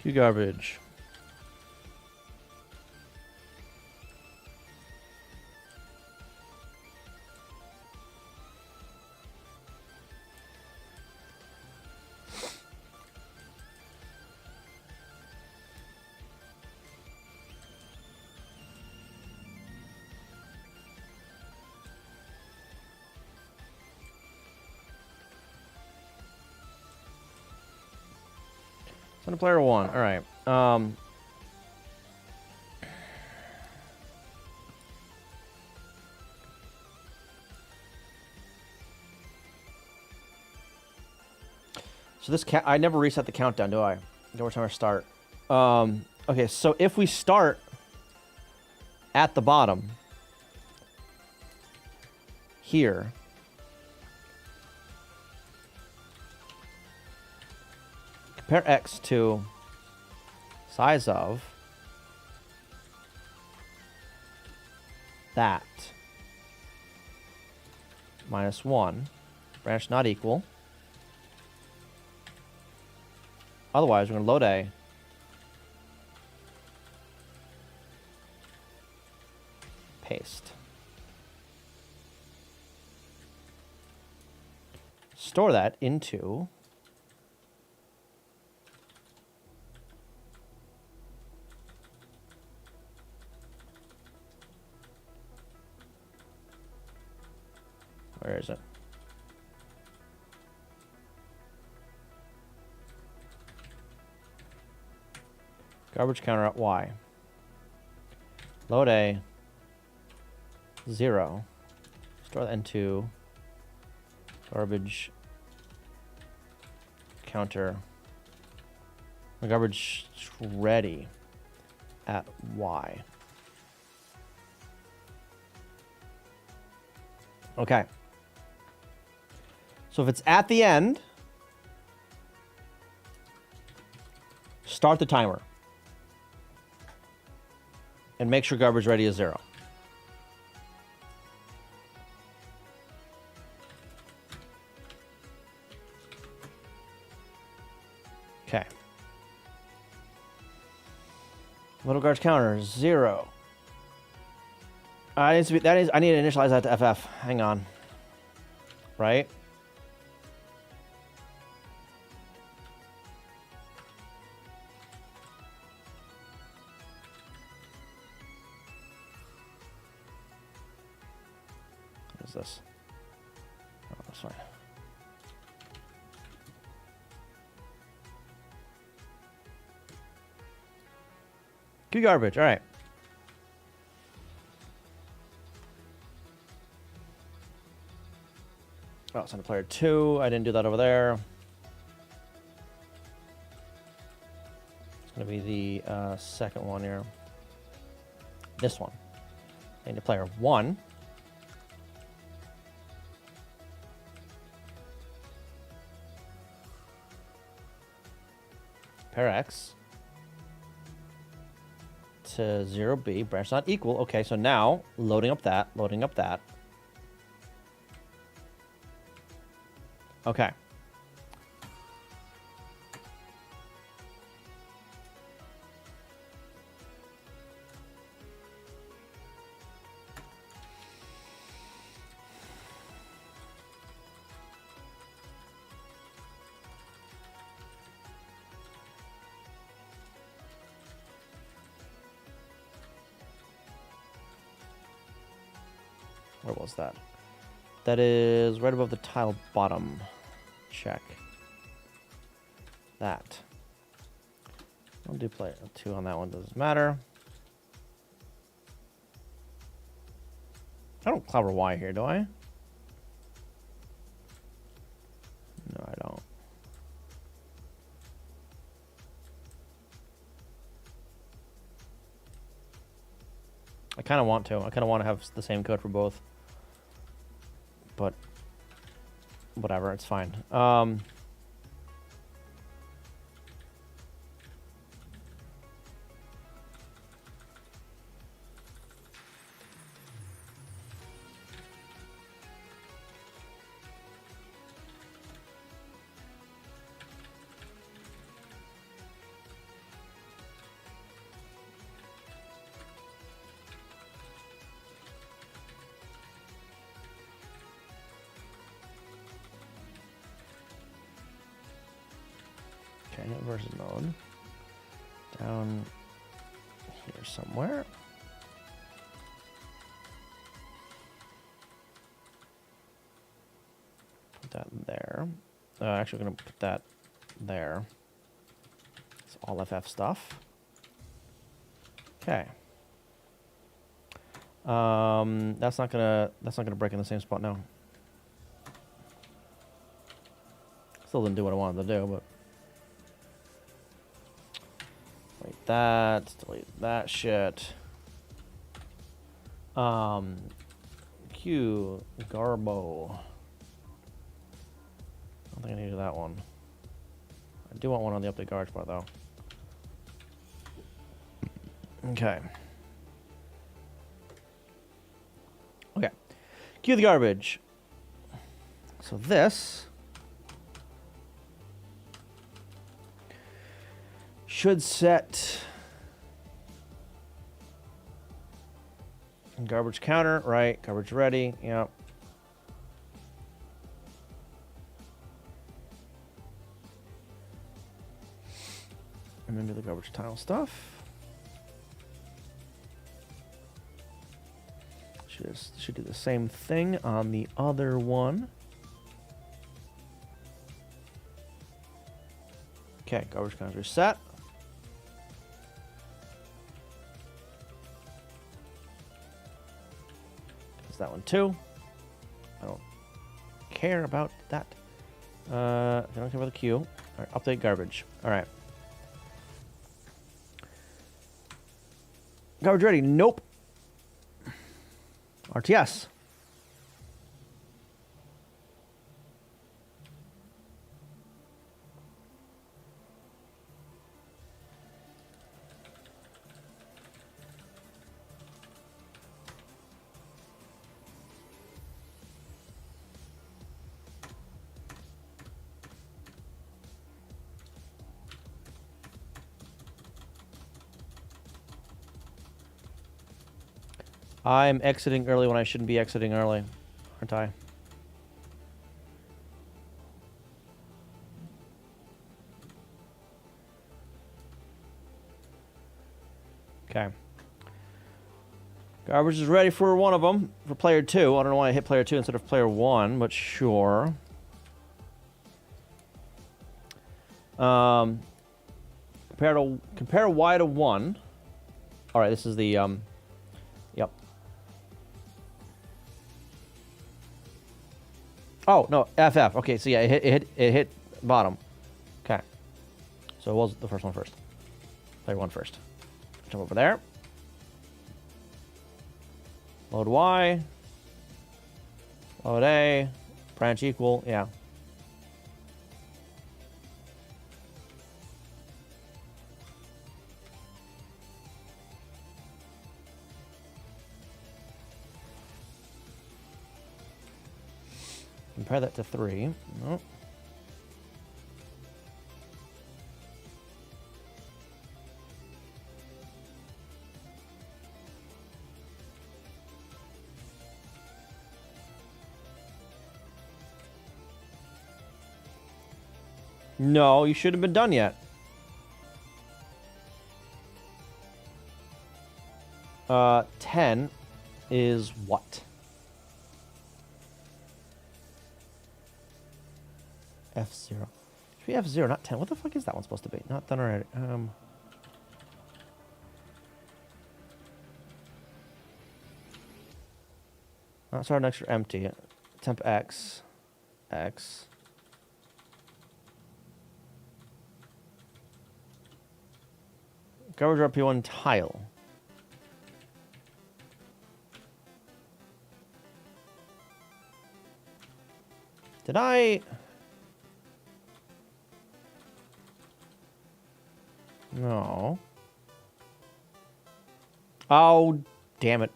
Cue garbage. Send a player 1. All right. So this I never reset the countdown, do I? Every time I start. Okay, so if we start at the bottom here, compare X to size of that minus 1, branch not equal. Otherwise, we're going to load A. Paste. Store that into where is it? Garbage counter at Y. Load A. 0. Store that into garbage counter. Garbage ready at Y. Okay. So if it's at the end, start the timer. And make sure garbage ready is 0. Okay. Little garbage counter 0. I need to initialize that to FF. Hang on. Right? What is this? Oh, that's fine. Good garbage. All right. Oh, send to player 2. I didn't do that over there. It's going to be the second one here. This one. Send to player 1. Pair X to 0B. Branch not equal. Okay, so now loading up that. Okay. Where was that? That is right above the tile bottom. Check. That. I'll do player 2 on that one, doesn't matter. I don't clobber Y here, do I? No, I don't. I kind of want to. I kind of want to have the same code for both. But whatever, it's fine. hit versus mode. Down here somewhere. Put that there. Actually, we're going to put that there. It's all FF stuff. Okay. That's not gonna break in the same spot now. Still didn't do what I wanted to do, but delete that shit. Q Garbo. I don't think I needed that one. I do want one on the update garbage bar though. Okay. Okay. Cue the garbage. So this should set garbage counter, right? Garbage ready, yep. And then do the garbage tile stuff. Should do the same thing on the other one. Okay, garbage counter set. There's that one too. I don't care about that. I don't care about the queue. All right, update garbage. All right. Garbage ready? Nope. RTS. I'm exiting early when I shouldn't be exiting early, aren't I? Okay. Garbage is ready for one of them, for player 2. I don't know why I hit player 2 instead of player 1, but sure. Compare Y to 1. All right, this is the yep. Oh no, FF. Okay, so yeah, it hit bottom. Okay, so it was the first one first. Player 1 first. Jump over there. Load Y. Load A. Branch equal. Yeah. Compare that to 3. Nope. No, you shouldn't have been done yet. 10 is what? F0. Should be F0, not 10. What the fuck is that one supposed to be? Not done already. Start next to empty. Temp X. X. Garbage RP1 tile. Did I... No. Oh, damn it.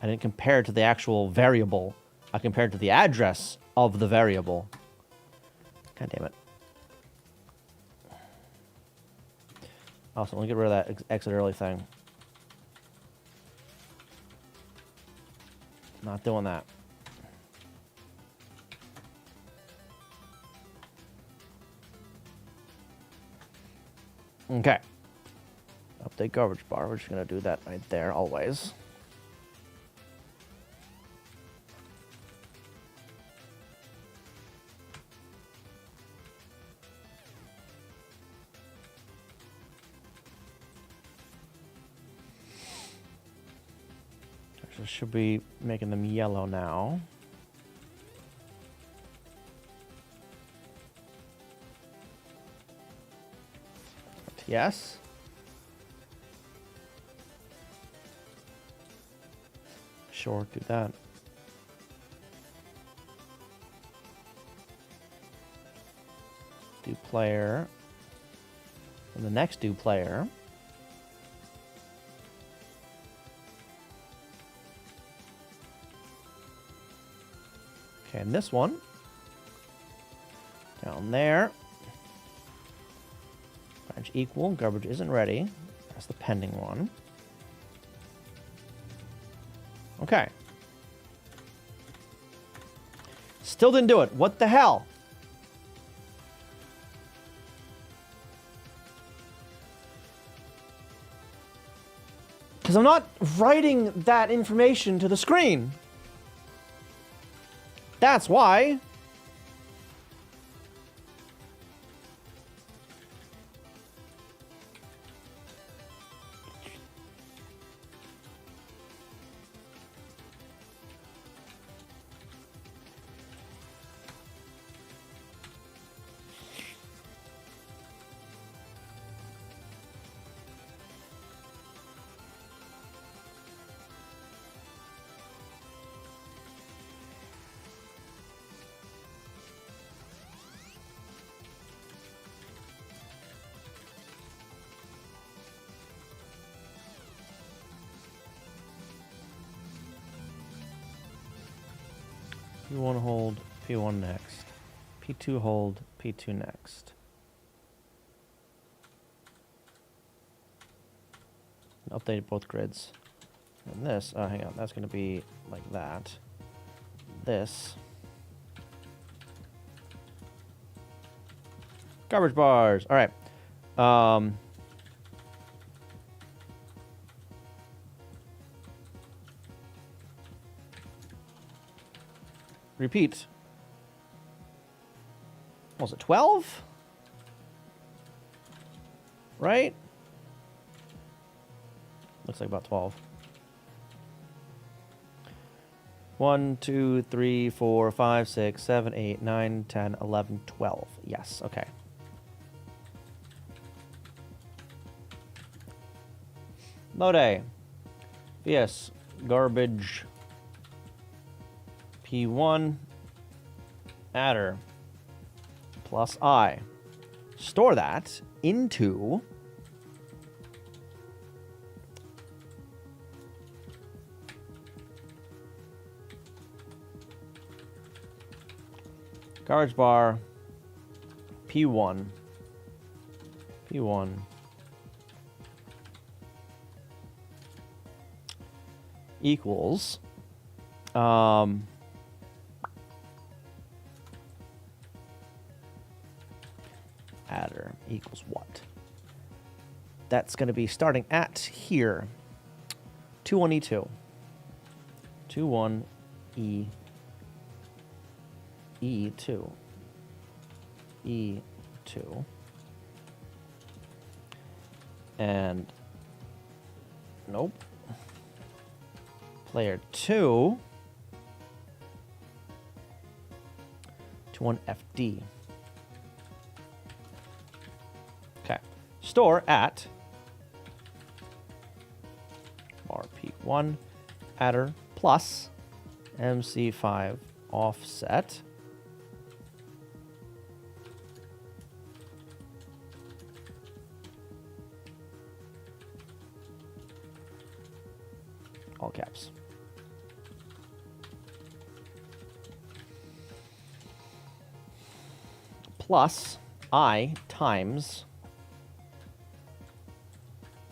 I didn't compare it to the actual variable. I compared it to the address of the variable. God damn it. Also, let me get rid of that exit early thing. Not doing that. Okay. Update garbage bar. We're just going to do that right there always. So should be making them yellow now. Yes. Sure, do that. Do player. And the next do player. Okay, and this one. Down there. Branch equal. Garbage isn't ready. That's the pending one. Okay. Still didn't do it. What the hell? Because I'm not writing that information to the screen. That's why. P1 hold, P1 next. P2 hold, P2 next. Update both grids. And this, hang on, that's going to be like that. This. Garbage bars. All right. Repeat. What was it 12? Right? Looks like about 12. 1, 2, 3, 4, 5, 6, 7, 8, 9, 10, 11, 12. Yes, okay. Load A. VS. Garbage. P1. Adder. Plus I. Store that into garbage bar P1 equals adder equals what? That's going to be starting at here. 21E2. 21E E2. E2. And nope. Player 2 to 1FD. Okay. Store at bar P1 adder plus MC5 offset all caps. Plus I times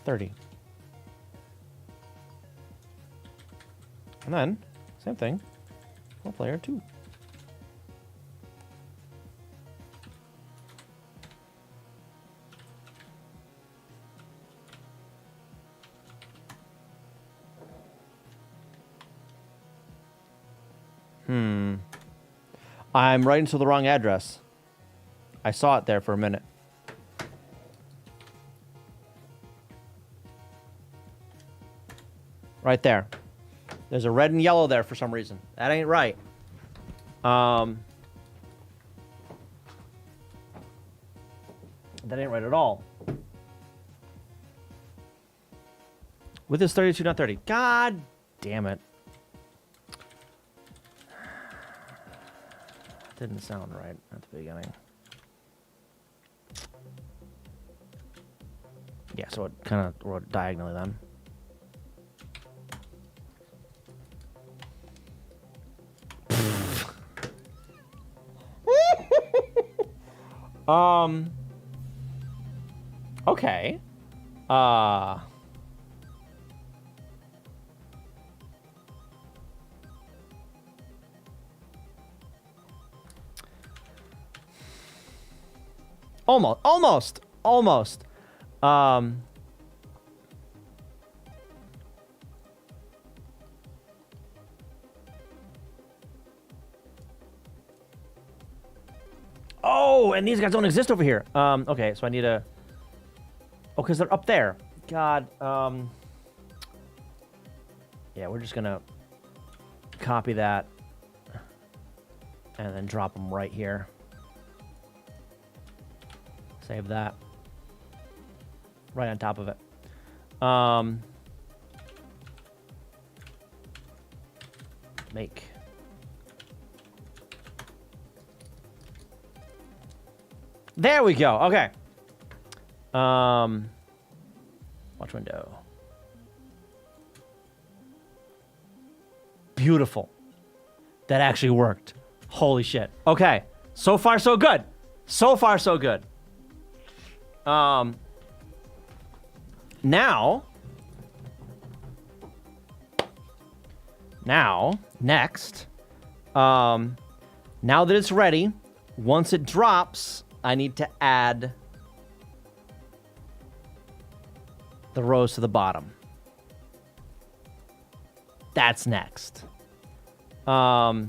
30. And then, same thing for player 2. I'm writing to the wrong address. I saw it there for a minute. Right there. There's a red and yellow there for some reason. That ain't right. That ain't right at all. With this 32, not 30. God damn it. Didn't sound right at the beginning. Yeah, so it kind of wrote diagonally then. Okay. Almost. Oh, and these guys don't exist over here. Okay, so I need a... Oh, because they're up there. God, yeah, we're just gonna copy that and then drop them right here. Save that. Right on top of it. Make. There we go. Okay. Watch window. Beautiful. That actually worked. Holy shit. Okay. So far, so good. So far, so good. Next, now that it's ready, once it drops, I need to add the rows to the bottom. That's next. Let's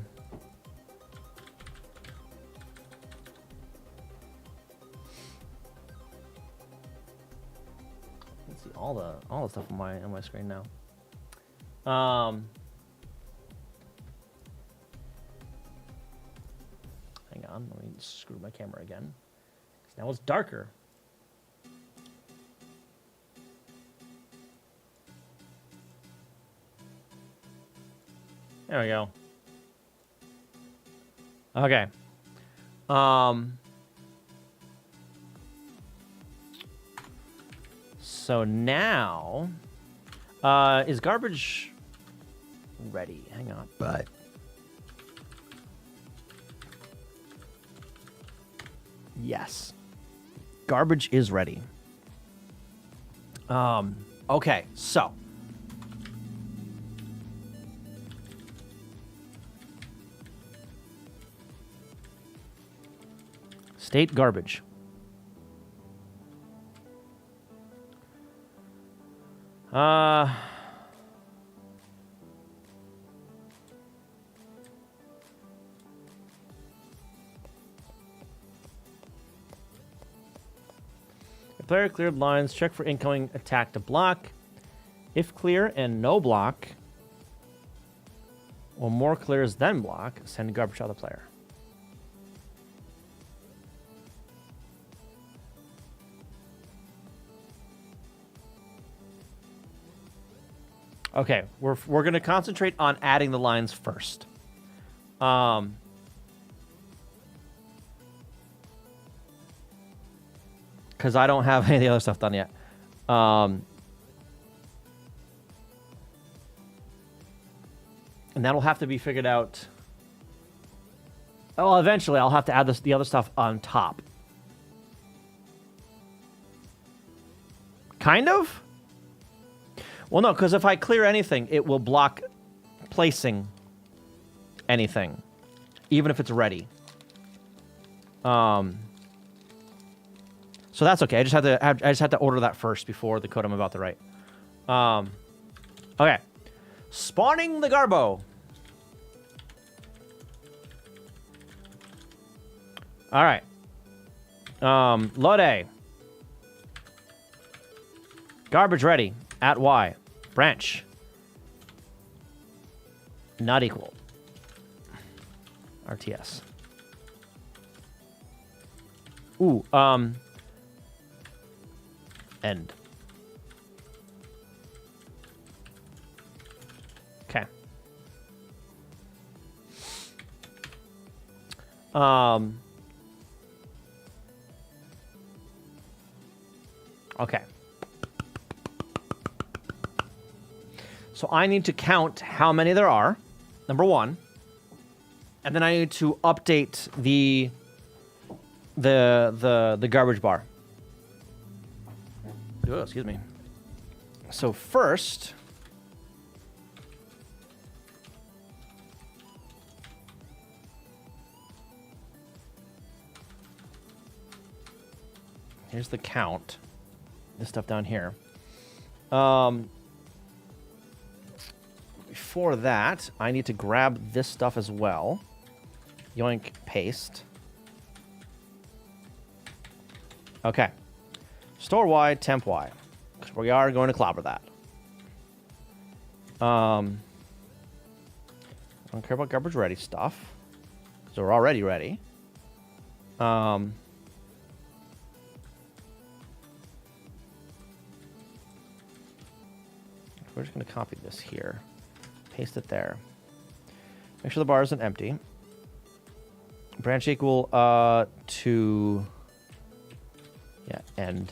see all the stuff on my screen now. Hang on, let me screw my camera again. 'Cause now it's darker. There we go. Okay. So now, is garbage ready? Hang on. But yes, garbage is ready. Okay, so state garbage. If player cleared lines, check for incoming attack to block. If clear and no block, or more clears than block, send garbage out of the player. Okay, we're going to concentrate on adding the lines first. Because I don't have any of the other stuff done yet. And that'll have to be figured out. Well, eventually I'll have to add the other stuff on top. Kind of? Well, no, because if I clear anything, it will block placing anything, even if it's ready. So that's okay. I just had to order that first before the code I'm about to write. Okay, spawning the Garbo. All right. Load. Garbage ready. At Y. Branch. Not equal. RTS. Ooh, end. Okay. Okay. So I need to count how many there are, number one, and then I need to update the garbage bar. Oh, excuse me. So first, here's the count. This stuff down here. Before that, I need to grab this stuff as well. Yoink, paste. Okay. Store Y, temp Y. Because we are going to clobber that. I don't care about garbage ready stuff. So we're already ready. We're just going to copy this here. Paste it there. Make sure the bar isn't empty. Branch equal to... Yeah, end.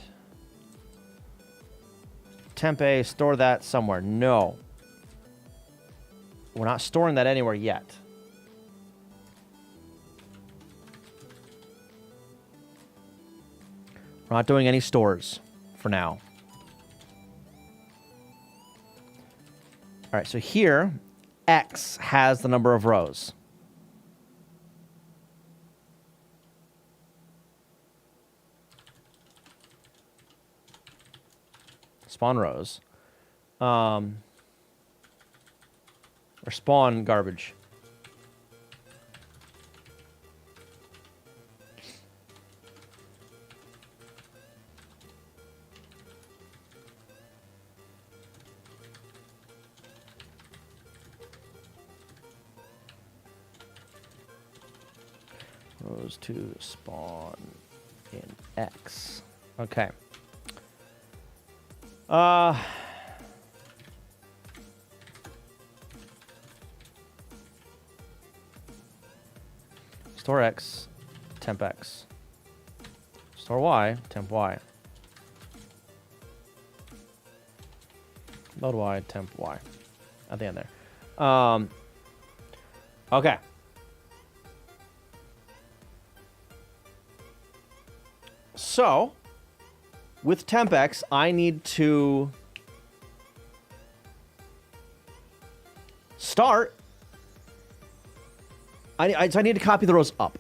Temp A, store that somewhere. No. We're not storing that anywhere yet. We're not doing any stores for now. All right, so here, X has the number of rows. Spawn rows. Or spawn garbage. Rows to spawn in X. Okay. Store X, temp X. Store Y, temp Y. Load Y, temp Y. At the end there. Okay. So, with temp X, I need to start. I need to copy the rows up,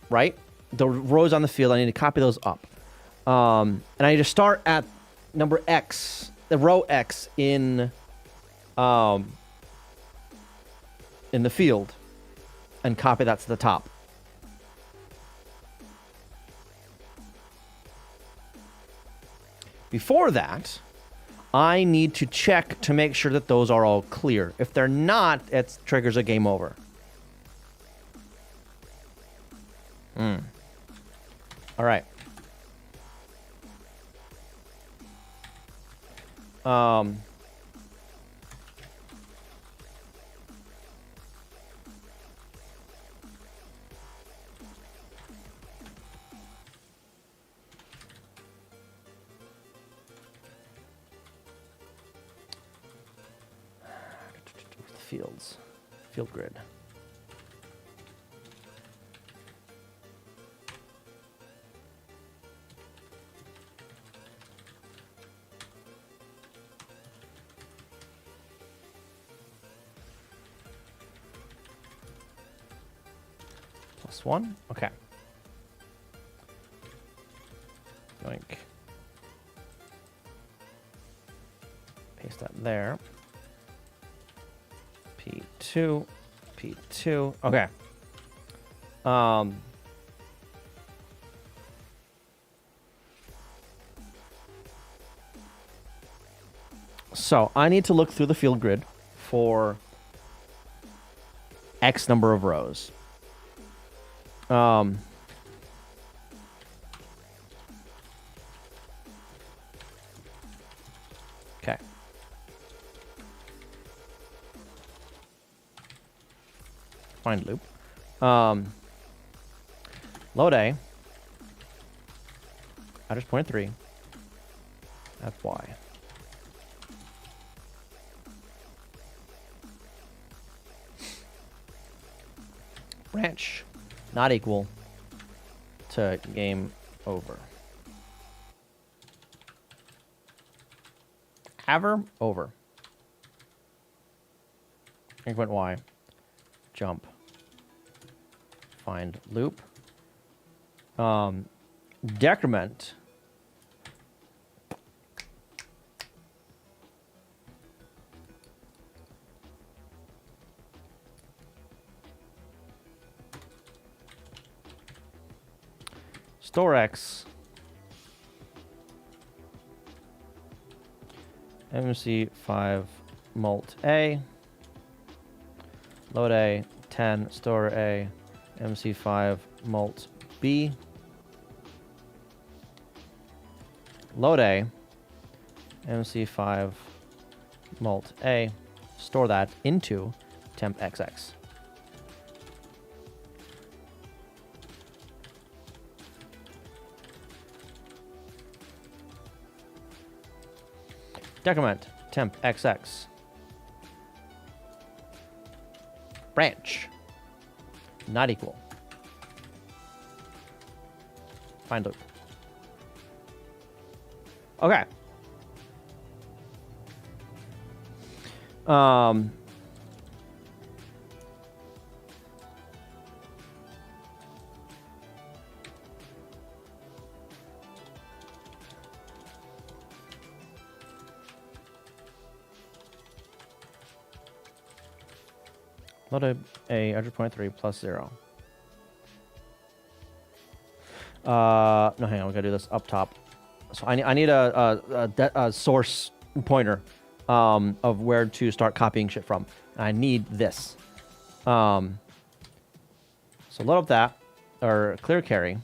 right? The rows on the field, I need to copy those up. And I need to start at number X, the row X in the field, and copy that to the top. Before that, I need to check to make sure that those are all clear. If they're not, it triggers a game over. All right. Fields. Field grid. +1. Okay. Yoink. Paste that there. P2. P2. Okay. So I need to look through the field grid for X number of rows. Okay. Find loop. Load A. Address point 3. That's Y. Branch not equal to game over. Haver over. Increment Y. Jump. Find loop. Decrement. Store X. MC5 mult A. Load A. 10. Store A. MC5 mult B. Load A. MC5 mult A. Store that into temp XX. Decrement temp XX. Branch not equal. Find loop. Okay. Load a 100.3 plus 0. No, hang on. We gotta do this up top. So I need a source pointer of where to start copying shit from. I need this. So load up that, or clear carry.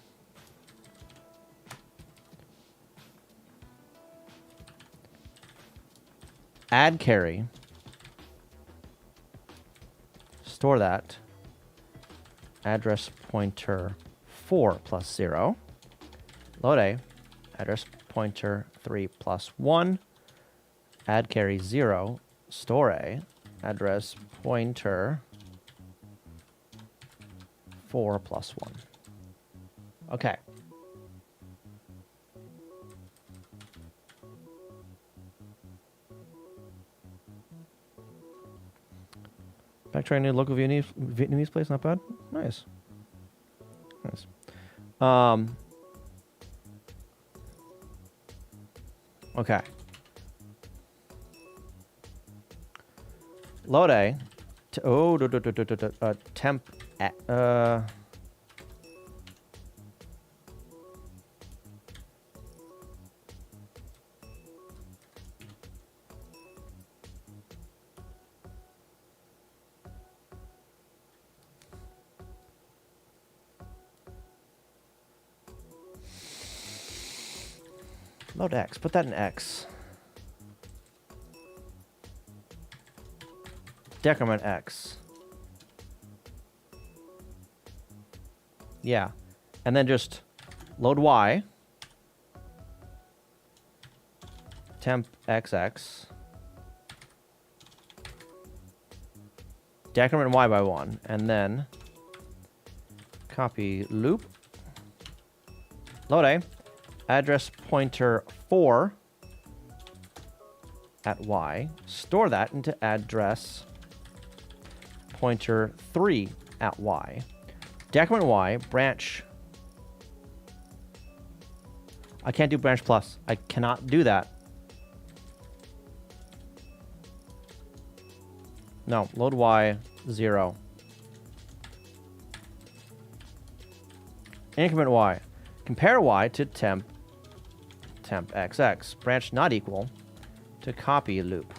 Add carry. Store that. Address pointer 4 plus 0. Load A. Address pointer 3 plus 1. Add carry 0. Store A. Address pointer 4 plus 1. Okay. Back trying a new local Vietnamese place, not bad. Nice. Nice. Okay. Load A. Temp. Load X. Put that in X. Decrement X. Yeah. And then just load Y. Temp XX. Decrement Y by 1. And then copy loop. Load A. Address pointer 4 at Y. Store that into address pointer 3 at Y. Decrement Y, branch. I can't do branch plus. I cannot do that. No, load Y, 0. Increment Y. Compare Y to temp XX. Branch not equal. to copy loop.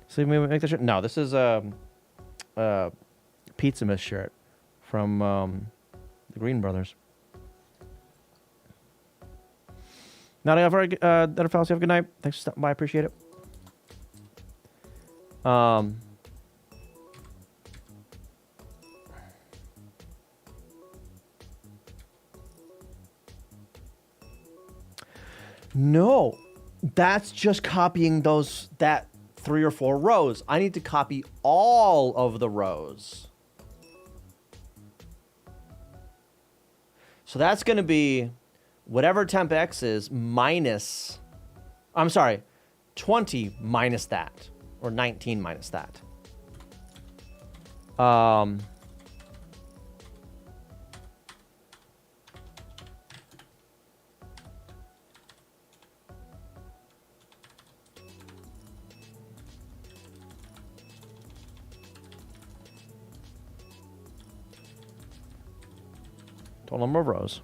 So we make the shirt. No, this is Pizza Miss shirt from the Green Brothers. Not enough. That fellas, have a good night. Thanks for stopping by. I appreciate it. No, that's just copying that 3 or 4 rows. I need to copy all of the rows. So that's going to be whatever temp X is minus, I'm sorry, 20 minus that, or 19 minus that. Total number of rows.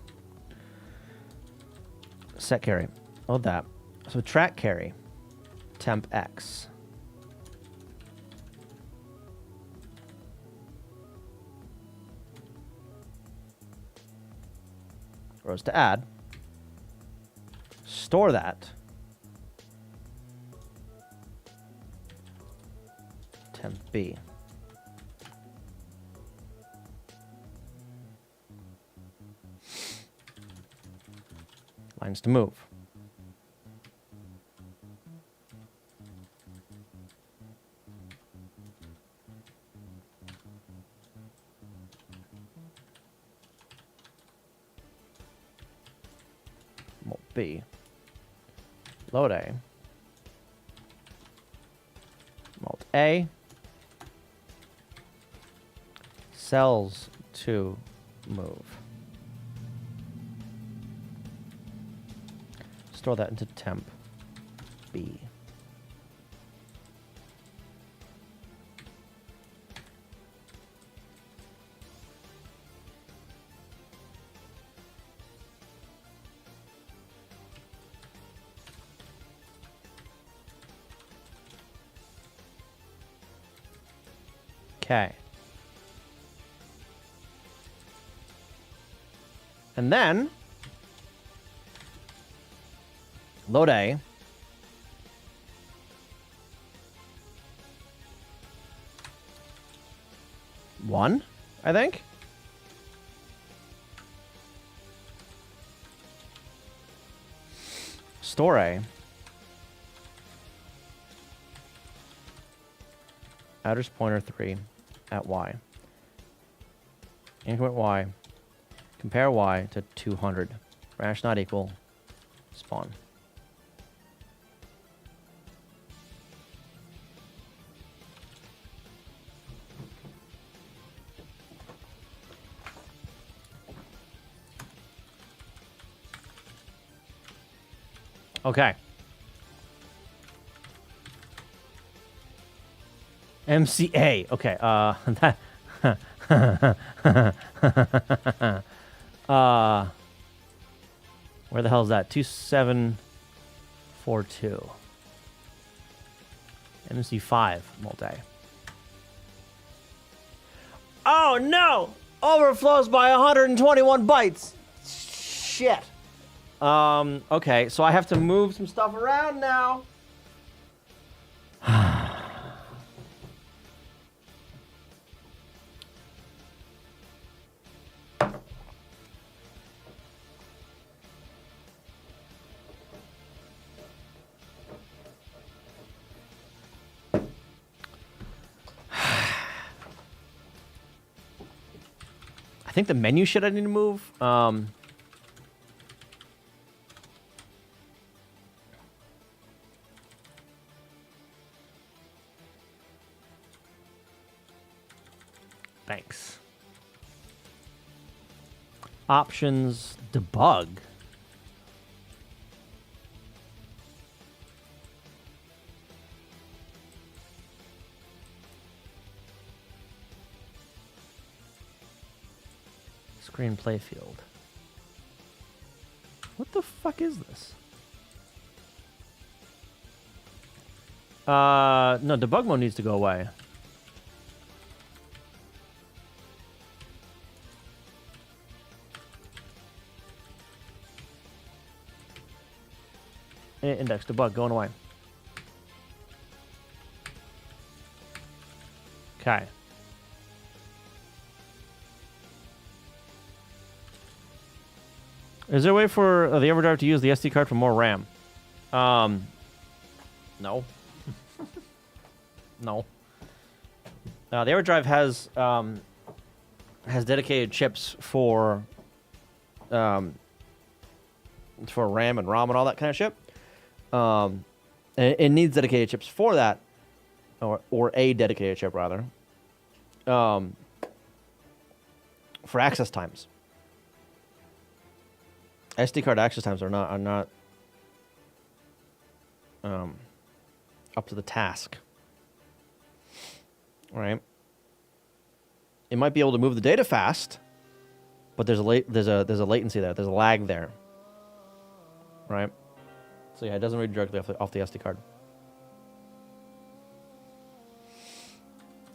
Set carry. Oh, that. So track carry. Temp X. Rows to add. Store that. Temp B. Lines to move. Molt B. Load A. Molt A. Cells to move. Store that into temp B. Okay. And then load A. One, I think. Store A. Address pointer 3 at Y. Increment Y. Compare Y to 200. Branch not equal. Spawn. Okay. MCA. Okay. That. Where the hell is that? 2742. MC5 multi. Oh no! Overflows by 121 bytes. Shit. Okay, so I have to move some stuff around now. I think the menu shit I need to move. Thanks. Options, debug. Screen playfield. What the fuck is this? No, debug mode needs to go away. Index debug going away. Okay. Is there a way for the EverDrive to use the SD card for more RAM? No. No. The EverDrive has dedicated chips for RAM and ROM and all that kind of shit. And it needs dedicated chips for that, or a dedicated chip rather, for access times. SD card access times are not up to the task. Right? It might be able to move the data fast, but there's a latency there. There's a lag there. Right? So yeah, it doesn't read directly off the SD card.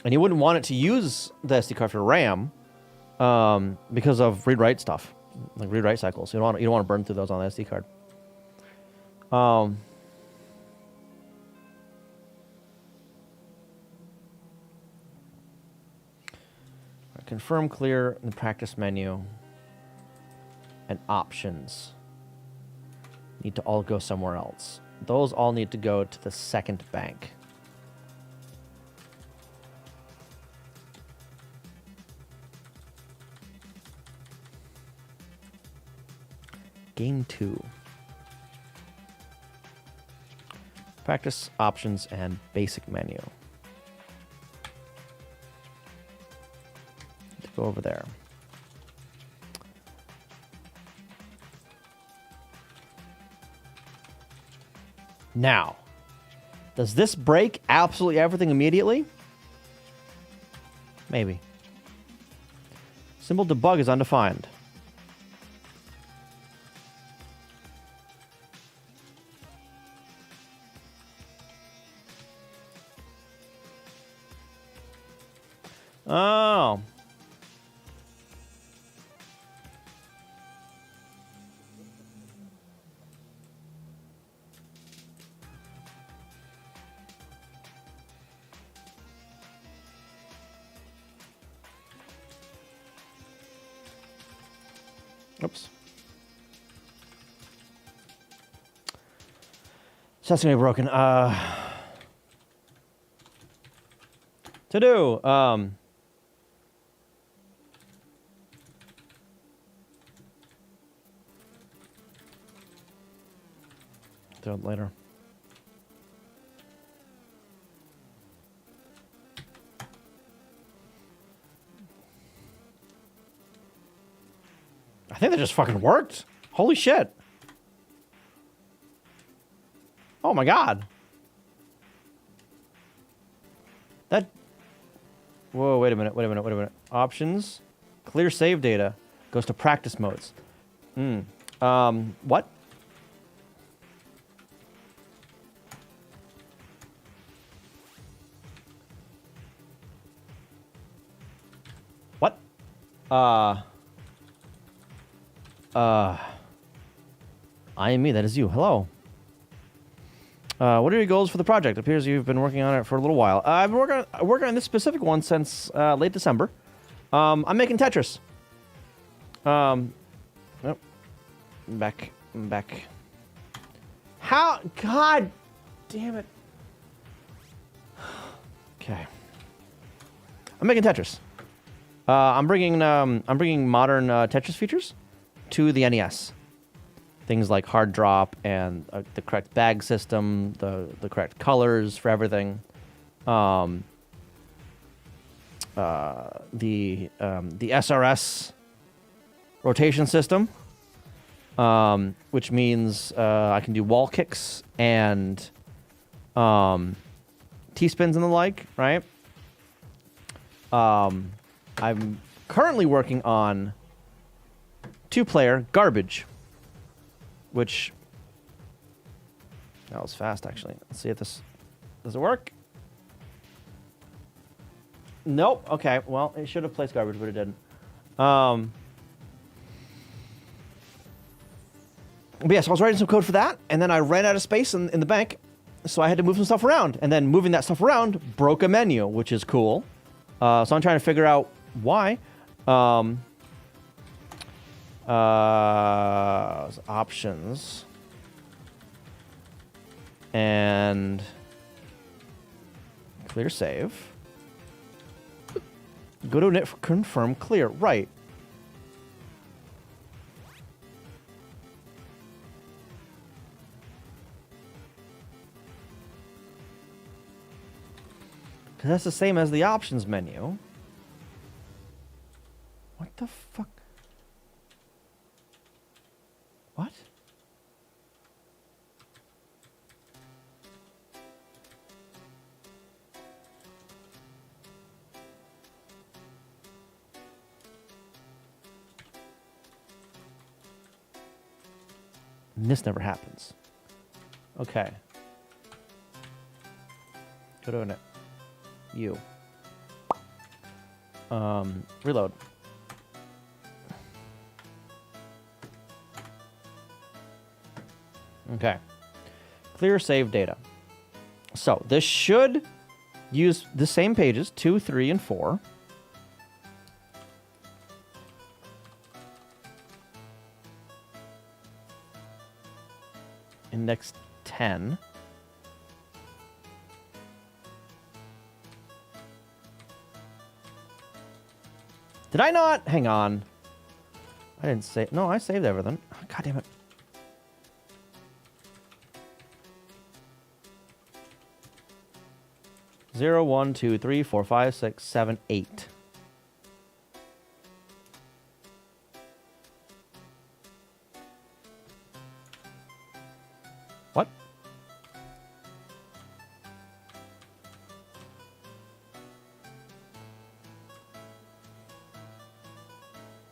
And you wouldn't want it to use the SD card for RAM because of read-write stuff, like read-write cycles. You don't want to burn through those on the SD card. Confirm, clear, in the practice menu, and options need to all go somewhere else. Those all need to go to the second bank. Game 2. Practice, options, and basic menu. Go over there. Now, does this break absolutely everything immediately? Maybe. Symbol debug is undefined. Oh. Oops. So that's gonna be broken. To do. Do it later. I think that just fucking worked. Holy shit. Oh my god. That... Whoa, wait a minute. Options. Clear save data. Goes to practice modes. What? What? I am me, that is you. Hello. What are your goals for the project? It appears you've been working on it for a little while. I've been working on this specific one since late December. I'm making Tetris. Nope. I'm back. How? God damn it. Okay. I'm making Tetris. I'm bringing modern Tetris features to the NES. Things like hard drop and the correct bag system, the correct colors for everything. The SRS rotation system, which means I can do wall kicks and T-spins and the like, right? I'm currently working on 2-player Garbage, which... That was fast, actually. Let's see if this Does it work? Nope. Okay. Well, it should have placed garbage, but it didn't. But yeah, so I was writing some code for that, and then I ran out of space in the bank, so I had to move some stuff around. And then moving that stuff around broke a menu, which is cool. So I'm trying to figure out why. Options. And clear save. Go to init for confirm clear. Right. Because that's the same as the options menu. What the fuck? What? This never happens. Okay. Go to init. You. Reload. Okay. Clear save data. So this should use the same pages, 2, 3, and 4. Index 10. Did I not? Hang on. I didn't save. No, I saved everything. Oh, God damn it. Zero, 1, 2, 3, 4, 5, 6, 7, 8. What?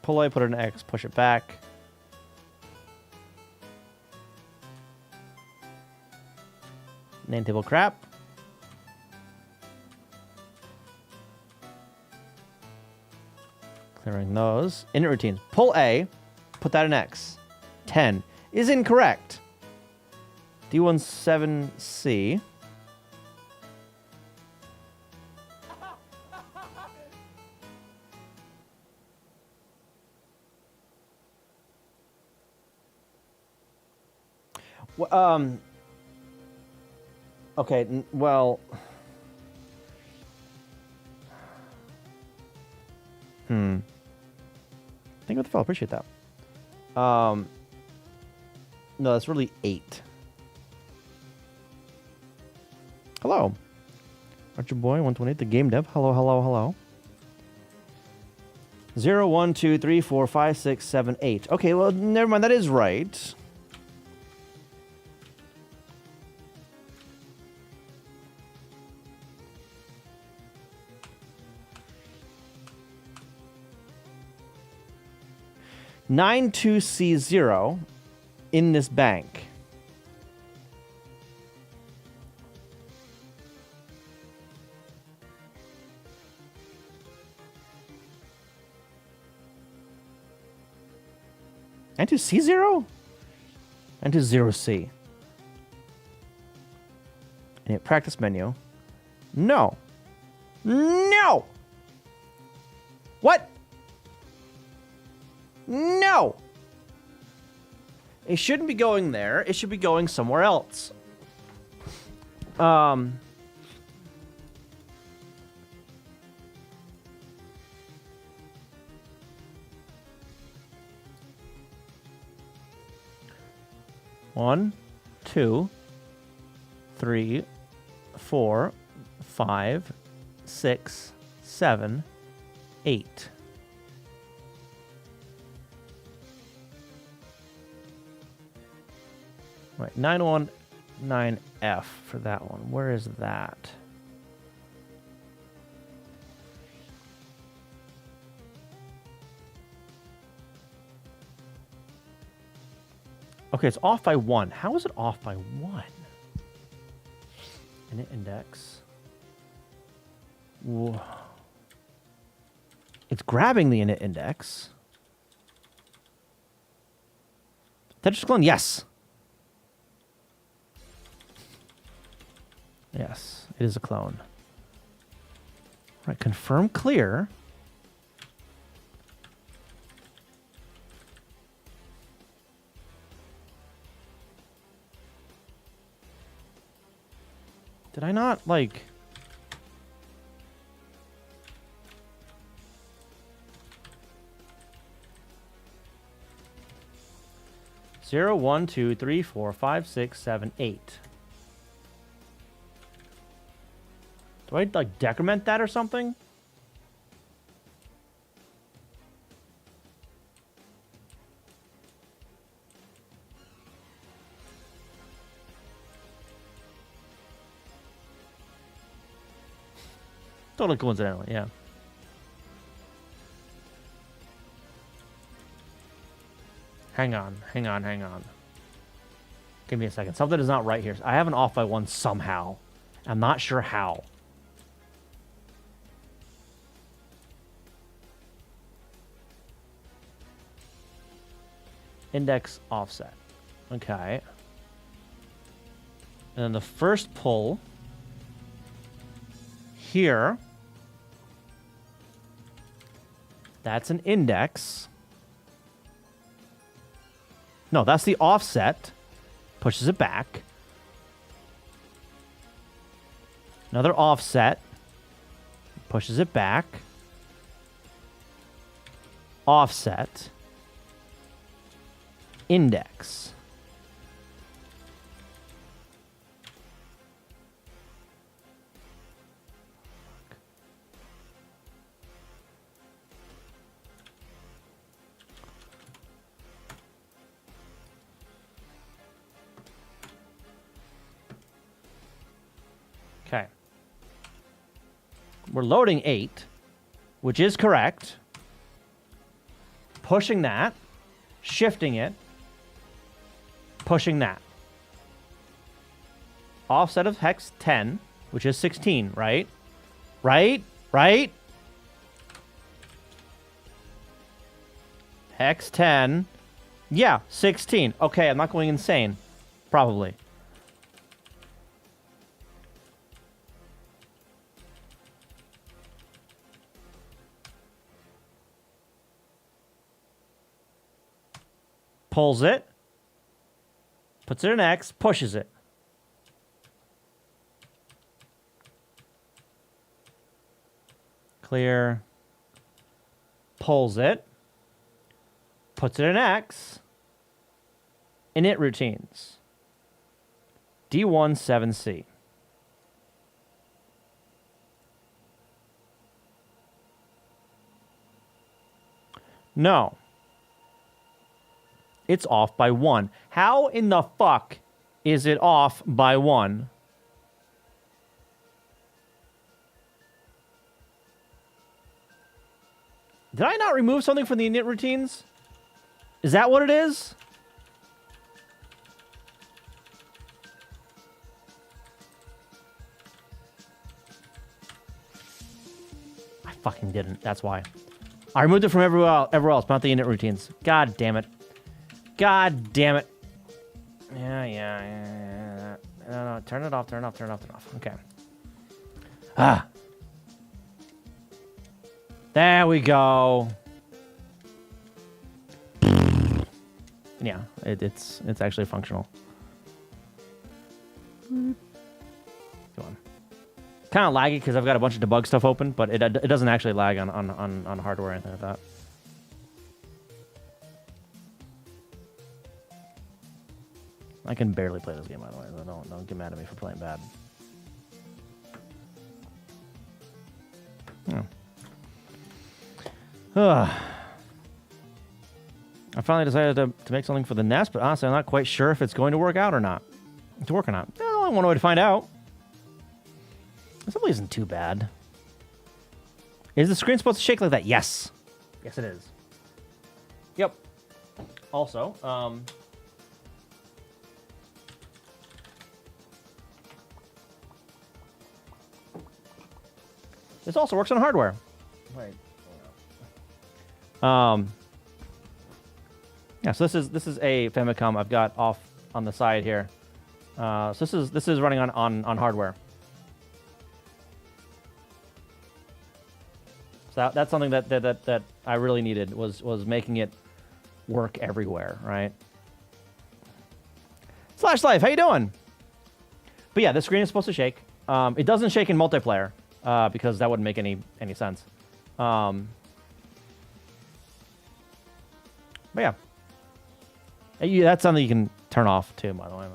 Pull A, put an X, push it back. Name table crap. Clearing those. Init routines. Pull A, put that in X. 10 is incorrect. D17C. Okay, well... Thank you for the follow. Appreciate that. No, that's really 8. Hello. Archer Boy 128, the game dev. Hello, hello, hello. 0, 1, 2, 3, 4, 5, 6, 7, 8. Okay, well, never mind. That is right. Nine 2C0 in this bank. And to C0? And to 0C. And hit practice menu. No. No! What? No! It shouldn't be going there. It should be going somewhere else. One, 2, 3, 4, 5, 6, 7, 8. Right, 919F for that one. Where is that? Okay, it's off by 1. How is it off by 1? Init index. Whoa. It's grabbing the init index. Tetris clone, yes. Yes, it is a clone. Right, confirm clear. Did I not, like... 0, 1, 2, 3, 4, 5, 6, 7, 8. Do I, like, decrement that or something? Totally coincidentally, yeah. Hang on. Give me a second. Something is not right here. I have an off by 1 somehow. I'm not sure how. Index offset. Okay. And then the first pull here. That's an index. No, that's the offset. Pushes it back. Another offset. Pushes it back. Offset. Index. Okay. We're loading 8, which is correct. Pushing that. Shifting it. Pushing that. Offset of hex 10, which is 16, right? Right? Hex 10. Yeah, 16. Okay, I'm not going insane. Probably. Pulls it. Puts it in X. Pushes it. Clear. Pulls it. Puts it in X. Init routines. D17C. No. It's off by 1. How in the fuck is it off by 1? Did I not remove something from the init routines? Is that what it is? I fucking didn't. That's why. I removed it from everywhere else, but not the init routines. God damn it. God damn it. Yeah. No. Turn it off. Okay. Ah. There we go. Yeah, it's actually functional. Come on. Kind of laggy because I've got a bunch of debug stuff open, but it doesn't actually lag on hardware or anything like that. I can barely play this game, by the way. So don't get mad at me for playing bad. I finally decided to make something for the NES, but honestly, I'm not quite sure if it's going to work out or not. To work or not. Well, only one way to find out. This probably isn't too bad. Is the screen supposed to shake like that? Yes. Yes, it is. Yep. Also, This also works on hardware. Wait. Yeah, so this is a Famicom I've got off on the side here. So this is running on hardware. So that's something that I really needed was making it work everywhere, right? Slash Life, how you doing? But yeah, the screen is supposed to shake. It doesn't shake in multiplayer because that wouldn't make any sense. But yeah. That's something you can turn off too, by the way.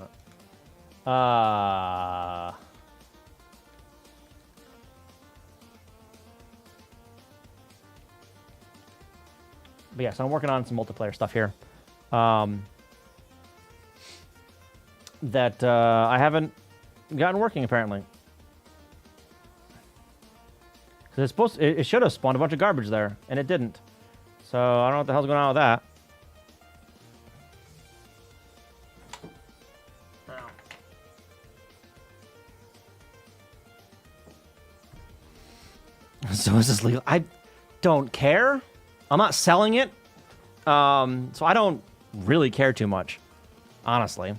But yeah, so I'm working on some multiplayer stuff here. That I haven't gotten working apparently. Because it should have spawned a bunch of garbage there, and it didn't. So I don't know what the hell's going on with that. So is this legal? I don't care. I'm not selling it. So I don't really care too much, honestly.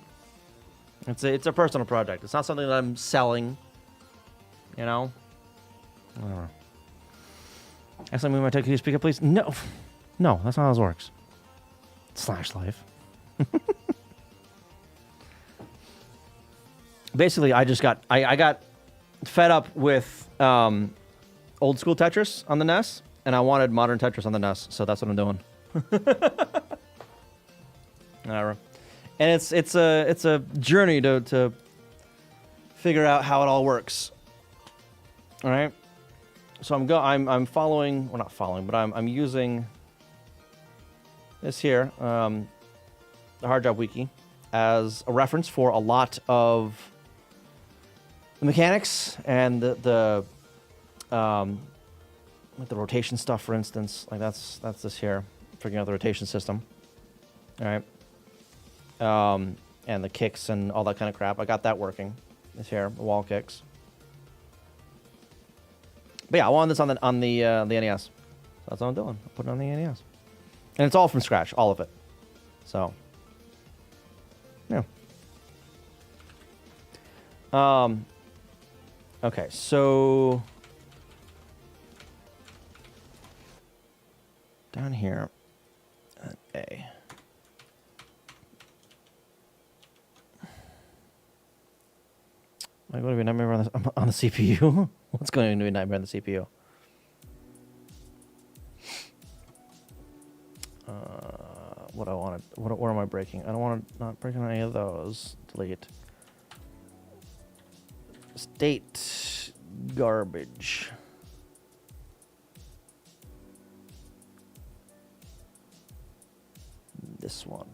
It's a personal project. It's not something that I'm selling. You know? Whatever. Actually, we might take you speak up, please. No. No, that's not how this works. Slash Life. Basically, I got fed up with old school Tetris on the NES, and I wanted modern Tetris on the NES, so that's what I'm doing. Whatever. And it's a journey to figure out how it all works. All right. So I'm following, well, not following, but I'm using this here, the Hard Drive Wiki, as a reference for a lot of the mechanics and the like the rotation stuff, for instance. Like that's this here, figuring out the rotation system. All right. And the kicks and all that kind of crap. I got that working. This here, the wall kicks. But yeah, I wanted this on the NES. So that's what I'm doing. I'm putting it on the NES. And it's all from scratch, all of it. So, yeah. Okay, so down here at A. Am I going to be a nightmare on the CPU? What's going to be a nightmare on the CPU? What I wanted. What am I breaking? I don't want to not breaking any of those. Delete. State garbage. This one.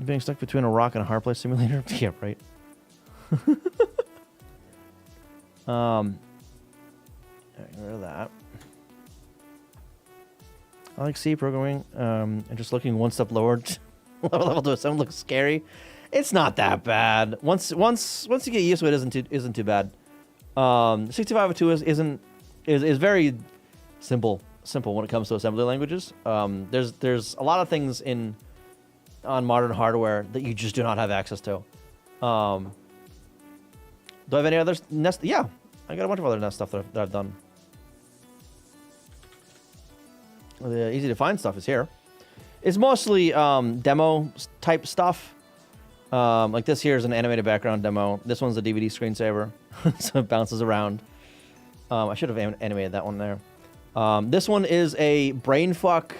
Being stuck between a rock and a hard place simulator? Yeah, right. Get rid of that. I like C programming. And just looking one step lower, level to assembly looks scary. It's not that bad. Once you get used to it, isn't too bad. 6502 is very simple when it comes to assembly languages. There's a lot of things on modern hardware that you just do not have access to. Do I have any other NES? Yeah, I got a bunch of other NES stuff that I've done. The easy to find stuff is here. It's mostly demo type stuff. Like this here is an animated background demo. This one's a DVD screensaver, so it bounces around. I should have animated that one there. This one is a brainfuck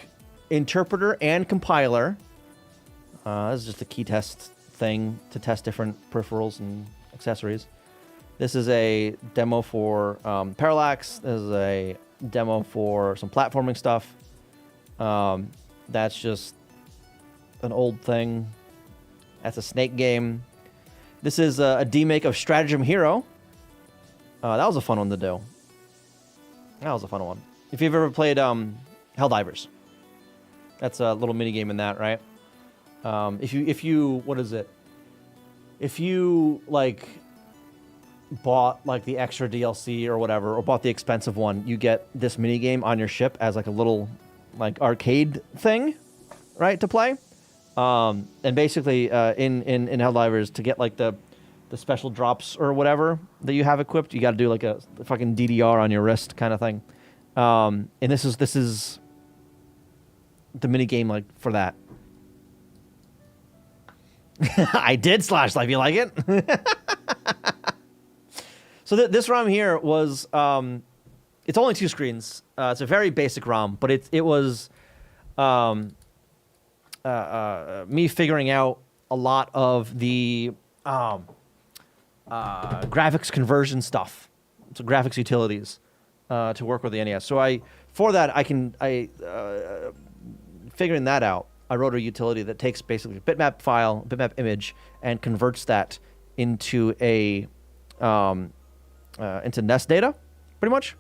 interpreter and compiler. This is just a key test thing to test different peripherals and accessories. This is a demo for parallax. This is a demo for some platforming stuff. That's just an old thing. That's a snake game. This is a demake of Stratagem Hero. That was a fun one to do. That was a fun one. If you've ever played Helldivers, that's a little mini game in that, right? If you what is it? if you like bought like the extra DLC or whatever, or bought the expensive one, you get this mini game on your ship as like a little like arcade thing, right, to play. And basically, in Helldivers, to get like the special drops or whatever that you have equipped, you got to do like a fucking DDR on your wrist kind of thing. And this is the mini game like for that. I did slash life. You like it? So this ROM here was, it's only 2 screens. It's a very basic ROM, but it was me figuring out a lot of the graphics conversion stuff, so graphics utilities to work with the NES. So figuring that out, I wrote a utility that takes basically a bitmap file, bitmap image, and converts that into a into NES data, pretty much.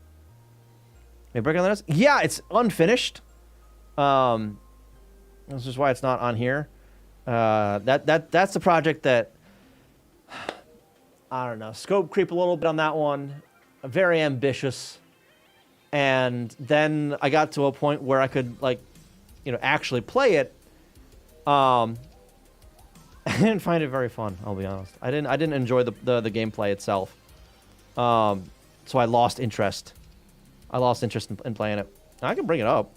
Maybe break on the NES? Yeah, it's unfinished. This is why it's not on here. That's the project that I don't know. Scope creep a little bit on that one. Very ambitious. And then I got to a point where I could like, actually play it. I didn't find it very fun, I'll be honest. I didn't enjoy the gameplay itself. So I lost interest. I lost interest in playing it. I can bring it up.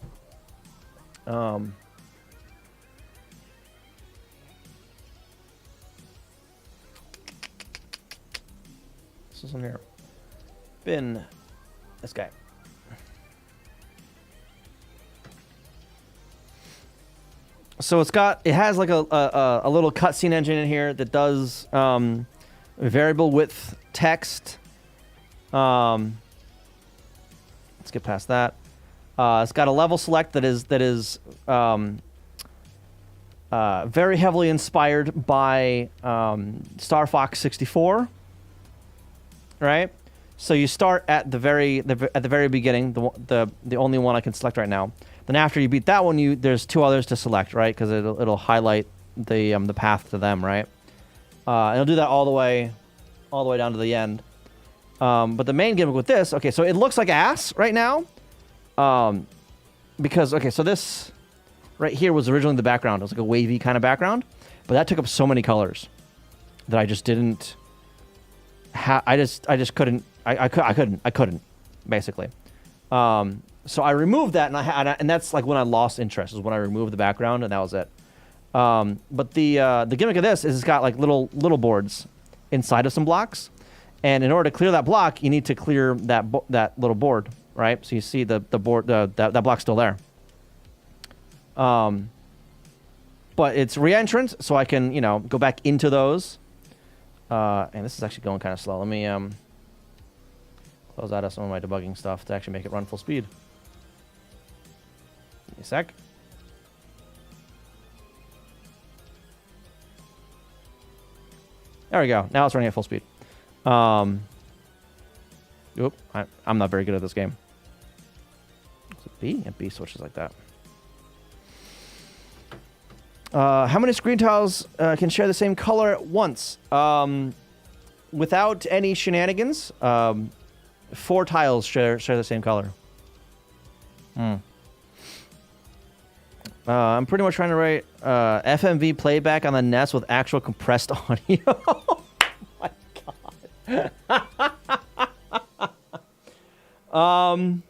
This is on here. Bin. This guy. So it has like a little cutscene engine in here that does variable width text. Let's get past that. It's got a level select that is very heavily inspired by Star Fox 64. Right? So you start at the very beginning, the only one I can select right now. Then after you beat that one, there's 2 others to select, right? Because it'll highlight the path to them, right? And it'll do that all the way down to the end. But the main gimmick with this, okay, so it looks like ass right now, because so this right here was originally the background. It was like a wavy kind of background, but that took up so many colors that I just didn't. I just couldn't. I couldn't basically. So I removed that, and that's like when I lost interest, is when I removed the background, and that was it. But the gimmick of this is it's got like little boards inside of some blocks, and in order to clear that block, you need to clear that little board, right? So you see the board, that block's still there. But it's re-entrant, so I can go back into those. And this is actually going kind of slow. Let me close out of some of my debugging stuff to actually make it run full speed. Give me a sec. There we go. Now it's running at full speed. I'm not very good at this game. Is it B? Yeah, B switches like that. How many screen tiles can share the same color at once? Without any shenanigans, 4 tiles share the same color. I'm pretty much trying to write FMV playback on the NES with actual compressed audio. Oh my god.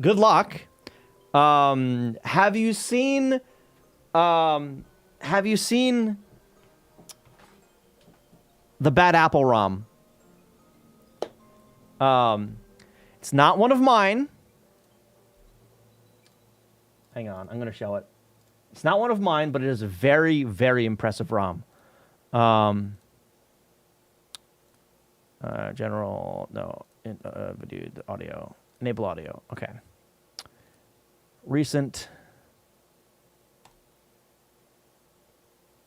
Good luck. Have you seen the Bad Apple ROM? It's not one of mine. Hang on, I'm gonna show it. It's not one of mine, but it is a very, very impressive ROM. General, no, video, audio, enable audio. Okay. Recent.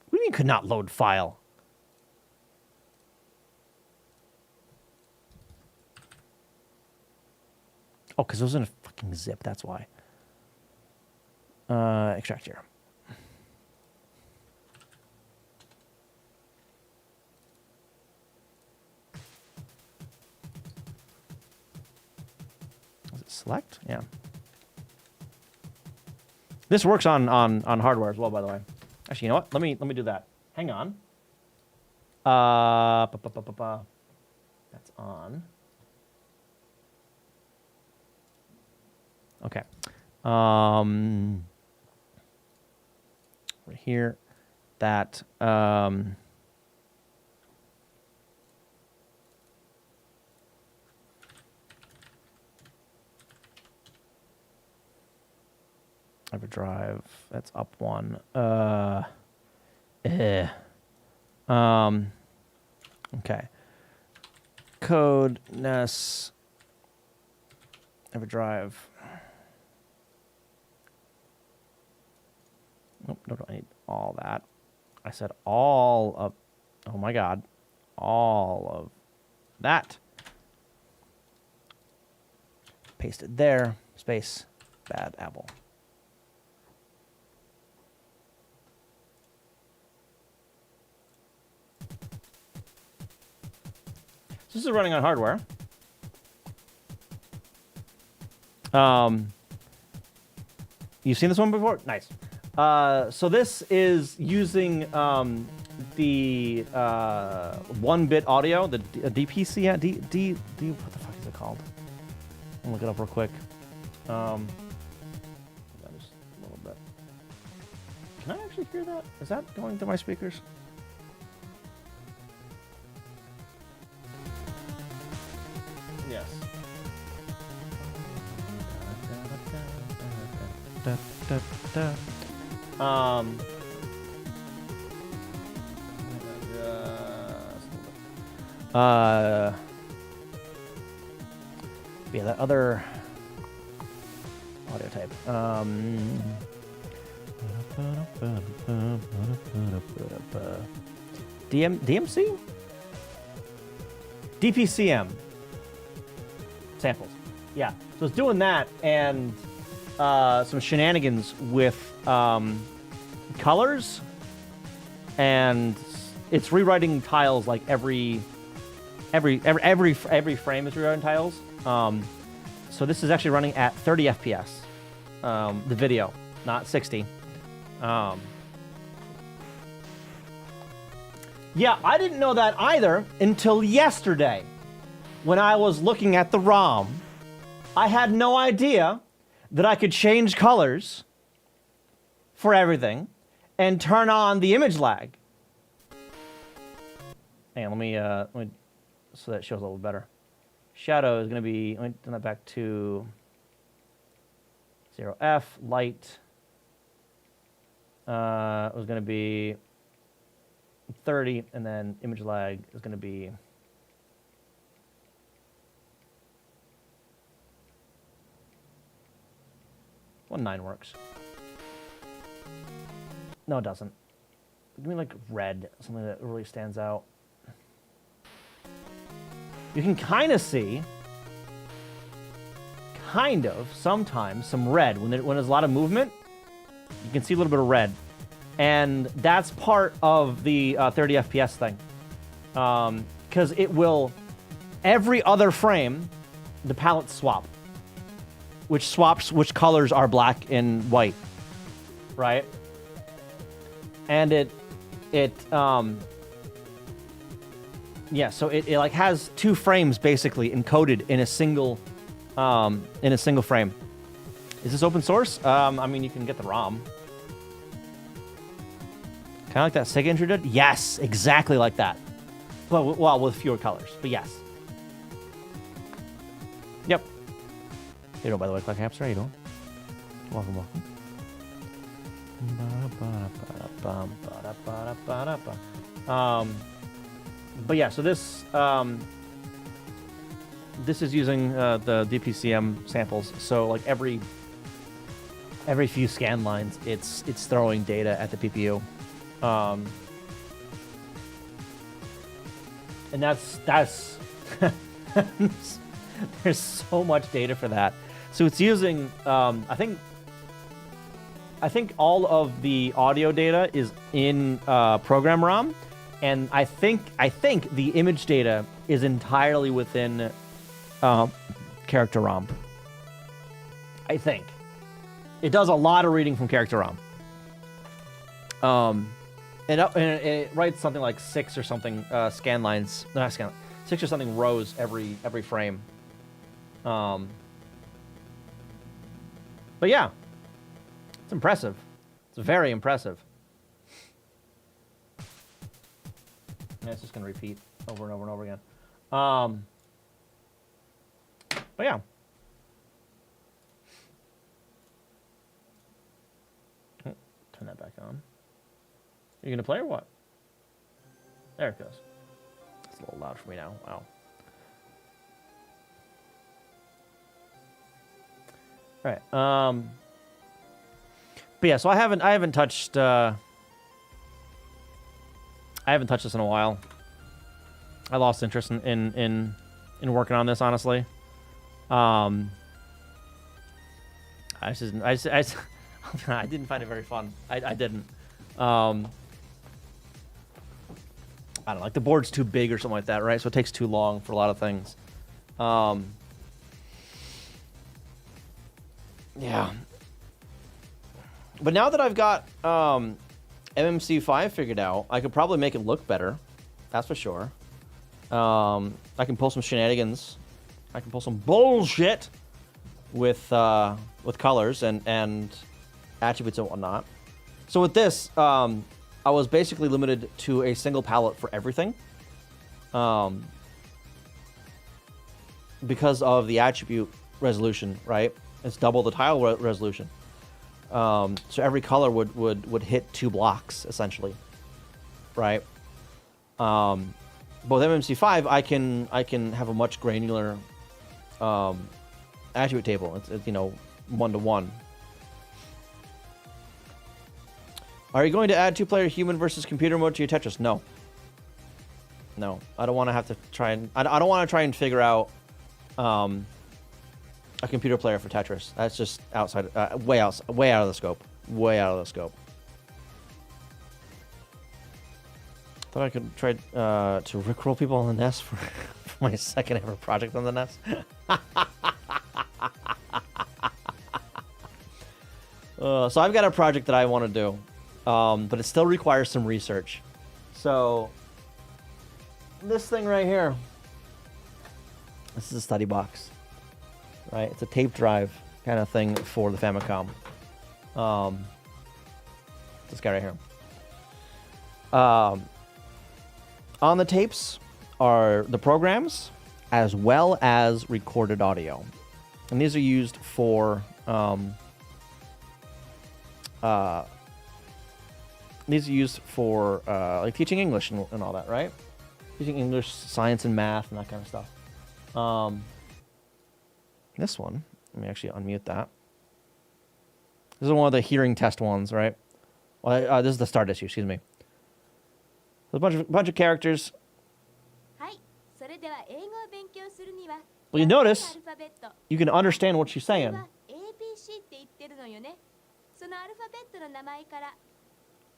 What do you mean could not load file? Oh, because it was in a fucking zip, that's why. Extract here. select? Yeah. This works on hardware as well, by the way. Actually, you know what? Let me do that. Hang on. That's on. Okay. Right here. That. Hyperdrive. That's up one. Okay. Code NES. Hyperdrive. Nope, no, I need all that. I said all of. Oh my God, all of that. Paste it there. Space. Bad apple. This is running on hardware. You've seen this one before? Nice. So this is using the 1-bit audio, the DPC, what the fuck is it called? I'll look it up real quick. Just a little bit. Can I actually hear that? Is that going through my speakers? Yes. Yeah, that other audio type. DMC? DPCM. Samples. Yeah. So it's doing that and some shenanigans with colors, and it's rewriting tiles like every frame is rewriting tiles. So this is actually running at 30 FPS. The video, not 60. Yeah, I didn't know that either until yesterday when I was looking at the ROM. I had no idea that I could change colors for everything and turn on the image lag. Hang on, let me so that shows a little better. Shadow is going to be, let me turn that back to 0F. Light was going to be 30, and then image lag is going to be 19 works. No, it doesn't. Give me like red, something that really stands out. You can kind of see, sometimes some red when there's a lot of movement. You can see a little bit of red, and that's part of the 30 FPS thing, because it will every other frame, the palettes swap, which swaps which colors are black and white, right? And yeah, so it like has two frames basically encoded in a single frame. Is this open source? I mean, you can get the ROM. Kind of like that Sega intro did? Yes, exactly like that. But well, with fewer colors, but yes. Yep. You know, by the way, Clark Hamster, how you doing? Welcome, welcome. But yeah, so this is using the DPCM samples. So like every few scan lines, it's throwing data at the PPU, and that's there's so much data for that. So it's using I think all of the audio data is in program ROM, and I think the image data is entirely within character ROM. I think. It does a lot of reading from character ROM. And it writes something like 6 or something scan lines. Not scan, 6 or something rows every frame. But yeah, it's impressive. It's very impressive. And it's just gonna repeat over and over and over again. But yeah. Oh, turn that back on. Are you gonna play or what? There it goes. It's a little loud for me now. Wow. All right. But yeah, so I haven't touched this in a while. I lost interest in working on this, honestly. I didn't find it very fun. I didn't. I don't know, like the board's too big or something like that, right? So it takes too long for a lot of things. Yeah. But now that I've got MMC5 figured out, I could probably make it look better. That's for sure. I can pull some shenanigans. I can pull some bullshit with colors and attributes and whatnot. So with this, I was basically limited to a single palette for everything. Because of the attribute resolution, right? It's double the tile resolution. So every color would hit 2 blocks, essentially. Right? Both MMC5, I can have a much granular attribute table. It's 1-to-1. Are you going to add 2-player human versus computer mode to your Tetris? No. No, I don't want to have to try and... I don't want to try and figure out a computer player for Tetris. That's just outside... way out of the scope. Way out of the scope. Thought I could try to rickroll people on the NES for my second ever project on the NES. So I've got a project that I want to do. But it still requires some research. So, this thing right here. This is a study box. Right? It's a tape drive kind of thing for the Famicom. This guy right here. On the tapes are the programs as well as recorded audio. And these are used for... these are used for like teaching English and all that, right? Teaching English, science, and math and that kind of stuff. This one, let me actually unmute that. This is one of the hearing test ones, right? Well, this is the start issue. Excuse me. There's a bunch of characters. Well, you notice you can understand what she's saying.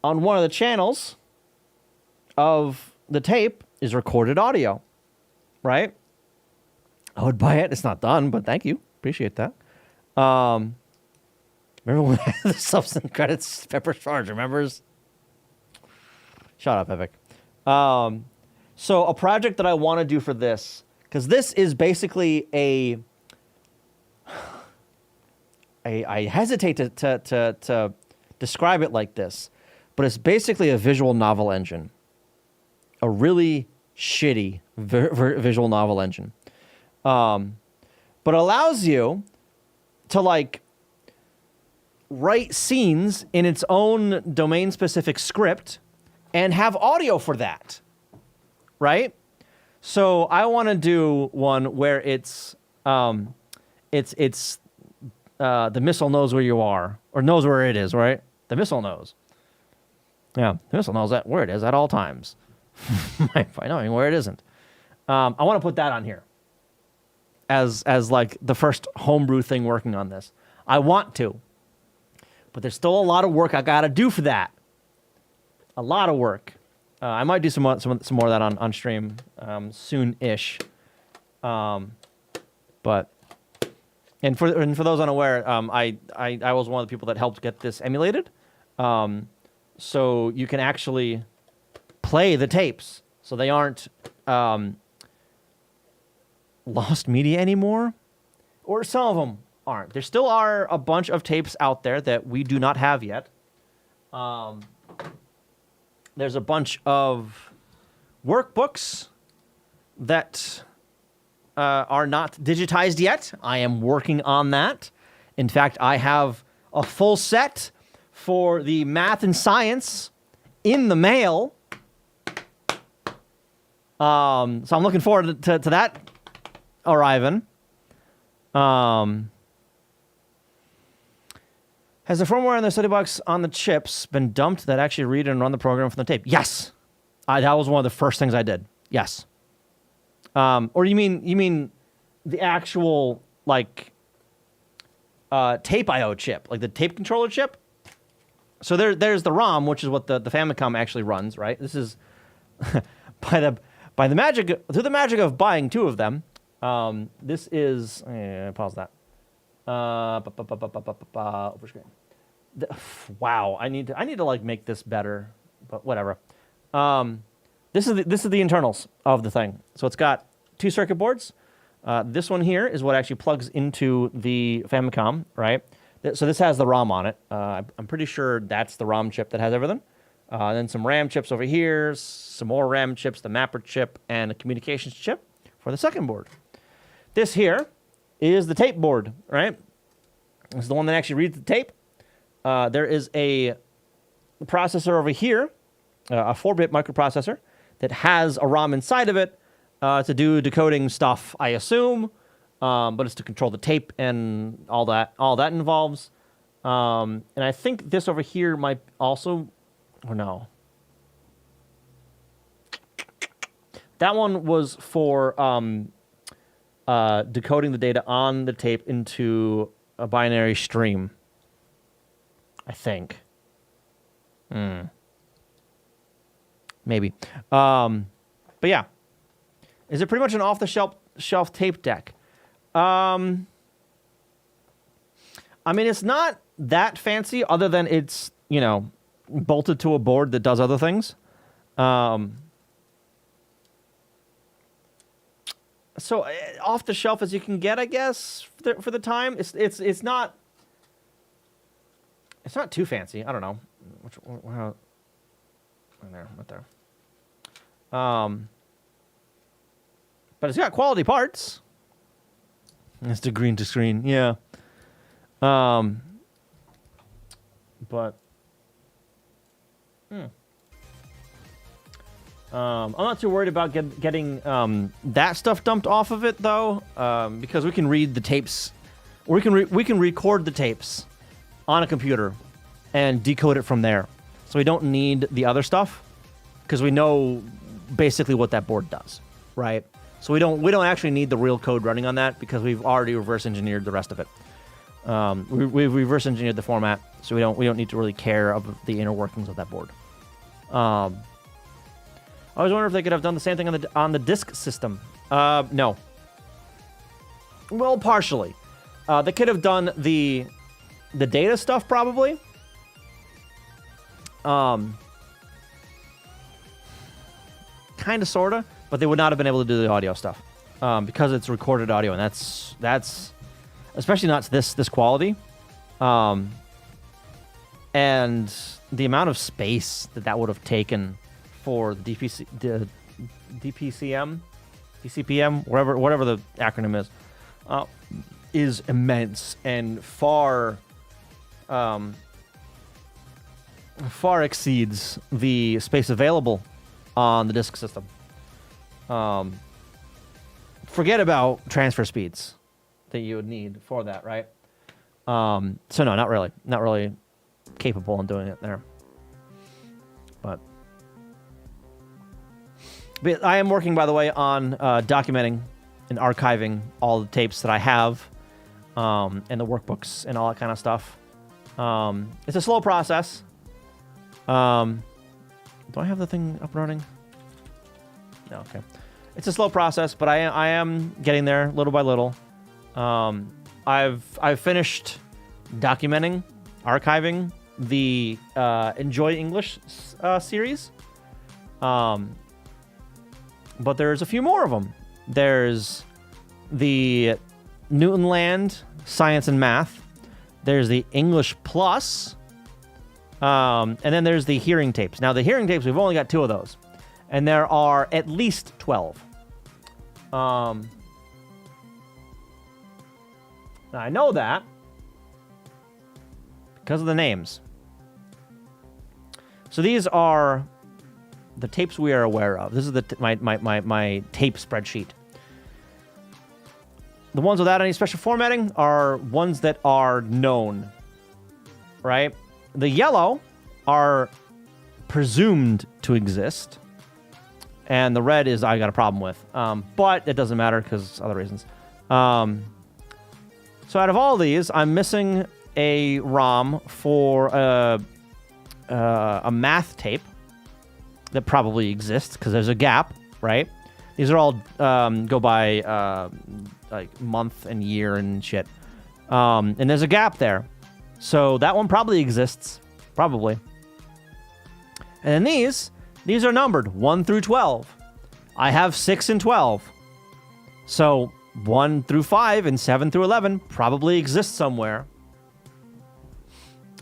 On one of the channels of the tape is recorded audio, right? I would buy it. It's not done, but thank you. Appreciate that. Remember when the substance credits Pepper Charge, remembers? Shut up, Epic. So a project that I want to do for this, because this is basically I hesitate to describe it like this, but it's basically a visual novel engine. A really shitty visual novel engine. But allows you to, like, write scenes in its own domain-specific script and have audio for that, right? So I want to do one where it's the missile knows where you are, or knows where it is, right? The missile knows. Yeah, the missile knows where it is at all times. By knowing where it isn't. I want to put that on here as like the first homebrew thing working on this. I want to, but there's still a lot of work I gotta do for that. A lot of work. I might do some more of that on stream soon-ish. But And for those unaware, I was one of the people that helped get this emulated. So you can actually play the tapes. So they aren't lost media anymore. Or some of them aren't. There still are a bunch of tapes out there that we do not have yet. There's a bunch of workbooks that are not digitized yet. I am working on that. In fact, I have a full set for the math and science in the mail. So I'm looking forward to that arriving. Has the firmware in the study box on the chips been dumped that actually read and run the program from the tape? Yes. That was one of the first things I did. Yes. Or you mean the actual like tape I/O chip, like the tape controller chip? So there's the ROM, which is what the Famicom actually runs, right? This is through the magic of buying two of them. This is pause that. Over screen. Wow, I need to like make this better, but whatever. This is the internals of the thing. So it's got two circuit boards. This one here is what actually plugs into the Famicom, right? So this has the ROM on it. I'm pretty sure that's the ROM chip that has everything. Then some RAM chips over here, some more RAM chips, the mapper chip, and a communications chip for the second board. This here is the tape board, right? This is the one that actually reads the tape. There is a processor over here, a 4-bit microprocessor that has a ROM inside of it to do decoding stuff, I assume, but it's to control the tape and all that involves. And I think this over here might also, or no. That one was for decoding the data on the tape into a binary stream, I think. Maybe. But yeah. Is it pretty much an off-the-shelf tape deck? I mean, it's not that fancy other than it's, bolted to a board that does other things. So off the shelf as you can get, I guess, for the time. It's not too fancy. I don't know. Right there. But it's got quality parts. It's the green to screen, yeah. But I'm not too worried about getting that stuff dumped off of it though, because we can read the tapes, or we can record the tapes on a computer and decode it from there. So we don't need the other stuff because we know basically what that board does, right? So we don't actually need the real code running on that because we've already reverse engineered the rest of it. We've reverse engineered the format, so we don't need to really care of the inner workings of that board. I was wondering if they could have done the same thing on the disk system. No. Well, partially. They could have done the data stuff probably. Kind of, sorta, but they would not have been able to do the audio stuff because it's recorded audio, and that's especially not this quality. And the amount of space that would have taken for the DCPM, whatever the acronym is immense and far exceeds the space available on the disk system. Forget about transfer speeds that you would need for that, right? So no, not really capable in doing it there. But I am working, by the way, on documenting and archiving all the tapes that I have, and the workbooks and all that kind of stuff. It's a slow process. Do I have the thing up and running? No, okay. It's a slow process, but I am getting there little by little. I've finished documenting, archiving the Enjoy English series. But there's a few more of them. There's the Newtonland Science and Math. There's the English Plus. And then there's the hearing tapes. Now, the hearing tapes, we've only got 2 of those. And there are at least 12. Now, I know that because of the names. So these are the tapes we are aware of. This is my tape spreadsheet. The ones without any special formatting are ones that are known, right? The yellow are presumed to exist, and the red is I got a problem with. But it doesn't matter because other reasons. So out of all these, I'm missing a ROM for a math tape that probably exists because there's a gap, right? These are all go by like month and year and shit. And there's a gap there. So that one probably exists. Probably. And then these are numbered 1 through 12. I have 6 and 12. So 1 through 5 and 7 through 11 probably exist somewhere.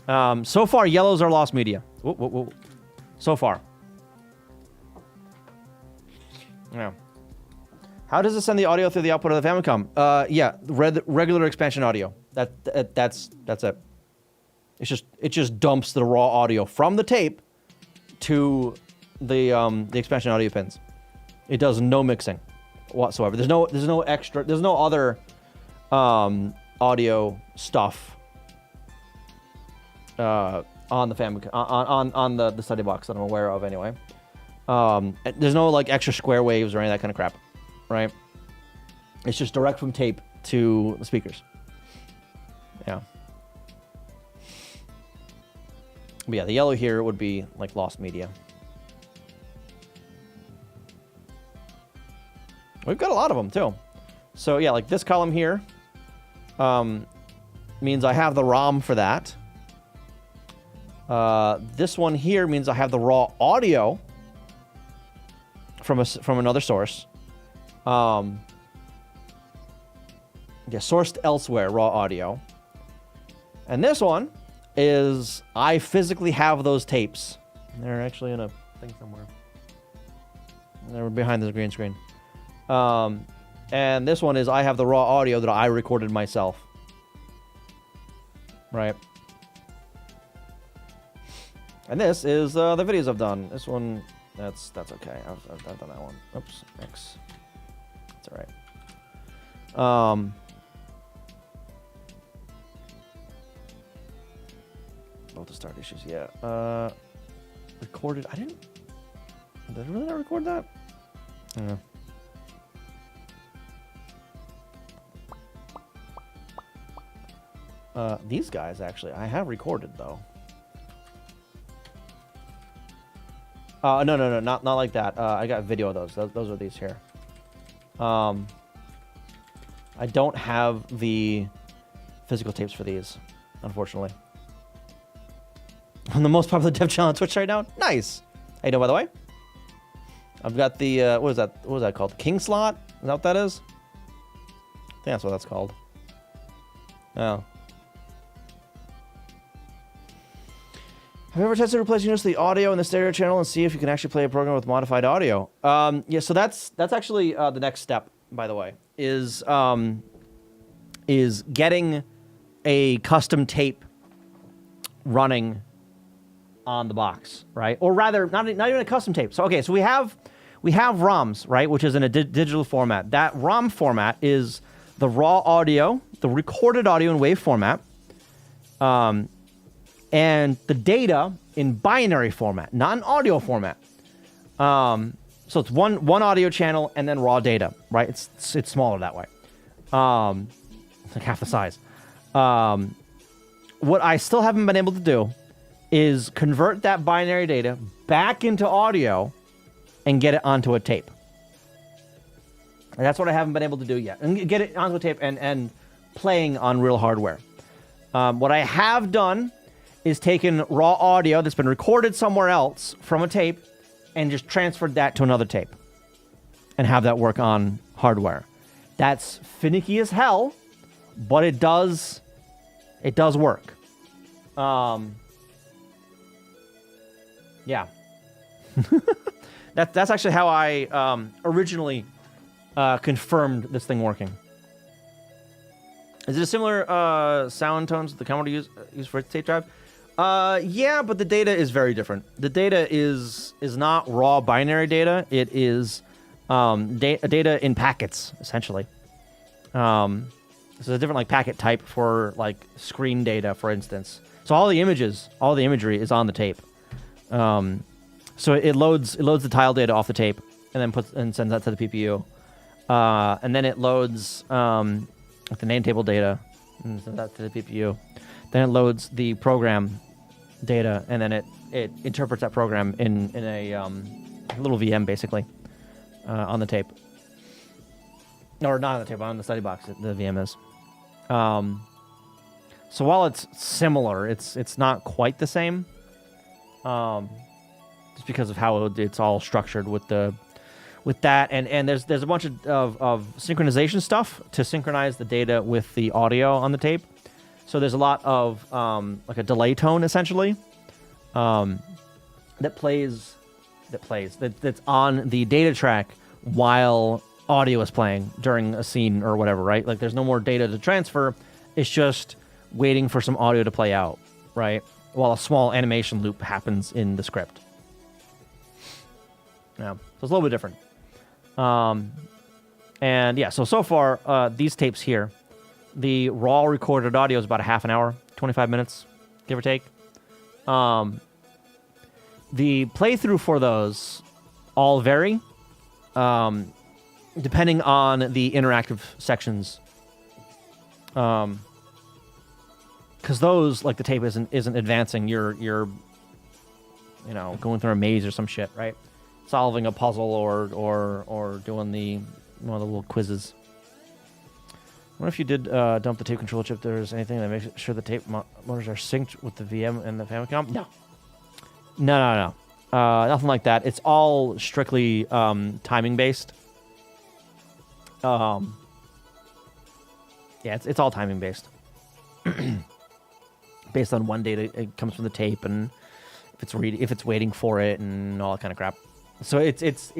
So far, yellows are lost media. Whoa, whoa, whoa. So far. Yeah. How does it send the audio through the output of the Famicom? Yeah, regular expansion audio. That's it. It just dumps the raw audio from the tape to the expansion audio pins. It does no mixing whatsoever. There's no extra. There's no other audio stuff on the Famicom on the study box that I'm aware of anyway. There's no like extra square waves or any of that kind of crap, right? It's just direct from tape to the speakers. Yeah. But yeah, the yellow here would be like lost media. We've got a lot of them too. So yeah, like this column here means I have the ROM for that. This one here means I have the raw audio from another source. Yeah, sourced elsewhere, raw audio. And this one is I physically have those tapes. They're actually in a thing somewhere. They're behind this green screen. And this one is I have the raw audio that I recorded myself. Right. And this is the videos I've done. This one, that's okay. I've done that one. Oops, X. That's all right. Both the start issues, yeah. Recorded. Did I really not record that? I don't know. These guys actually, I have recorded though. No, not like that. I got video of those. Those are these here. I don't have the physical tapes for these, unfortunately. I'm the most popular dev channel on Twitch right now. Nice. How you doing, by the way? I've got the what is that? What is that called? King slot? Is that what that is? I think that's what that's called. Oh. Have you ever tested replacing just the audio in the stereo channel and see if you can actually play a program with modified audio? Yeah, so that's actually the next step, by the way, is getting a custom tape running on the box, right? Or rather, not even a custom tape. So okay, so we have ROMs, right, which is in a digital format. That ROM format is the raw audio, the recorded audio in WAV format. And the data in binary format, not in audio format. So it's one audio channel and then raw data, right? It's smaller that way. It's like half the size. What I still haven't been able to do is convert that binary data back into audio and get it onto a tape. And that's what I haven't been able to do yet. And get it onto a tape and playing on real hardware. What I have done is taken raw audio that's been recorded somewhere else from a tape and just transferred that to another tape and have that work on hardware. That's finicky as hell, but it does work. Yeah. That's actually how I originally confirmed this thing working. Is it a similar sound tones that the Commodore use for its tape drive? Yeah, but the data is very different. The data is not raw binary data. It is data in packets, essentially. So it's a different packet type for screen data, for instance. So all the imagery is on the tape. So it loads the tile data off the tape and then sends that to the PPU. And then it loads the name table data and sends that to the PPU. Then it loads the program data, and then it interprets that program in a little VM, basically, on the tape. Or not on the tape, on the study box, the VM is. So while it's similar, it's not quite the same. Just because of how it's all structured with that, and there's a bunch of synchronization stuff to synchronize the data with the audio on the tape. So there's a lot of a delay tone, essentially, that's on the data track while audio is playing during a scene or whatever, right? There's no more data to transfer. It's just waiting for some audio to play out, right? While a small animation loop happens in the script. Yeah, so it's a little bit different. And yeah, so far, these tapes here, the raw recorded audio is about a half an hour, 25 minutes, give or take. The playthrough for those all vary, depending on the interactive sections. Because those, the tape isn't advancing. You're going through a maze or some shit, right? Solving a puzzle or doing one of the little quizzes. What if you did dump the tape controller chip? There's anything that makes sure the tape motors are synced with the VM and the Famicom? No. Nothing like that. It's all strictly timing based. Yeah, it's all timing based. Based on when data it comes from the tape and if it's waiting for it and all that kind of crap. So it's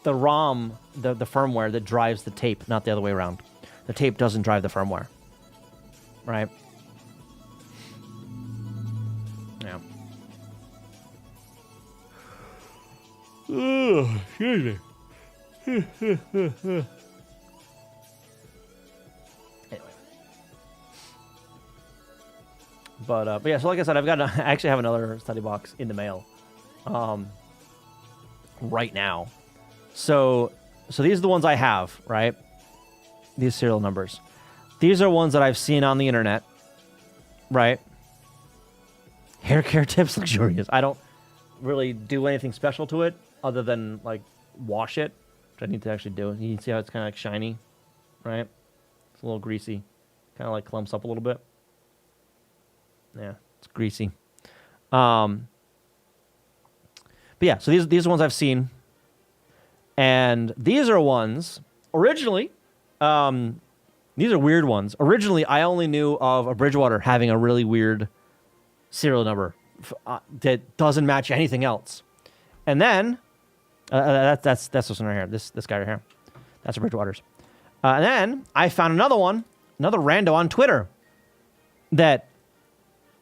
the ROM, the firmware that drives the tape, not the other way around. The tape doesn't drive the firmware, right? Yeah. Oh, excuse me. Anyway. But yeah, so like I said, I actually have another study box in the mail, right now. So these are the ones I have, right? These serial numbers. These are ones that I've seen on the internet, right? Hair care tips luxurious. I don't really do anything special to it other than wash it, which I need to actually do. You can see how it's kind of shiny, right? It's a little greasy, kind of clumps up a little bit. Yeah, it's greasy. But yeah, so these are the ones I've seen, and these are ones originally. These are weird ones. Originally, I only knew of a Bridgewater having a really weird serial number that doesn't match anything else. And then that's this one right here. This guy right here. That's a Bridgewater's. And then I found another one, another rando on Twitter that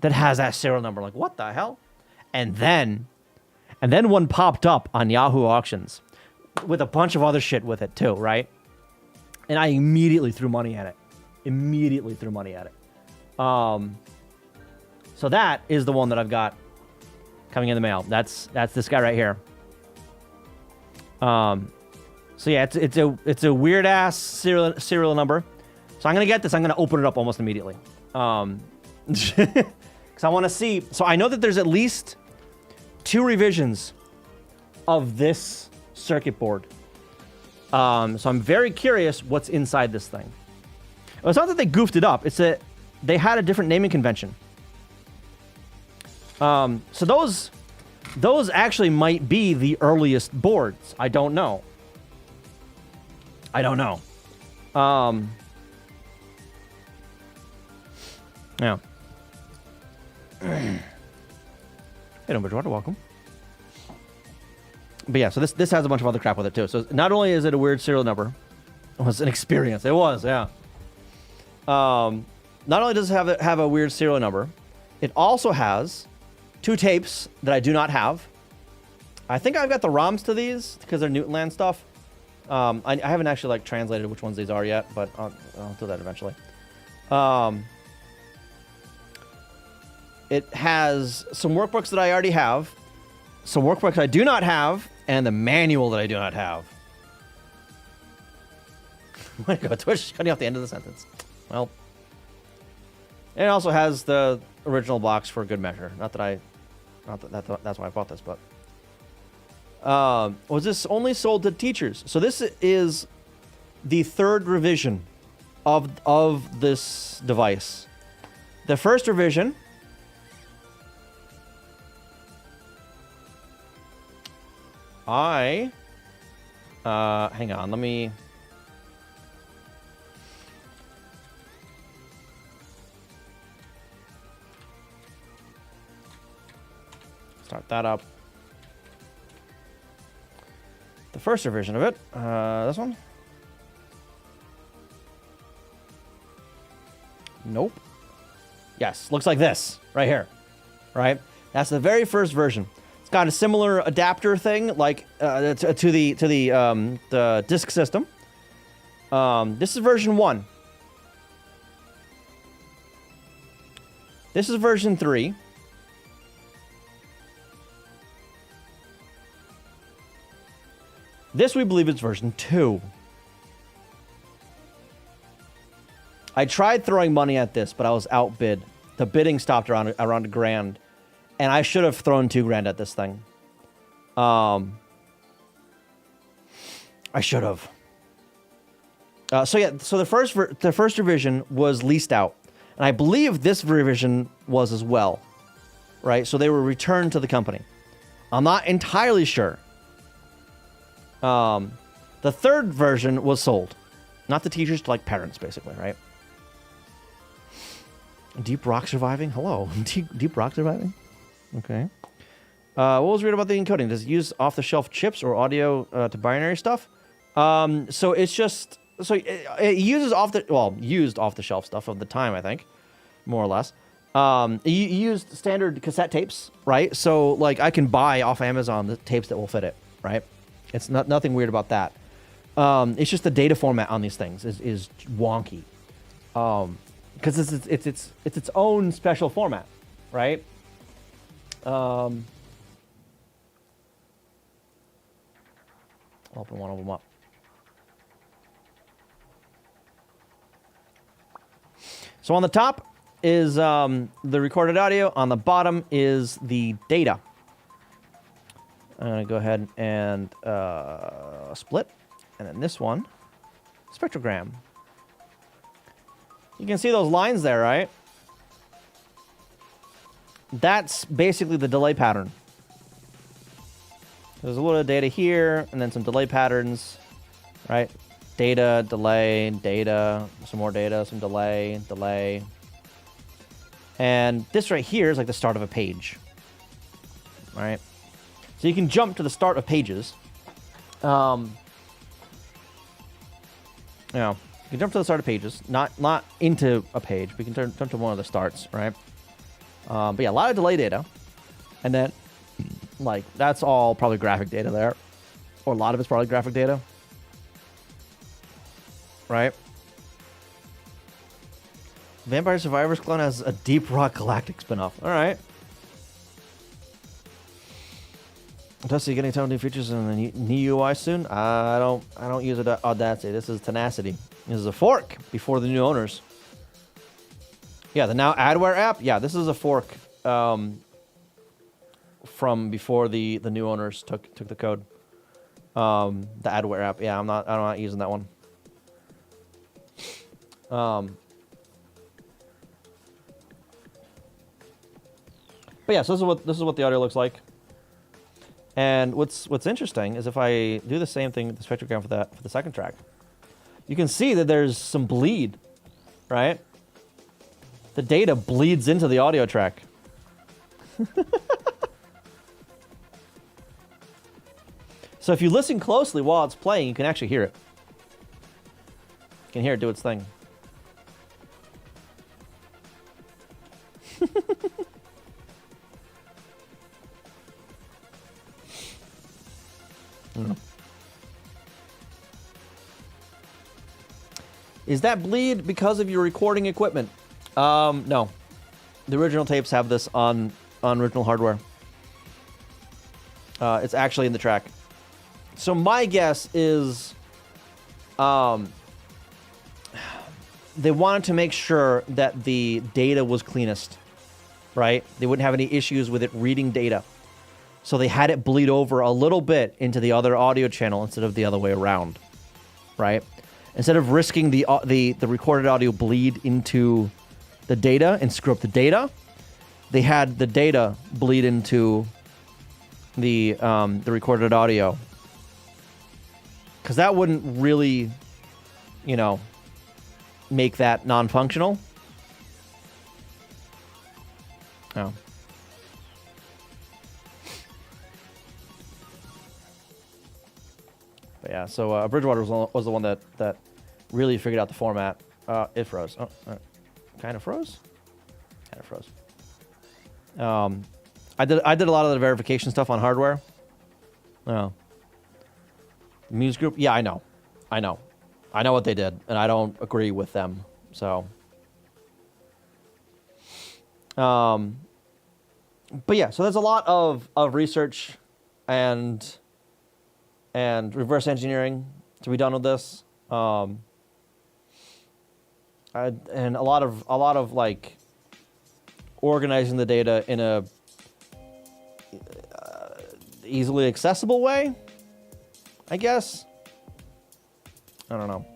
has that serial number. What the hell? And then one popped up on Yahoo Auctions with a bunch of other shit with it too, right? And I immediately threw money at it. So that is the one that I've got coming in the mail. That's this guy right here. So yeah, it's a weird ass serial number. So I'm gonna get this. I'm gonna open it up almost immediately. Because I want to see. So I know that there's at least 2 revisions of this circuit board. So I'm very curious what's inside this thing. It's not that they goofed it up. It's that they had a different naming convention. So those actually might be the earliest boards. I don't know. Yeah. Hey, Bridgewater, welcome. But yeah, so this has a bunch of other crap with it too. So not only is it a weird serial number, it was an experience. It was, yeah. Not only does it have a weird serial number, it also has 2 tapes that I do not have. I think I've got the ROMs to these because they're Newtonland stuff. I haven't actually like translated which ones these are yet, but I'll do that eventually. It has some workbooks that I already have, some workbooks I do not have, and the manual that I do not have. Way to go, Twitch, cutting off the end of the sentence. Well, and it also has the original box for good measure. Not that that's why I bought this, but was this only sold to teachers? So this is the 3rd revision of this device. The first revision hang on, let me start that up. The first revision of it, this one? Nope. Yes, looks like this right here, right? That's the very first version. It's got a similar adapter thing, like to the disk system. This is version 1. This is version 3. This, we believe, is version 2. I tried throwing money at this, but I was outbid. The bidding stopped around $1,000, and I should have thrown $2,000 at this thing. I should have. So yeah, so the first revision was leased out, and I believe this revision was as well, right? So they were returned to the company. I'm not entirely sure. The 3rd version was sold, not to teachers, to like parents, basically, right? Deep Rock surviving? Hello, Deep Rock surviving? Okay. What was weird about the encoding? Does it use off-the-shelf chips or audio to binary stuff? So it's just it uses used off-the-shelf stuff of the time, I think, more or less. It used standard cassette tapes, right? So like I can buy off Amazon the tapes that will fit it, right? It's nothing weird about that. It's just the data format on these things is wonky, because it's its own special format, right? I'll open one of them up. So on the top is the recorded audio. On the bottom is the data. I'm going to go ahead and split. And then this one, spectrogram. You can see those lines there, right? That's basically the delay pattern. There's a little of data here, and then some delay patterns, right? Data, delay, data, some more data, some delay, delay. And this right here is like the start of a page, right? So you can jump to the start of pages. You know, you can jump to the start of pages, not into a page, but you can jump to one of the starts, right? But yeah, a lot of delay data. And then, like, that's all probably graphic data there. Or a lot of it's probably graphic data. Right? Vampire Survivors clone has a Deep Rock Galactic spinoff. All right. Does he getting some new features in the new UI soon? I don't use Audacity. This is Tenacity. This is a fork before the new owners. Yeah, the now Adware app. Yeah, this is a fork from before the new owners took the code. The Adware app. Yeah, I'm not using that one. But yeah, so this is what the audio looks like. And what's interesting is if I do the same thing with the spectrogram for the second track, you can see that there's some bleed, right? The data bleeds into the audio track. So if you listen closely while it's playing, you can actually hear it. You can hear it do its thing. Is that bleed because of your recording equipment? No. The original tapes have this on original hardware. It's actually in the track. So my guess is they wanted to make sure that the data was cleanest, right? They wouldn't have any issues with it reading data. So they had it bleed over a little bit into the other audio channel instead of the other way around, right? Instead of risking the recorded audio bleed into the data and screw up the data, they had the data bleed into the recorded audio. Because that wouldn't really, you know, make that non-functional. Oh. But yeah, so Bridgewater was the one that really figured out the format. It froze. Oh, kind of froze. Kind of froze. I did a lot of the verification stuff on hardware. Oh. Muse Group. Yeah, I know what they did, and I don't agree with them. So. But yeah, so there's a lot of research and reverse engineering to be done with this, and a lot of like organizing the data in a easily accessible way, I guess. I don't know.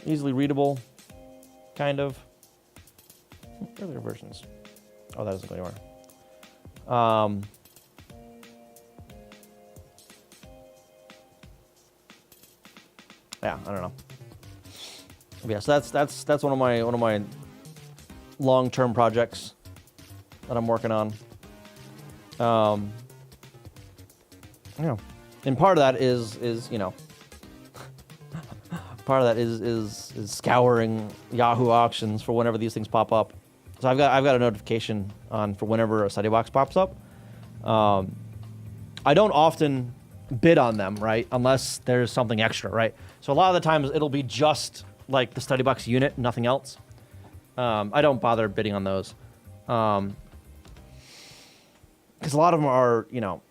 Easily readable, kind of. Earlier versions. Oh, that doesn't go anywhere. Yeah, I don't know. Yeah, so that's one of my long-term projects that I'm working on. You know, and part of that is you know, part of that is scouring Yahoo auctions for whenever these things pop up. So I've got a notification on for whenever a study box pops up. I don't often bid on them, right? Unless there's something extra, right? So a lot of the times it'll be just like the study box unit, nothing else. I don't bother bidding on those. Because a lot of them are, you know,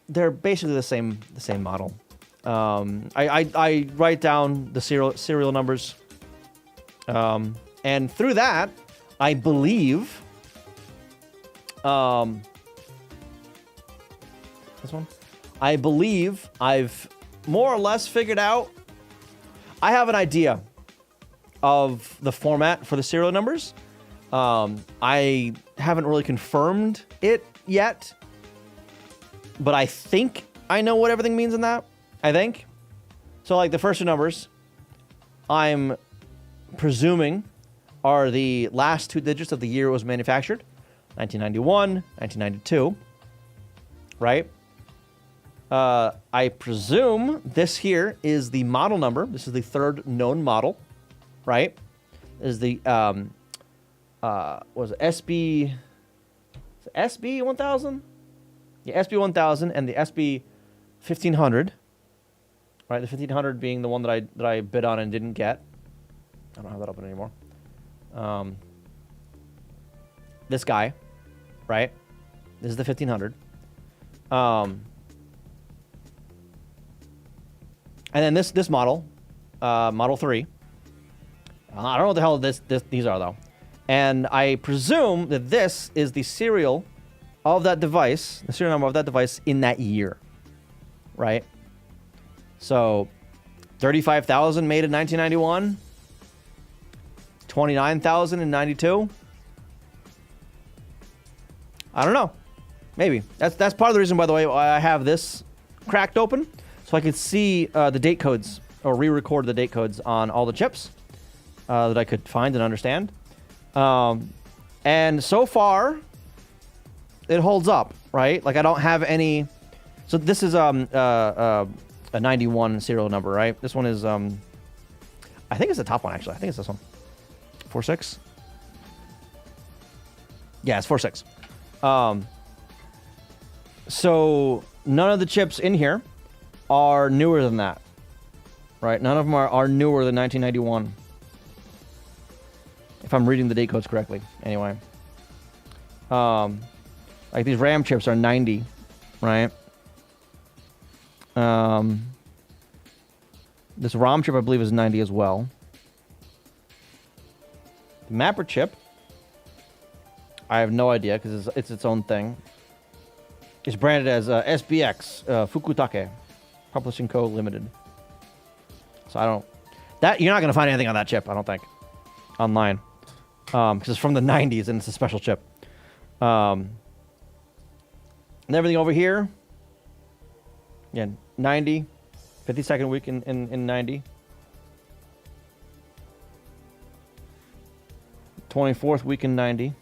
they're basically the same model. I write down the serial numbers. And through that, I believe this one. I believe I've more or less figured out. I have an idea of the format for the serial numbers. I haven't really confirmed it yet, but I think I know what everything means in that. I think. So like the first two numbers, I'm presuming are the last two digits of the year it was manufactured. 1991, 1992. Right? I presume this here is the model number. This is the third known model, right? This is the was it SB 1000? Yeah, SB 1000 and the SB 1500. Right, the 1500 being the one that I bid on and didn't get. I don't have that open anymore. This guy, right? This is the 1500. And then this model, Model 3. I don't know what the hell these are, though. And I presume that this is the serial of that device, the serial number of that device in that year. Right? So, 35,000 made in 1991. 29,092. I don't know. Maybe. That's part of the reason, by the way, why I have this cracked open. So I could see the date codes, or re-record the date codes on all the chips that I could find and understand. And so far, it holds up, right? Like, I don't have any... So this is a 91 serial number, right? This one is... I think it's the top one, actually. I think it's this one. 46? Yeah, it's 46. So none of the chips in here are newer than that, right? None of them are newer than 1991. If I'm reading the date codes correctly, anyway. Like these RAM chips are 90, right? This ROM chip, I believe, is 90 as well. The mapper chip, I have no idea because it's its own thing. It's branded as SBX Fukutake Publishing Co. Limited. So I don't... You're not going to find anything on that chip, I don't think, online. Because it's from the 90s and it's a special chip. And everything over here, yeah, 90, 52nd week in 90. 24th week in 90.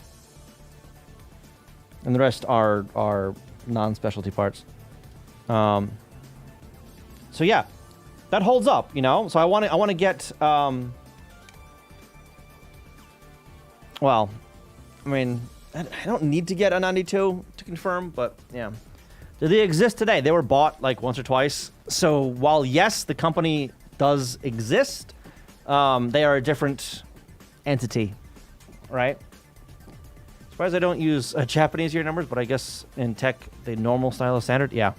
And the rest are non-specialty parts. So yeah, that holds up, you know? So I want to get, well, I mean, I don't need to get a 92 to confirm, but yeah. Do they exist today? They were bought like once or twice. So while yes, the company does exist, they are a different entity, right? Surprised I don't use Japanese year numbers, but I guess in tech, the normal style is standard. Yeah.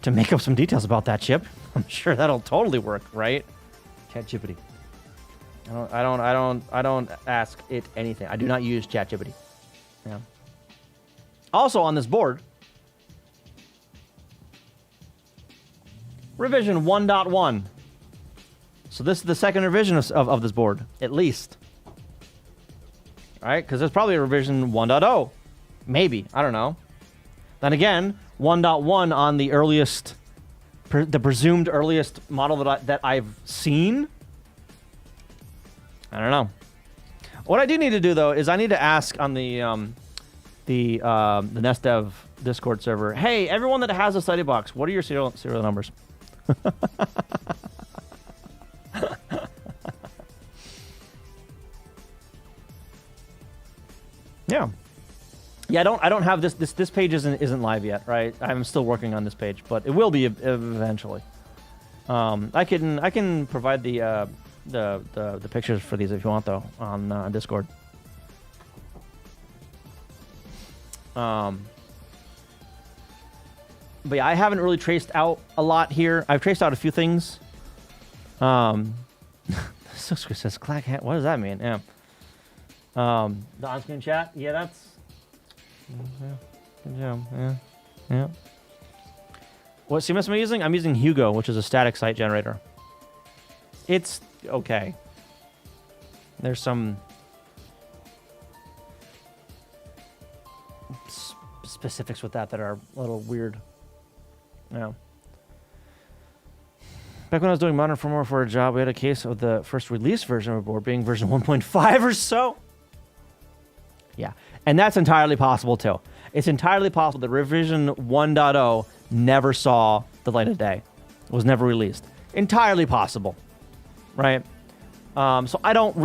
To make up some details about that chip, I'm sure that'll totally work, right? ChatGPT. I don't ask it anything. I do not use ChatGPT. Yeah. Also on this board, revision 1.1. So this is the second revision of this board, at least. All right, because there's probably a revision 1.0. Maybe, I don't know. Then again, 1.1 on the earliest, the presumed earliest model that I've seen. I don't know. What I do need to do though is I need to ask on the NES Dev Discord server, hey, everyone that has a study box, what are your serial numbers? Yeah. Yeah, I don't have this page isn't live yet, right? I'm still working on this page, but it will be eventually. I can provide the pictures for these if you want though on Discord. But yeah, I haven't really traced out a lot here. I've traced out a few things. Silkscreen says clack hat. What does that mean? Yeah. The on-screen chat. Yeah, that's. Yeah, good job. Yeah. Yeah. What CMS am I using? I'm using Hugo, which is a static site generator. It's okay. There's some specifics with that are a little weird. Yeah. Back when I was doing modern firmware for a job, we had a case of the first release version of a board being version 1.5 or so. Yeah. And that's entirely possible too. It's entirely possible that revision 1.0 never saw the light of day. It was never released. Entirely possible. Right? So I don't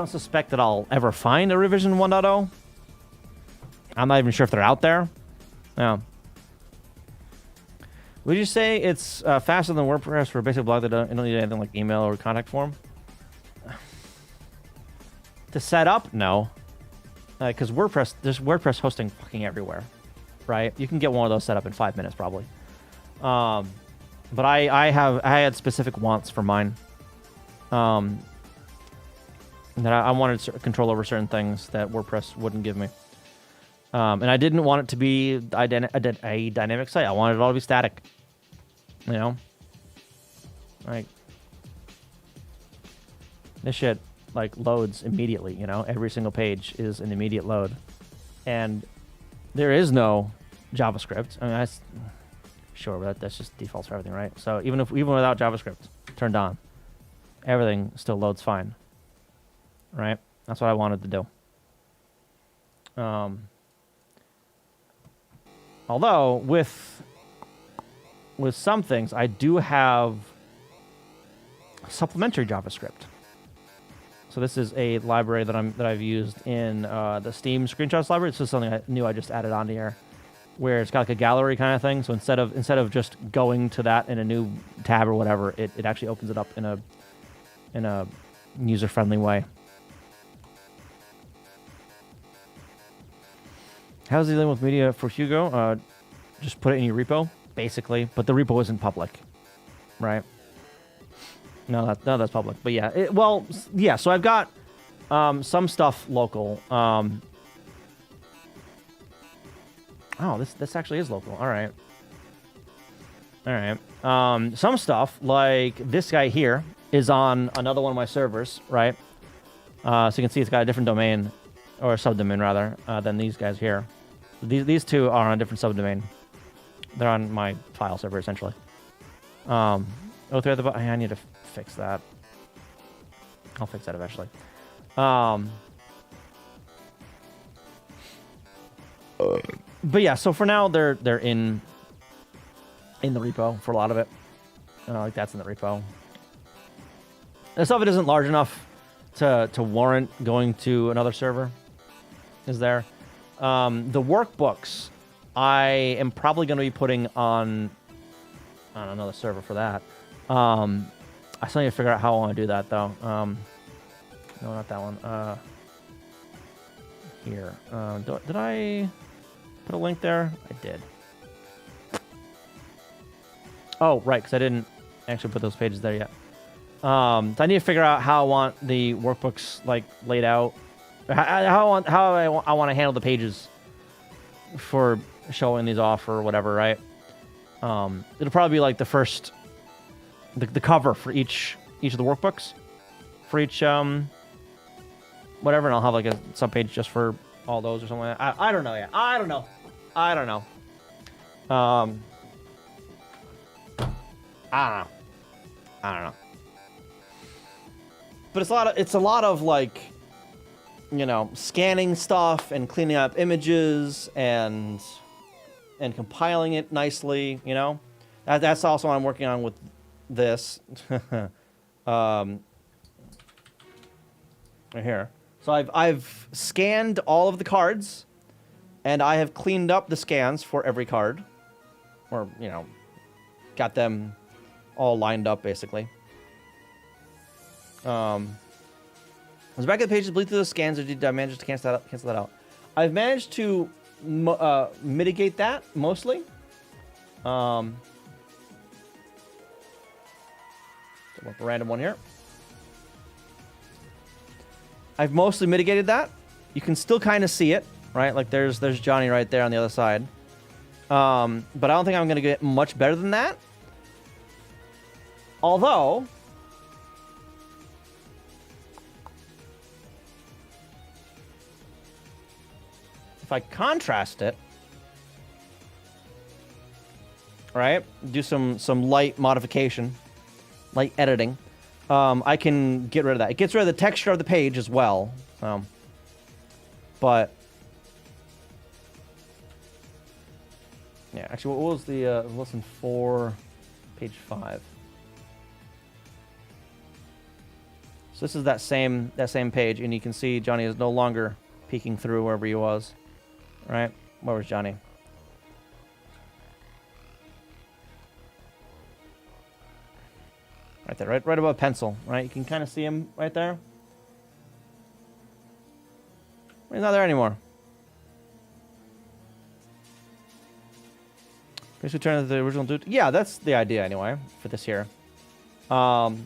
suspect that I'll ever find a revision 1.0. I'm not even sure if they're out there. Yeah. Would you say it's faster than WordPress for a basic blog that don't need anything like email or contact form? To set up? No. Because WordPress, there's WordPress hosting fucking everywhere. Right? You can get one of those set up in 5 minutes probably. But I had specific wants for mine. That I wanted control over certain things that WordPress wouldn't give me. And I didn't want it to be a dynamic site. I wanted it all to be static. You know? Like, this shit, like, loads immediately, you know? Every single page is an immediate load. And there is no JavaScript. I mean, that's... Sure, but that's just defaults for everything, right? So even without JavaScript turned on, everything still loads fine, right? That's what I wanted to do. Although with some things, I do have supplementary JavaScript. So this is a library that I've used in the Steam screenshots library. This is something new I just added onto here, where it's got like a gallery kind of thing. So instead of just going to that in a new tab or whatever, it actually opens it up in a user-friendly way. How's he dealing with media for Hugo? Just put it in your repo, basically. But the repo isn't public, right? No, that's public. But yeah, yeah. So I've got some stuff local. Oh, this actually is local. All right. Some stuff, like this guy here, is on another one of my servers, right? So you can see it's got a different domain, or a subdomain, rather, than these guys here. These two are on a different subdomain. They're on my file server, essentially. Oh, they're at the bottom. I need to fix that. I'll fix that eventually. But yeah, so for now they're in the repo for a lot of it. Like that's in the repo. And some of it isn't large enough to warrant going to another server. Is there? The workbooks I am probably going to be putting on another server for that. I still need to figure out how I want to do that though. No, not that one. Here. Did I put a link there? I did. Oh, right, because I didn't actually put those pages there yet. So I need to figure out how I want the workbooks like laid out. How I want to handle the pages for showing these off or whatever, right? It'll probably be like the first, the cover for each of the workbooks, for each whatever, and I'll have like a subpage just for all those or something like that. I don't know yet. I don't know. I don't know. But it's a lot of like, you know, scanning stuff and cleaning up images and compiling it nicely, you know. That's also what I'm working on with this. Right here. So I've scanned all of the cards, and I have cleaned up the scans for every card, or you know, got them all lined up basically. I was back at the page to bleed through the scans, or did I manage to cancel that out? I've managed to mitigate that mostly. A random one here. I've mostly mitigated that. You can still kind of see it, right? Like there's Johnny right there on the other side. But I don't think I'm going to get much better than that. Although, if I contrast it, right? Do some light modification, light editing. I can get rid of that. It gets rid of the texture of the page as well. But yeah, actually, what was the lesson 4, page 5? So this is that same page, and you can see Johnny is no longer peeking through wherever he was. Right? Where was Johnny? Right there, right above pencil, right? You can kind of see him right there. He's not there anymore. Basically turn to the original dude. Yeah, that's the idea anyway for this here. So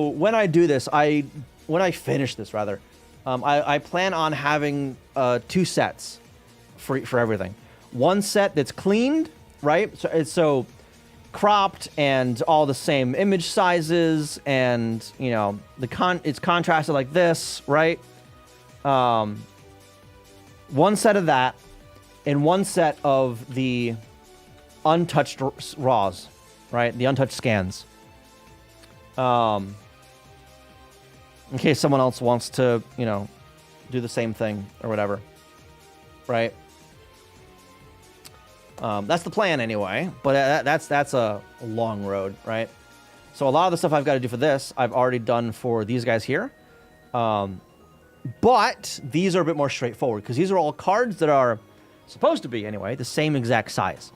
when I do this, when I finish this rather, I plan on having 2 sets for everything. One set that's cleaned, right? So it's so cropped and all the same image sizes, and you know it's contrasted like this, right? One set of that, and one set of the untouched RAWs, right? The untouched scans. In case someone else wants to, you know, do the same thing or whatever, right? That's the plan anyway, but that's a long road, right? So a lot of the stuff I've got to do for this, I've already done for these guys here. But these are a bit more straightforward because these are all cards that are supposed to be, anyway, the same exact size.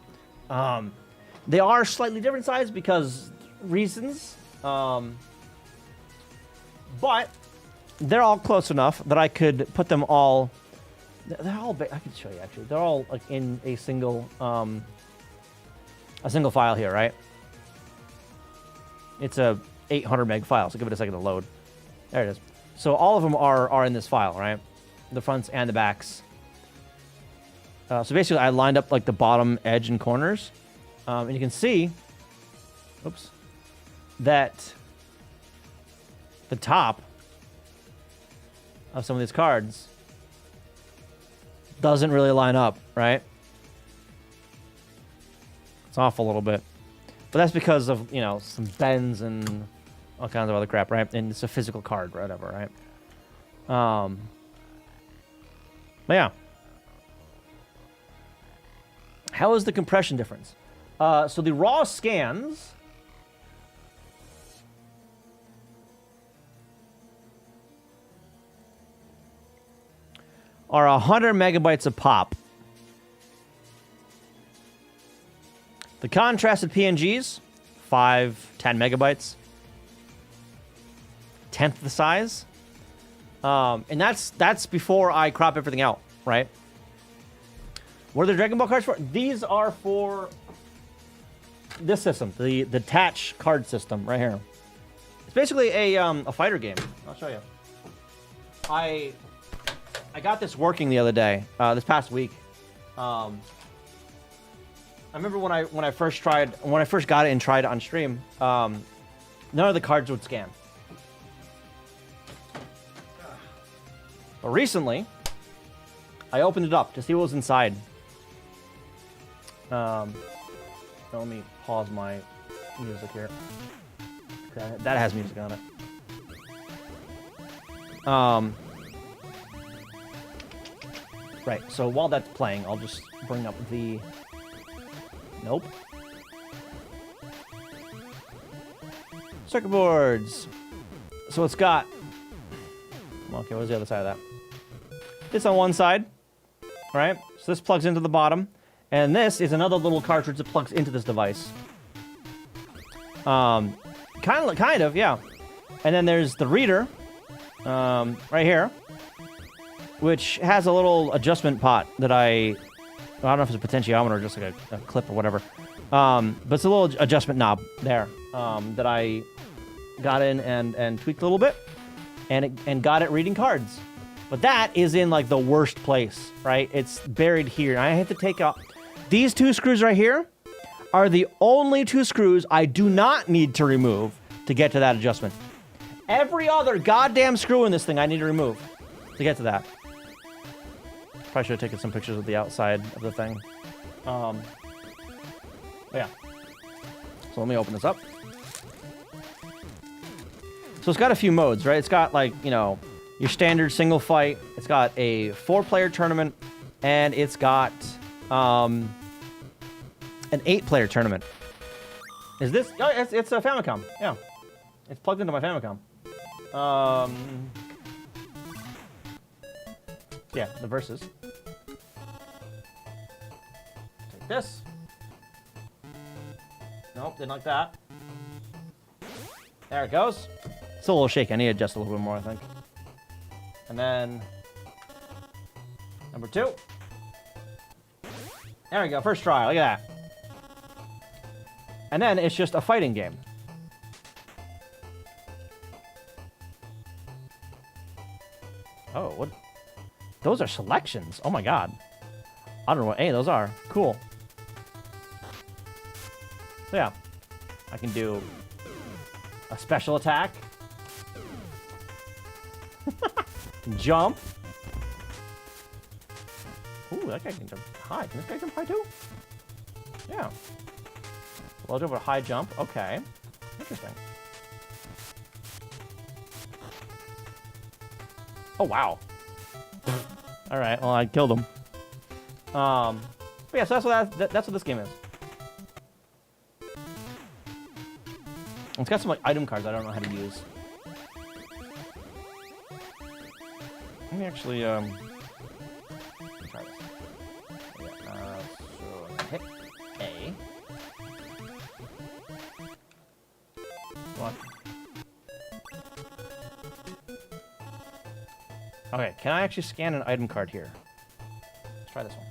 They are slightly different size because reasons. But they're all close enough that I could put them all. They're all. I can show you actually. They're all like in a single file here, right? It's a 800 meg file, so give it a second to load. There it is. So all of them are in this file, right? The fronts and the backs. So basically, I lined up like the bottom edge and corners, and you can see, oops, that the top of some of these cards doesn't really line up, right? It's off a little bit. But that's because of, you know, some bends and all kinds of other crap, right? And it's a physical card, whatever, right? But yeah. How is the compression difference? So the raw scans are 100 megabytes a pop. The contrasted PNGs, 5, 10 megabytes. Tenth the size. And that's before I crop everything out, right? What are the Dragon Ball cards for? These are for this system, the Detach card system right here. It's basically a fighter game. I'll show you. I got this working the other day, this past week. I remember when I first got it and tried it on stream, none of the cards would scan. But recently, I opened it up to see what was inside. Let me pause my music here. That has music on it. Right, so while that's playing, I'll just bring up the... Nope. Circuit boards. So it's got... Okay, where's the other side of that? This on one side, right? So this plugs into the bottom. And this is another little cartridge that plugs into this device. Kind of, yeah. And then there's the reader, right here, which has a little adjustment pot that I don't know if it's a potentiometer or just like a clip or whatever. But it's a little adjustment knob there that I got in and tweaked a little bit and got it reading cards. But that is in like the worst place, right? It's buried here. I have to take out these two screws right here are the only two screws I do not need to remove to get to that adjustment. Every other goddamn screw in this thing I need to remove to get to that. Probably should have taken some pictures of the outside of the thing. Yeah. So let me open this up. So it's got a few modes, right? It's got like, you know, your standard single fight. It's got a 4-player tournament, and it's got an 8-player tournament. Is this? Oh, it's a Famicom. Yeah, it's plugged into my Famicom. Yeah, the versus. Take this. Nope, didn't like that. There it goes. It's a little shaky. I need to adjust a little bit more, I think. And then number 2. There we go. First try. Look at that. And then it's just a fighting game. Oh, what? Those are selections. Oh my god. I don't know what any of those are. Cool. So yeah, I can do a special attack, jump. Ooh, that guy can jump high. Can this guy jump high too? Yeah. Well, I'll do a high jump. Okay. Interesting. Oh, wow. All right. Well, I killed him. But yeah, so that's what this game is. It's got some like item cards I don't know how to use. Let me actually try this. Yeah, so hit A. What? Okay, can I actually scan an item card here? Let's try this one.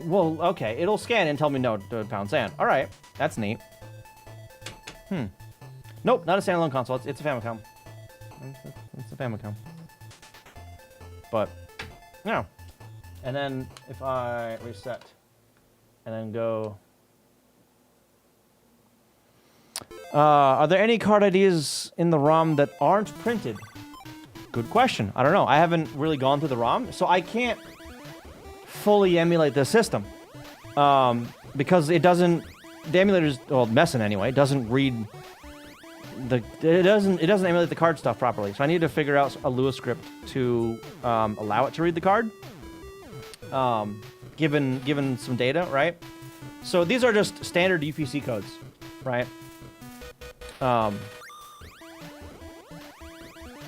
Well, okay, it'll scan and tell me no to pound sand. All right, that's neat. Nope, not a standalone console. It's a Famicom. It's a Famicom. But, no. And then if I reset and then go... are there any card ideas in the ROM that aren't printed? Good question. I don't know. I haven't really gone through the ROM, so I can't fully emulate the system. Because it doesn't... The emulator's... Well, Messin anyway, doesn't read... It doesn't emulate the card stuff properly. So I need to figure out a Lua script to allow it to read the card. Given some data, right? So these are just standard UPC codes, right?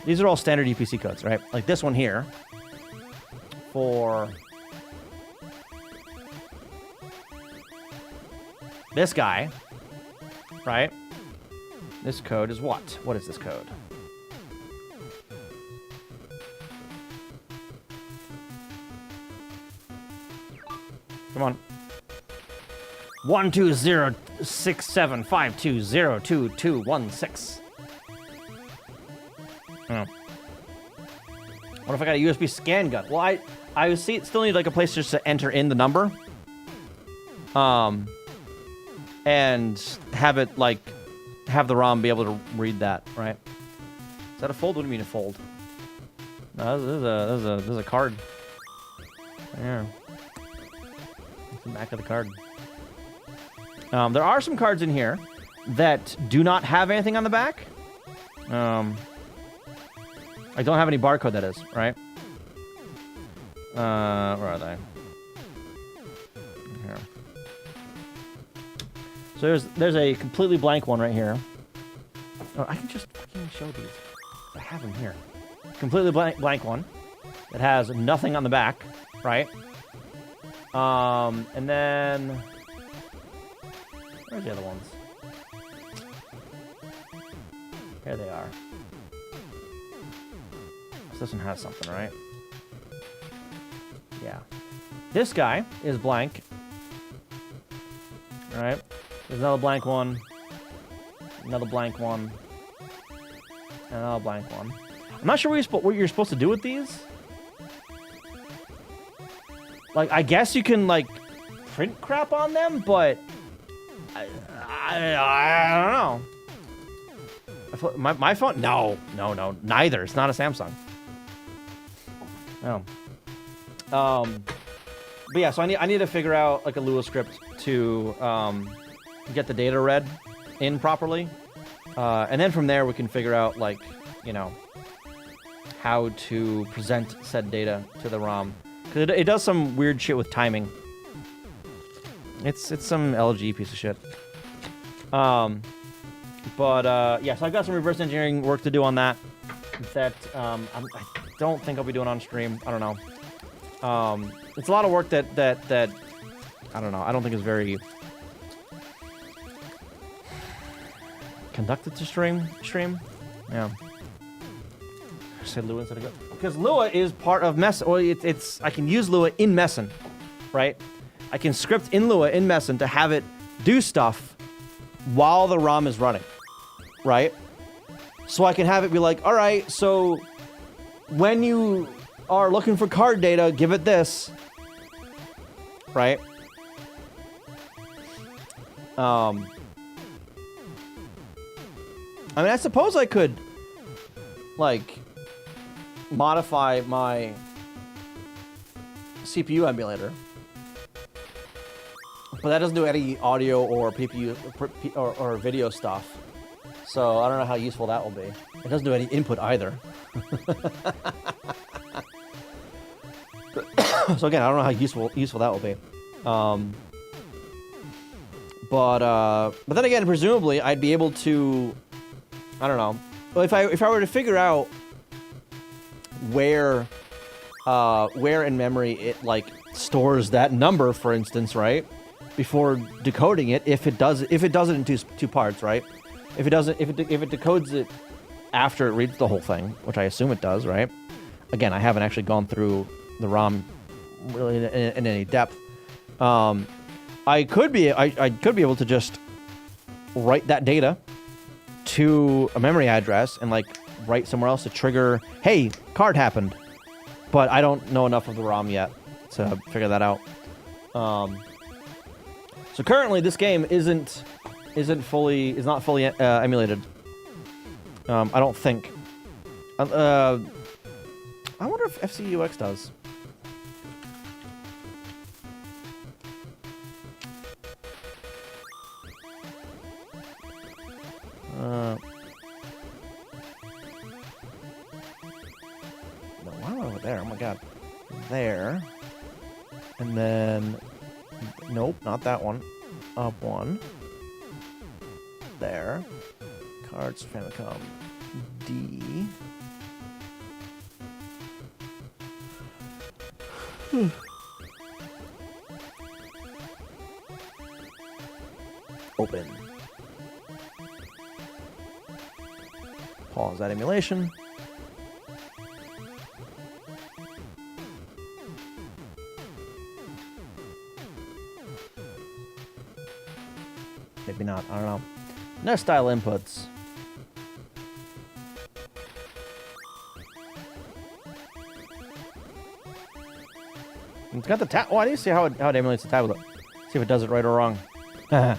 These are all standard UPC codes, right? Like this one here for this guy, right? This code is what? What is this code? Come on. 1206752022216. Oh. What if I got a USB scan gun? Well, I still need like a place just to enter in the number. And have it like have the ROM be able to read that, right? Is that a fold? What do you mean a fold? No, this is a card. Yeah. It's the back of the card. There are some cards in here that do not have anything on the back. I don't have any barcode, that is, right? Where are they? Here. So there's a completely blank one right here. Oh, I can show these. I have them here. Completely blank one that has nothing on the back, right? And then where's the other ones? Here they are. So this one has something, right? Yeah. This guy is blank. All right. There's another blank one. Another blank one. And another blank one. I'm not sure what you're supposed to do with these. Like, I guess you can, like, print crap on them, but I don't know. My phone? No, neither. It's not a Samsung. No. But yeah, so I need to figure out like a Lua script to get the data read in properly, and then from there we can figure out like, you know, how to present said data to the ROM, because it does some weird shit with timing. It's some LG piece of shit. Yeah, so I've got some reverse engineering work to do on that. That I don't think I'll be doing on stream. I don't know. It's a lot of work that I don't know. I don't think is very conducted to stream. Yeah. I said Lua instead of Go, because Lua is part of Messin. Well, it's I can use Lua in Messin, right? I can script in Lua in Messin to have it do stuff while the ROM is running, right? So I can have it be like, all right, so when you are looking for card data, give it this. Right? I mean, I suppose I could, like, modify my CPU emulator. But that doesn't do any audio or PPU or video stuff. So I don't know how useful that will be. It doesn't do any input either. So again, I don't know how useful that will be. But then again, presumably I'd be able to, I don't know. Well, if I were to figure out where in memory it like stores that number, for instance, right? Before decoding it, if it does it in two parts, right? If it decodes it after it reads the whole thing, which I assume it does, right? Again, I haven't actually gone through the ROM really in any depth. I could be able to just write that data to a memory address and like write somewhere else to trigger, hey, card happened. But I don't know enough of the ROM yet to figure that out. So currently, this game is not fully emulated. I don't think. I wonder if FCUX does. No, why am I over there? Oh my god. There. And then... Nope, not that one. Up one. There. Cards, Famicom. D. Open. Pause that emulation. Maybe not. I don't know. NES style inputs. It's got the tab. Oh, I need to see how it emulates the tablet. See if it does it right or wrong. Oh,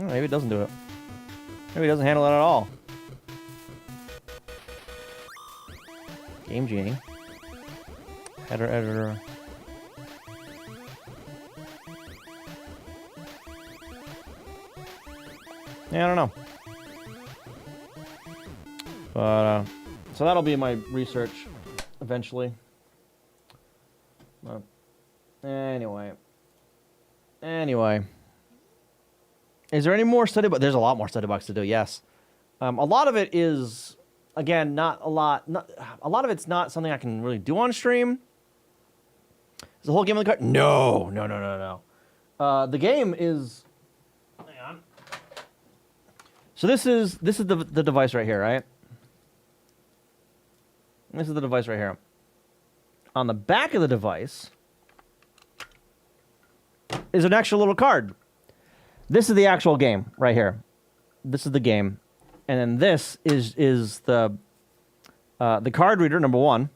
maybe it doesn't do it. Maybe it doesn't handle it at all. Game Genie. Header editor. Yeah, I don't know. But, so that'll be my research eventually. But, anyway. Is there any more study book? There's a lot more study box to do, yes. A lot of it is, again, a lot of it's not something I can really do on stream. Is the whole game on the card? No. The game is... Hang on. So this is the device right here, right? This is the device right here. On the back of the device is an extra little card. This is the actual game right here. This is the game, and then this is the card reader number one,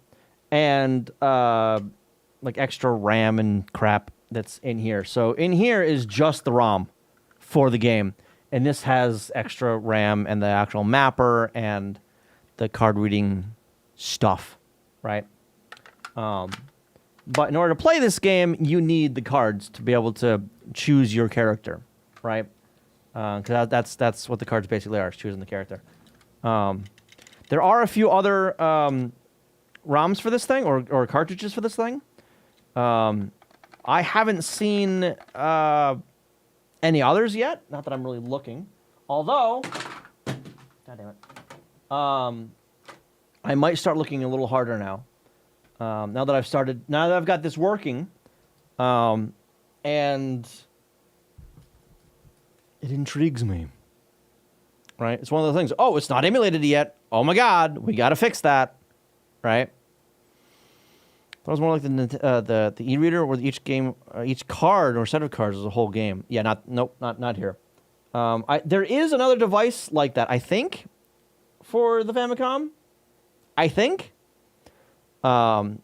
and like extra RAM and crap that's in here. So in here is just the ROM for the game, and this has extra RAM and the actual mapper and the card reading stuff, right? But in order to play this game, you need the cards to be able to choose your character, right? Because that's what the cards basically are, is choosing the character. There are a few other ROMs for this thing, or cartridges for this thing. I haven't seen any others yet. Not that I'm really looking. Although, God damn it, I might start looking a little harder now. Now that I've got this working, and it intrigues me. Right? It's one of the things. Oh, it's not emulated yet. Oh my God, we got to fix that. Right? That was more like the e-reader, where each game, each card or set of cards is a whole game. Yeah, not here. There is another device like that, I think, for the Famicom. I think. But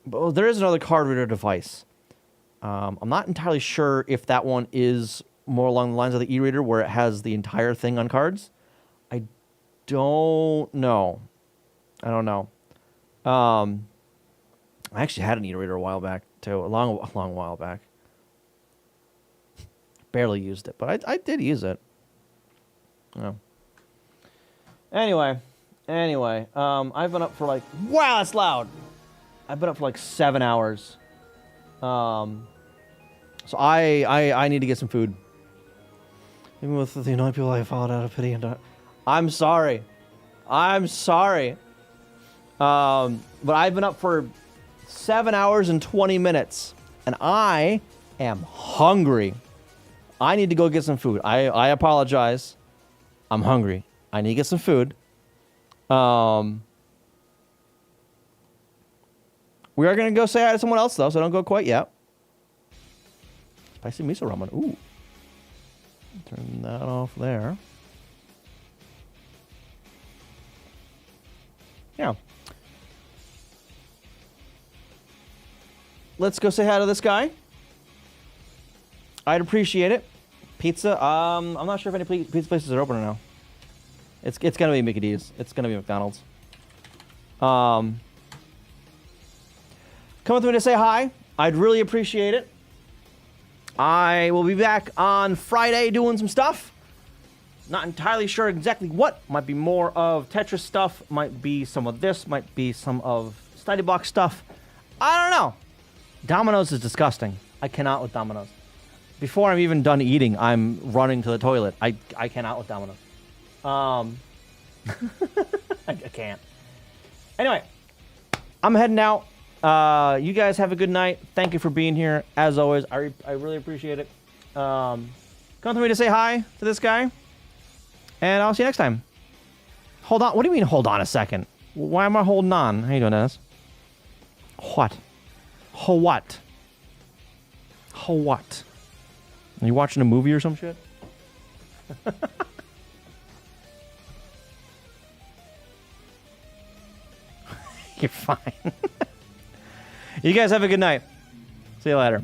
there is another card reader device. I'm not entirely sure if that one is more along the lines of the e-reader, where it has the entire thing on cards. I don't know. I don't know. I actually had an e-reader a while back too, a long while back. Barely used it, but I did use it. Oh. Anyway, I've been up for like, wow, that's loud. I've been up for like 7 hours. So I need to get some food. Even with the annoying people I followed out of pity and I'm sorry. But I've been up for 7 hours and 20 minutes, and I am hungry. I need to go get some food. I apologize. I'm hungry. I need to get some food. We are going to go say hi to someone else, though, so don't go quite yet. Spicy miso ramen. Ooh. Turn that off there. Yeah. Let's go say hi to this guy. I'd appreciate it. Pizza. I'm not sure if any pizza places are open or now. It's gonna be Mickey D's. It's gonna be McDonald's. Come with me to say hi. I'd really appreciate it. I will be back on Friday doing some stuff. Not entirely sure exactly what. Might be more of Tetris stuff. Might be some of this. Might be some of Study Block stuff. I don't know. Domino's is disgusting. I cannot with Domino's. Before I'm even done eating, I'm running to the toilet. I cannot with Domino's. I can't. Anyway, I'm heading out. You guys have a good night. Thank you for being here. As always, I really appreciate it. Come with me to say hi to this guy. And I'll see you next time. Hold on. What do you mean, hold on a second? Why am I holding on? How you doing, Dennis? What? What? What? Are you watching a movie or some shit? You're fine. You guys have a good night. See you later.